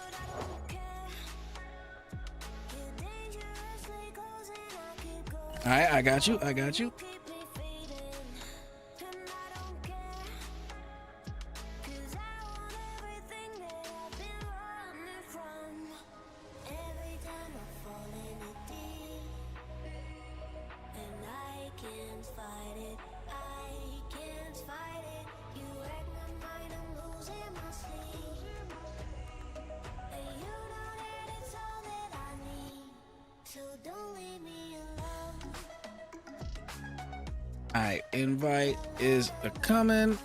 All right, I got you. I got you. Alright, invite is a coming.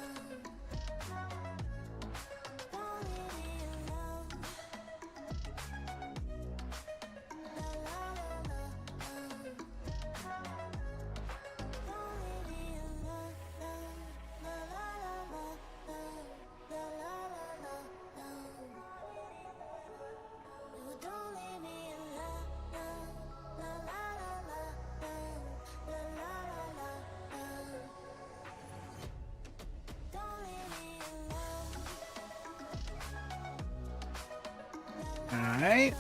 Alright.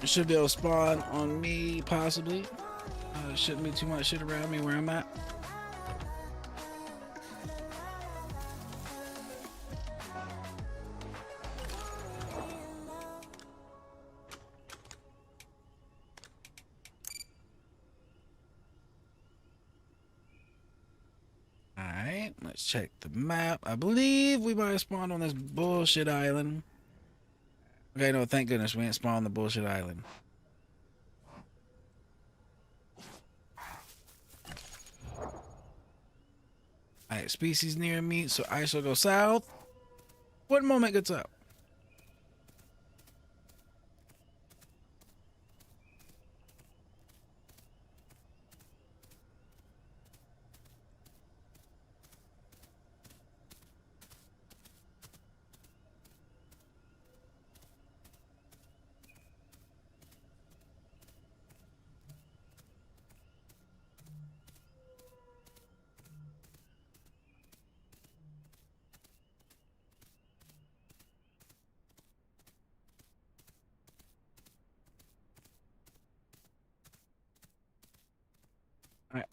It should be able to spawn on me, possibly. Shouldn't be too much shit around me where I'm at. Alright, let's check the map. I believe we might have spawned on this bullshit island. Okay, no, thank goodness we ain't spawned on the bullshit island. Alright, species near me, so I shall go south. One moment gets up.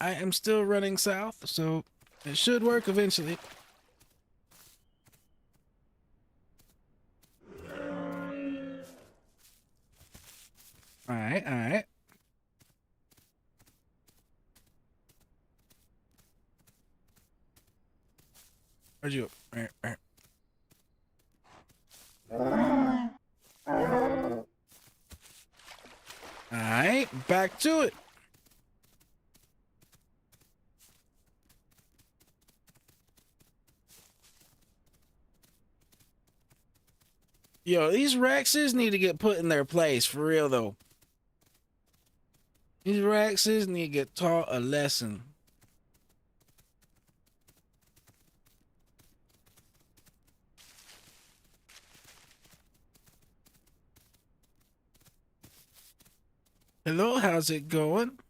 I am still running south, so it should work eventually. Alright, alright. Where'd you go? Alright, back to it. Yo, these Rexes need to get put in their place, for real though. These Rexes need to get taught a lesson. Hello, how's it going?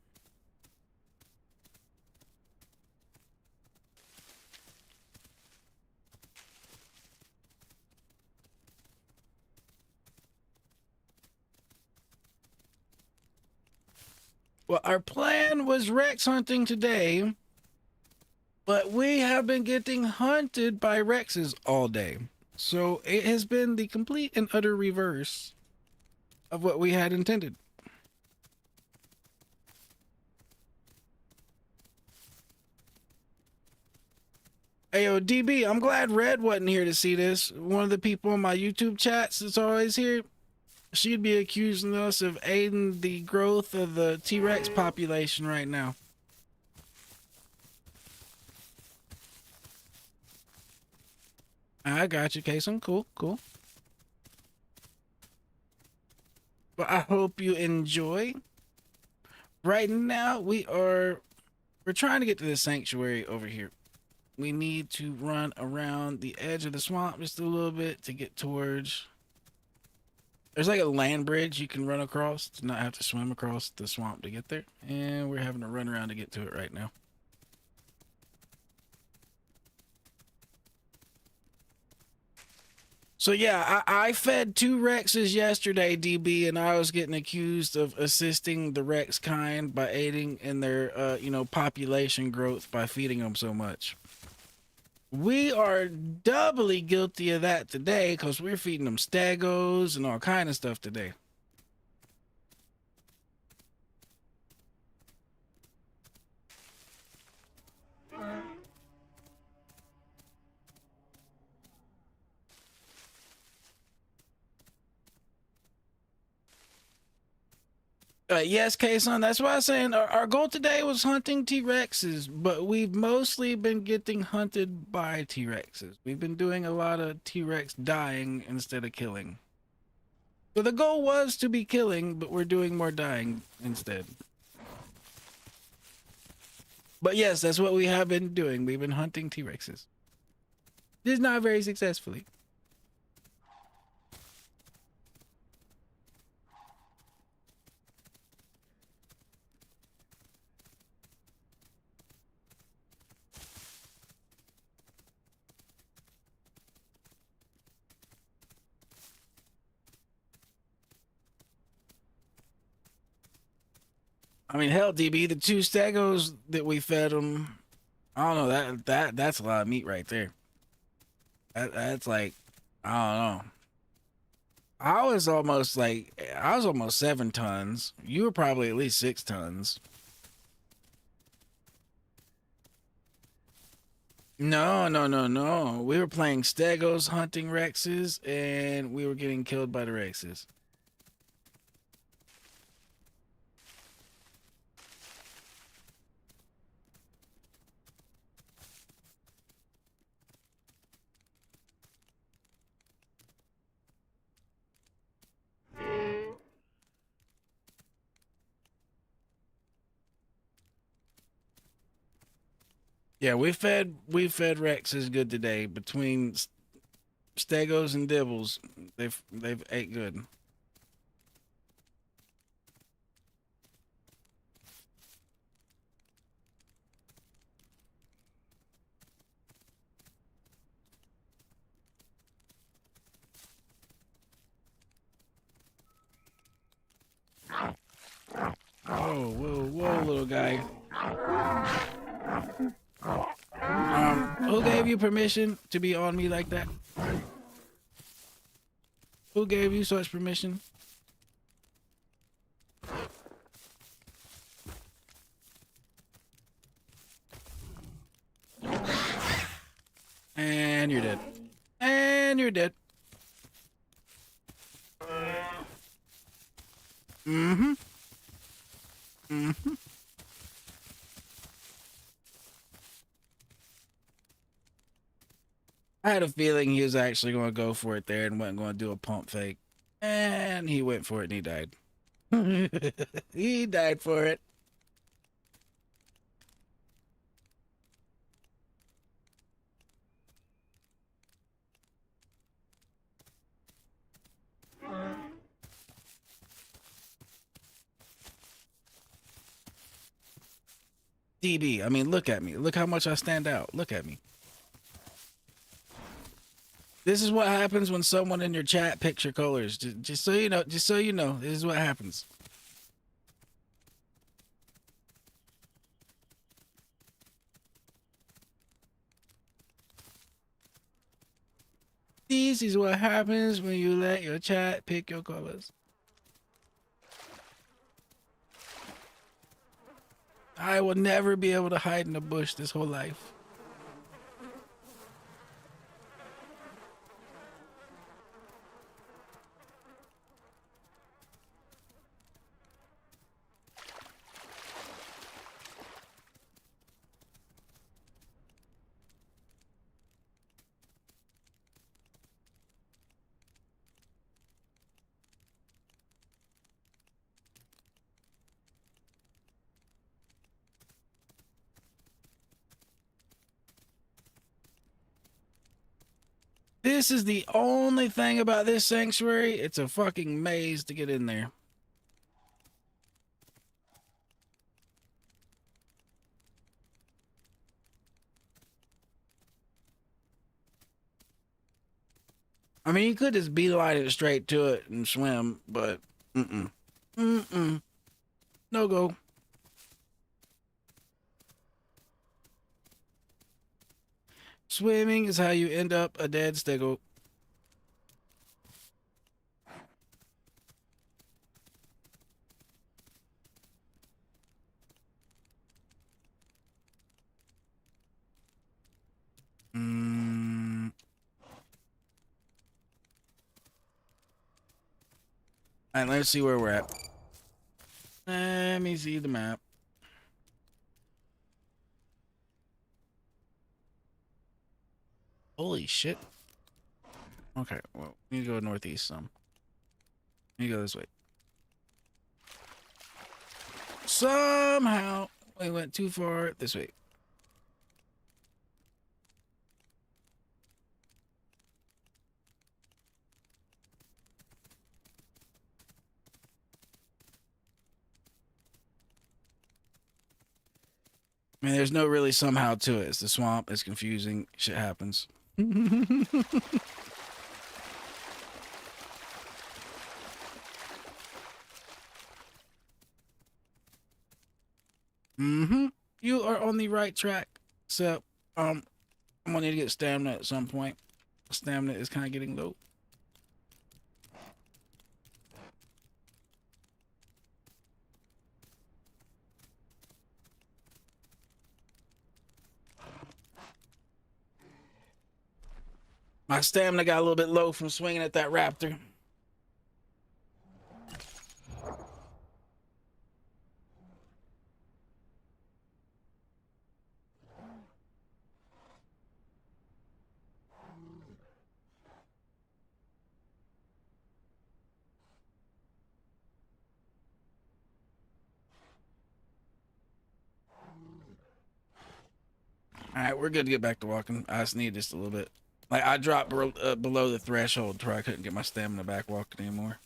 Well, our plan was Rex hunting today, but we have been getting hunted by Rexes all day. So it has been the complete and utter reverse of what we had intended. Ayo, DB, I'm glad Red wasn't here to see this. One of the people in my YouTube chats that's always here, she'd be accusing us of aiding the growth of the T-Rex population right now. I got you, Kason. Cool, cool. But I hope you enjoy. Right now, we're trying to get to the sanctuary over here. We need to run around the edge of the swamp just a little bit to get towards... There's like a land bridge you can run across to not have to swim across the swamp to get there. And we're having to run around to get to it right now. So yeah, I fed 2 Rexes yesterday, DB, and I was getting accused of assisting the Rex kind by aiding in their, population growth by feeding them so much. We are doubly guilty of that today because we're feeding them stegos and all kind of stuff today. Yes, Kason, that's why I'm saying our goal today was hunting T-Rexes, but we've mostly been getting hunted by T-Rexes. We've been doing a lot of T-Rex dying instead of killing. So the goal was to be killing, but we're doing more dying instead. But yes, that's what we have been doing. We've been hunting T-Rexes. Just not very successfully. I mean, hell, DB, the two stegos that we fed them, I don't know, that's a lot of meat right there. That's like, I don't know. I was almost 7 tons. You were probably at least 6 tons. No, no, no, no. We were playing Stegos hunting Rexes, and we were getting killed by the Rexes. Yeah, we fed Rexes good today. Between Stegos and Dibbles, they've ate good. Whoa, whoa, whoa, little guy. Who gave you permission to be on me like that? Who gave you such permission? And you're dead. And you're dead. Mm-hmm. Mm-hmm. I had a feeling he was actually going to go for it there and wasn't going to do a pump fake. And he went for it and he died. He died for it. DB, I mean, look at me. Look how much I stand out. Look at me. This is what happens when someone in your chat picks your colors. Just so you know, this is what happens. This is what happens when you let your chat pick your colors. I will never be able to hide in a bush this whole life. This is the only thing about this sanctuary. It's a fucking maze to get in there. I mean, you could just beeline it straight to it and swim, but mm-mm. Mm-mm. No go. Swimming is how you end up a dead stego. Mm. All right, let's see where we're at. Let me see the map. Holy shit. Okay, well, we need to go northeast some. Let me go this way. Somehow we went too far this way. I mean, there's no really somehow to it. It's the swamp. It's confusing. Shit happens. Mm-hmm. You are on the right track. So, I'm gonna need to get stamina at some point. Stamina is kind of getting low. My stamina got a little bit low from swinging at that raptor. All right, we're good to get back to walking. I just need just a little bit. Like, I dropped below the threshold to where I couldn't get my stamina back walking anymore.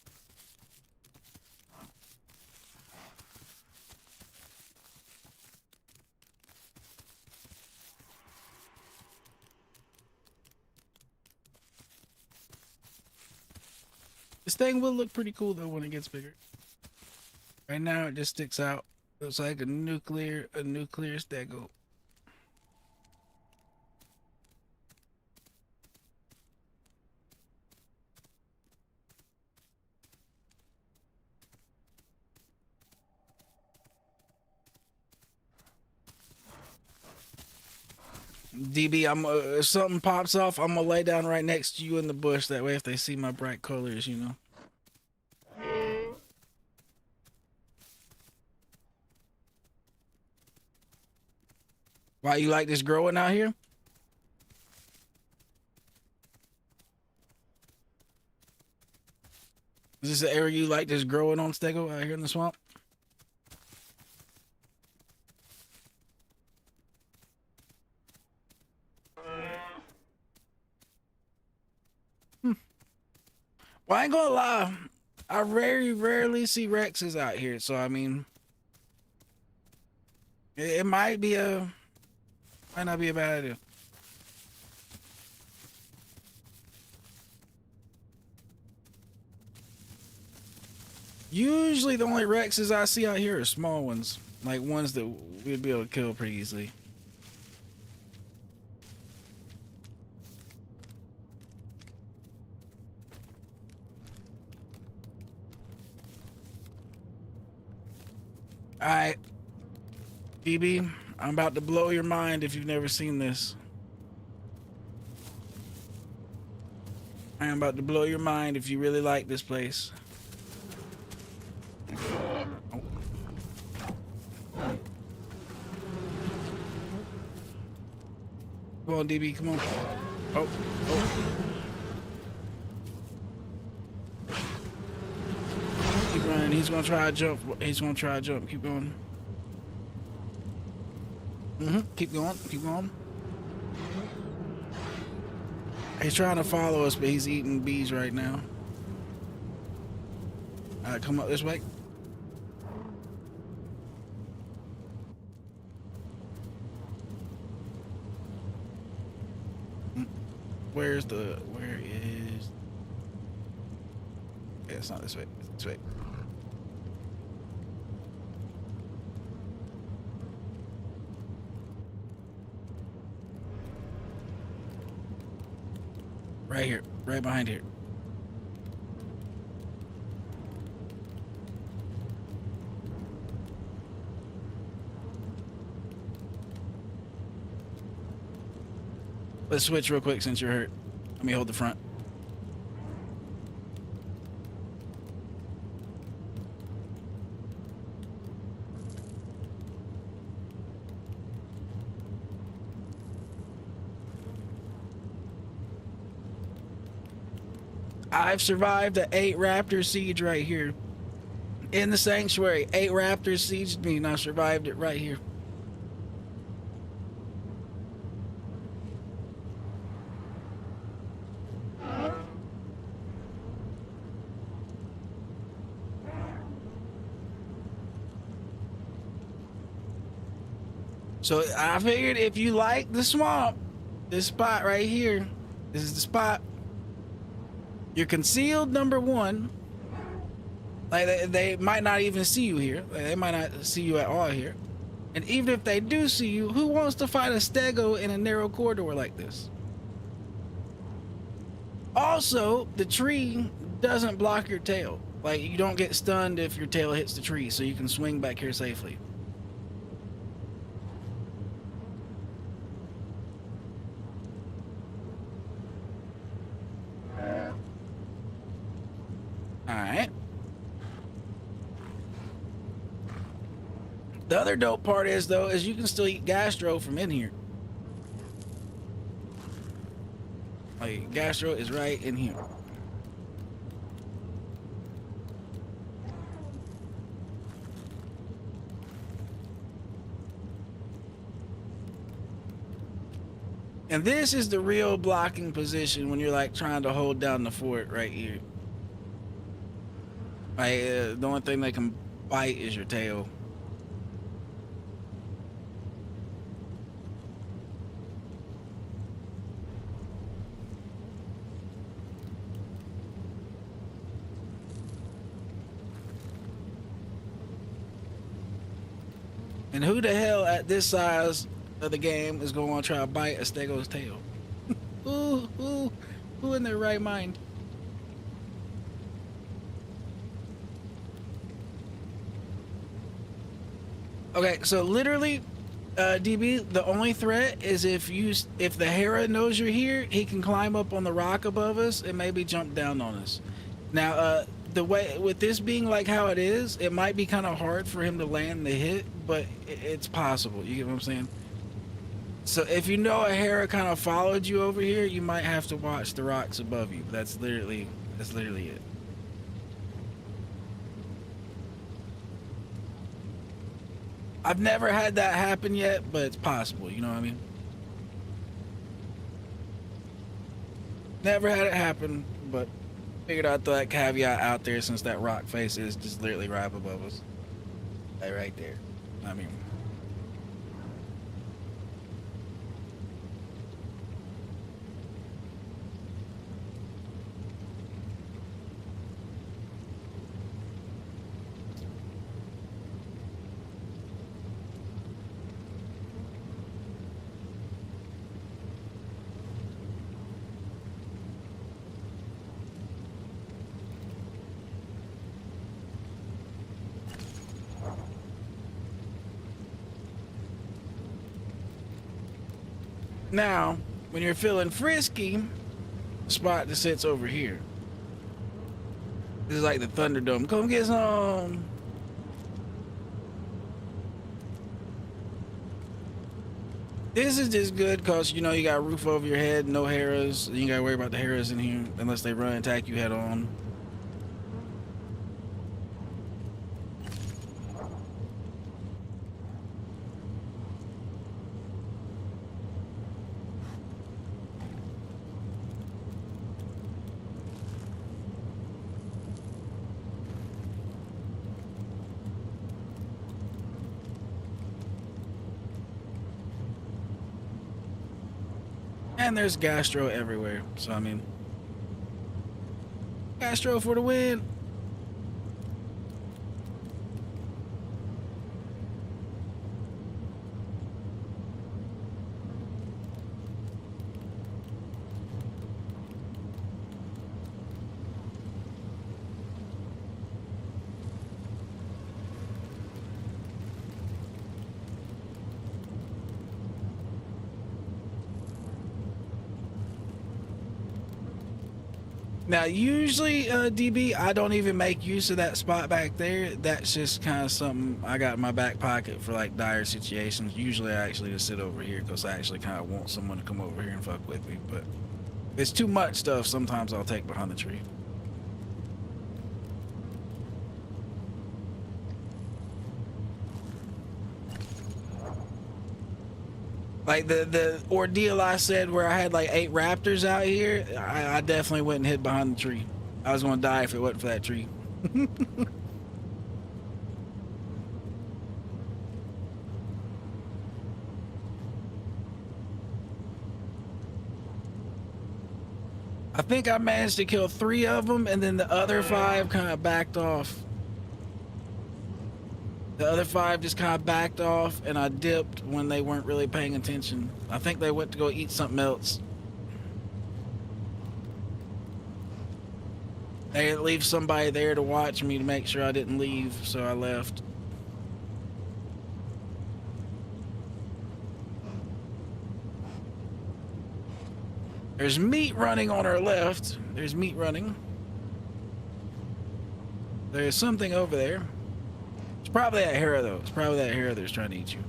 This thing will look pretty cool though when it gets bigger. Right now it just sticks out. Looks like a nuclear stego. DB, if something pops off, I'm gonna lay down right next to you in the bush. That way, if they see my bright colors, you know. Why you like this growing out here? Is this the area you like this growing on, Stego, out here in the swamp? Well, I ain't gonna lie. I very rarely see Rexes out here, so I mean, it might not be a bad idea. Usually, the only Rexes I see out here are small ones, like ones that we'd be able to kill pretty easily. Alright, BB, I'm about to blow your mind if you've never seen this. I am about to blow your mind if you really like this place. Oh. Come on, DB, come on. Oh. Keep running. He's gonna try to jump. Keep going. Keep going. Keep going. He's trying to follow us, but he's eating bees right now. Alright, come up this way. Where is... Yeah, it's not this way. It's this way. Right here. Right behind here. Let's switch real quick since you're hurt. Let me hold the front. I've survived an 8 raptor siege right here. In the sanctuary, 8 raptors sieged me and I survived it right here. So I figured if you like the swamp, this spot right here, this is the spot. You're concealed, number 1. Like they might not even see you here. Like, they might not see you at all here. And even if they do see you, who wants to fight a stego in a narrow corridor like this? Also, the tree doesn't block your tail. Like, you don't get stunned if your tail hits the tree, so you can swing back here safely. Alright. The other dope part is, though, is you can still eat gastro from in here. Like, gastro is right in here. And this is the real blocking position when you're like trying to hold down the fort right here. Like, the only thing they can bite is your tail. And who the hell at this size of the game is going to try to bite a stego's tail? Who in their right mind? Okay, so literally, DB, the only threat is if the Hera knows you're here, he can climb up on the rock above us and maybe jump down on us. Now, the way with this being like how it is, it might be kind of hard for him to land the hit, but it's possible. You get what I'm saying? So if you know a Hera kind of followed you over here, you might have to watch the rocks above you. That's literally it. I've never had that happen yet, but it's possible, you know what I mean? Never had it happen, but figured I'd throw that caveat out there since that rock face is just literally right up above us. Like right there. I mean... Now, when you're feeling frisky, the spot that sits over here. This is like the Thunderdome. Come get some. This is just good because, you know, you got a roof over your head, no Heras. You ain't got to worry about the Heras in here unless they run and attack you head on. And there's gastro everywhere, so I mean, gastro for the win. Now, usually, DB, I don't even make use of that spot back there. That's just kind of something I got in my back pocket for, like, dire situations. Usually, I actually just sit over here because I actually kind of want someone to come over here and fuck with me. But if it's too much stuff, sometimes I'll take behind the tree. Like the ordeal I said where I had like 8 raptors out here, I definitely wouldn't hid behind the tree. I was gonna die if it wasn't for that tree. I think I managed to kill 3 of them, and then the other 5 kind of backed off. The other 5 just kind of backed off, and I dipped when they weren't really paying attention. I think they went to go eat something else. They didn't leave somebody there to watch me to make sure I didn't leave, so I left. There's meat running on our left. There's meat running. There's something over there. It's probably that hare, though. It's probably that hare that's trying to eat you.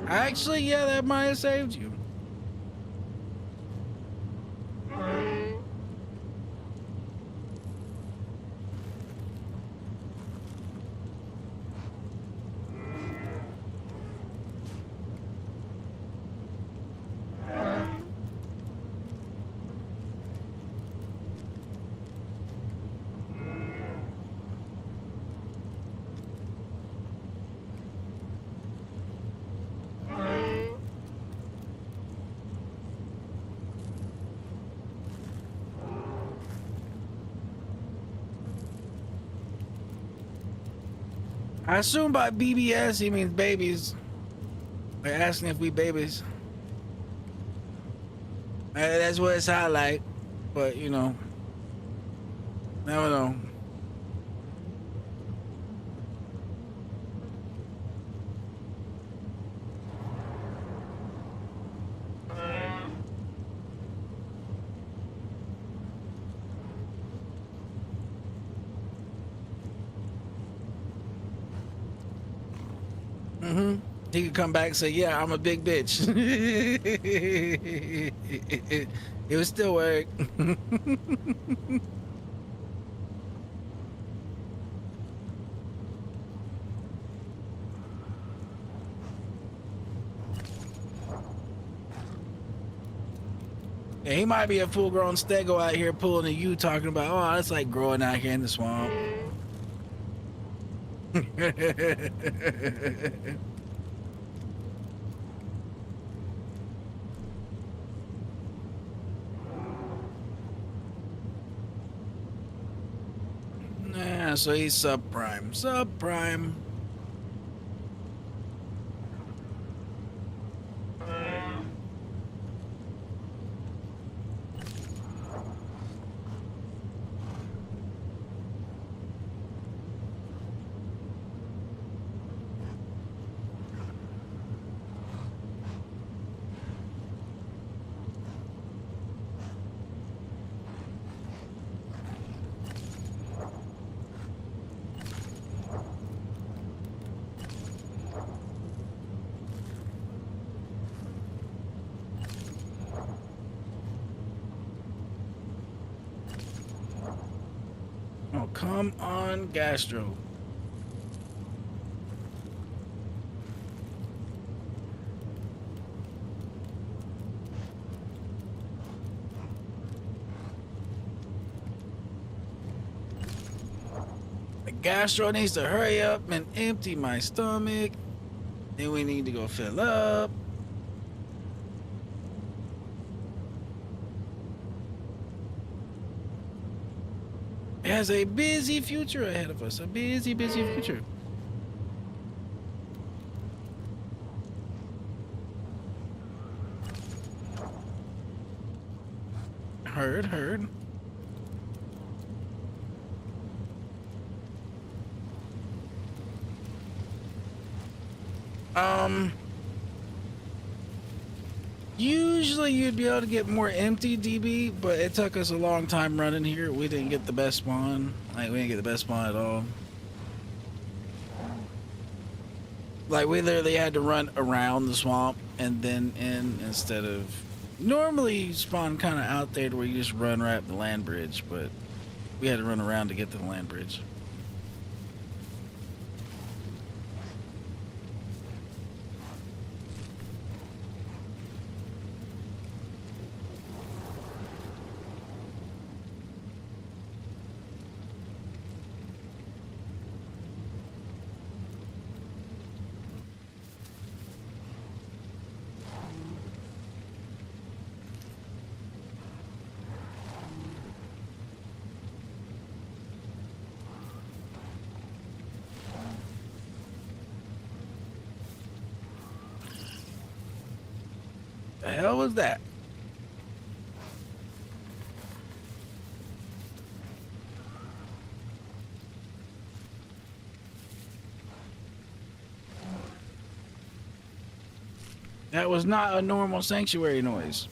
Actually, yeah, that might have saved you. I assume by BBS he means babies. They're asking if we babies. That's what it sounds like. But, you know, never know. He could come back and say, yeah, I'm a big bitch. It would still work. Yeah, he might be a full-grown stego out here pulling a U talking about, oh, it's like growing out here in the swamp. Nah, so he's subprime. Subprime. Oh, come on, Gastro. The Gastro needs to hurry up and empty my stomach. Then we need to go fill up. It has a busy future ahead of us. A busy, busy future. Heard. Usually you'd be able to get more empty DB, but it took us a long time running here. We didn't get the best spawn. Like, we didn't get the best spawn at all. Like, we literally had to run around the swamp and then in instead of... Normally you spawn kind of out there to where you just run right up the land bridge, but we had to run around to get to the land bridge. The hell was that? That was not a normal sanctuary noise.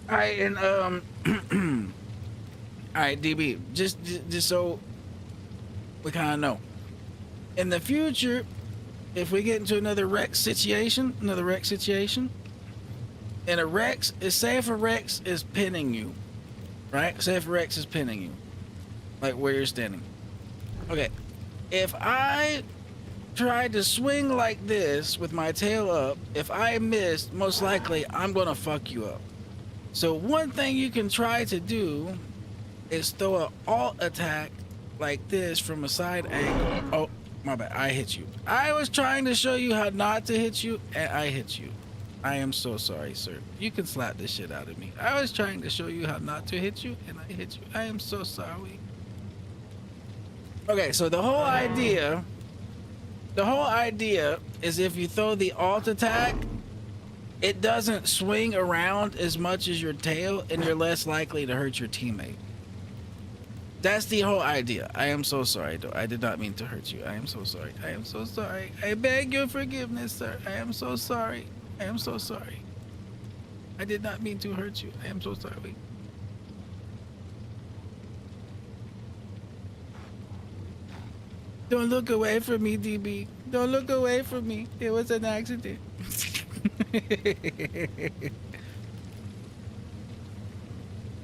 All right, and all right, DB, just so we kind of know, in the future, if we get into another wreck situation, and a Rex is, say if a Rex is pinning you, right? Say if a Rex is pinning you, like where you're standing. Okay, if I tried to swing like this with my tail up, if I missed, most likely I'm gonna fuck you up. So one thing you can try to do is throw an alt attack like this from a side angle. Oh, my bad, I hit you. I was trying to show you how not to hit you, and I hit you. I am so sorry, sir. You can slap this shit out of me. I was trying to show you how not to hit you, and I hit you. I am so sorry. Okay, so the whole idea is if you throw the alt attack, it doesn't swing around as much as your tail, and you're less likely to hurt your teammate. That's the whole idea. I am so sorry, though. I did not mean to hurt you. I am so sorry. I am so sorry. I beg your forgiveness, sir. I am so sorry. I am so sorry. I did not mean to hurt you. I am so sorry. Don't look away from me, DB. Don't look away from me. It was an accident.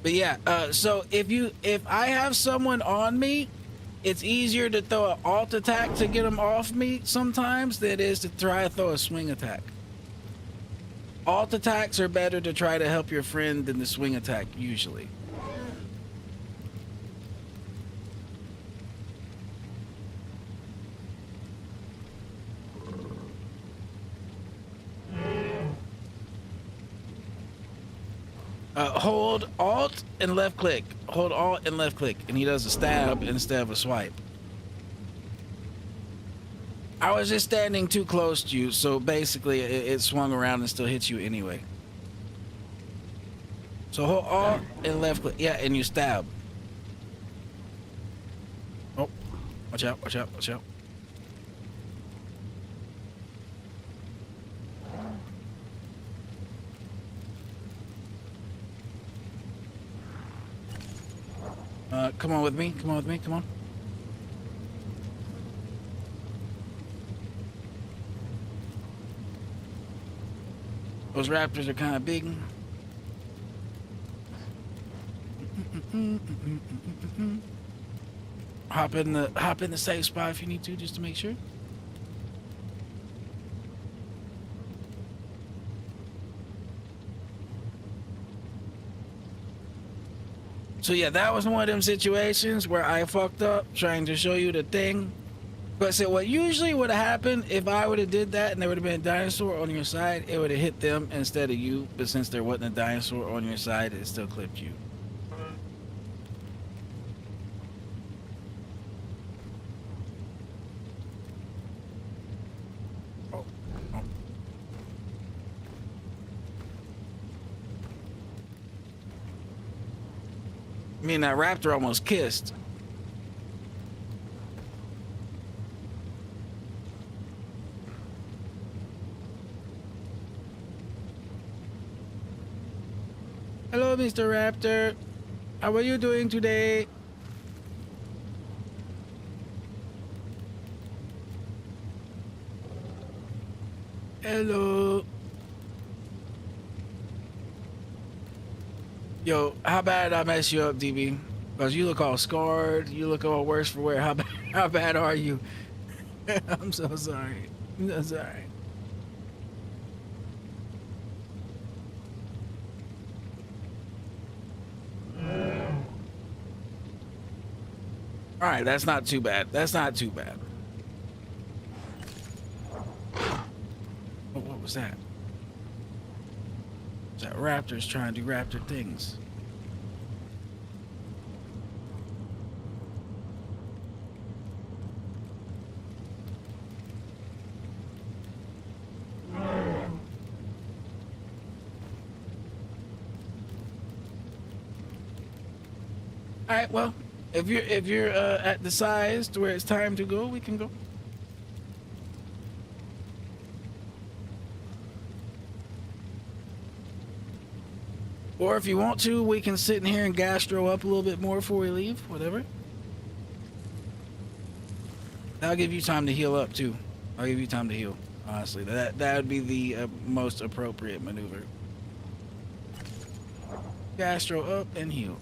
But yeah, so if I have someone on me, it's easier to throw an alt attack to get them off me sometimes than it is to try to throw a swing attack. Alt attacks are better to try to help your friend than the swing attack usually. Hold Alt and left click. Hold Alt and left click, and he does a stab instead of a swipe. I was just standing too close to you, so basically it swung around and still hit you anyway. So hold Alt and left click. Yeah, and you stab. Oh, watch out, watch out, watch out. Come on with me, come on with me, come on. Those raptors are kind of big. Hop in the safe spot if you need to, just to make sure. So yeah, that was one of them situations where I fucked up trying to show you the thing. But so what usually would have happened if I would have did that and there would have been a dinosaur on your side, it would have hit them instead of you. But since there wasn't a dinosaur on your side, it still clipped you. Oh. Oh. Me and that raptor almost kissed. Hello, Mr. Raptor. How are you doing today? Hello. Yo, how bad I mess you up, DB? Because you look all scarred. You look all worse for wear. How bad are you? I'm so sorry. I'm so sorry. All right, that's not too bad. That's not too bad. Oh, what was that? Was that raptors trying to do raptor things? All right, well, if you're at the size to where it's time to go, we can go. Or if you want to, we can sit in here and gastro up a little bit more before we leave. Whatever. That'll give you time to heal up too. I'll give you time to heal. Honestly, that would be the most appropriate maneuver. Gastro up and heal.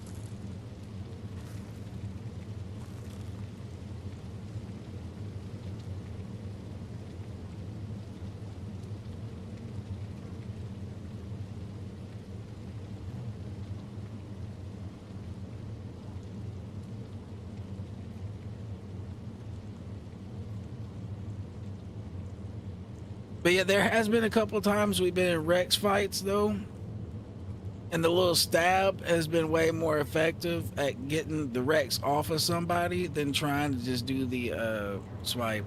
But yeah, there has been a couple times we've been in Rex fights though, and the little stab has been way more effective at getting the Rex off of somebody than trying to just do the swipe.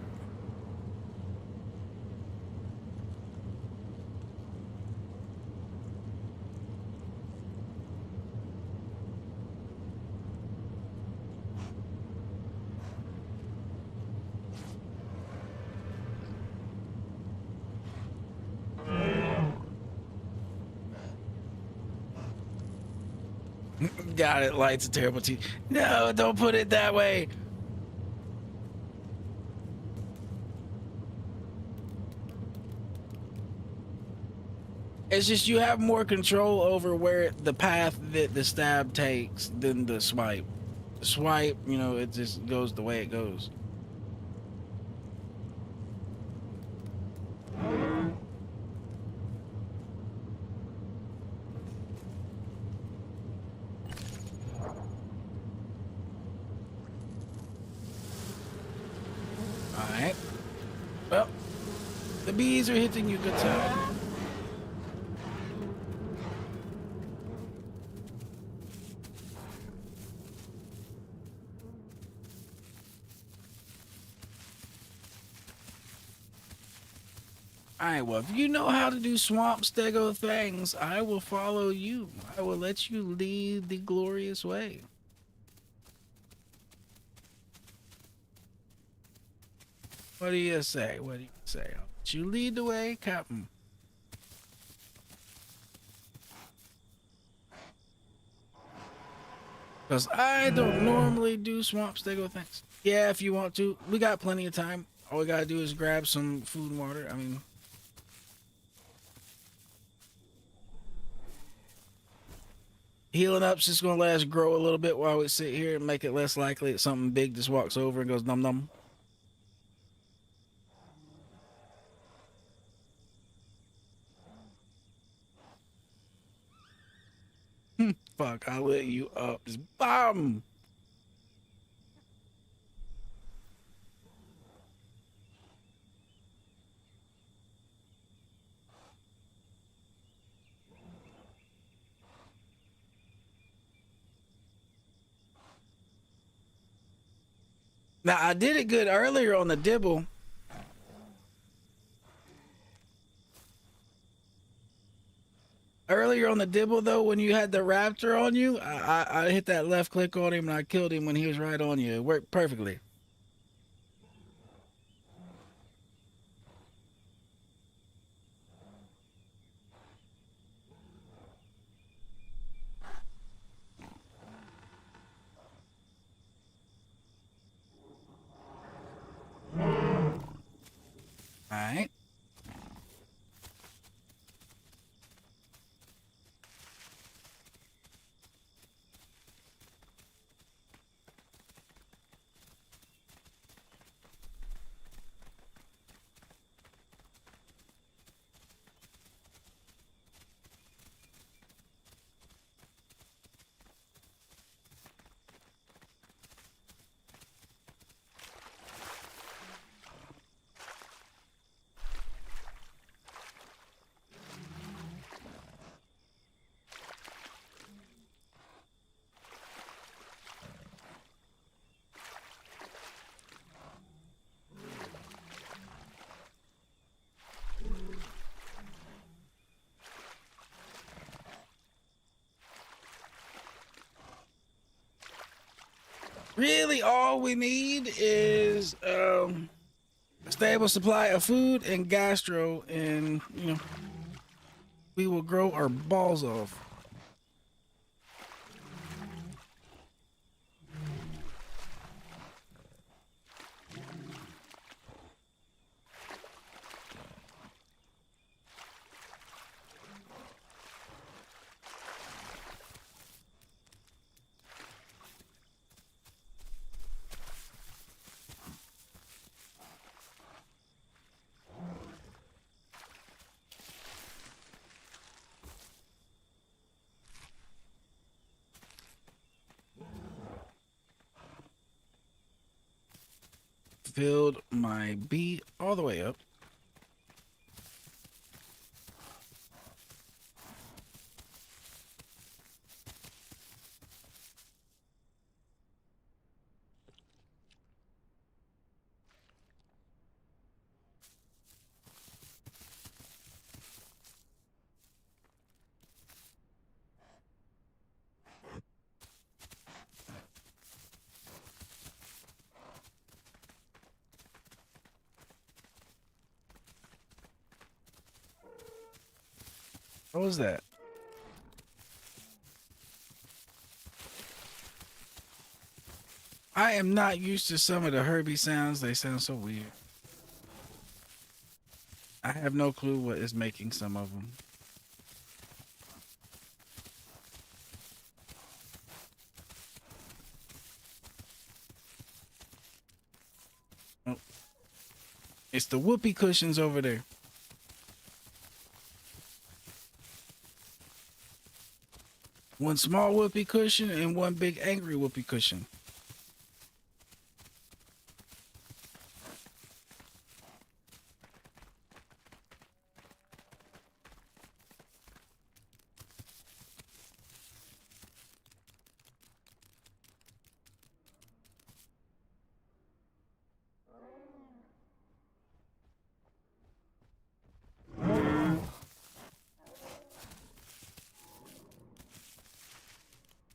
Got it. Light's a terrible teeth. No, don't put it that way. It's just you have more control over where the path that the stab takes than the swipe. The swipe, you know, it just goes the way it goes. All right. Well, the bees are hitting you good time. All right, well, if you know how to do swamp stego things, I will follow you. I will let you lead the glorious way. What do you say? What do you say? I'll let you lead the way, Captain. Because I don't normally do swamp stego things. Yeah, if you want to. We got plenty of time. All we gotta do is grab some food and water. I mean, healing up's just gonna let us grow a little bit while we sit here and make it less likely that something big just walks over and goes num num. Fuck, I lit you up. Just bomb. Now I did it good earlier on the dibble. Earlier on the dibble though, when you had the raptor on you, I hit that left click on him and I killed him when he was right on you. It worked perfectly. All right. Really, all we need is a stable supply of food and gastro, and we will grow our balls off. Filled my bee all the way up. What was that? I am not used to some of the Herbie sounds. They sound so weird. I have no clue what is making some of them. Oh, it's the whoopee cushions over there. One small whoopee cushion and one big angry whoopee cushion.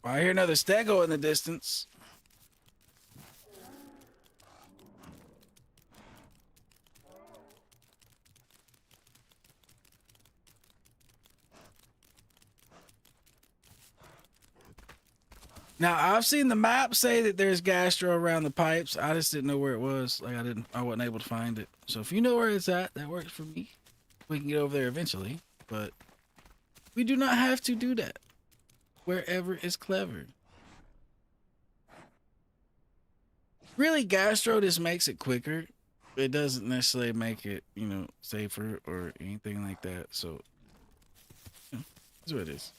I hear another stego in the distance. Now I've seen the map say that there's gastro around the pipes. I just didn't know where it was. Like I wasn't able to find it. So if you know where it's at, that works for me. We can get over there eventually, but we do not have to do that. Wherever is clever. Really, gastro just makes it quicker. It doesn't necessarily make it, safer or anything like that. So, that's what it is.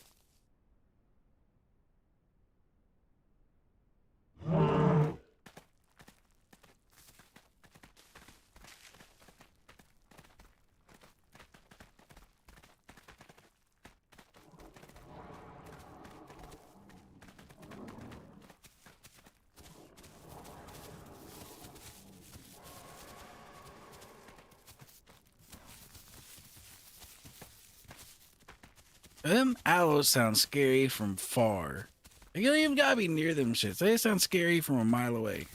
Them aloes sound scary from far. You don't even gotta be near them shits. They sound scary from a mile away.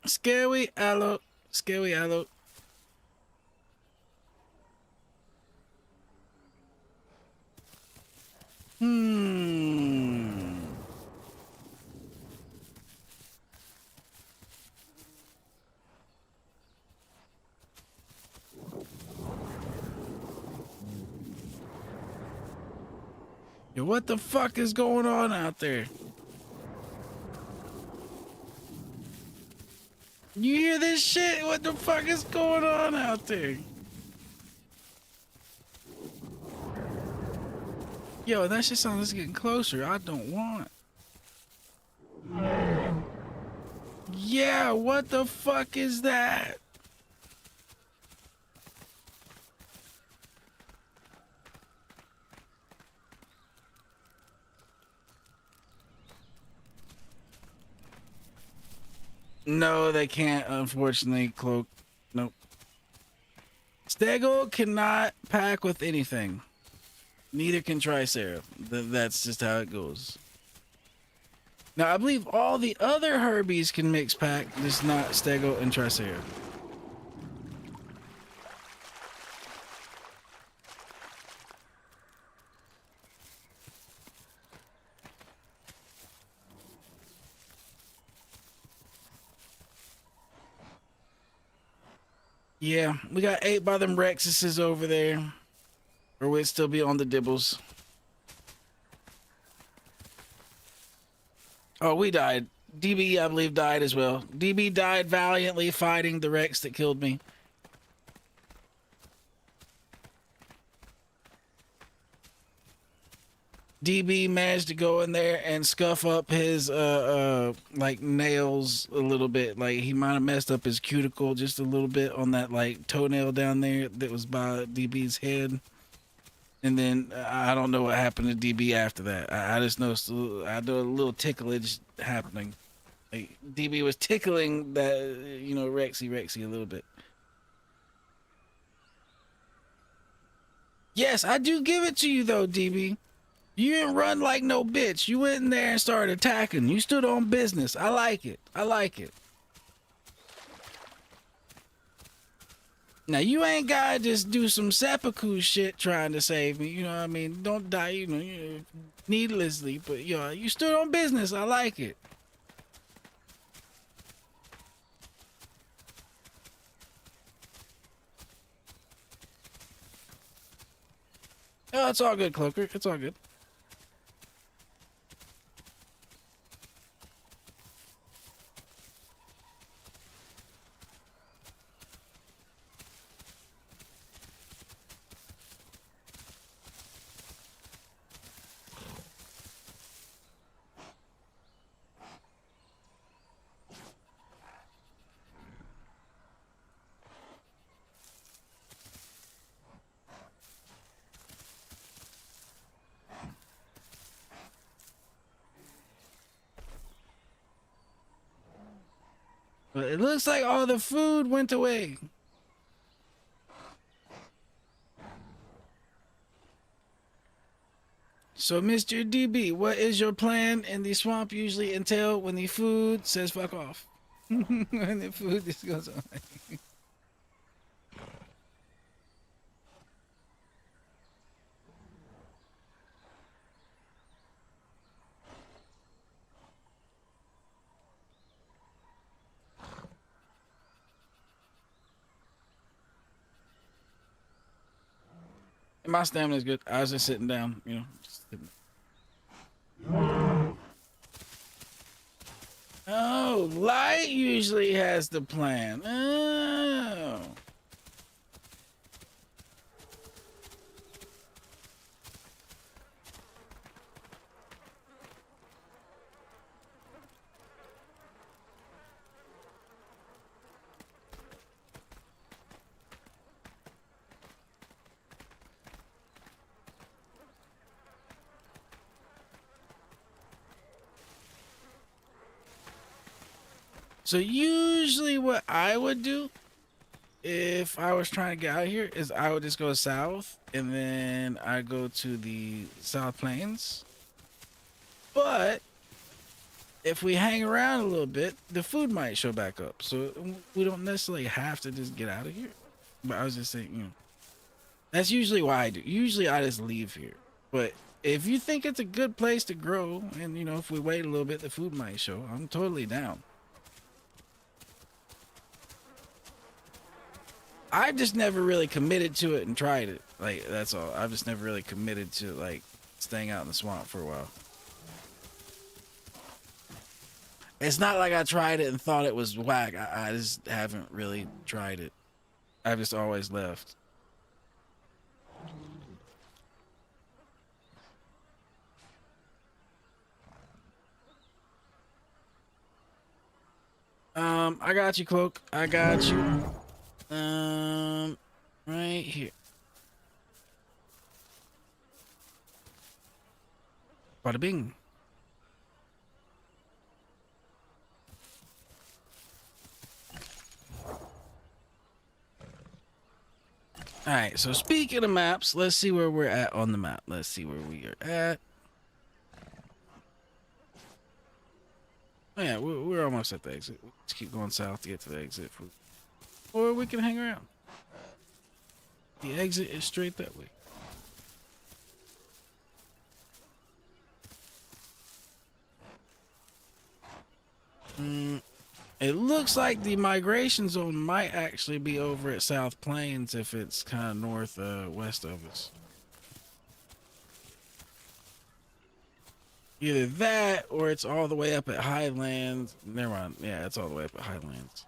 Scary aloe. Scary aloe. Yo, what the fuck is going on out there? You hear this shit? What the fuck is going on out there? Yo, that shit sounds like it's getting closer. I don't want. Yeah, what the fuck is that? No, they can't, unfortunately, Cloak. Nope. Stego cannot pack with anything. Neither can Tricera. That's just how it goes. Now, I believe all the other Herbies can mix pack, just not Stego and Tricera. Yeah, we got 8 by them Rexuses over there. Or we'd still be on the dibbles. Oh, we died. DB, I believe, died as well. DB died valiantly fighting the Rex that killed me. DB managed to go in there and scuff up his like nails a little bit. Like he might have messed up his cuticle just a little bit on that like toenail down there that was by DB's head. And then I don't know what happened to DB after that. I just know I know a little ticklage happening. Like DB was tickling that Rexy a little bit. Yes, I do give it to you though, DB. You didn't run like no bitch. You went in there and started attacking. You stood on business. I like it. I like it. Now, you ain't gotta just do some seppuku shit trying to save me. You know what I mean? Don't die, needlessly. But, you stood on business. I like it. Oh, it's all good, Cloaker. It's all good. But it looks like all the food went away. So, Mr. DB, what is your plan in the swamp usually entail when the food says fuck off? When the food just goes away. My stamina is good. I was just sitting down, just sitting. Oh, Light usually has the plan. Oh. So usually what I would do if I was trying to get out of here is I would just go south and then I go to the South Plains. But if we hang around a little bit, the food might show back up. So we don't necessarily have to just get out of here. But I was just saying, that's usually why I do. Usually I just leave here. But if you think it's a good place to grow and, if we wait a little bit, the food might show, I'm totally down. I've just never really committed to it and tried it. Like, that's all. I've just never really committed to, like, staying out in the swamp for a while. It's not like I tried it and thought it was whack. I just haven't really tried it. I've just always left. I got you, Cloak. I got you. Right here. Bada bing. All right, so speaking of maps, let's see where we're at on the map. Let's see where we are at. Oh, yeah, we're almost at the exit. Let's keep going south to get to the exit. Or we can hang around. The exit is straight that way. It looks like the migration zone might actually be over at South Plains if it's kind of north west of us. Either that or it's all the way up at Highlands. Never mind. Yeah, it's all the way up at Highlands.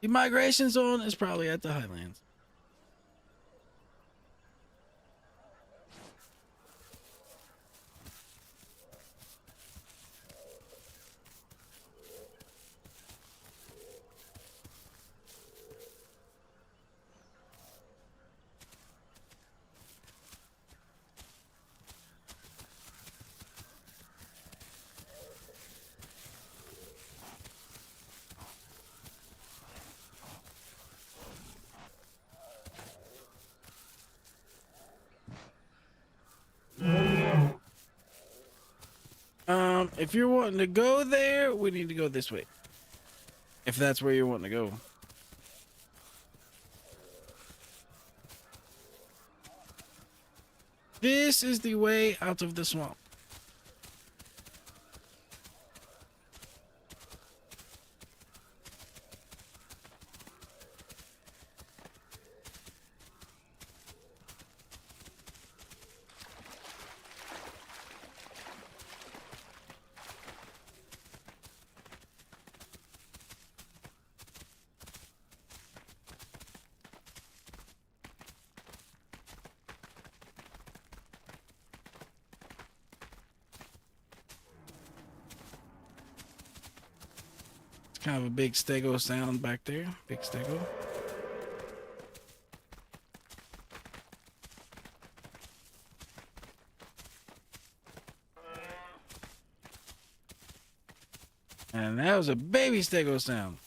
The migration zone is probably at the Highlands. If you're wanting to go there, we need to go this way. If that's where you're wanting to go. This is the way out of the swamp. It's kind of a big stego sound back there. Big stego. And that was a baby stego sound.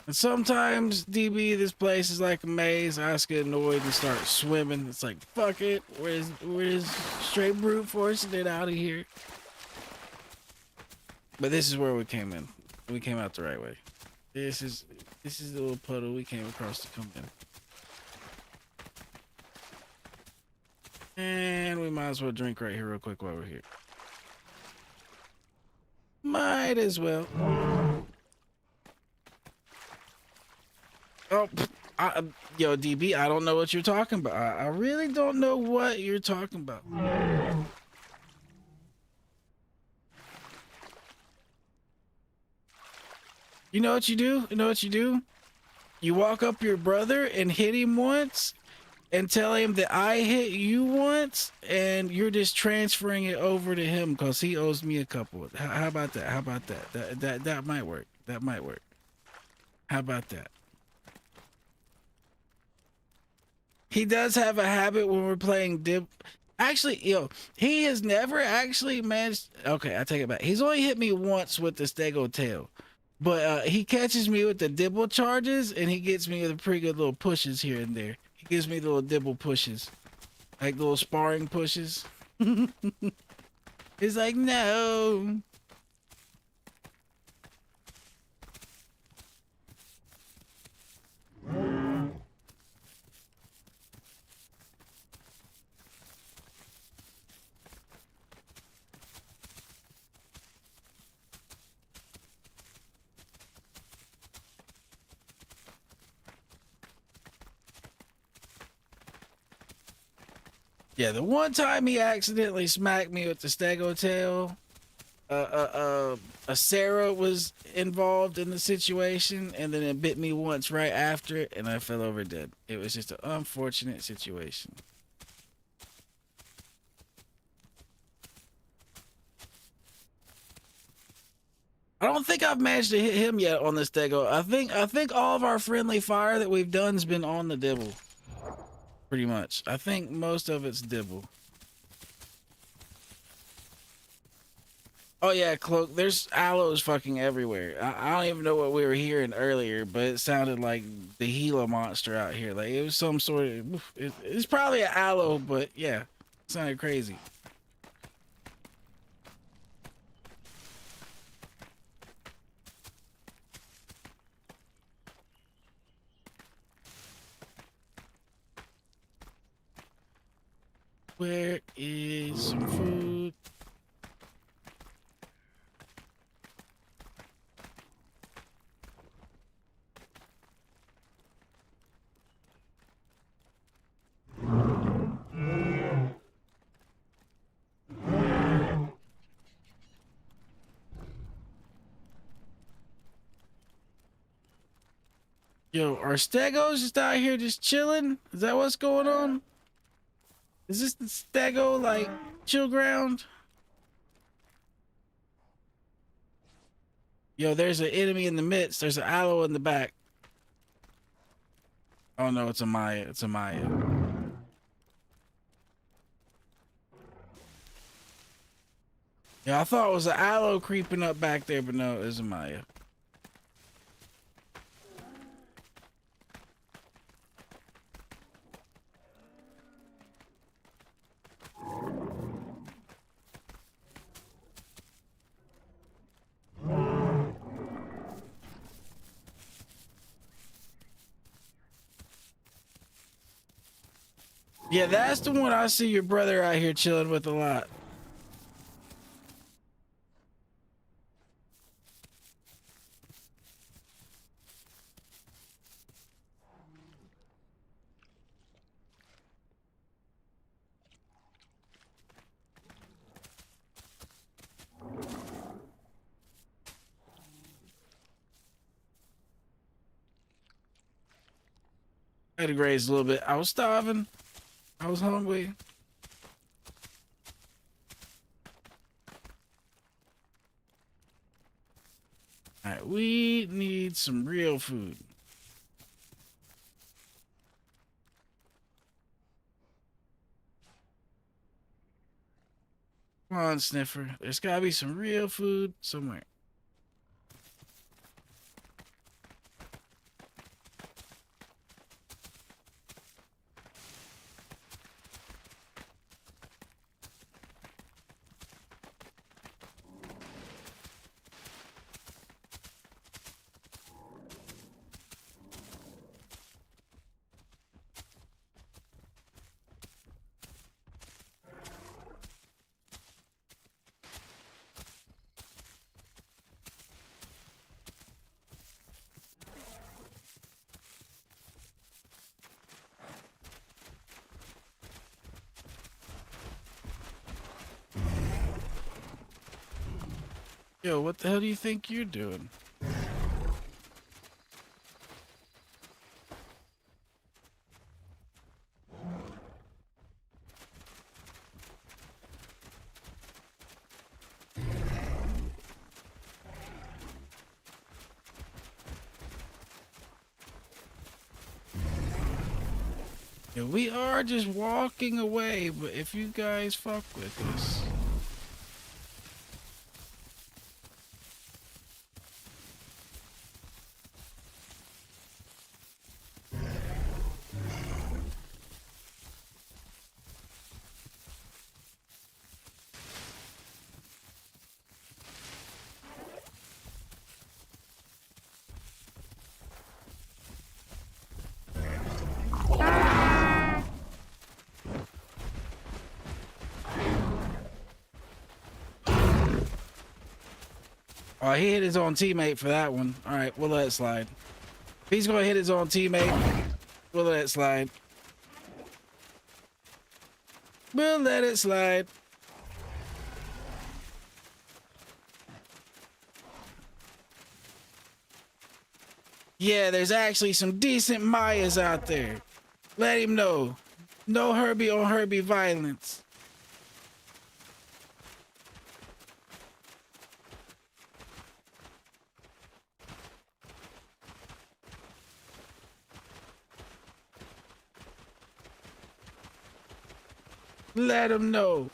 And sometimes, DB, this place is like a maze. I just get annoyed and start swimming. It's like, fuck it. Where's straight brute forcing it out of here? But this is where we came in. We came out the right way. This is the little puddle we came across to come in. And we might as well drink right here real quick while we're here. Might as well. Oh, yo, DB, I don't know what you're talking about. I really don't know what you're talking about. You know what you do? You know what you do? You walk up your brother and hit him once and tell him that I hit you once and you're just transferring it over to him because he owes me a couple. How about that? How about that? That might work. That might work. How about that? He does have a habit when we're playing dib. Actually, yo, he has never actually managed. Okay, I take it back. He's only hit me once with the stego tail, but he catches me with the dibble charges, and he gets me with pretty good little pushes here and there. He gives me little dibble pushes, like little sparring pushes. He's like, no. Yeah, the one time he accidentally smacked me with the stego tail, a Sarah was involved in the situation, and then it bit me once right after it, and I fell over dead. It was just an unfortunate situation. I don't think I've managed to hit him yet on this Dego. I think all of our friendly fire that we've done's been on the Dibble. Pretty much. I think most of it's Dibble. Oh yeah, Cloak, there's aloes fucking everywhere. I don't even know what we were hearing earlier, but it sounded like the Gila monster out here. Like it was some sort of it's probably an aloe, but yeah, it sounded crazy. Where is some food? Yo, are Stegos just out here just chilling? Is that what's going on? Is this the Stego, like, chill ground? Yo, there's an enemy in the midst. There's an aloe in the back. Oh no, it's a Maya. It's a Maya. Yeah, I thought it was an aloe creeping up back there, but no, it's a Maya. Yeah, that's the one I see your brother out here chilling with a lot. I had to graze a little bit. I was starving. I was hungry. All right, we need some real food. Come on, Sniffer. There's gotta be some real food somewhere. Yo, what the hell do you think you're doing? Yeah, we are just walking away, but if you guys fuck with us. Oh, he hit his own teammate for that one. All right, we'll let it slide. If he's gonna hit his own teammate, we'll let it slide. We'll let it slide. Yeah, there's actually some decent Mayas out there. Let him know. No Herbie on Herbie violence. Let him know.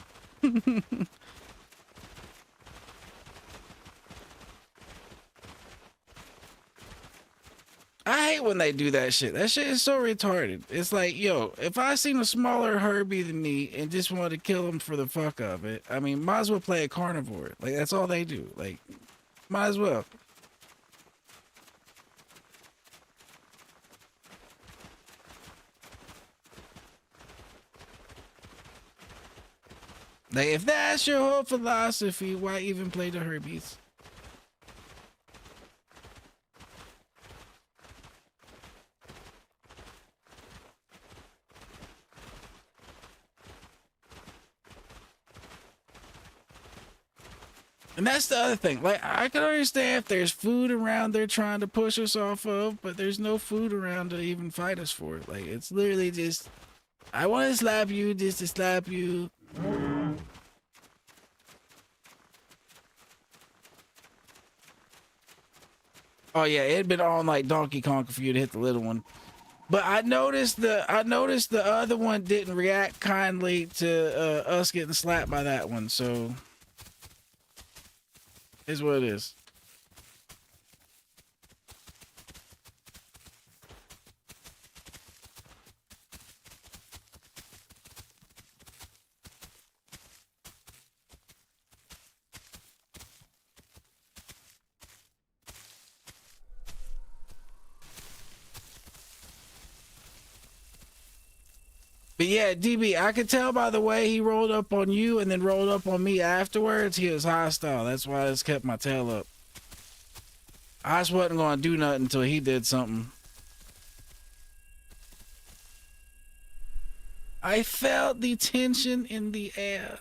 I hate when they do that shit. That shit is so retarded. It's like, yo, if I seen a smaller Herbie than me and just wanted to kill him for the fuck of it, I mean, might as well play a carnivore. Like, that's all they do. Like, might as well. Like, if that's your whole philosophy, why even play the Herbies? And that's the other thing. Like, I can understand if there's food around they're trying to push us off of, but there's no food around to even fight us for it. Like, it's literally just, I want to slap you just to slap you. Oh yeah, it had been on like Donkey Kong for you to hit the little one. But I noticed the other one didn't react kindly to us getting slapped by that one, so is what it is. But yeah, DB, I could tell by the way he rolled up on you and then rolled up on me afterwards, he was hostile. That's why I just kept my tail up. I just wasn't going to do nothing until he did something. I felt the tension in the air.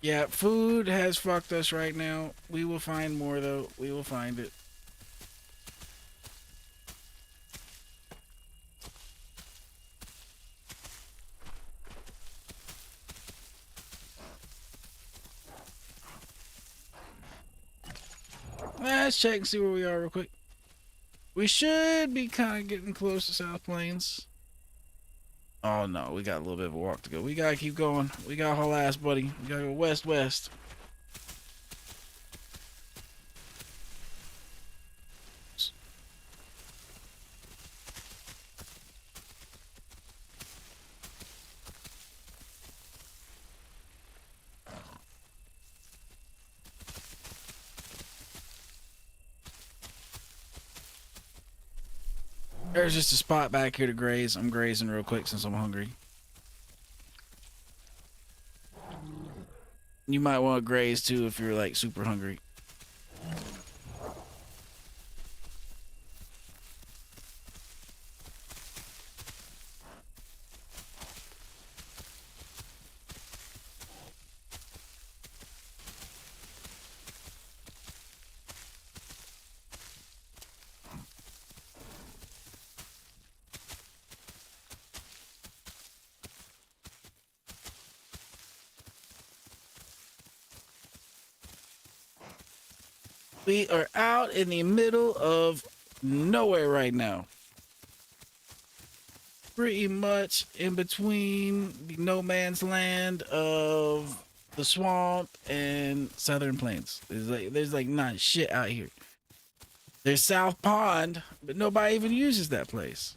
Yeah, food has fucked us right now. We will find more though. We will find it. Let's check and see where we are real quick. We should be kind of getting close to South Plains. Oh no, we got a little bit of a walk to go. We gotta keep going. We got a whole ass, buddy. We gotta go west. There's just a spot back here to graze. I'm grazing real quick since I'm hungry. You might want to graze too if you're like super hungry. We are out in the middle of nowhere right now. Pretty much in between the no man's land of the swamp and Southern Plains. There's like not shit out here. There's South Pond, but nobody even uses that place.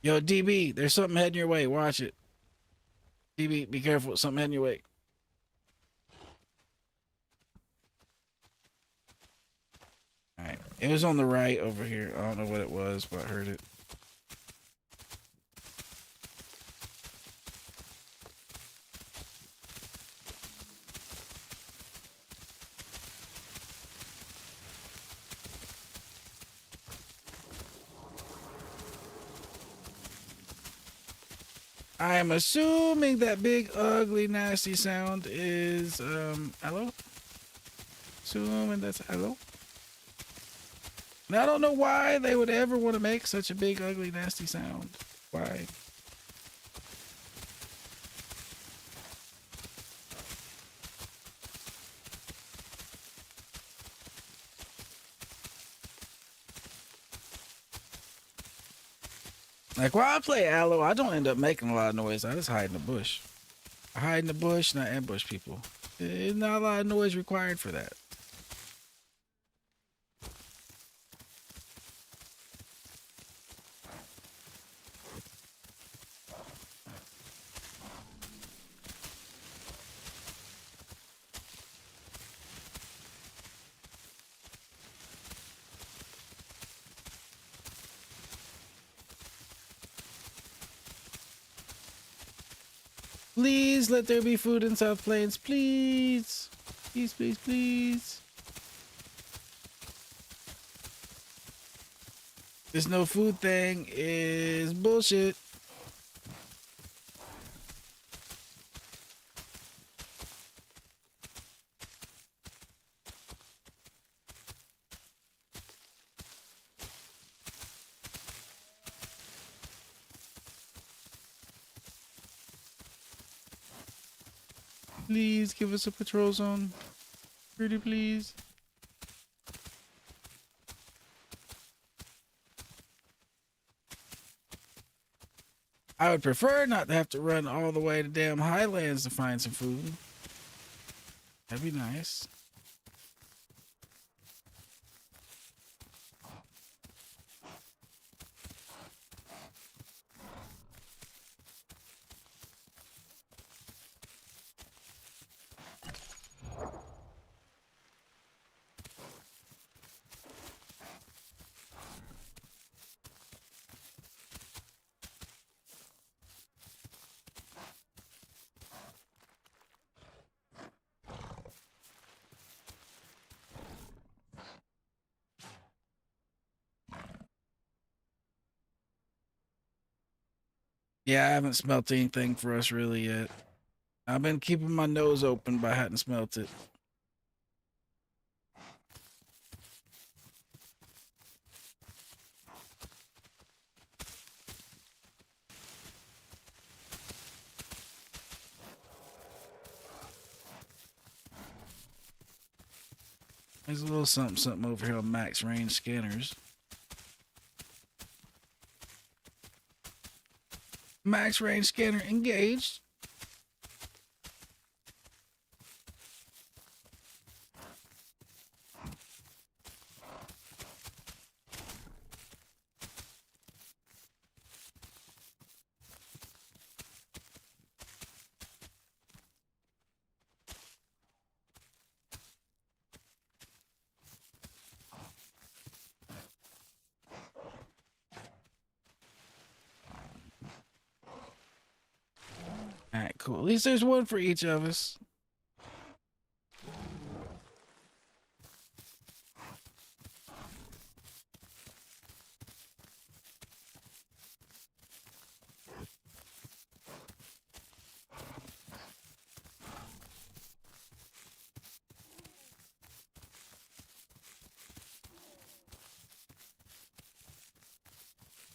Yo, DB, there's something heading your way. Watch it. DB, be careful. Something heading your way. Alright. It was on the right over here. I don't know what it was, but I heard it. I am assuming that big, ugly, nasty sound is, hello? Assuming that's hello? Now, I don't know why they would ever want to make such a big, ugly, nasty sound. Why? Like, while I play Aloe, I don't end up making a lot of noise. I just hide in the bush. I hide in the bush and I ambush people. There's not a lot of noise required for that. Please let there be food in South Plains. Please. Please, please, please. This no food thing is bullshit. Please give us a patrol zone. Pretty please. I would prefer not to have to run all the way to damn Highlands to find some food. That'd be nice. Yeah, I haven't smelt anything for us really yet. I've been keeping my nose open, but I hadn't smelt it. There's a little something, something over here on max range scanners. Max range scanner engaged. All right, cool. At least there's one for each of us.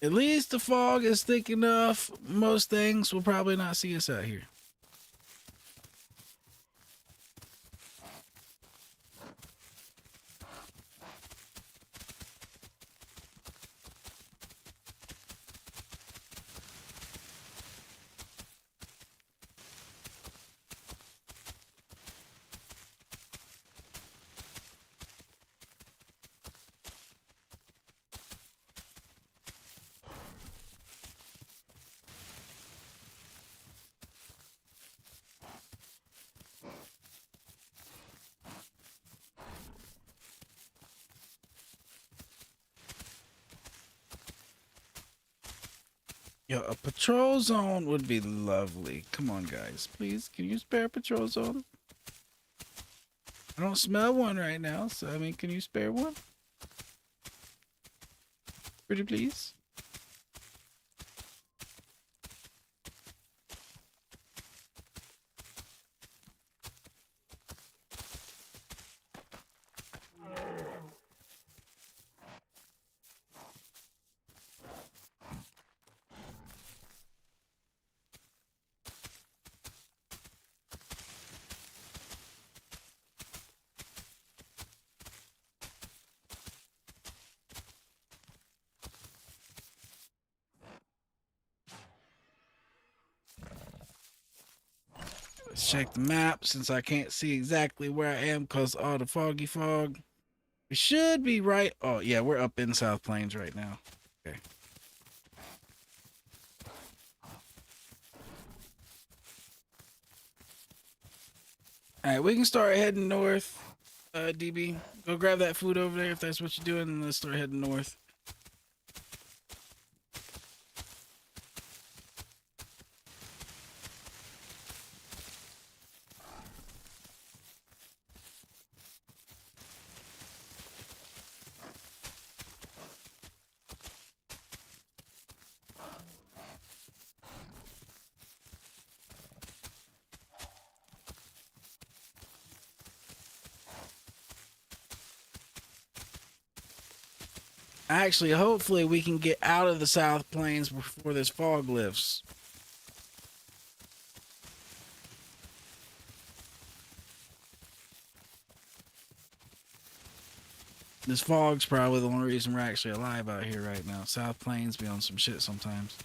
At least the fog is thick enough. Most things will probably not see us out here. Yo, a patrol zone would be lovely. Come on, guys. Please, can you spare a patrol zone? I don't smell one right now, so, I mean, can you spare one? Pretty please? Let's check the map since I can't see exactly where I am because all the foggy fog. We should be right. Oh, yeah, we're up in South Plains right now. Okay. All right, we can start heading north. DB, go grab that food over there if that's what you're doing, and let's start heading north. Actually, hopefully we can get out of the South Plains before this fog lifts. This fog's probably the only reason we're actually alive out here right now. South Plains be on some shit sometimes.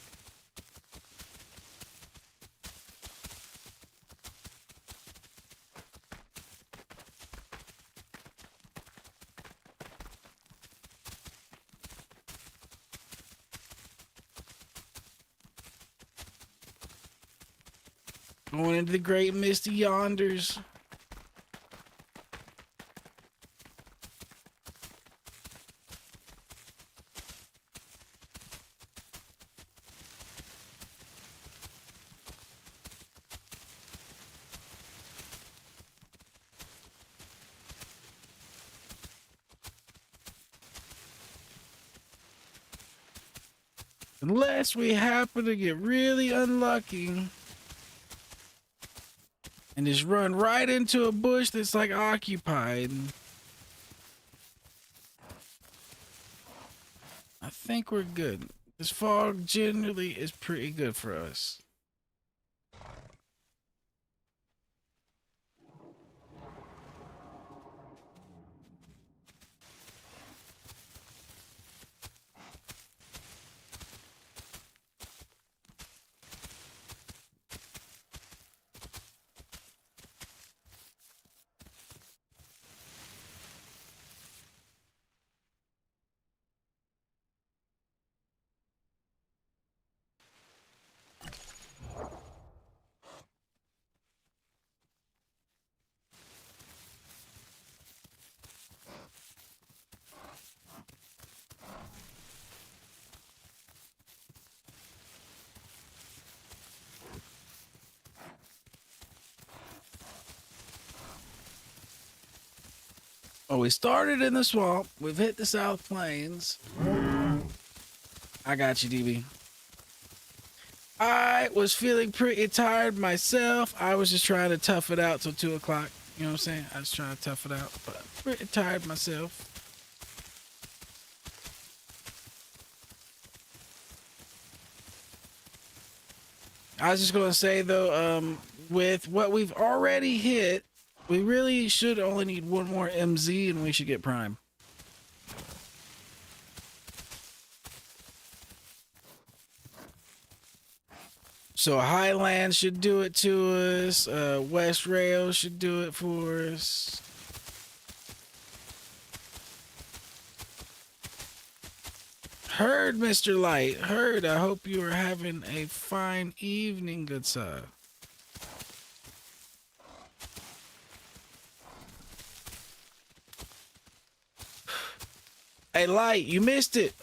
Going into the great misty yonders. Unless we happen to get really unlucky and just run right into a bush that's like occupied. I think we're good. This fog generally is pretty good for us. Oh, we started in the swamp. We've hit the South Plains. I got you, DB. I was feeling pretty tired myself. I was just trying to tough it out till 2 o'clock. You know what I'm saying? I was trying to tough it out, but I'm pretty tired myself. I was just going to say, though, with what we've already hit, we really should only need one more MZ and we should get Prime. So Highland should do it to us. West Rail should do it for us. Heard, Mr. Light. Heard. I hope you are having a fine evening, good sir. Hey, Light, you missed it.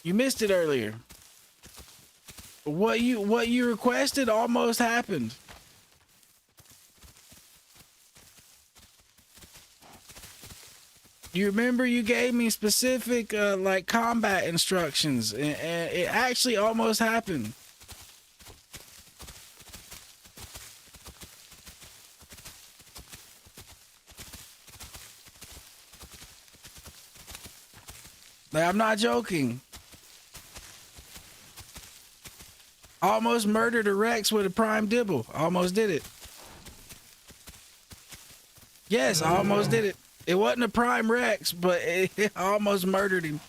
You missed it earlier. What you requested almost happened. You remember you gave me specific like combat instructions, and it actually almost happened. Like, I'm not joking. Almost murdered a Rex with a prime dibble. Almost did it. Yes, I almost did it. It wasn't a prime Rex, but it almost murdered him.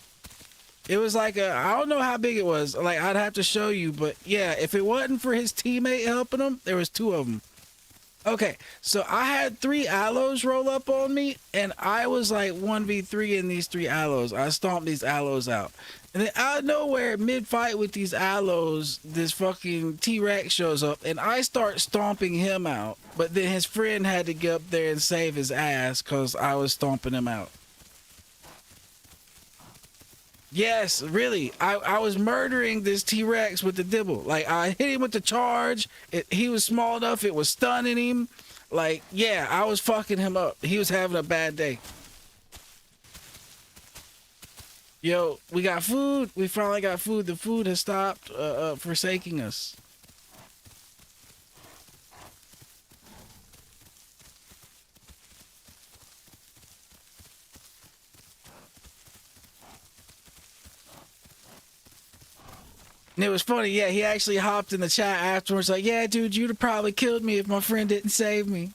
It was like I don't know how big it was. Like, I'd have to show you, but yeah, if it wasn't for his teammate helping him, there was 2 of them. Okay, so I had 3 aloes roll up on me, and I was like 1v3 in these 3 aloes. I stomped these aloes out. And then out of nowhere, mid-fight with these aloes, this fucking T-Rex shows up, and I start stomping him out. But then his friend had to get up there and save his ass because I was stomping him out. Yes, really. I was murdering this T-Rex with the dibble. Like, I hit him with the charge. He was small enough, it was stunning him. Like, yeah, I was fucking him up. He was having a bad day. Yo, we got food. We finally got food. The food has stopped forsaking us. And it was funny, yeah, he actually hopped in the chat afterwards like, yeah, dude, you'd have probably killed me if my friend didn't save me.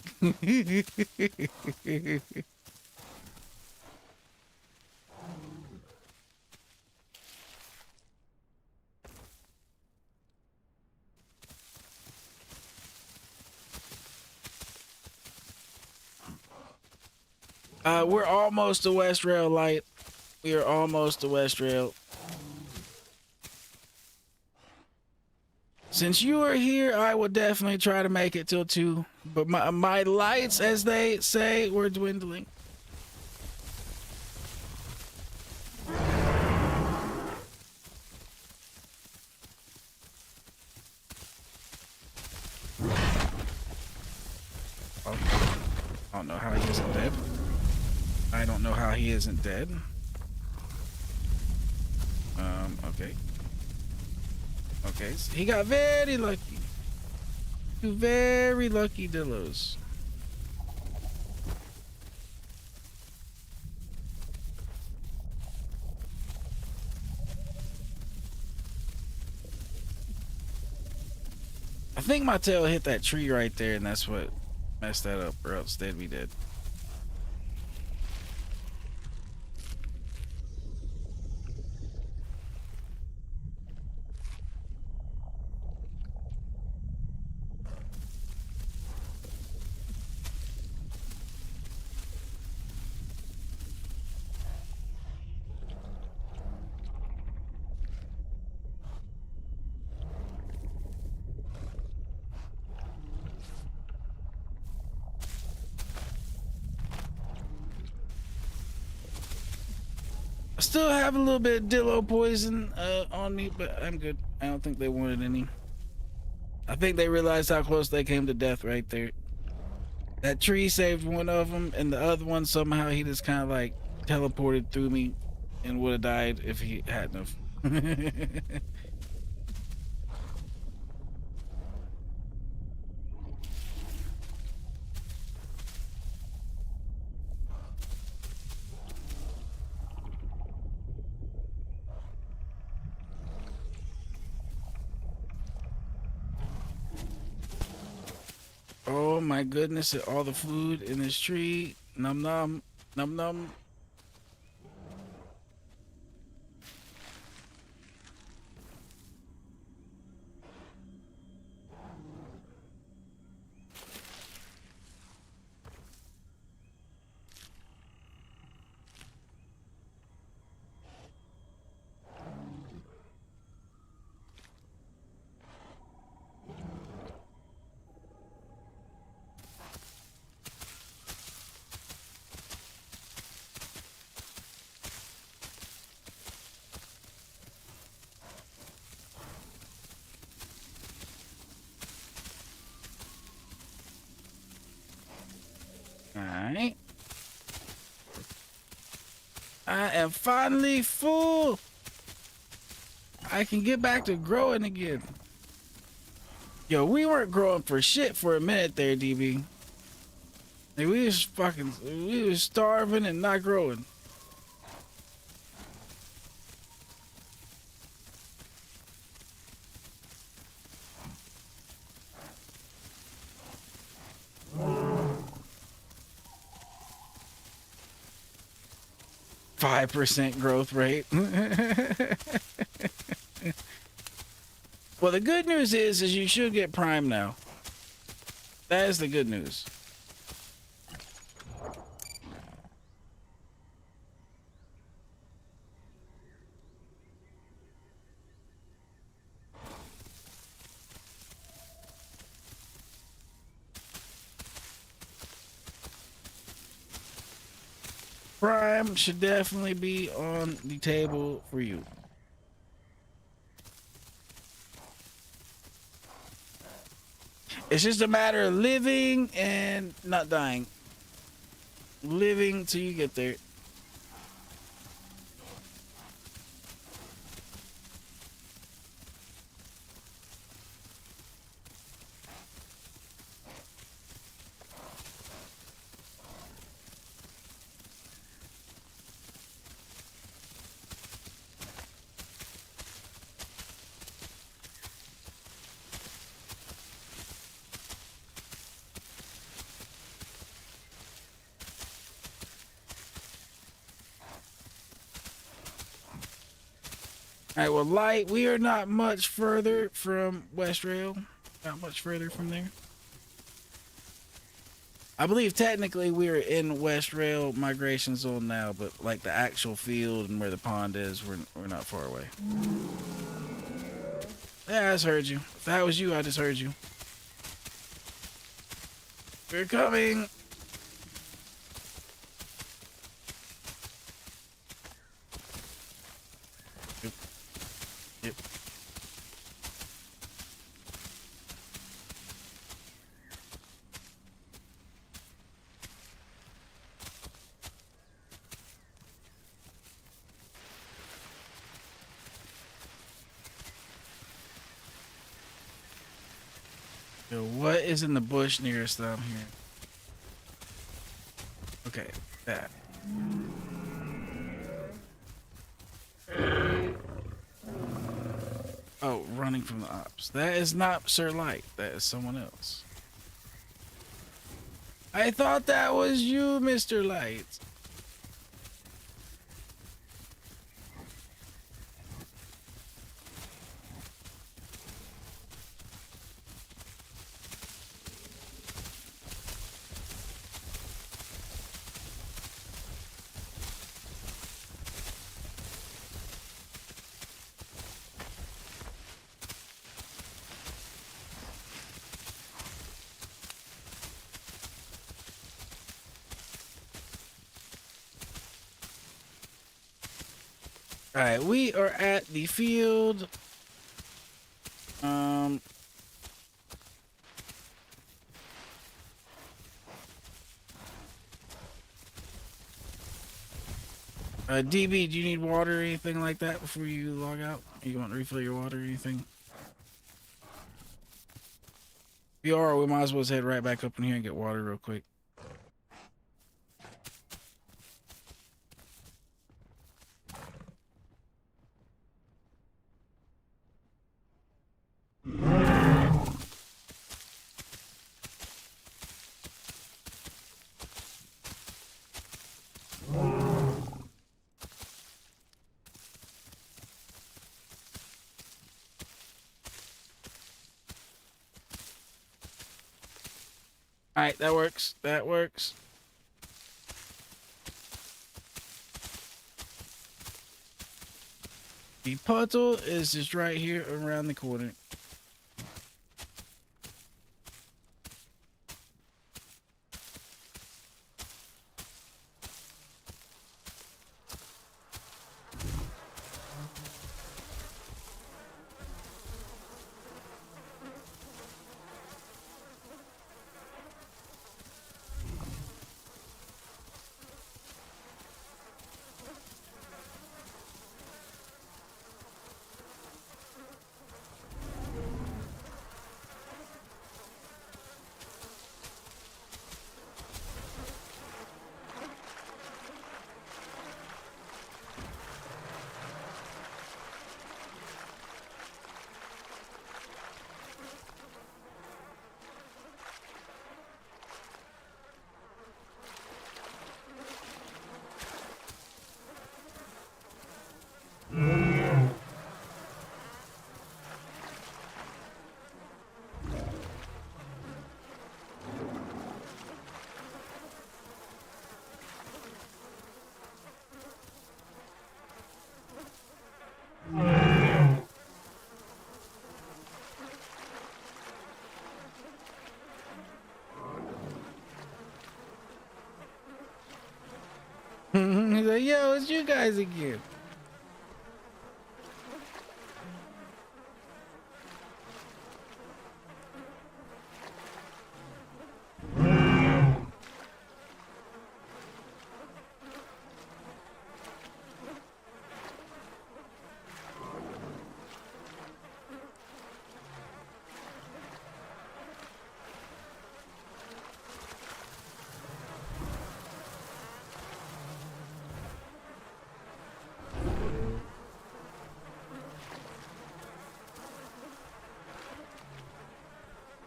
We're almost to West Rail Light. We are almost to West Rail. Since you are here, I will definitely try to make it till 2. But my lights, as they say, were dwindling. Okay. I don't know how he isn't dead. I don't know how he isn't dead. Okay. Okay, so he got very lucky. 2 very lucky Dillos. I think my tail hit that tree right there, and that's what messed that up, or else they'd be dead. I still have a little bit of Dillo poison on me, but I'm good. I don't think they wanted any. I think they realized how close they came to death right there. That tree saved one of them, and the other one somehow he just kind of like teleported through me and would have died if he hadn't have. Oh my goodness, all the food in this tree. Num num, num num. 'Alright. I am finally full. I can get back to growing again. Yo, we weren't growing for shit for a minute there, DB. Like, we was starving and not growing. %5 growth rate. Well, the good news is you should get Prime now. That is the good news. Prime should definitely be on the table for you. It's just a matter of living and not dying. Living till you get there. All right, well, Light, we are not much further from West Rail. Not much further from there. I believe technically we're in West Rail migration zone now, but like the actual field and where the pond is, we're not far away. Yeah, I just heard you. If that was you, I just heard you. We're coming. Yep. Yep. Yo, what is in the bush nearest that I'm hearing? Okay, that. Oh, running from the ops. That is not Sir Light. That is someone else. I thought that was you, Mr. Light. All right, we are at the field. DB, do you need water or anything like that before you log out? You want to refill your water or anything? If you are, we might as well just head right back up in here and get water real quick. All right, that works. That works. The puddle is just right here around the corner. He's like, yo, it's you guys again.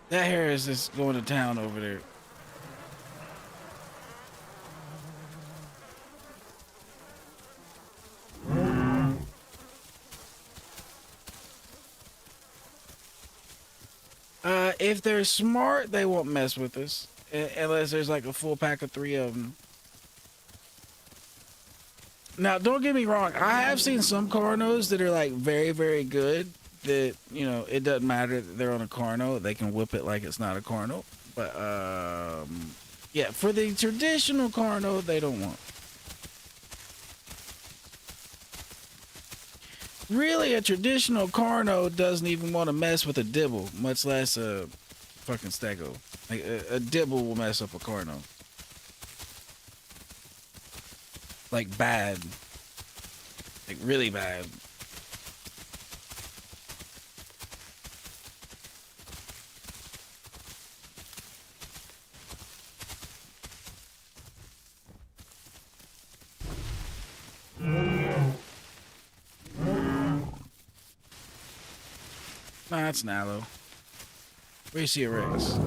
That Harris is going to town over there. If they're smart, they won't mess with us. Unless there's like a full pack of 3 of them. Now, don't get me wrong. I have seen some Carnos that are like very, very good. That, you know, it doesn't matter that they're on a Carno. They can whip it like it's not a Carno. But, yeah, for the traditional Carno, they don't want. Really, a traditional Carno doesn't even want to mess with a Dibble, much less a fucking Stego. Like, a Dibble will mess up a Carno. Like, bad. Like, really bad. Nah, that's Nalo. Where you see a Rex?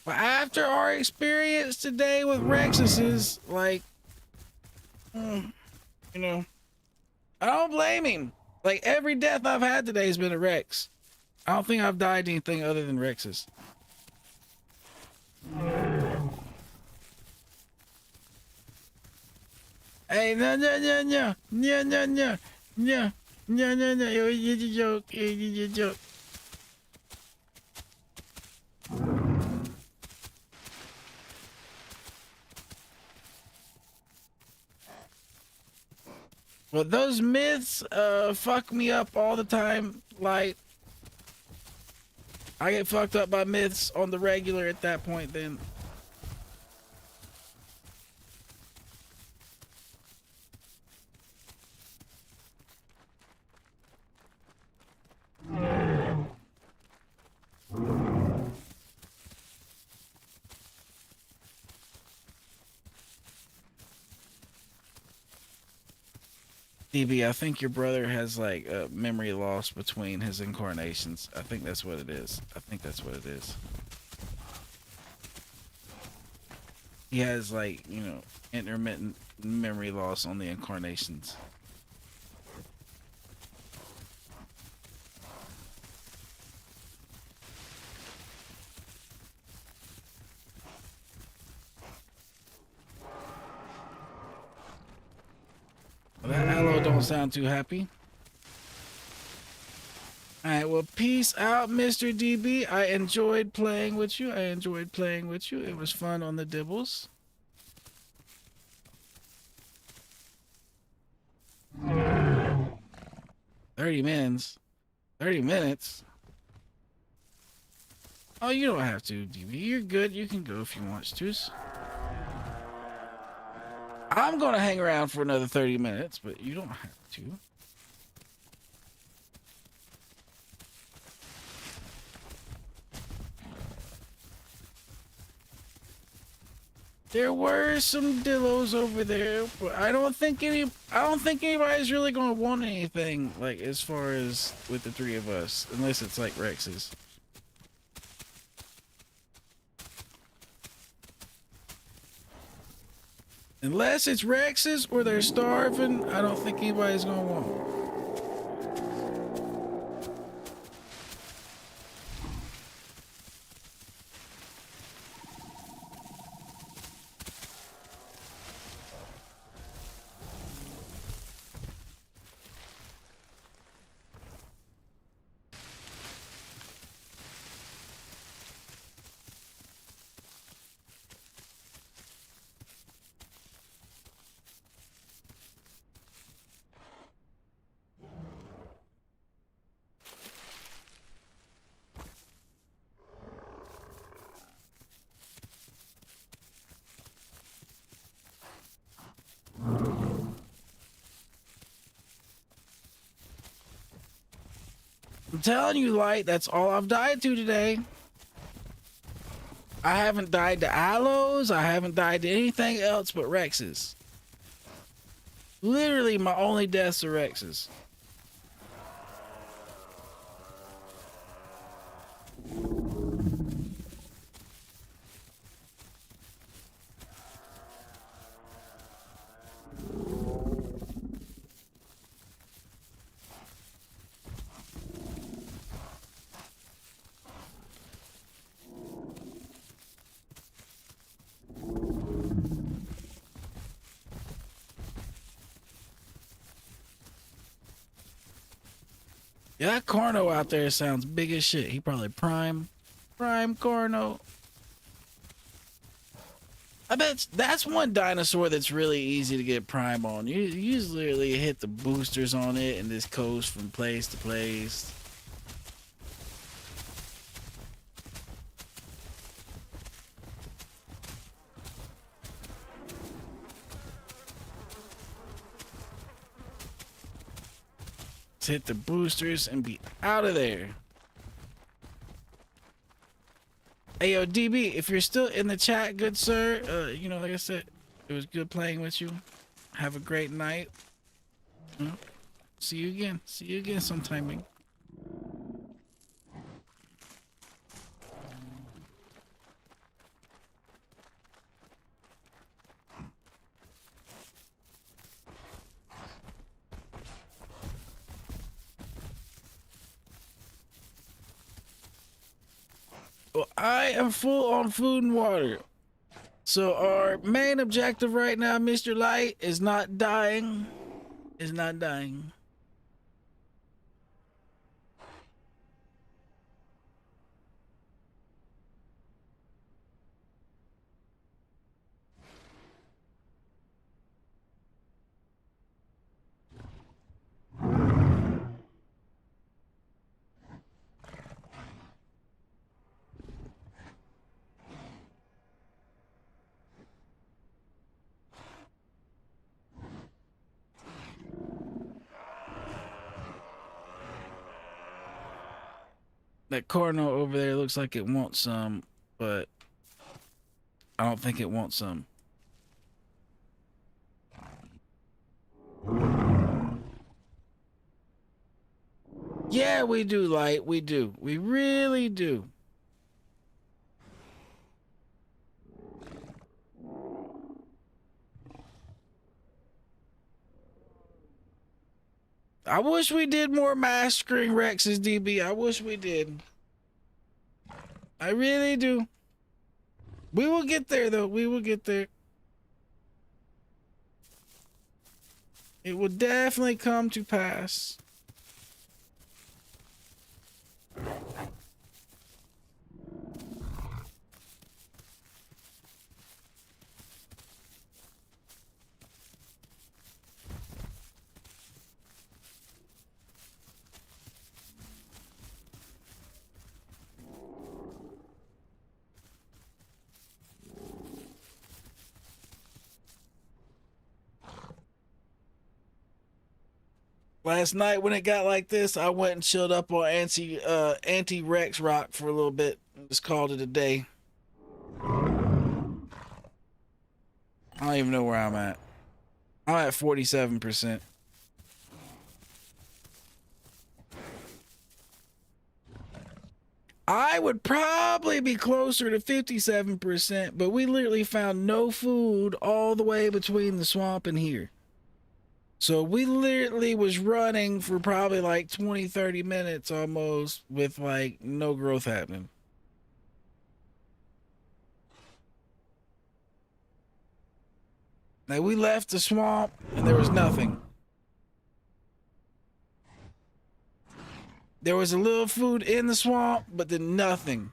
But after our experience today with Rexuses, like, you know, I don't blame him. Like, every death I've had today has been a Rex. I don't think I've died to anything other than Rexes. Hey, no, it's a joke, it's a joke. Well, those myths fuck me up all the time. Like, I get fucked up by myths on the regular at that point then. DB, I think your brother has like a memory loss between his incarnations. I think that's what it is. I think that's what it is. He has like, you know, intermittent memory loss on the incarnations. Well, that aloe don't sound too happy. Alright, well, peace out, Mr. DB. I enjoyed playing with you. It was fun on the dibbles. $30 minutes. 30 minutes? Oh, you don't have to, DB. You're good. You can go if you want to. I'm gonna hang around for another 30 minutes, but you don't have to. There were some dillos over there, but I don't think anybody's really gonna want anything, like, as far as with the 3 of us, unless it's like Rex's. Unless it's Rex's or they're starving, I don't think anybody's gonna want them. I'm telling you, Light, that's all I've died to today. I haven't died to aloes. I haven't died to anything else but Rexes. Literally, my only deaths are Rexes. Yeah, that Carno out there sounds big as shit. He probably prime Carno. I bet that's one dinosaur that's really easy to get prime on. You just literally hit the boosters on it and just coast from place to place. Just hit the boosters and be out of there. Hey, yo, DB, if you're still in the chat, good sir, you know, like I said, it was good playing with you. Have a great night. See you again. See you again sometime, man. Well, I am full on food and water. So our main objective right now, Mr. Light, is not dying. Is not dying. That Cardinal over there looks like it wants some, but I don't think it wants some. Yeah, we do, Light. We do. We really do. I wish we did more mastering Rex's, DB. I wish we did. I really do. We will get there, though. We will get there. It will definitely come to pass. Last night when it got like this, I went and chilled up on anti-Rex rock for a little bit. Just called it a day. I don't even know where I'm at. I'm at 47%. I would probably be closer to 57%, but we literally found no food all the way between the swamp and here. So we literally was running for probably like 20, 30 minutes almost with like no growth happening. Now we left the swamp and there was nothing. There was a little food in the swamp, but then nothing.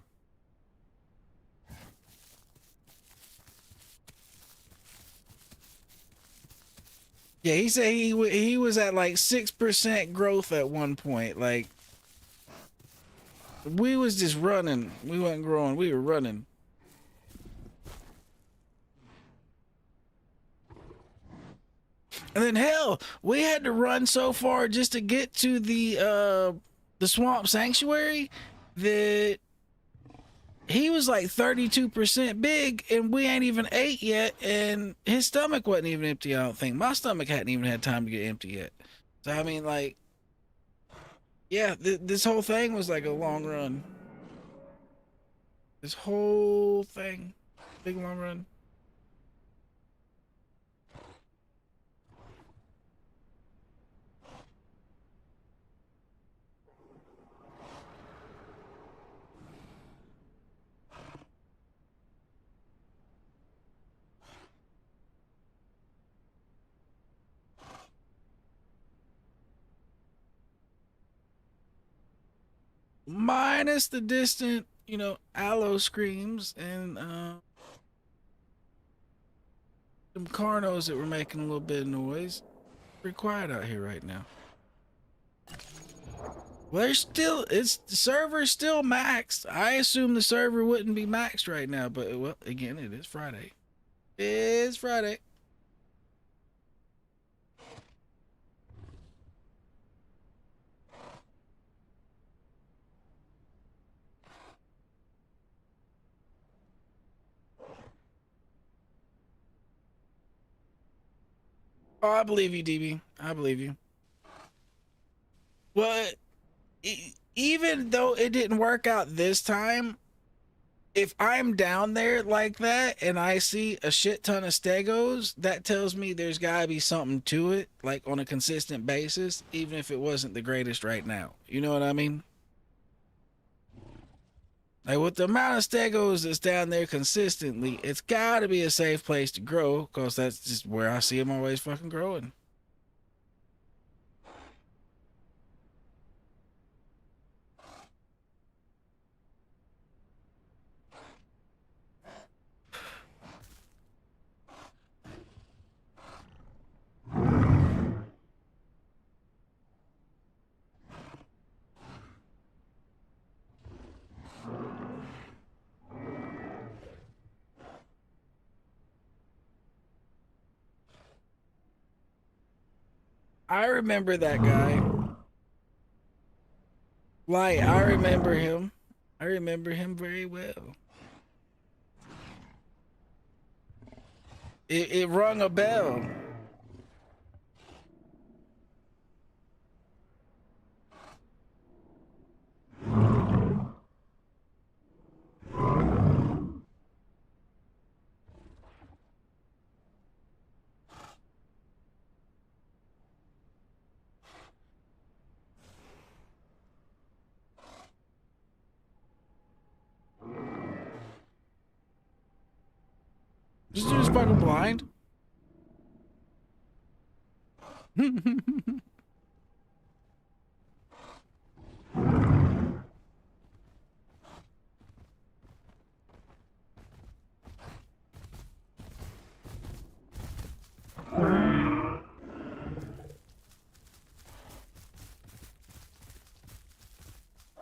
Yeah, he said he was at like 6% growth at one point. Like, we was just running. We wasn't growing. We were running. And then hell, we had to run so far just to get to the the Swamp Sanctuary, that he was like 32% big and we ain't even ate yet, and his stomach wasn't even empty. I don't think my stomach hadn't even had time to get empty yet. So I mean, like, yeah, this whole thing was like a long run. This whole thing, big long run. Minus the distant, aloe screams and some carnos that were making a little bit of noise. Pretty quiet out here right now. Well, the server's still maxed. I assume the server wouldn't be maxed right now, but well, again, it is Friday. It's Friday. Oh, I believe you, DB. I believe you. Well, even though it didn't work out this time, if I'm down there like that and I see a shit ton of stegos, that tells me there's gotta be something to it, like on a consistent basis, even if it wasn't the greatest right now. You know what I mean? Like with the amount of stegos that's down there consistently, it's gotta be a safe place to grow, because that's just where I see them always fucking growing. I remember that guy. Like, I remember him. I remember him very well. It rung a bell. This dude's fucking blind.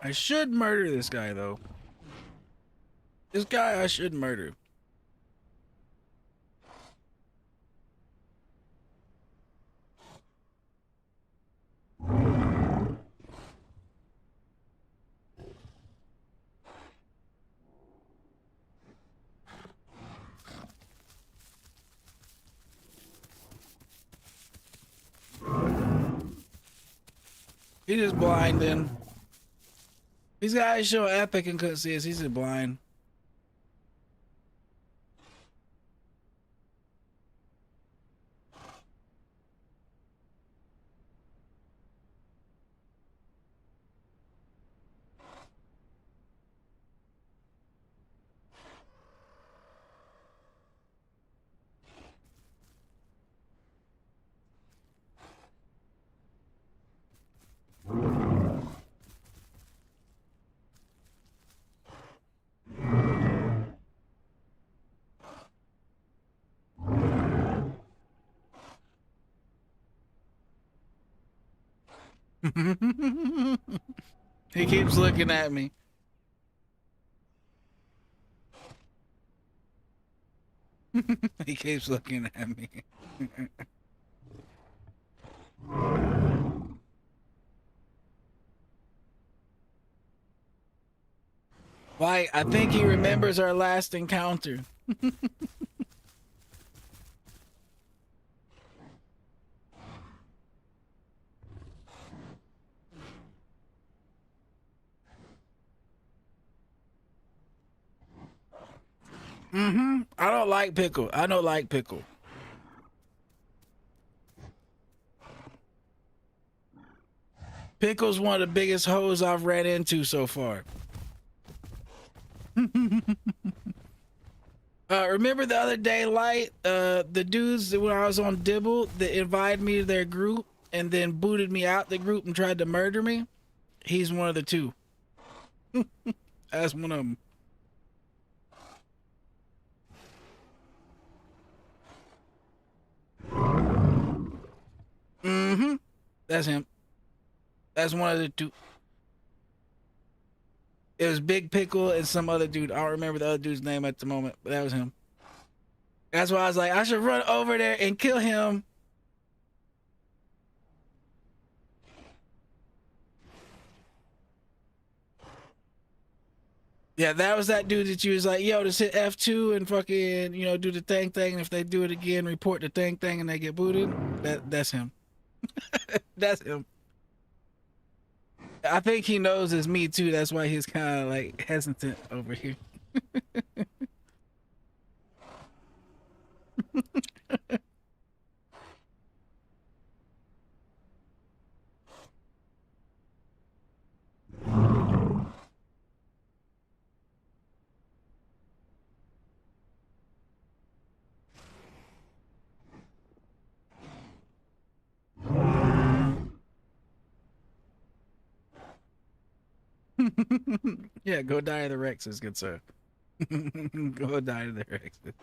I should murder this guy, though. This guy I should murder. He just blind then. These guys show epic and couldn't see us. He's just blind. He keeps looking at me. He keeps looking at me. Like, I think he remembers our last encounter. I don't like pickle. I don't like pickle. Pickle's one of the biggest hoes I've ran into so far. Remember the other day, Light? The dudes when I was on Dibble that invited me to their group and then booted me out the group and tried to murder me? He's one of the two. That's one of them. That's him. That's one of the two. It was Big Pickle and some other dude. I don't remember the other dude's name at the moment, but that was him. That's why I was like, I should run over there and kill him. Yeah, that was that dude that you was like, yo, just hit F2 and fucking, you know, do the thing. And if they do it again, report the thing and they get booted. That's him. That's him. I think he knows it's me too. That's why he's kind of like hesitant over here. Yeah, go die of the Rexes, good sir. Go die of the Rexes.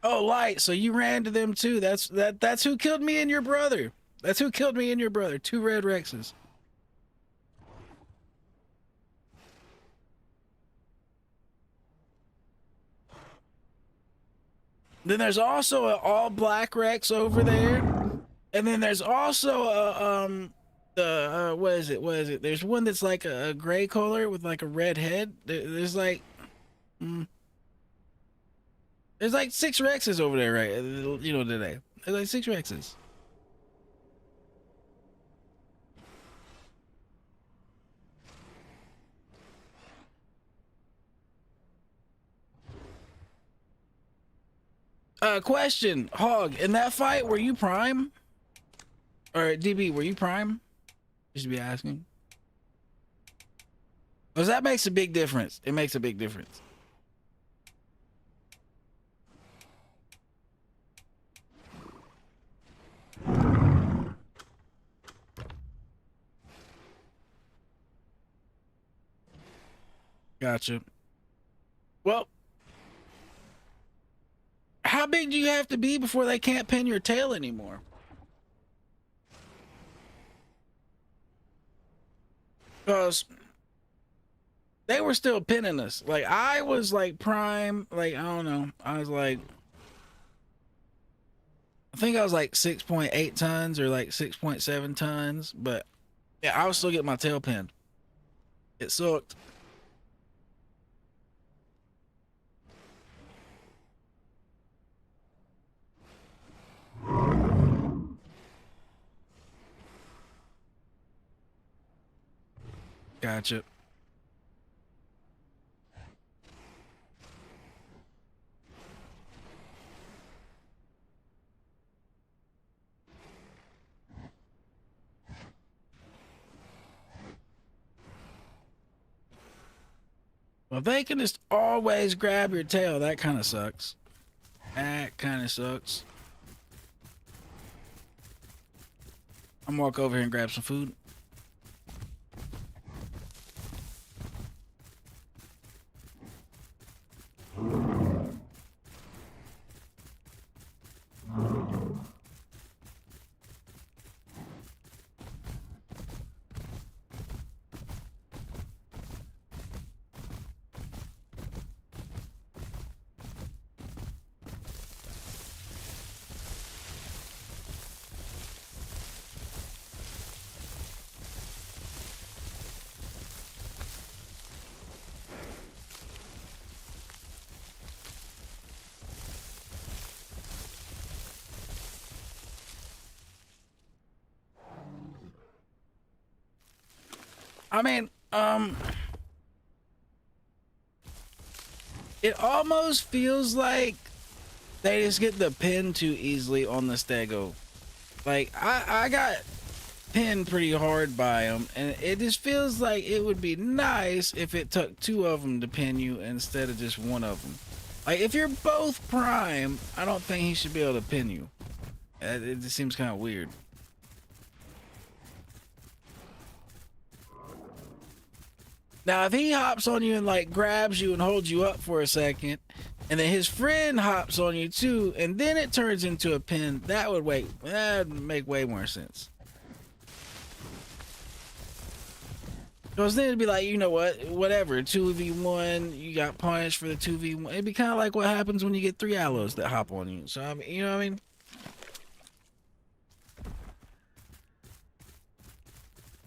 Oh, Light, so you ran to them too. That's who killed me and your brother. That's who killed me and your brother. Two red Rexes. Then there's also an all black Rex over there. And then there's also a what is it? What is it? There's one that's like a gray color with like a red head. There's like there's like 6 Rexes over there, right? You know, today. There's like 6 Rexes. Question, Hog, in that fight, were you Prime? Or DB, were you Prime? Just be asking. Because that makes a big difference. It makes a big difference. Gotcha. Well, how big do you have to be before they can't pin your tail anymore? Because they were still pinning us. Like, I was like Prime, like, I don't know. I was like, I think I was like 6.8 tons or like 6.7 tons, but yeah, I was still getting my tail pinned. It sucked. Gotcha. Well, they can just always grab your tail. That kind of sucks. That kind of sucks. I'm gonna walk over here and grab some food. I mean, it almost feels like they just get the pin too easily on the stego. Like, I got pinned pretty hard by them, and it just feels like it would be nice if it took two of them to pin you instead of just one of them. Like, if you're both prime, I don't think he should be able to pin you. It just seems kind of weird. Now, if he hops on you and like grabs you and holds you up for a second, and then his friend hops on you too, and then it turns into a pin, that'd make way more sense. Because then it'd be like, you know what, whatever, 2v1, you got punished for the 2v1. It'd be kind of like what happens when you get 3 allos that hop on you. So, I mean, you know what I mean?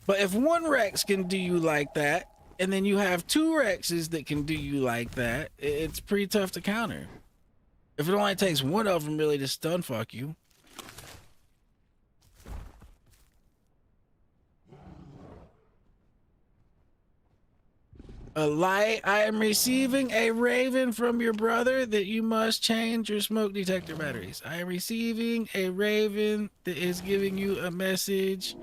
But if one Rex can do you like that, and then you have 2 Rexes that can do you like that, it's pretty tough to counter. If it only takes one of them really to stun fuck you. A light, I am receiving a raven from your brother that you must change your smoke detector batteries. I am receiving a raven that is giving you a message.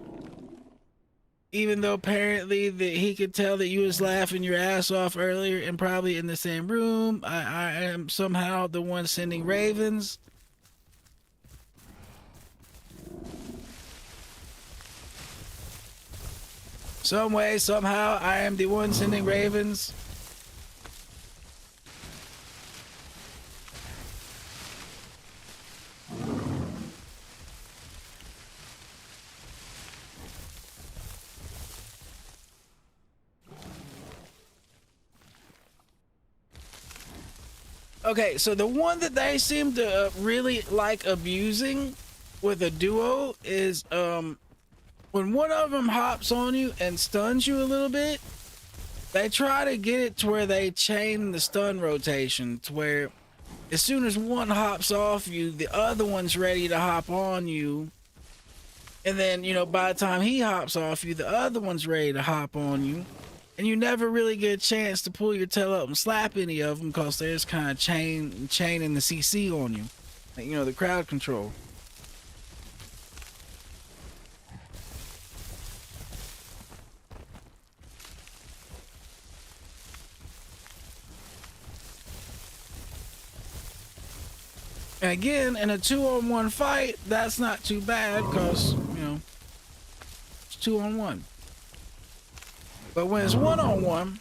Even though apparently that he could tell that you was laughing your ass off earlier and probably in the same room. I am somehow the one sending ravens. Some way, somehow, I am the one sending ravens. Okay, so the one that they seem to really like abusing with a duo is when one of them hops on you and stuns you a little bit, they try to get it to where they chain the stun rotation to where as soon as one hops off you, the other one's ready to hop on you. And then, you know, by the time he hops off you, the other one's ready to hop on you. And you never really get a chance to pull your tail up and slap any of them because they're just kind of chaining the CC on you. Like, you know, the crowd control. And again, in a 2-on-1 fight, that's not too bad because, you know, it's 2-on-1. But when it's 1-on-1,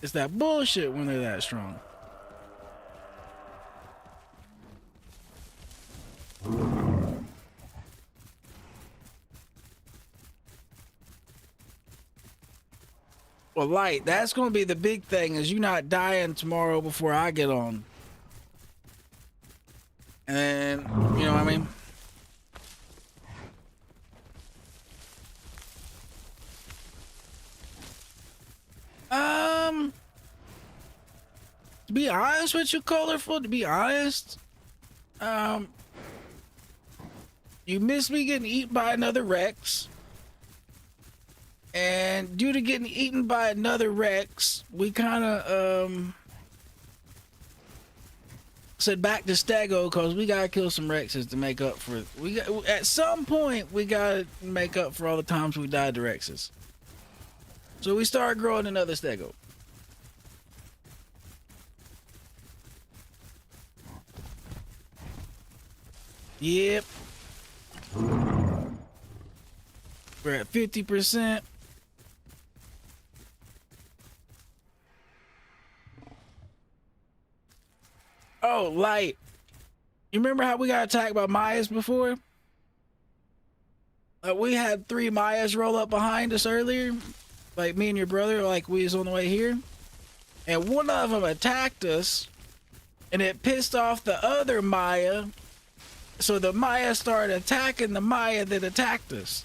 it's that bullshit when they're that strong. Well, Light, that's going to be the big thing is you not dying tomorrow before I get on. And, you know what I mean? To be honest with you, Colorful, to be honest, you missed me getting eaten by another Rex. And due to getting eaten by another Rex, we kind of, said back to Stego because we gotta kill some Rexes to make up for at some point we gotta make up for all the times we died to Rexes. So we started growing another Stego. Yep. We're at 50%. Oh, Light. You remember how we got attacked by Mayas before? We had 3 Mayas roll up behind us earlier. Like me and your brother, like we was on the way here. And one of them attacked us. And it pissed off the other Maya. So the Maya started attacking the Maya that attacked us.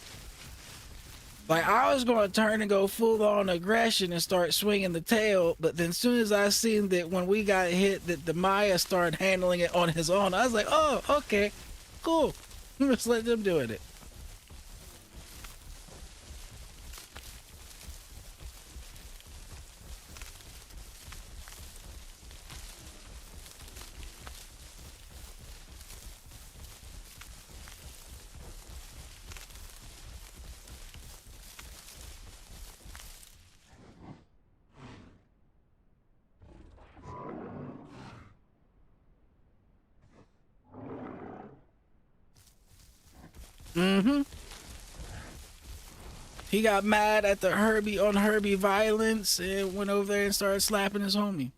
Like, I was going to turn and go full on aggression and start swinging the tail, but then as soon as I seen that when we got hit that the Maya started handling it on his own, I was like, oh, okay, cool. Just let them do it. Mm-hmm. He got mad at the Herbie on Herbie violence and went over there and started slapping his homie.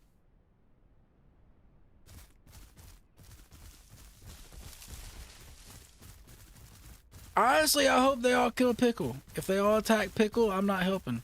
Honestly, I hope they all kill Pickle. If they all attack Pickle, I'm not helping.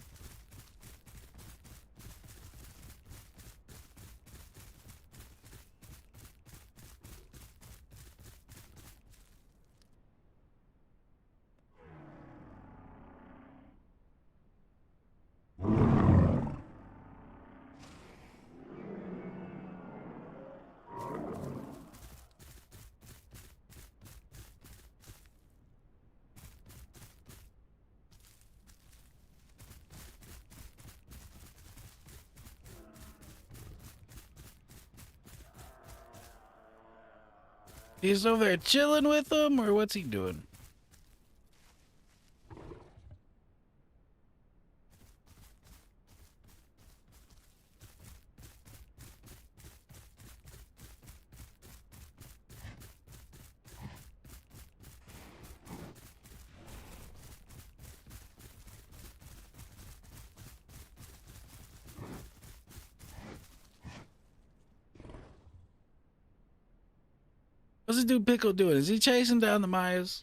He's over there chilling with them, or what's he doing? What's this dude Pickle doing? Is he chasing down the Mayas?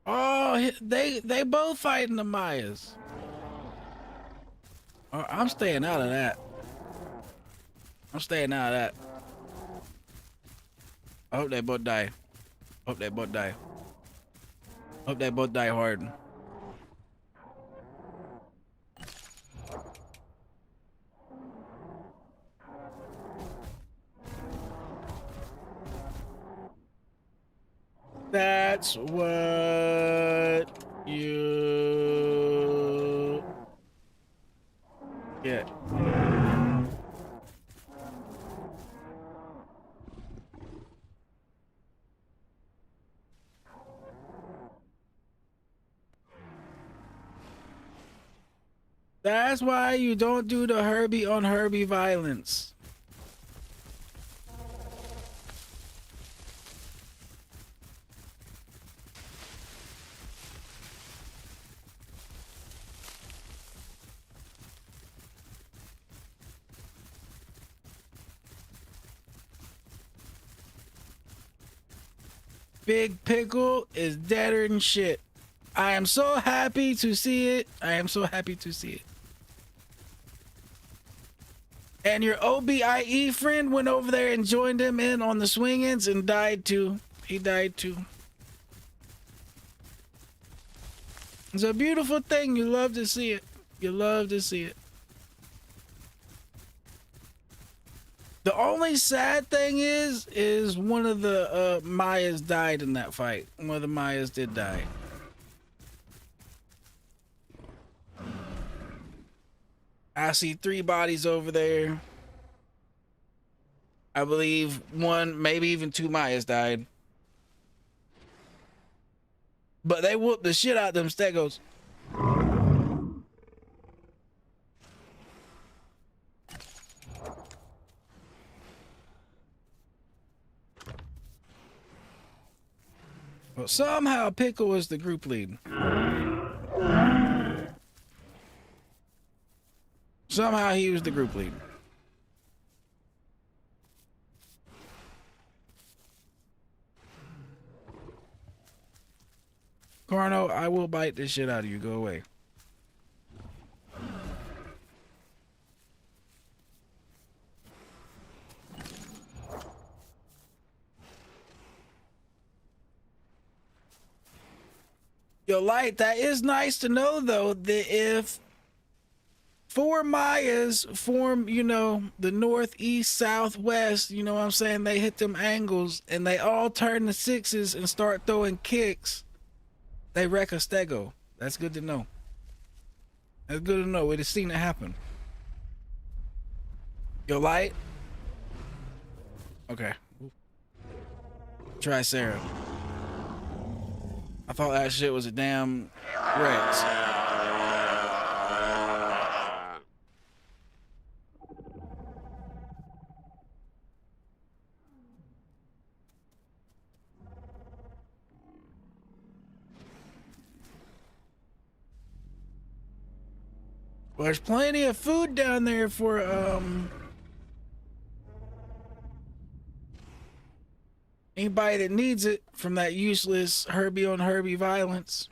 Oh, they both fighting the Mayas. Oh, I'm staying out of that. I'm staying out of that. I hope they both die. Hope they both die. Hope they both die hard. That's what you get. That's why you don't do the Herbie on Herbie violence. Big Pickle is deader than shit. I am so happy to see it. I am so happy to see it. And your OBIE friend went over there and joined him in on the swing-ins and died too. He died too. It's a beautiful thing. You love to see it. You love to see it. The only sad thing is one of the Mayas died in that fight. One of the Mayas did die. I see 3 bodies over there. I believe 1, maybe even 2 Mayas died. But they whooped the shit out of them stegos. Well, somehow Pickle was the group lead. Somehow he was the group lead. Carno, I will bite this shit out of you. Go away. Yo, Light, that is nice to know, though, that if four Mayas form, you know, the northeast, southwest, you know what I'm saying? They hit them angles and they all turn to sixes and start throwing kicks. They wreck a stego. That's good to know. That's good to know. We'd have seen it happen. Yo, Light? Okay. Try Sarah. I thought that shit was a damn Rex. Well, there's plenty of food down there for anybody that needs it from that useless Herbie on Herbie violence.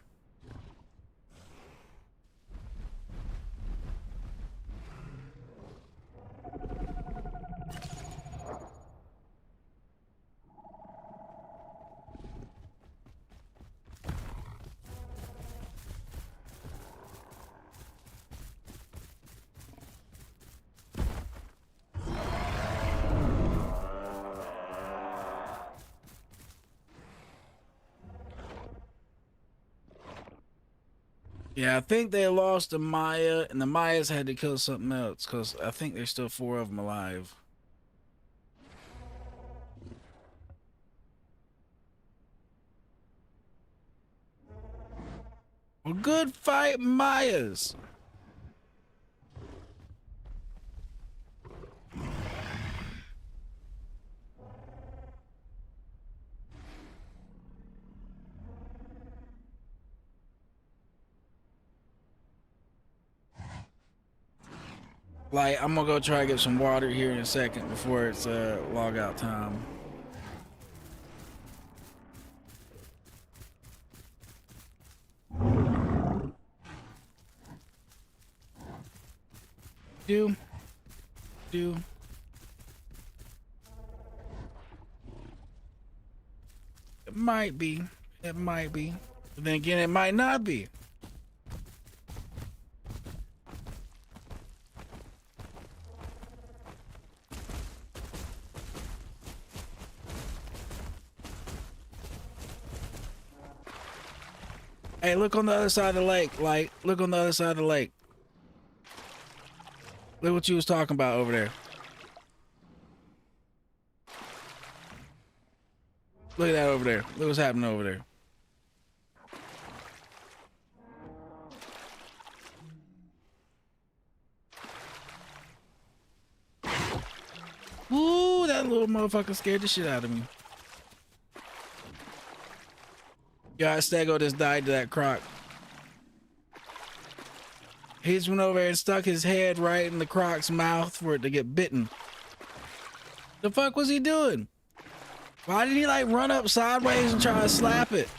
Yeah, I think they lost a Maya, and the Mayas had to kill something else, because I think there's still 4 of them alive. Well, good fight, Mayas. Like, I'm gonna go try to get some water here in a second before it's log out time. Do. It might be. It might be. But then again, it might not be. Hey, look on the other side of the lake. Like, look on the other side of the lake. Look what you was talking about over there. Look at that over there. Look what's happening over there. Ooh, that little motherfucker scared the shit out of me. Yeah, Stego just died to that croc. He just went over there and stuck his head right in the croc's mouth for it to get bitten. The fuck was he doing? Why did he like run up sideways and try to slap it?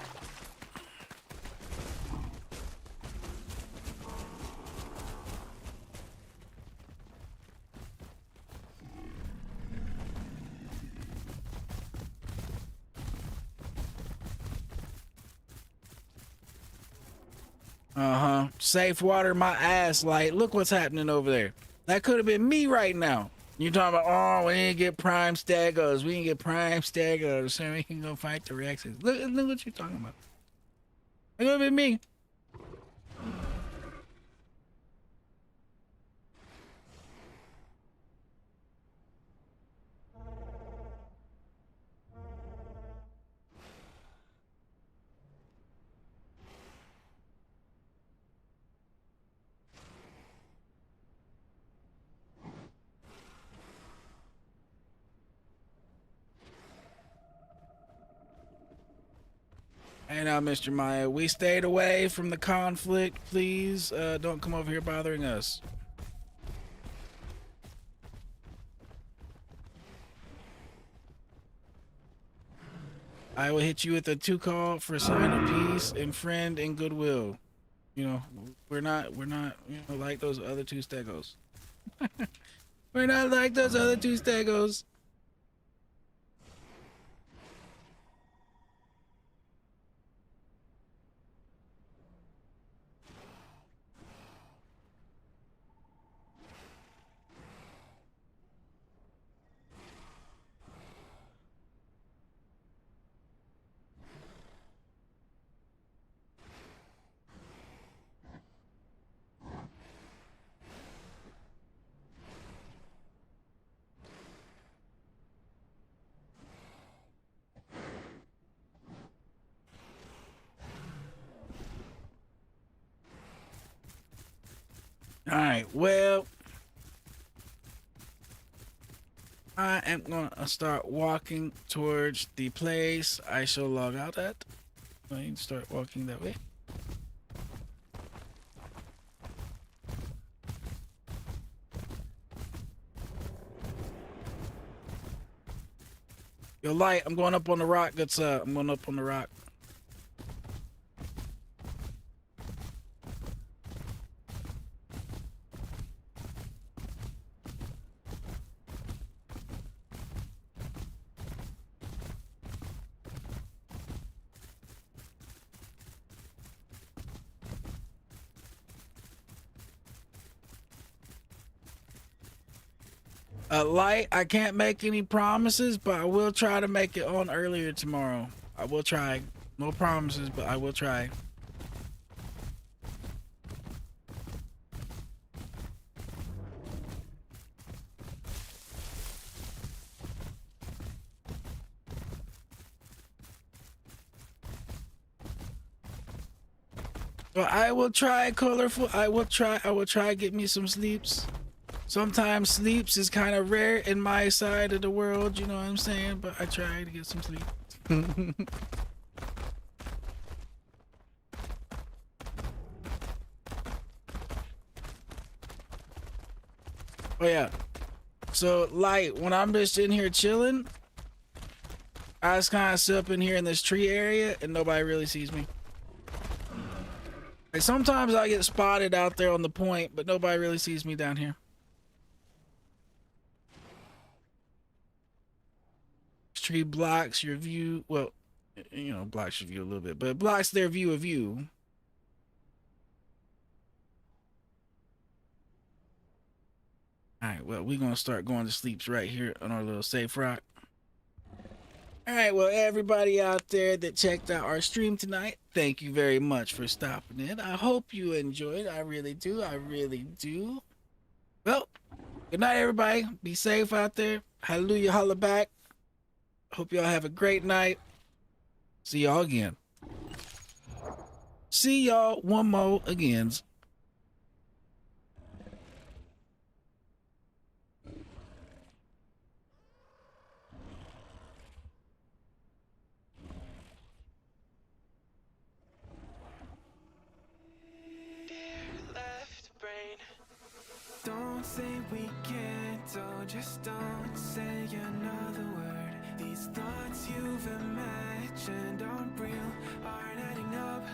Safe water my ass, like, look what's happening over there. That could have been me right now. You talking about, oh, we didn't get prime stagos. We didn't get prime stagos, so we can go fight the Rexes. Look what you're talking about. It could have been me. Hey now, Mr. Maya, we stayed away from the conflict. Please don't come over here bothering us. I will hit you with a 2 call for a sign of peace and friend and goodwill. You know, we're not, you know, like those other 2 stegos. We're not like those other 2 stegos. All right, well, I am gonna start walking towards the place I shall log out at. I need to start walking that way. Yo, Light, I'm going up on the rock. That's I'm going up on the rock. Light, I can't make any promises, but I will try to make it on earlier tomorrow. I will try. No promises, but I will try. Well, I will try, colorful. I will try to get me some sleeps. Sometimes sleeps is kind of rare in my side of the world, you know what I'm saying? But I try to get some sleep. Oh yeah. So Light, when I'm just in here chilling, I just kind of sit up in here in this tree area and nobody really sees me. Like sometimes I get spotted out there on the point, but nobody really sees me down here. Tree blocks your view. Well, you know, blocks your view a little bit, but it blocks their view of you. All right, well, we're gonna start going to sleeps right here on our little safe rock. All right, well, everybody out there that checked out our stream tonight, thank you very much for stopping in. I hope you enjoyed. I really do. I really do. Well, good night, everybody. Be safe out there. Hallelujah, holla back. Hope y'all have a great night. See y'all again. See y'all one more again. Don't say we can't, oh, just don't say another word. These thoughts you've imagined aren't real, aren't adding up.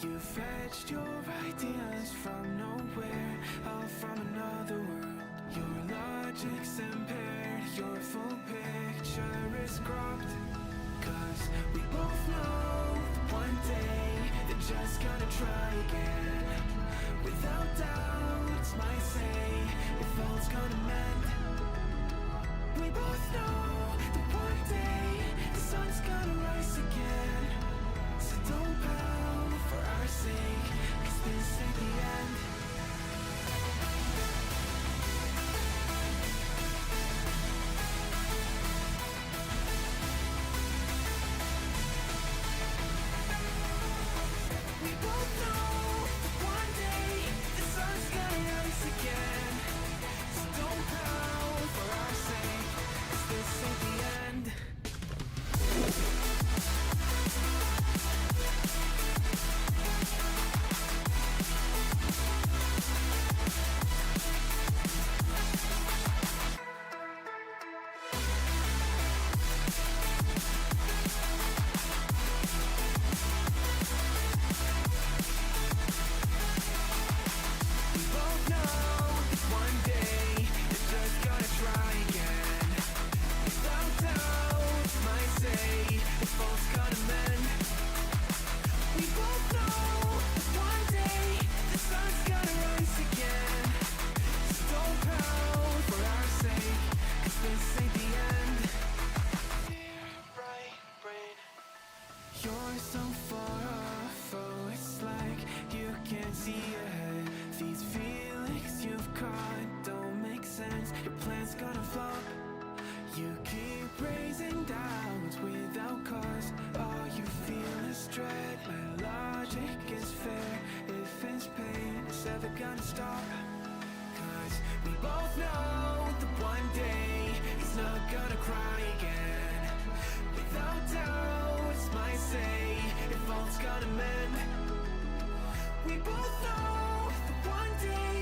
You fetched your ideas from nowhere, all from another world. Your logic's impaired, your full picture is cropped. Cause we both know that one day they're just gonna try again. Without doubt, might say if all's gonna mend. We both know that one day the sun's gonna rise again. So don't pout for our sake, cause this ain't the end. We both know that one day the sun's gonna rise again. So don't pout for our sake, cause this ain't the end. We both know that one day they're just gonna try again. Without doubt, might say if all's gonna mend. We both know that one day the sun's gonna rise again. So don't pout for our sake, cause this ain't the end. Dear right brain, you're so far off, oh it's like you can't see ahead. These feelings you've caught don't make sense, your plan's gonna flop. You keep raising doubts without cause, all you feel is dread. My logic is fair, if it's pain, it's ever gonna won't stop. Cause we both know that one day he's not gonna cry again. Without doubt, might say if all's gonna mend. We both know that one day